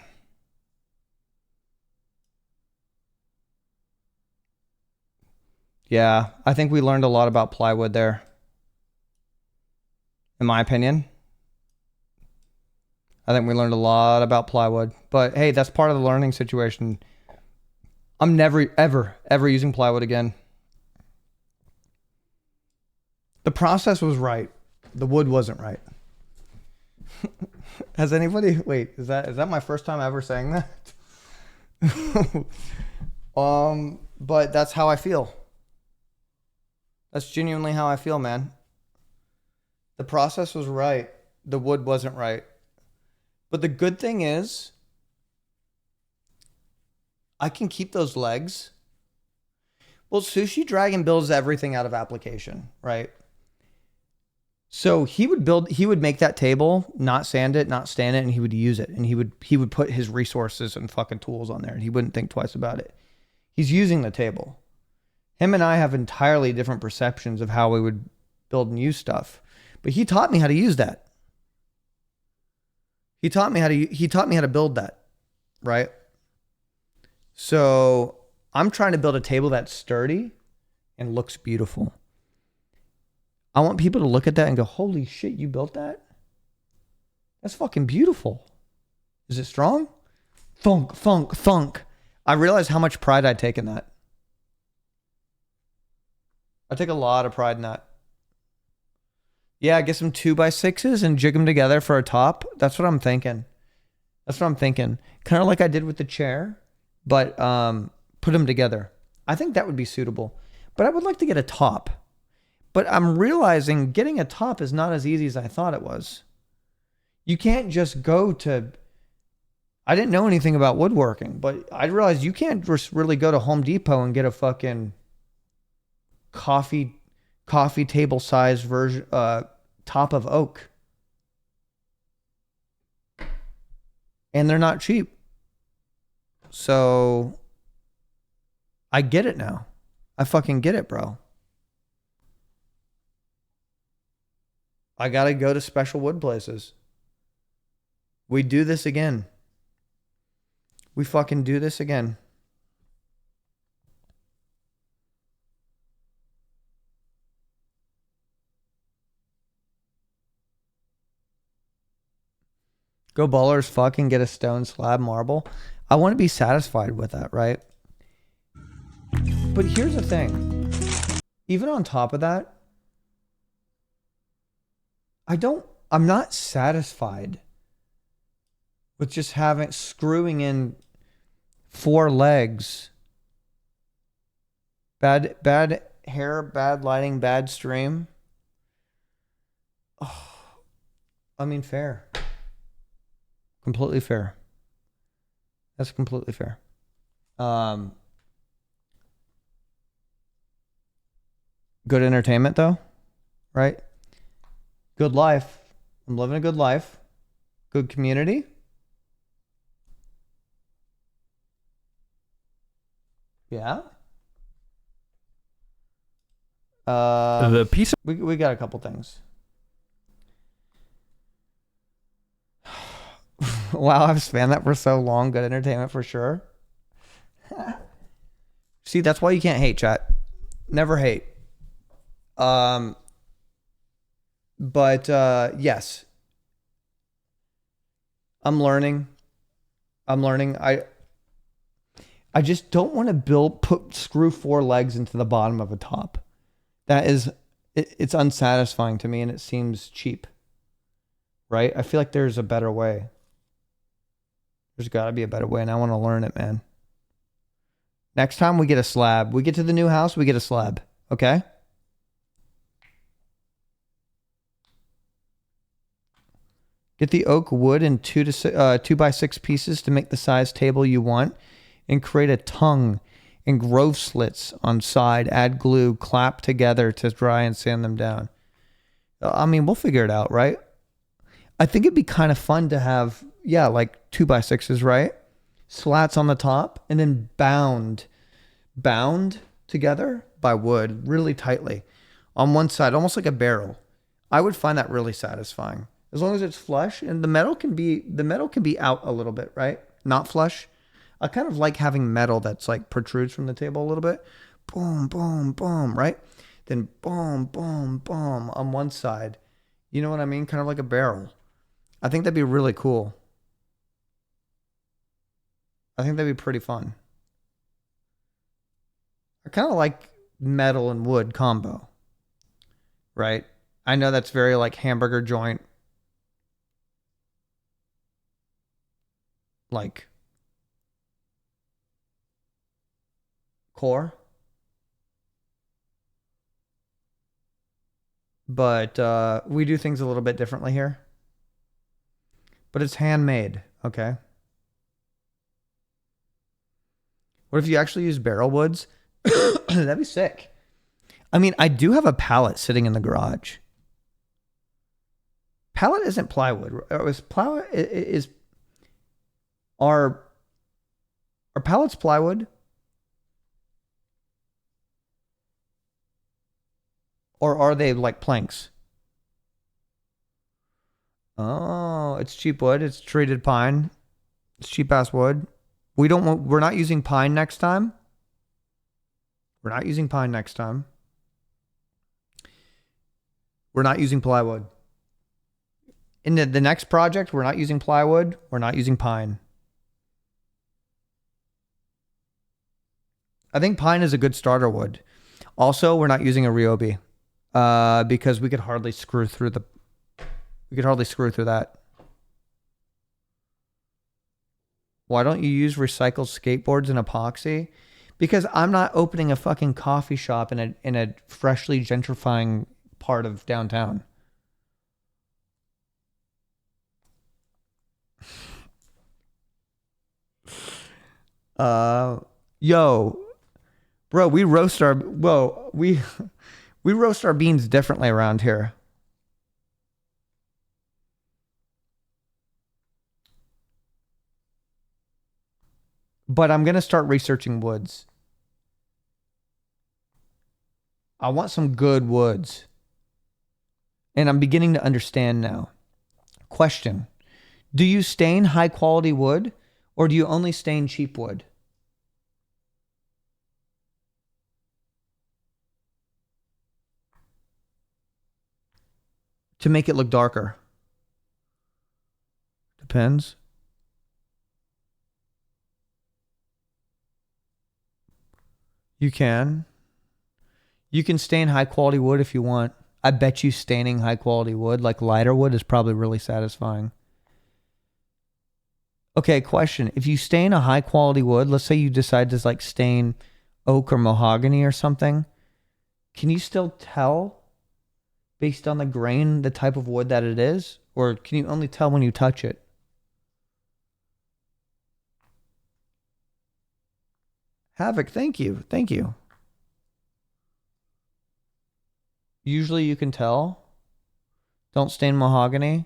Yeah, I think we learned a lot about plywood there. In my opinion. I think we learned a lot about plywood. But hey, that's part of the learning situation. I'm never, ever using plywood again. The process was right. The wood wasn't right. Has anybody... Wait, is that my first time ever saying that? But that's how I feel. That's genuinely how I feel, man. The process was right. The wood wasn't right. But the good thing is, I can keep those legs. Well, Sushi Dragon builds everything out of application, right? So he would make that table, not sand it, not stand it, and he would use it. And he would put his resources and fucking tools on there, and he wouldn't think twice about it. He's using the table. Him and I have entirely different perceptions of how we would build and use stuff. But he taught me how to use that. He taught me how to build that, right? So I'm trying to build a table that's sturdy and looks beautiful. I want people to look at that and go, holy shit, you built that? That's fucking beautiful. Is it strong? Thunk, thunk, thunk. I realize how much pride I take in that. I take a lot of pride in that. Yeah, get some 2x6s and jig them together for a top. That's what I'm thinking. Kind of like I did with the chair, but put them together. I think that would be suitable. But I would like to get a top. But I'm realizing getting a top is not as easy as I thought it was. You can't just go to... I didn't know anything about woodworking, but I realized you can't just really go to Home Depot and get a fucking coffee table size version top of oak. And they're not cheap. So I get it now. I fucking get it, bro. I gotta go to special wood places. We do this again. We fucking do this again. Go ballers, fucking get a stone slab marble. I want to be satisfied with that, right? But here's the thing. Even on top of that, I'm not satisfied with just screwing in 4 legs. Bad hair, bad lighting, bad stream. Oh, I mean, fair. Completely fair. That's completely fair. Good entertainment though, right? Good life. I'm living a good life. Good community. Yeah. The piece. We got a couple things. Wow, I've spanned that for so long. Good entertainment for sure. See, that's why you can't hate, chat. Never hate. But yes. I'm learning. I just don't want to screw 4 legs into the bottom of a top. That is, it's unsatisfying to me and it seems cheap. Right? I feel like there's a better way. There's got to be a better way, and I want to learn it, man. Next time we get a slab. We get to the new house, we get a slab. Okay? Get the oak wood in 2x6 pieces to make the size table you want, and create a tongue and grove slits on side. Add glue, clap together to dry and sand them down. I mean, we'll figure it out, right? I think it'd be kind of fun to have, yeah, like 2x6s, right? Slats on the top and then bound together by wood really tightly on one side, almost like a barrel. I would find that really satisfying. As long as it's flush and the metal can be out a little bit, right? Not flush. I kind of like having metal that's like protrudes from the table a little bit. Boom, boom, boom, right? Then boom, boom, boom on one side. You know what I mean? Kind of like a barrel. I think that'd be really cool. I think that'd be pretty fun. I kind of like metal and wood combo. Right? I know that's very like hamburger joint. Like core. But we do things a little bit differently here. But it's handmade, okay? What if you actually use barrel woods? That'd be sick. I mean, I do have a pallet sitting in the garage. Pallet isn't plywood. Are pallets plywood? Or are they like planks? Oh, it's cheap wood. It's treated pine. It's cheap ass wood. We're not using pine next time. We're not using pine next time. We're not using plywood. In the next project, we're not using plywood. We're not using pine. I think pine is a good starter wood. Also, we're not using a Ryobi because we could hardly screw through that. Why don't you use recycled skateboards and epoxy? Because I'm not opening a fucking coffee shop in a freshly gentrifying part of downtown. Yo, bro, we roast our beans differently around here. But I'm going to start researching woods. I want some good woods. And I'm beginning to understand now. Question. Do you stain high quality wood or do you only stain cheap wood? To make it look darker. Depends. You can. You can stain high quality wood if you want. I bet you staining high quality wood, like lighter wood, is probably really satisfying. Okay, question. If you stain a high quality wood, let's say you decide to like stain oak or mahogany or something, can you still tell based on the grain the type of wood that it is? Or can you only tell when you touch it? Havoc, thank you. Thank you. Usually you can tell. Don't stain mahogany.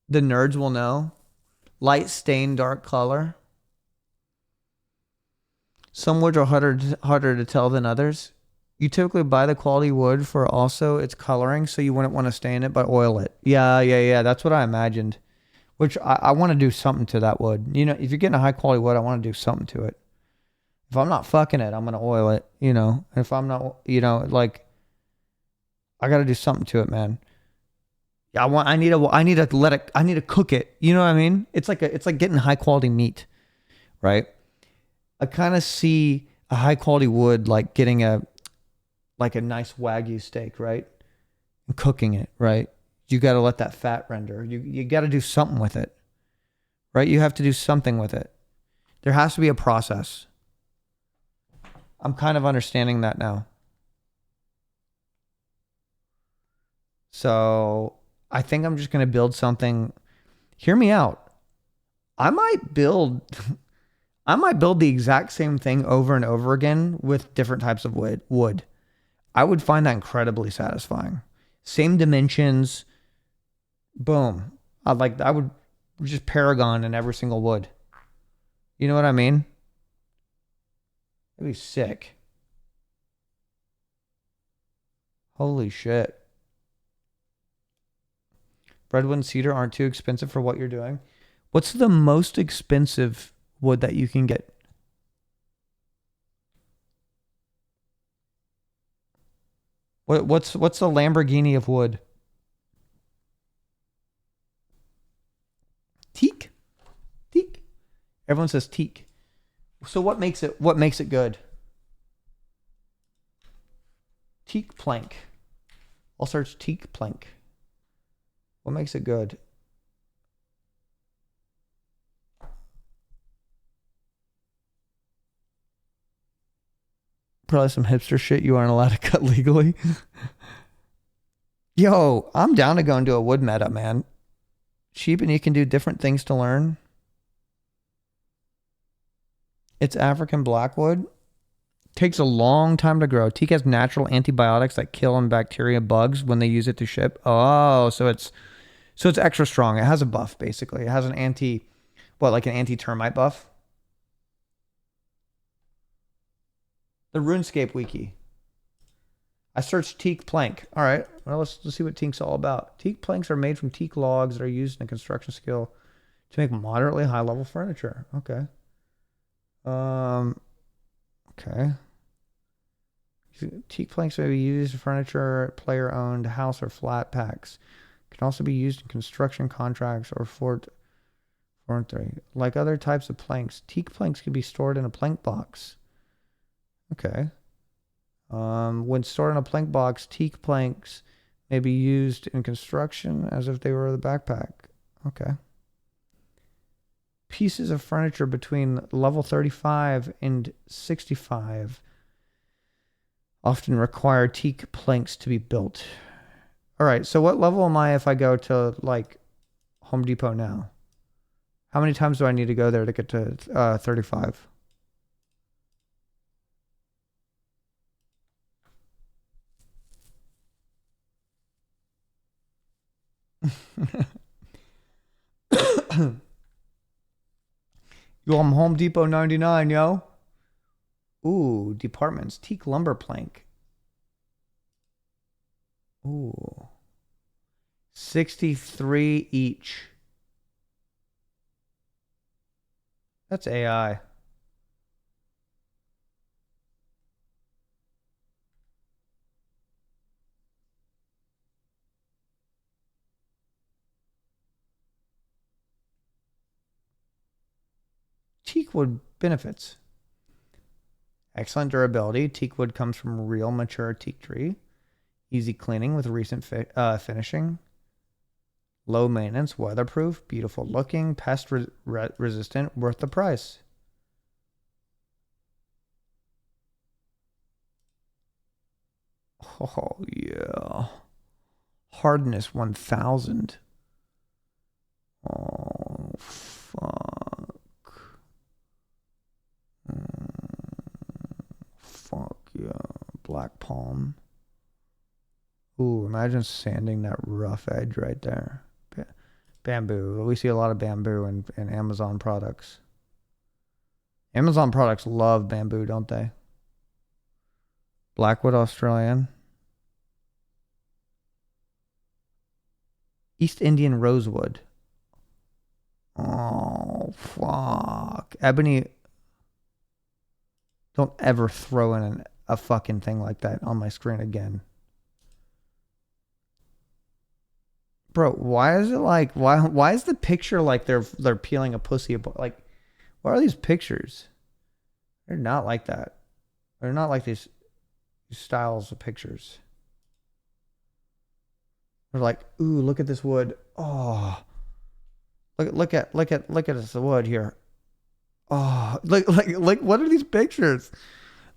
The nerds will know. Light stain, dark color. Some woods are harder to tell than others. You typically buy the quality wood for also its coloring, so you wouldn't want to stain it, but oil it. Yeah. That's what I imagined. Which I want to do something to that wood. You know, if you're getting a high quality wood, I want to do something to it. If I'm not fucking it, I'm going to oil it, you know. If I'm not, you know, like, I got to do something to it, man. Yeah, I need to cook it. You know what I mean? It's like getting high quality meat, right? I kind of see a high quality wood like getting a nice Wagyu steak, right? And cooking it, right? You got to let that fat render. You got to do something with it, right? You have to do something with it. There has to be a process. I'm kind of understanding that now. So I think I'm just going to build something. Hear me out. I might build the exact same thing over and over again with different types of wood. I would find that incredibly satisfying. Same dimensions. Boom. I would just Paragon in every single wood. You know what I mean? It'd be sick. Holy shit. Redwood and cedar aren't too expensive for what you're doing. What's the most expensive wood that you can get? What's the Lamborghini of wood? Teak? Teak? Everyone says teak. So what makes it good? Teak plank. I'll search teak plank. What makes it good? Probably some hipster shit you aren't allowed to cut legally. Yo, I'm down to go and do a wood meta, man. Cheap and you can do different things to learn. It's African blackwood. Takes a long time to grow. Teak has natural antibiotics that kill bacteria bugs when they use it to ship. Oh, so it's extra strong. It has a buff, basically. It has an like an anti-termite buff. The RuneScape wiki. I searched teak plank. All right. Well, let's see what teak's all about. Teak planks are made from teak logs that are used in a construction skill to make moderately high level furniture. Okay. Okay. Teak planks may be used in furniture, player-owned house or flat packs. Can also be used in construction contracts or forestry. Like other types of planks, teak planks can be stored in a plank box. Okay. When stored in a plank box, teak planks may be used in construction as if they were the backpack. Okay. Pieces of furniture between level 35 and 65 often require teak planks to be built. All right, so what level am I if I go to like Home Depot now? How many times do I need to go there to get to 35? Yo, I'm Home Depot 99, yo. Ooh, departments. Teak lumber plank. Ooh. 63 each. That's AI. Teakwood benefits. Excellent durability. Teak wood comes from real mature teak tree. Easy cleaning with recent finishing. Low maintenance, weatherproof, beautiful looking, pest resistant, worth the price. Oh, yeah. Hardness 1000. Oh, fuck. Fuck yeah. Black palm. Ooh, imagine sanding that rough edge right there. Bamboo. We see a lot of bamboo in Amazon products. Amazon products love bamboo, don't they? Blackwood Australian. East Indian rosewood. Oh, fuck. Ebony. Don't ever throw in a fucking thing like that on my screen again. Bro, why is it like why is the picture like they're peeling a pussy apart? Like, what are these pictures? They're not like that. They're not like these styles of pictures. They're like, ooh, look at this wood. Oh, look at this wood here. Oh, like what are these pictures?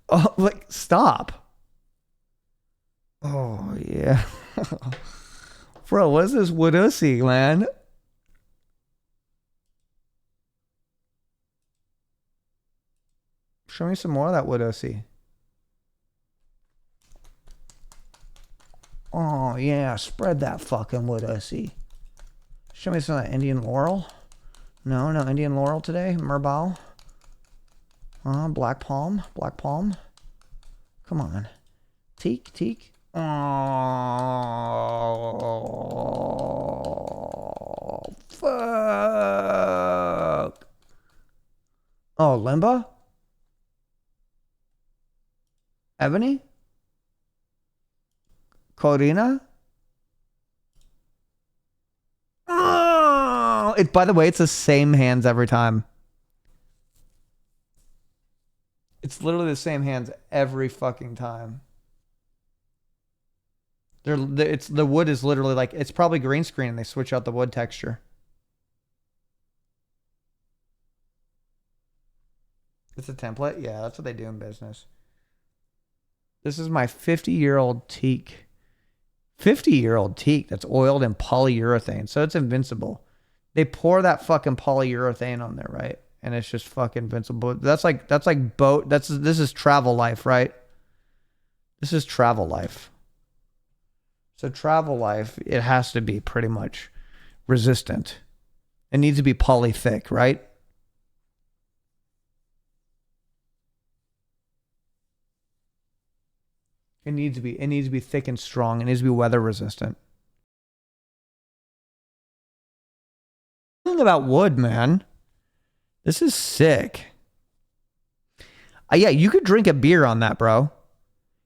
Oh, like stop. Oh yeah. Bro, what's this woodussy, man? Show me some more of that woodussy. Oh, yeah. Spread that fucking woodussy. Show me some of that Indian laurel. No Indian laurel today. Merbau. Black palm. Black palm. Come on. Teak. Oh, fuck. Oh, Limba? Ebony? Corina? Oh, by the way, it's the same hands every time. It's literally the same hands every fucking time. The wood is literally like, it's probably green screen and they switch out the wood texture. It's a template? Yeah, that's what they do in business. This is my 50-year-old teak. 50-year-old teak that's oiled in polyurethane, so it's invincible. They pour that fucking polyurethane on there, right? And it's just fucking invincible. This is travel life, right? This is travel life. So travel life, it has to be pretty much resistant. It needs to be poly thick, right? It needs to be thick and strong. It needs to be weather resistant. Something about wood, man. This is sick. Yeah, you could drink a beer on that, bro.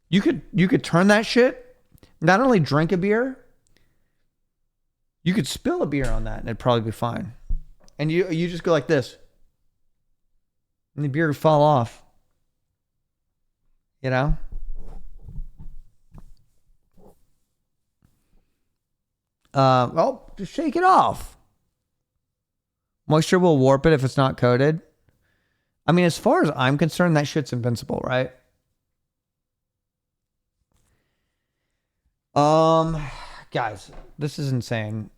You could turn that shit. Not only drink a beer, you could spill a beer on that and it'd probably be fine. And you just go like this. And the beer would fall off. You know? Well, just shake it off. Moisture will warp it if it's not coated. I mean, as far as I'm concerned, that shit's invincible, right? Guys, this is insane.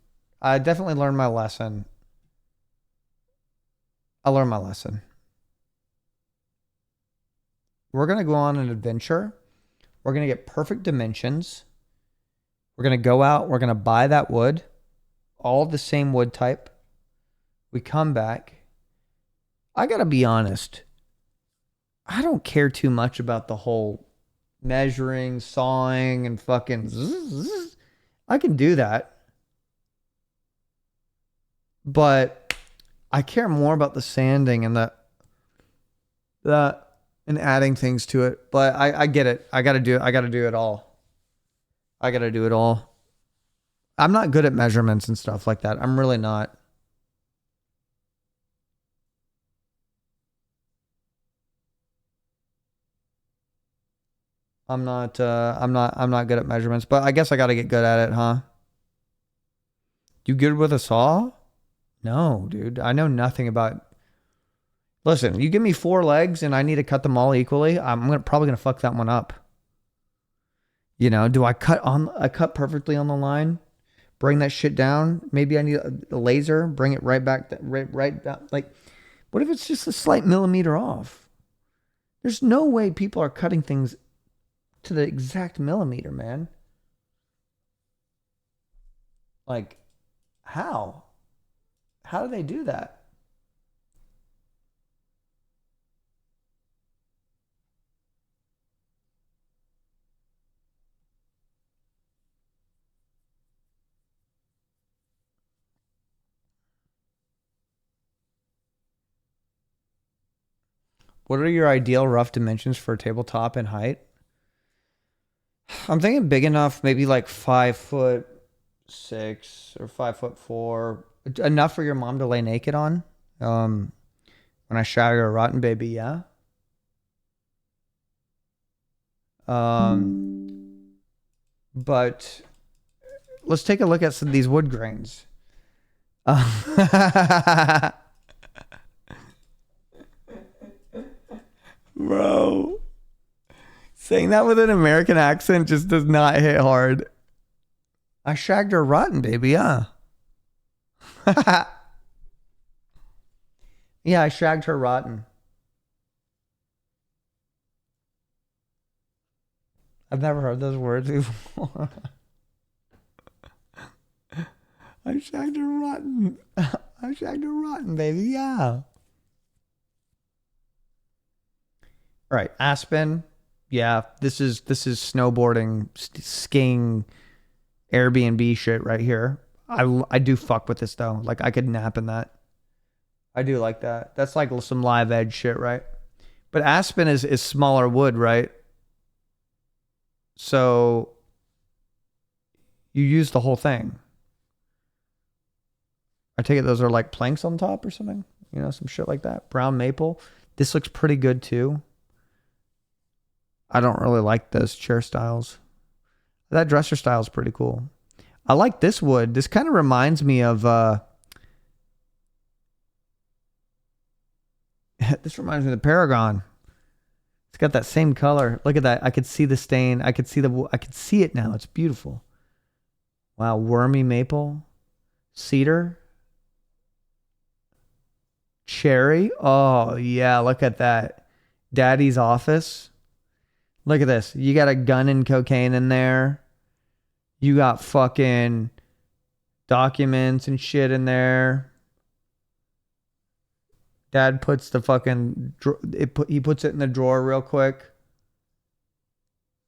I definitely learned my lesson. I learned my lesson. We're going to go on an adventure. We're going to get perfect dimensions. We're going to go out. We're going to buy that wood. All the same wood type. We come back. I got to be honest. I don't care too much about the whole measuring, sawing, and fucking zzz. I can do that. But I care more about the sanding and and adding things to it. But I get it. I gotta do it all. I gotta do it all. I'm not good at measurements and stuff like that. I'm really not. I'm not good at measurements, but I guess I got to get good at it, huh? You good with a saw? No, dude. I know nothing about. Listen, you give me 4 legs and I need to cut them all equally. Probably gonna fuck that one up. You know, do I cut perfectly on the line? Bring that shit down. Maybe I need a laser. Bring it right back. Right back. Like, what if it's just a slight millimeter off? There's no way people are cutting things to the exact millimeter, man. Like, how? How do they do that? What are your ideal rough dimensions for a tabletop and height? I'm thinking big enough, maybe like 5'6" or 5'4", enough for your mom to lay naked on. When I shag her a rotten baby, yeah. But let's take a look at some of these wood grains. Bro, saying that with an American accent just does not hit hard. I shagged her rotten, baby, yeah. Yeah, I shagged her rotten. I've never heard those words before. I shagged her rotten. I shagged her rotten, baby, yeah. All right, Aspen. Yeah, this is snowboarding, skiing, Airbnb shit right here. I do fuck with this though. Like I could nap in that. I do like that. That's like some live edge shit, right? But Aspen is smaller wood, right? So you use the whole thing. I take it those are like planks on top or something. You know, some shit like that. Brown maple. This looks pretty good too. I don't really like those chair styles. That dresser style is pretty cool. I like this wood. This kind of reminds me of this reminds me of the Paragon. It's got that same color. Look at that. I could see the stain. I could see it now. It's beautiful. Wow, wormy maple, cedar, cherry. Oh, yeah, look at that. Daddy's office. Look at this. You got a gun and cocaine in there. You got fucking documents and shit in there. Dad puts the fucking he puts it in the drawer real quick.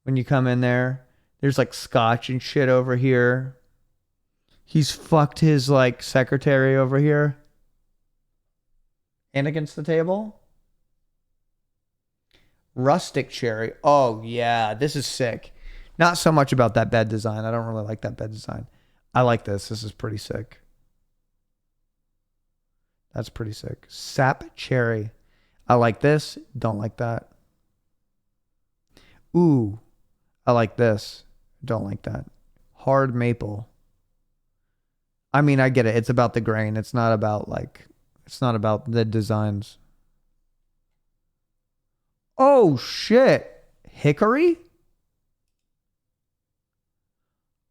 When you come in there, there's like scotch and shit over here. He's fucked his like secretary over here. And against the table. Rustic cherry. Oh yeah, this is sick. Not so much about that bed design. I don't really like that bed design. I like this. This is pretty sick. That's pretty sick. Sap cherry. I like this. Don't like that. Ooh. I like this. Don't like that. Hard maple. I mean, I get it. It's about the grain. It's not about the designs. Oh shit. Hickory?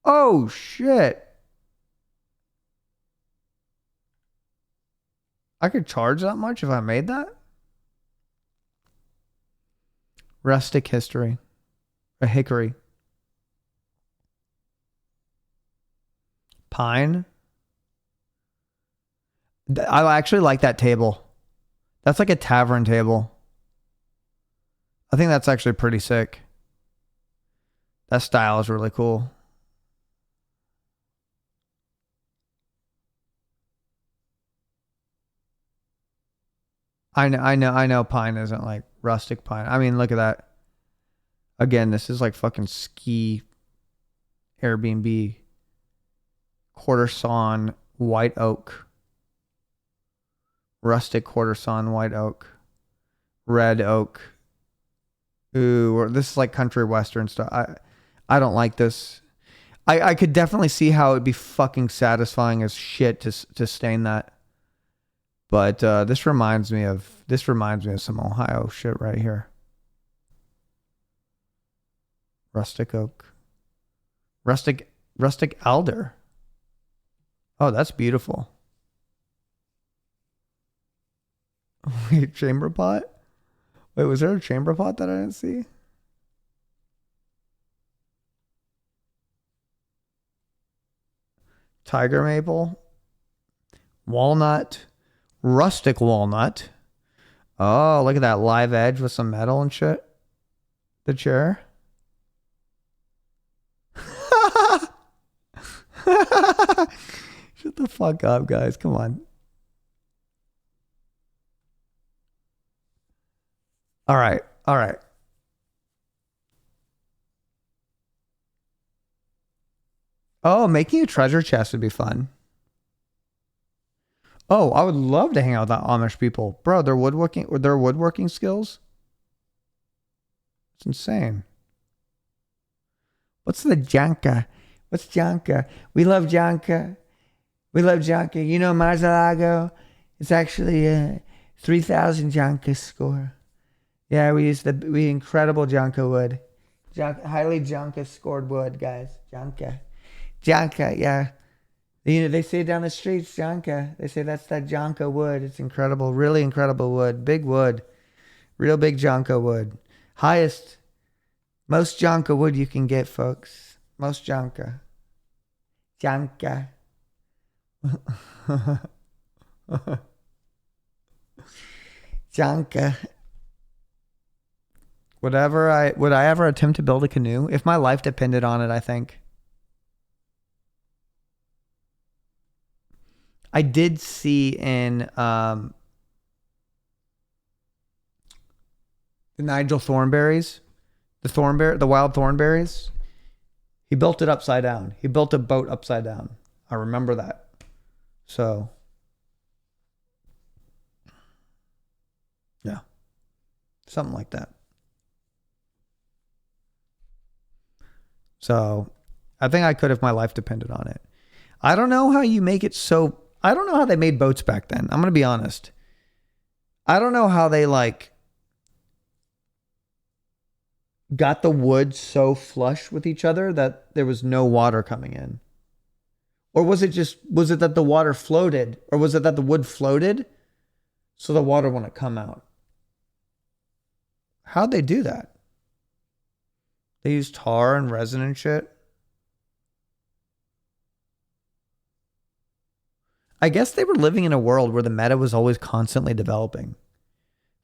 Oh shit. I could charge that much if I made that? Rustic history. A hickory. Pine. I actually like that table. That's like a tavern table. I think that's actually pretty sick. That style is really cool. I know pine isn't like rustic pine. I mean, look at that. Again, this is like fucking ski Airbnb. Quarter sawn white oak. Rustic quarter sawn white oak. Red oak. Ooh, or this is like country western stuff. I don't like this. I could definitely see how it'd be fucking satisfying as shit to stain that. But this reminds me of some Ohio shit right here. Rustic oak. Rustic alder. Oh, that's beautiful. Wait, chamber pot? Wait, was there a chamber pot that I didn't see? Tiger maple. Walnut. Rustic walnut. Oh, look at that live edge with some metal and shit. The chair. Shut the fuck up, guys. Come on. All right. All right. Oh, making a treasure chest would be fun. Oh, I would love to hang out with that Amish people. Bro, their woodworking skills. It's insane. What's the Janka? What's Janka? We love Janka. We love Janka. You know Marzalago? It's actually a 3,000 Janka score. Yeah, we use the incredible Janka wood. Highly Janka scored wood, guys. Janka. Janka, yeah. You know, they say down the streets, Janka. They say that's that Janka wood. It's incredible. Really incredible wood. Big wood. Real big Janka wood. Most Janka wood you can get, folks. Most Janka. Janka. Janka. Would I ever attempt to build a canoe? If my life depended on it, I think. I did see in the Nigel Thornberries, the wild thornberries. He built it upside down. He built a boat upside down. I remember that. So, yeah, something like that. So, I think I could if my life depended on it. I don't know how you make it so. I don't know how they made boats back then. I'm going to be honest. I don't know how they got the wood so flush with each other that there was no water coming in. Or was it that the water floated? Or was it that the wood floated so the water wouldn't come out? How'd they do that? They used tar and resin and shit. I guess they were living in a world where the meta was always constantly developing.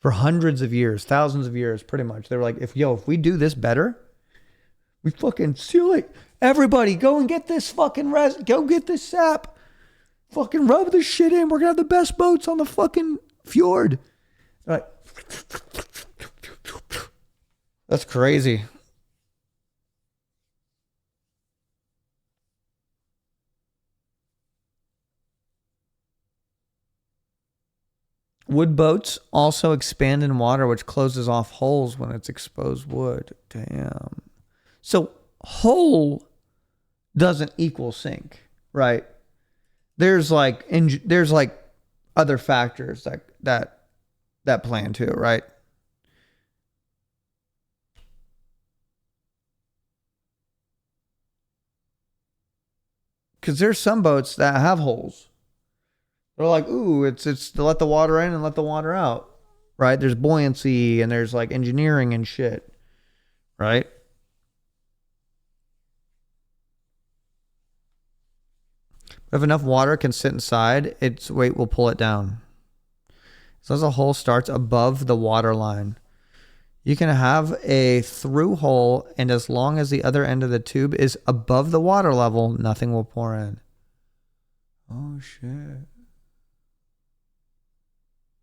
For hundreds of years, thousands of years, pretty much. They were like, if we do this better, we fucking seal it. Everybody, go and get this fucking go get this sap. Fucking rub this shit in. We're gonna have the best boats on the fucking fjord. Like, that's crazy. Wood boats also expand in water, which closes off holes when it's exposed wood. Damn. So hole doesn't equal sink, right? There's like other factors that play into it, right? Because there's some boats that have holes. They're like, ooh, it's to let the water in and let the water out, right? There's buoyancy and there's like engineering and shit, right? If enough water can sit inside, its weight will pull it down. So as a hole starts above the water line, you can have a through hole, and as long as the other end of the tube is above the water level, nothing will pour in. Oh, shit.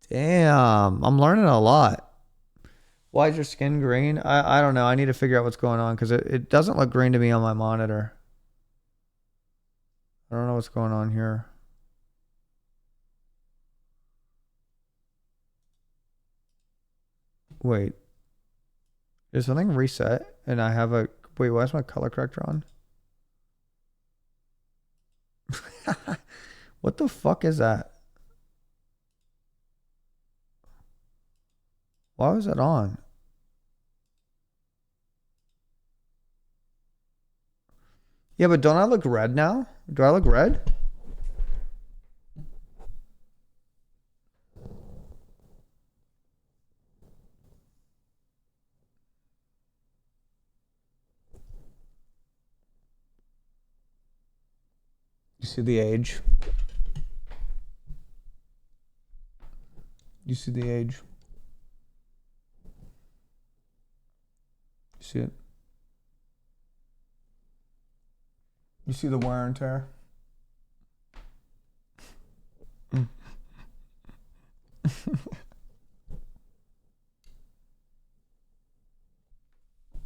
Damn, I'm learning a lot. Why is your skin green? I don't know. I need to figure out what's going on because it doesn't look green to me on my monitor. I don't know what's going on here. Wait. Is something reset? And I have a... Wait, why is my color corrector on? What the fuck is that? Why was that on? Yeah, but don't I look red now? Do I look red? You see the age? You see the age? You see it? You see the wear and tear?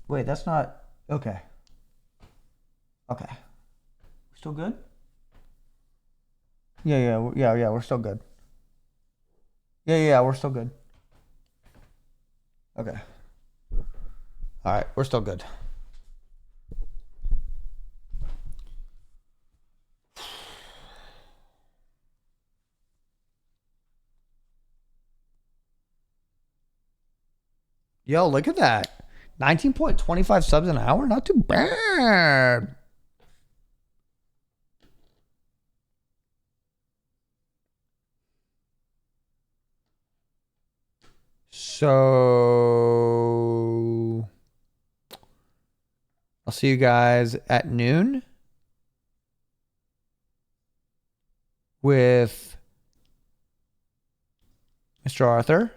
Wait, that's not... Okay. Okay. Still good? Yeah, we're still good. Yeah, we're still good. Okay. All right, we're still good. Yo, look at that. 19.25 subs an hour? Not too bad. So I'll see you guys at noon with Mr. Arthur.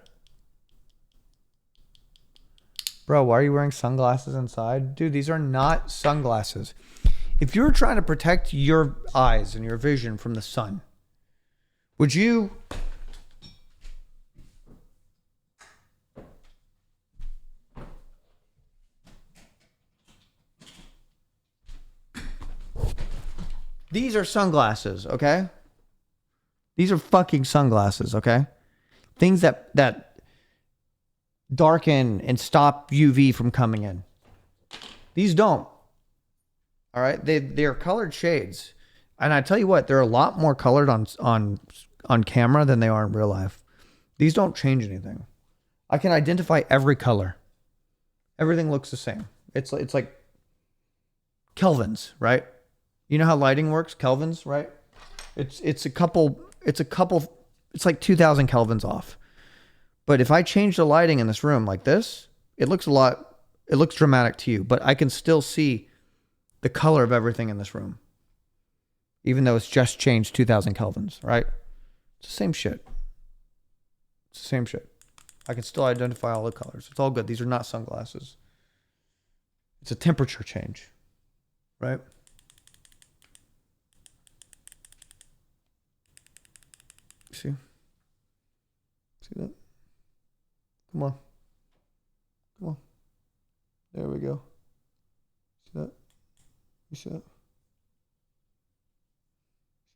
Bro, why are you wearing sunglasses inside? Dude, these are not sunglasses. If you're trying to protect your eyes and your vision from the sun, would you... These are sunglasses, okay? These are fucking sunglasses, okay? Things that darken and stop UV from coming in. These don't. All right? They're colored shades. And I tell you what, they're a lot more colored on camera than they are in real life. These don't change anything. I can identify every color. Everything looks the same. It's like kelvins, right? You know how lighting works? Kelvins, right? It's like 2000 kelvins off. But if I change the lighting in this room like this, it looks dramatic to you, but I can still see the color of everything in this room. Even though it's just changed 2000 kelvins, right? It's the same shit. It's the same shit. I can still identify all the colors. It's all good. These are not sunglasses. It's a temperature change, right? See? See that? Come on. Come on. There we go. See that? You see that?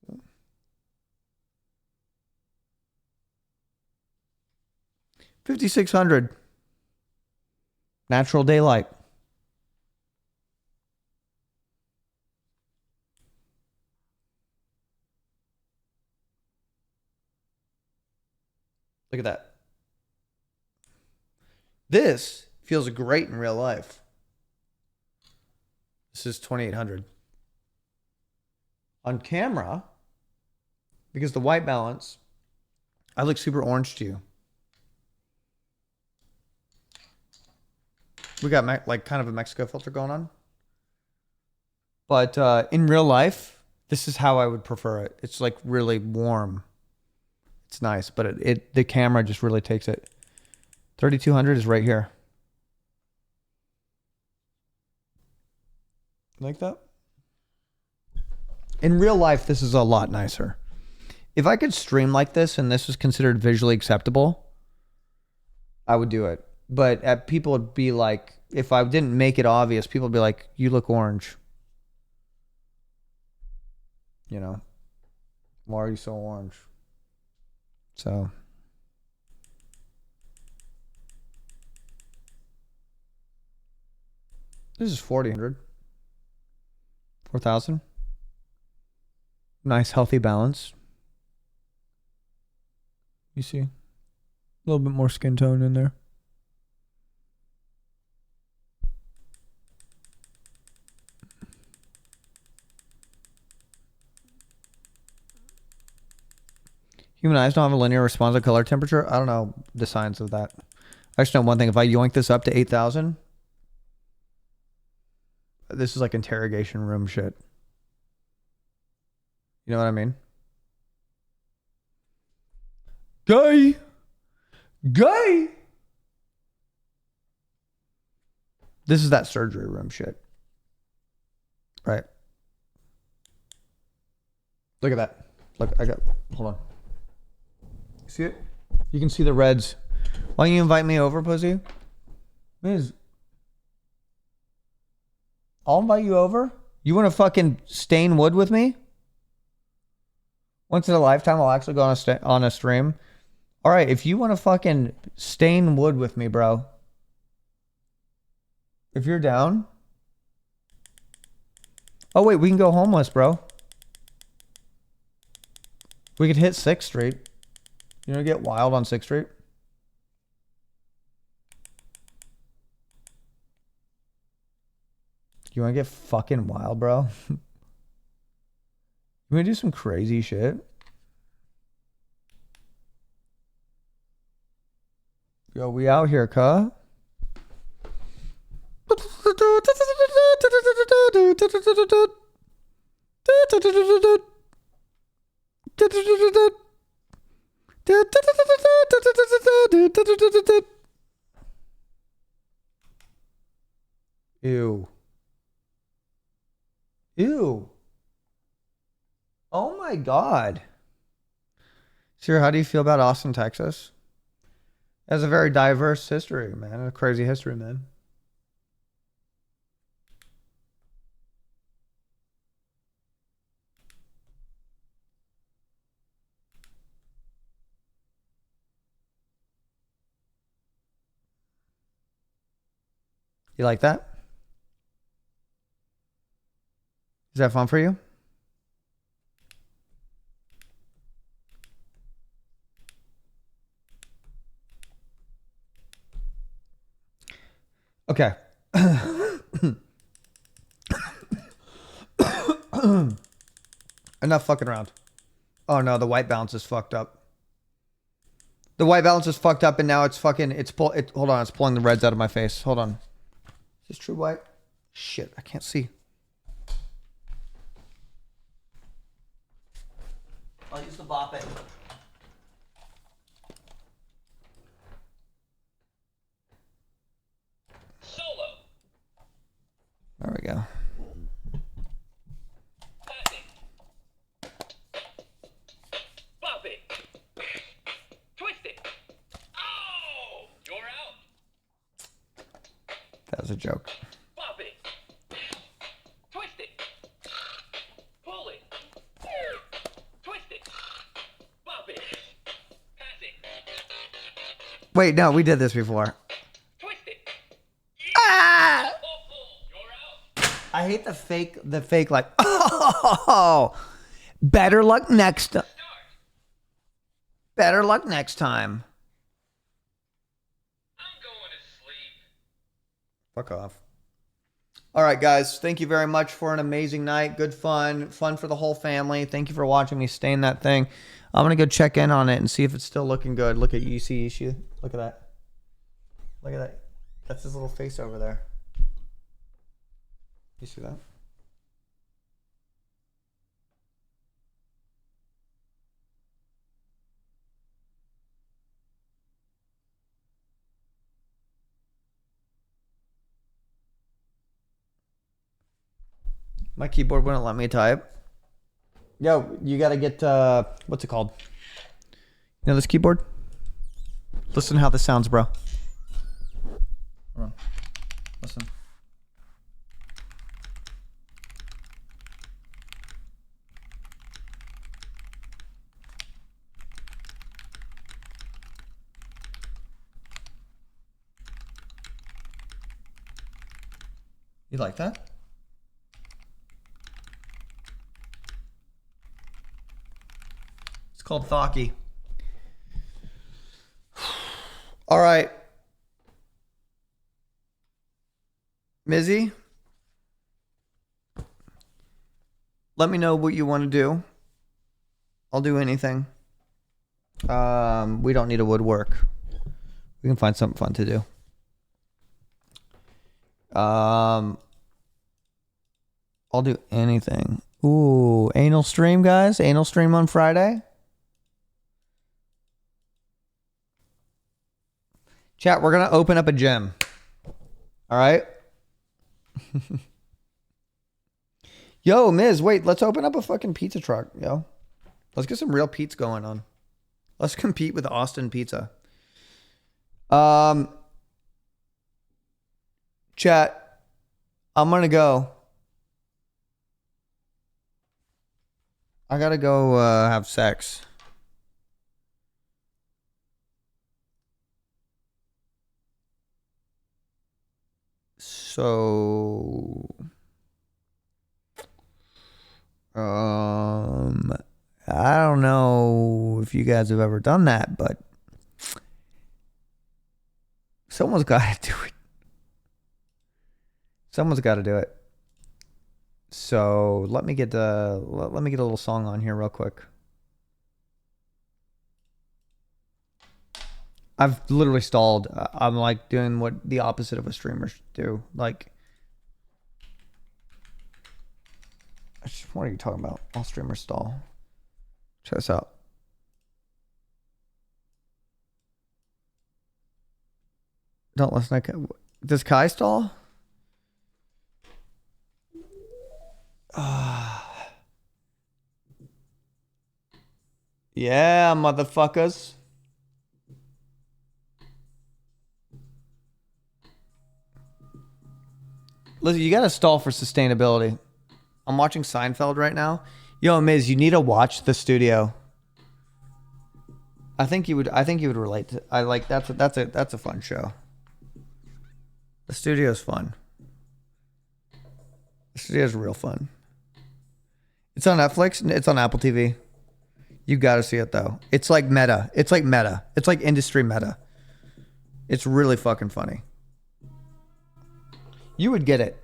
See that? 5600. Natural daylight. Look at that. This feels great in real life. This is 2800. On camera, because the white balance, I look super orange to you. We got like kind of a Mexico filter going on. But in real life, this is how I would prefer it. It's like really warm. It's nice, but the camera just really takes it. 3200 is right here. Like that? In real life, this is a lot nicer. If I could stream like this and this was considered visually acceptable, I would do it. But people would be like, if I didn't make it obvious, people would be like, you look orange. You know? Why are you so orange? So... This is 4,000. 4,000. Nice, healthy balance. You see? A little bit more skin tone in there. Human eyes don't have a linear response to color temperature. I don't know the science of that. I just know one thing. If I yoink this up to 8,000, this is like interrogation room shit. You know what I mean? Gay! Gay! This is that surgery room shit. Right. Look at that. Look, hold on. See it? You can see the reds. Why don't you invite me over, pussy? Miz. I'll invite you over. You want to fucking stain wood with me? Once in a lifetime, I'll actually go on a stream. All right, if you want to fucking stain wood with me, bro. If you're down. Oh, wait, we can go homeless, bro. We could hit 6th Street. You know, get wild on 6th Street. You want to get fucking wild, bro? You want to do some crazy shit? Yo, we out here, cuh. Ew. Ew. Oh my God. Cyr, how do you feel about Austin, Texas? It has a very diverse history, man. A crazy history, man. You like that? Is that fun for you? Okay. Enough fucking around. Oh no, the white balance is fucked up. The white balance is fucked up and now it's fucking, hold on, it's pulling the reds out of my face. Hold on. Is this true white? Shit, I can't see. I'll use the bop it. Solo. There we go. Bop it. Twist it. Oh, you're out. That was a joke. Bop it. Twist it. Pull it. Twist it. Bop it. Pass it. Wait, no, we did this before. Twist it. Ah! I hate the fake like, oh, better luck next time. Better luck next time. I'm going to sleep. Fuck off. All right, guys. Thank you very much for an amazing night. Good fun. Fun for the whole family. Thank you for watching me stain that thing. I'm going to go check in on it and see if it's still looking good. Look at you. See, look at that. Look at that. That's his little face over there. You see that? My keyboard wouldn't let me type. Yo, you gotta get, what's it called? You know this keyboard? Listen to how this sounds, bro. Hold on. Listen. You like that? It's called Thaki. All right. Mizzy, let me know what you want to do. I'll do anything. We don't need a woodwork. We can find something fun to do. I'll do anything. Ooh, anal stream, guys. Anal stream on Friday. Chat, we're gonna open up a gym. All right. Yo, Miz, wait, let's open up a fucking pizza truck, yo. Let's get some real pizza going on. Let's compete with Austin Pizza. Chat, I'm gonna go. I gotta go have sex. So, I don't know if you guys have ever done that, but someone's got to do it. Someone's got to do it. So let me get a little song on here real quick. I've literally stalled. I'm like doing what the opposite of a streamer should do. Like, what are you talking about? All streamers stall. Check this out. Don't listen to... Does Kai stall? Yeah, motherfuckers. Listen, you gotta stall for sustainability. I'm watching Seinfeld right now. Yo, Miz, you need to watch The Studio. I think you would relate to. I like that's a fun show. The Studio's fun. The Studio's real fun. It's on Netflix and it's on Apple TV. You gotta see it though. It's like meta. It's like meta. It's like industry meta. It's really fucking funny. You would get it.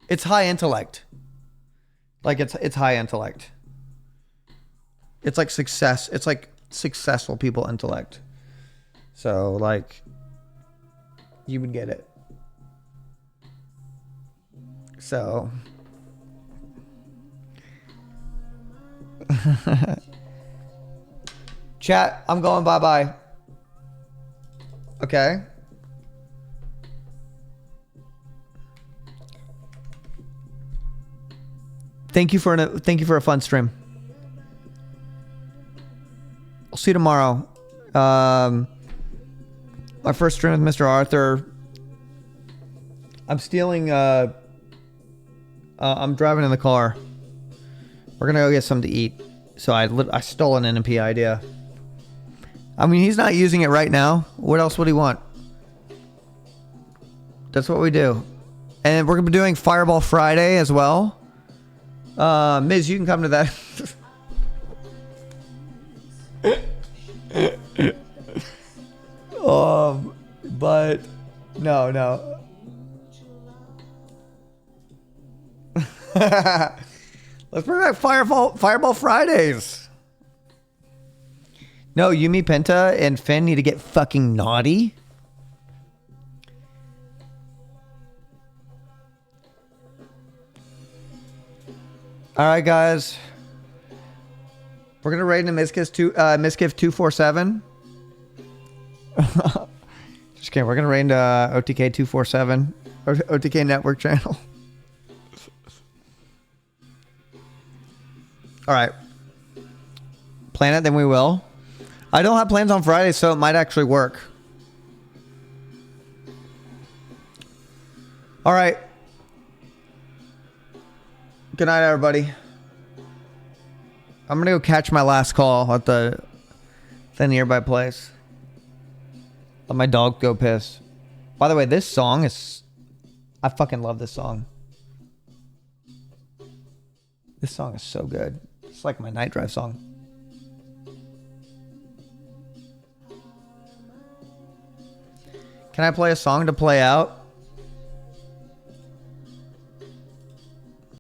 It's high intellect. Like it's high intellect. It's like success. It's like successful people intellect. So like you would get it. So chat, I'm going bye-bye. Okay. Thank you for a fun stream. I'll see you tomorrow. My first stream with Mr. Arthur. I'm stealing. I'm driving in the car. We're gonna go get something to eat. So I stole an NMP idea. I mean, he's not using it right now. What else would he want? That's what we do. And we're gonna be doing Fireball Friday as well. Miz, you can come to that. But no. Let's bring back Fireball Fridays. No, Yumi, Penta, and Finn need to get fucking naughty. All right, guys. We're gonna raid into Miskiff 247. Just kidding. We're gonna raid into OTK 247 or OTK Network channel. All right. Plan it, then we will. I don't have plans on Friday, so it might actually work. All right. Good night, everybody. I'm gonna go catch my last call at the nearby place. Let my dog go piss. By the way, this song is I fucking love this song. This song is so good. It's like my night drive song. Can I play a song to play out?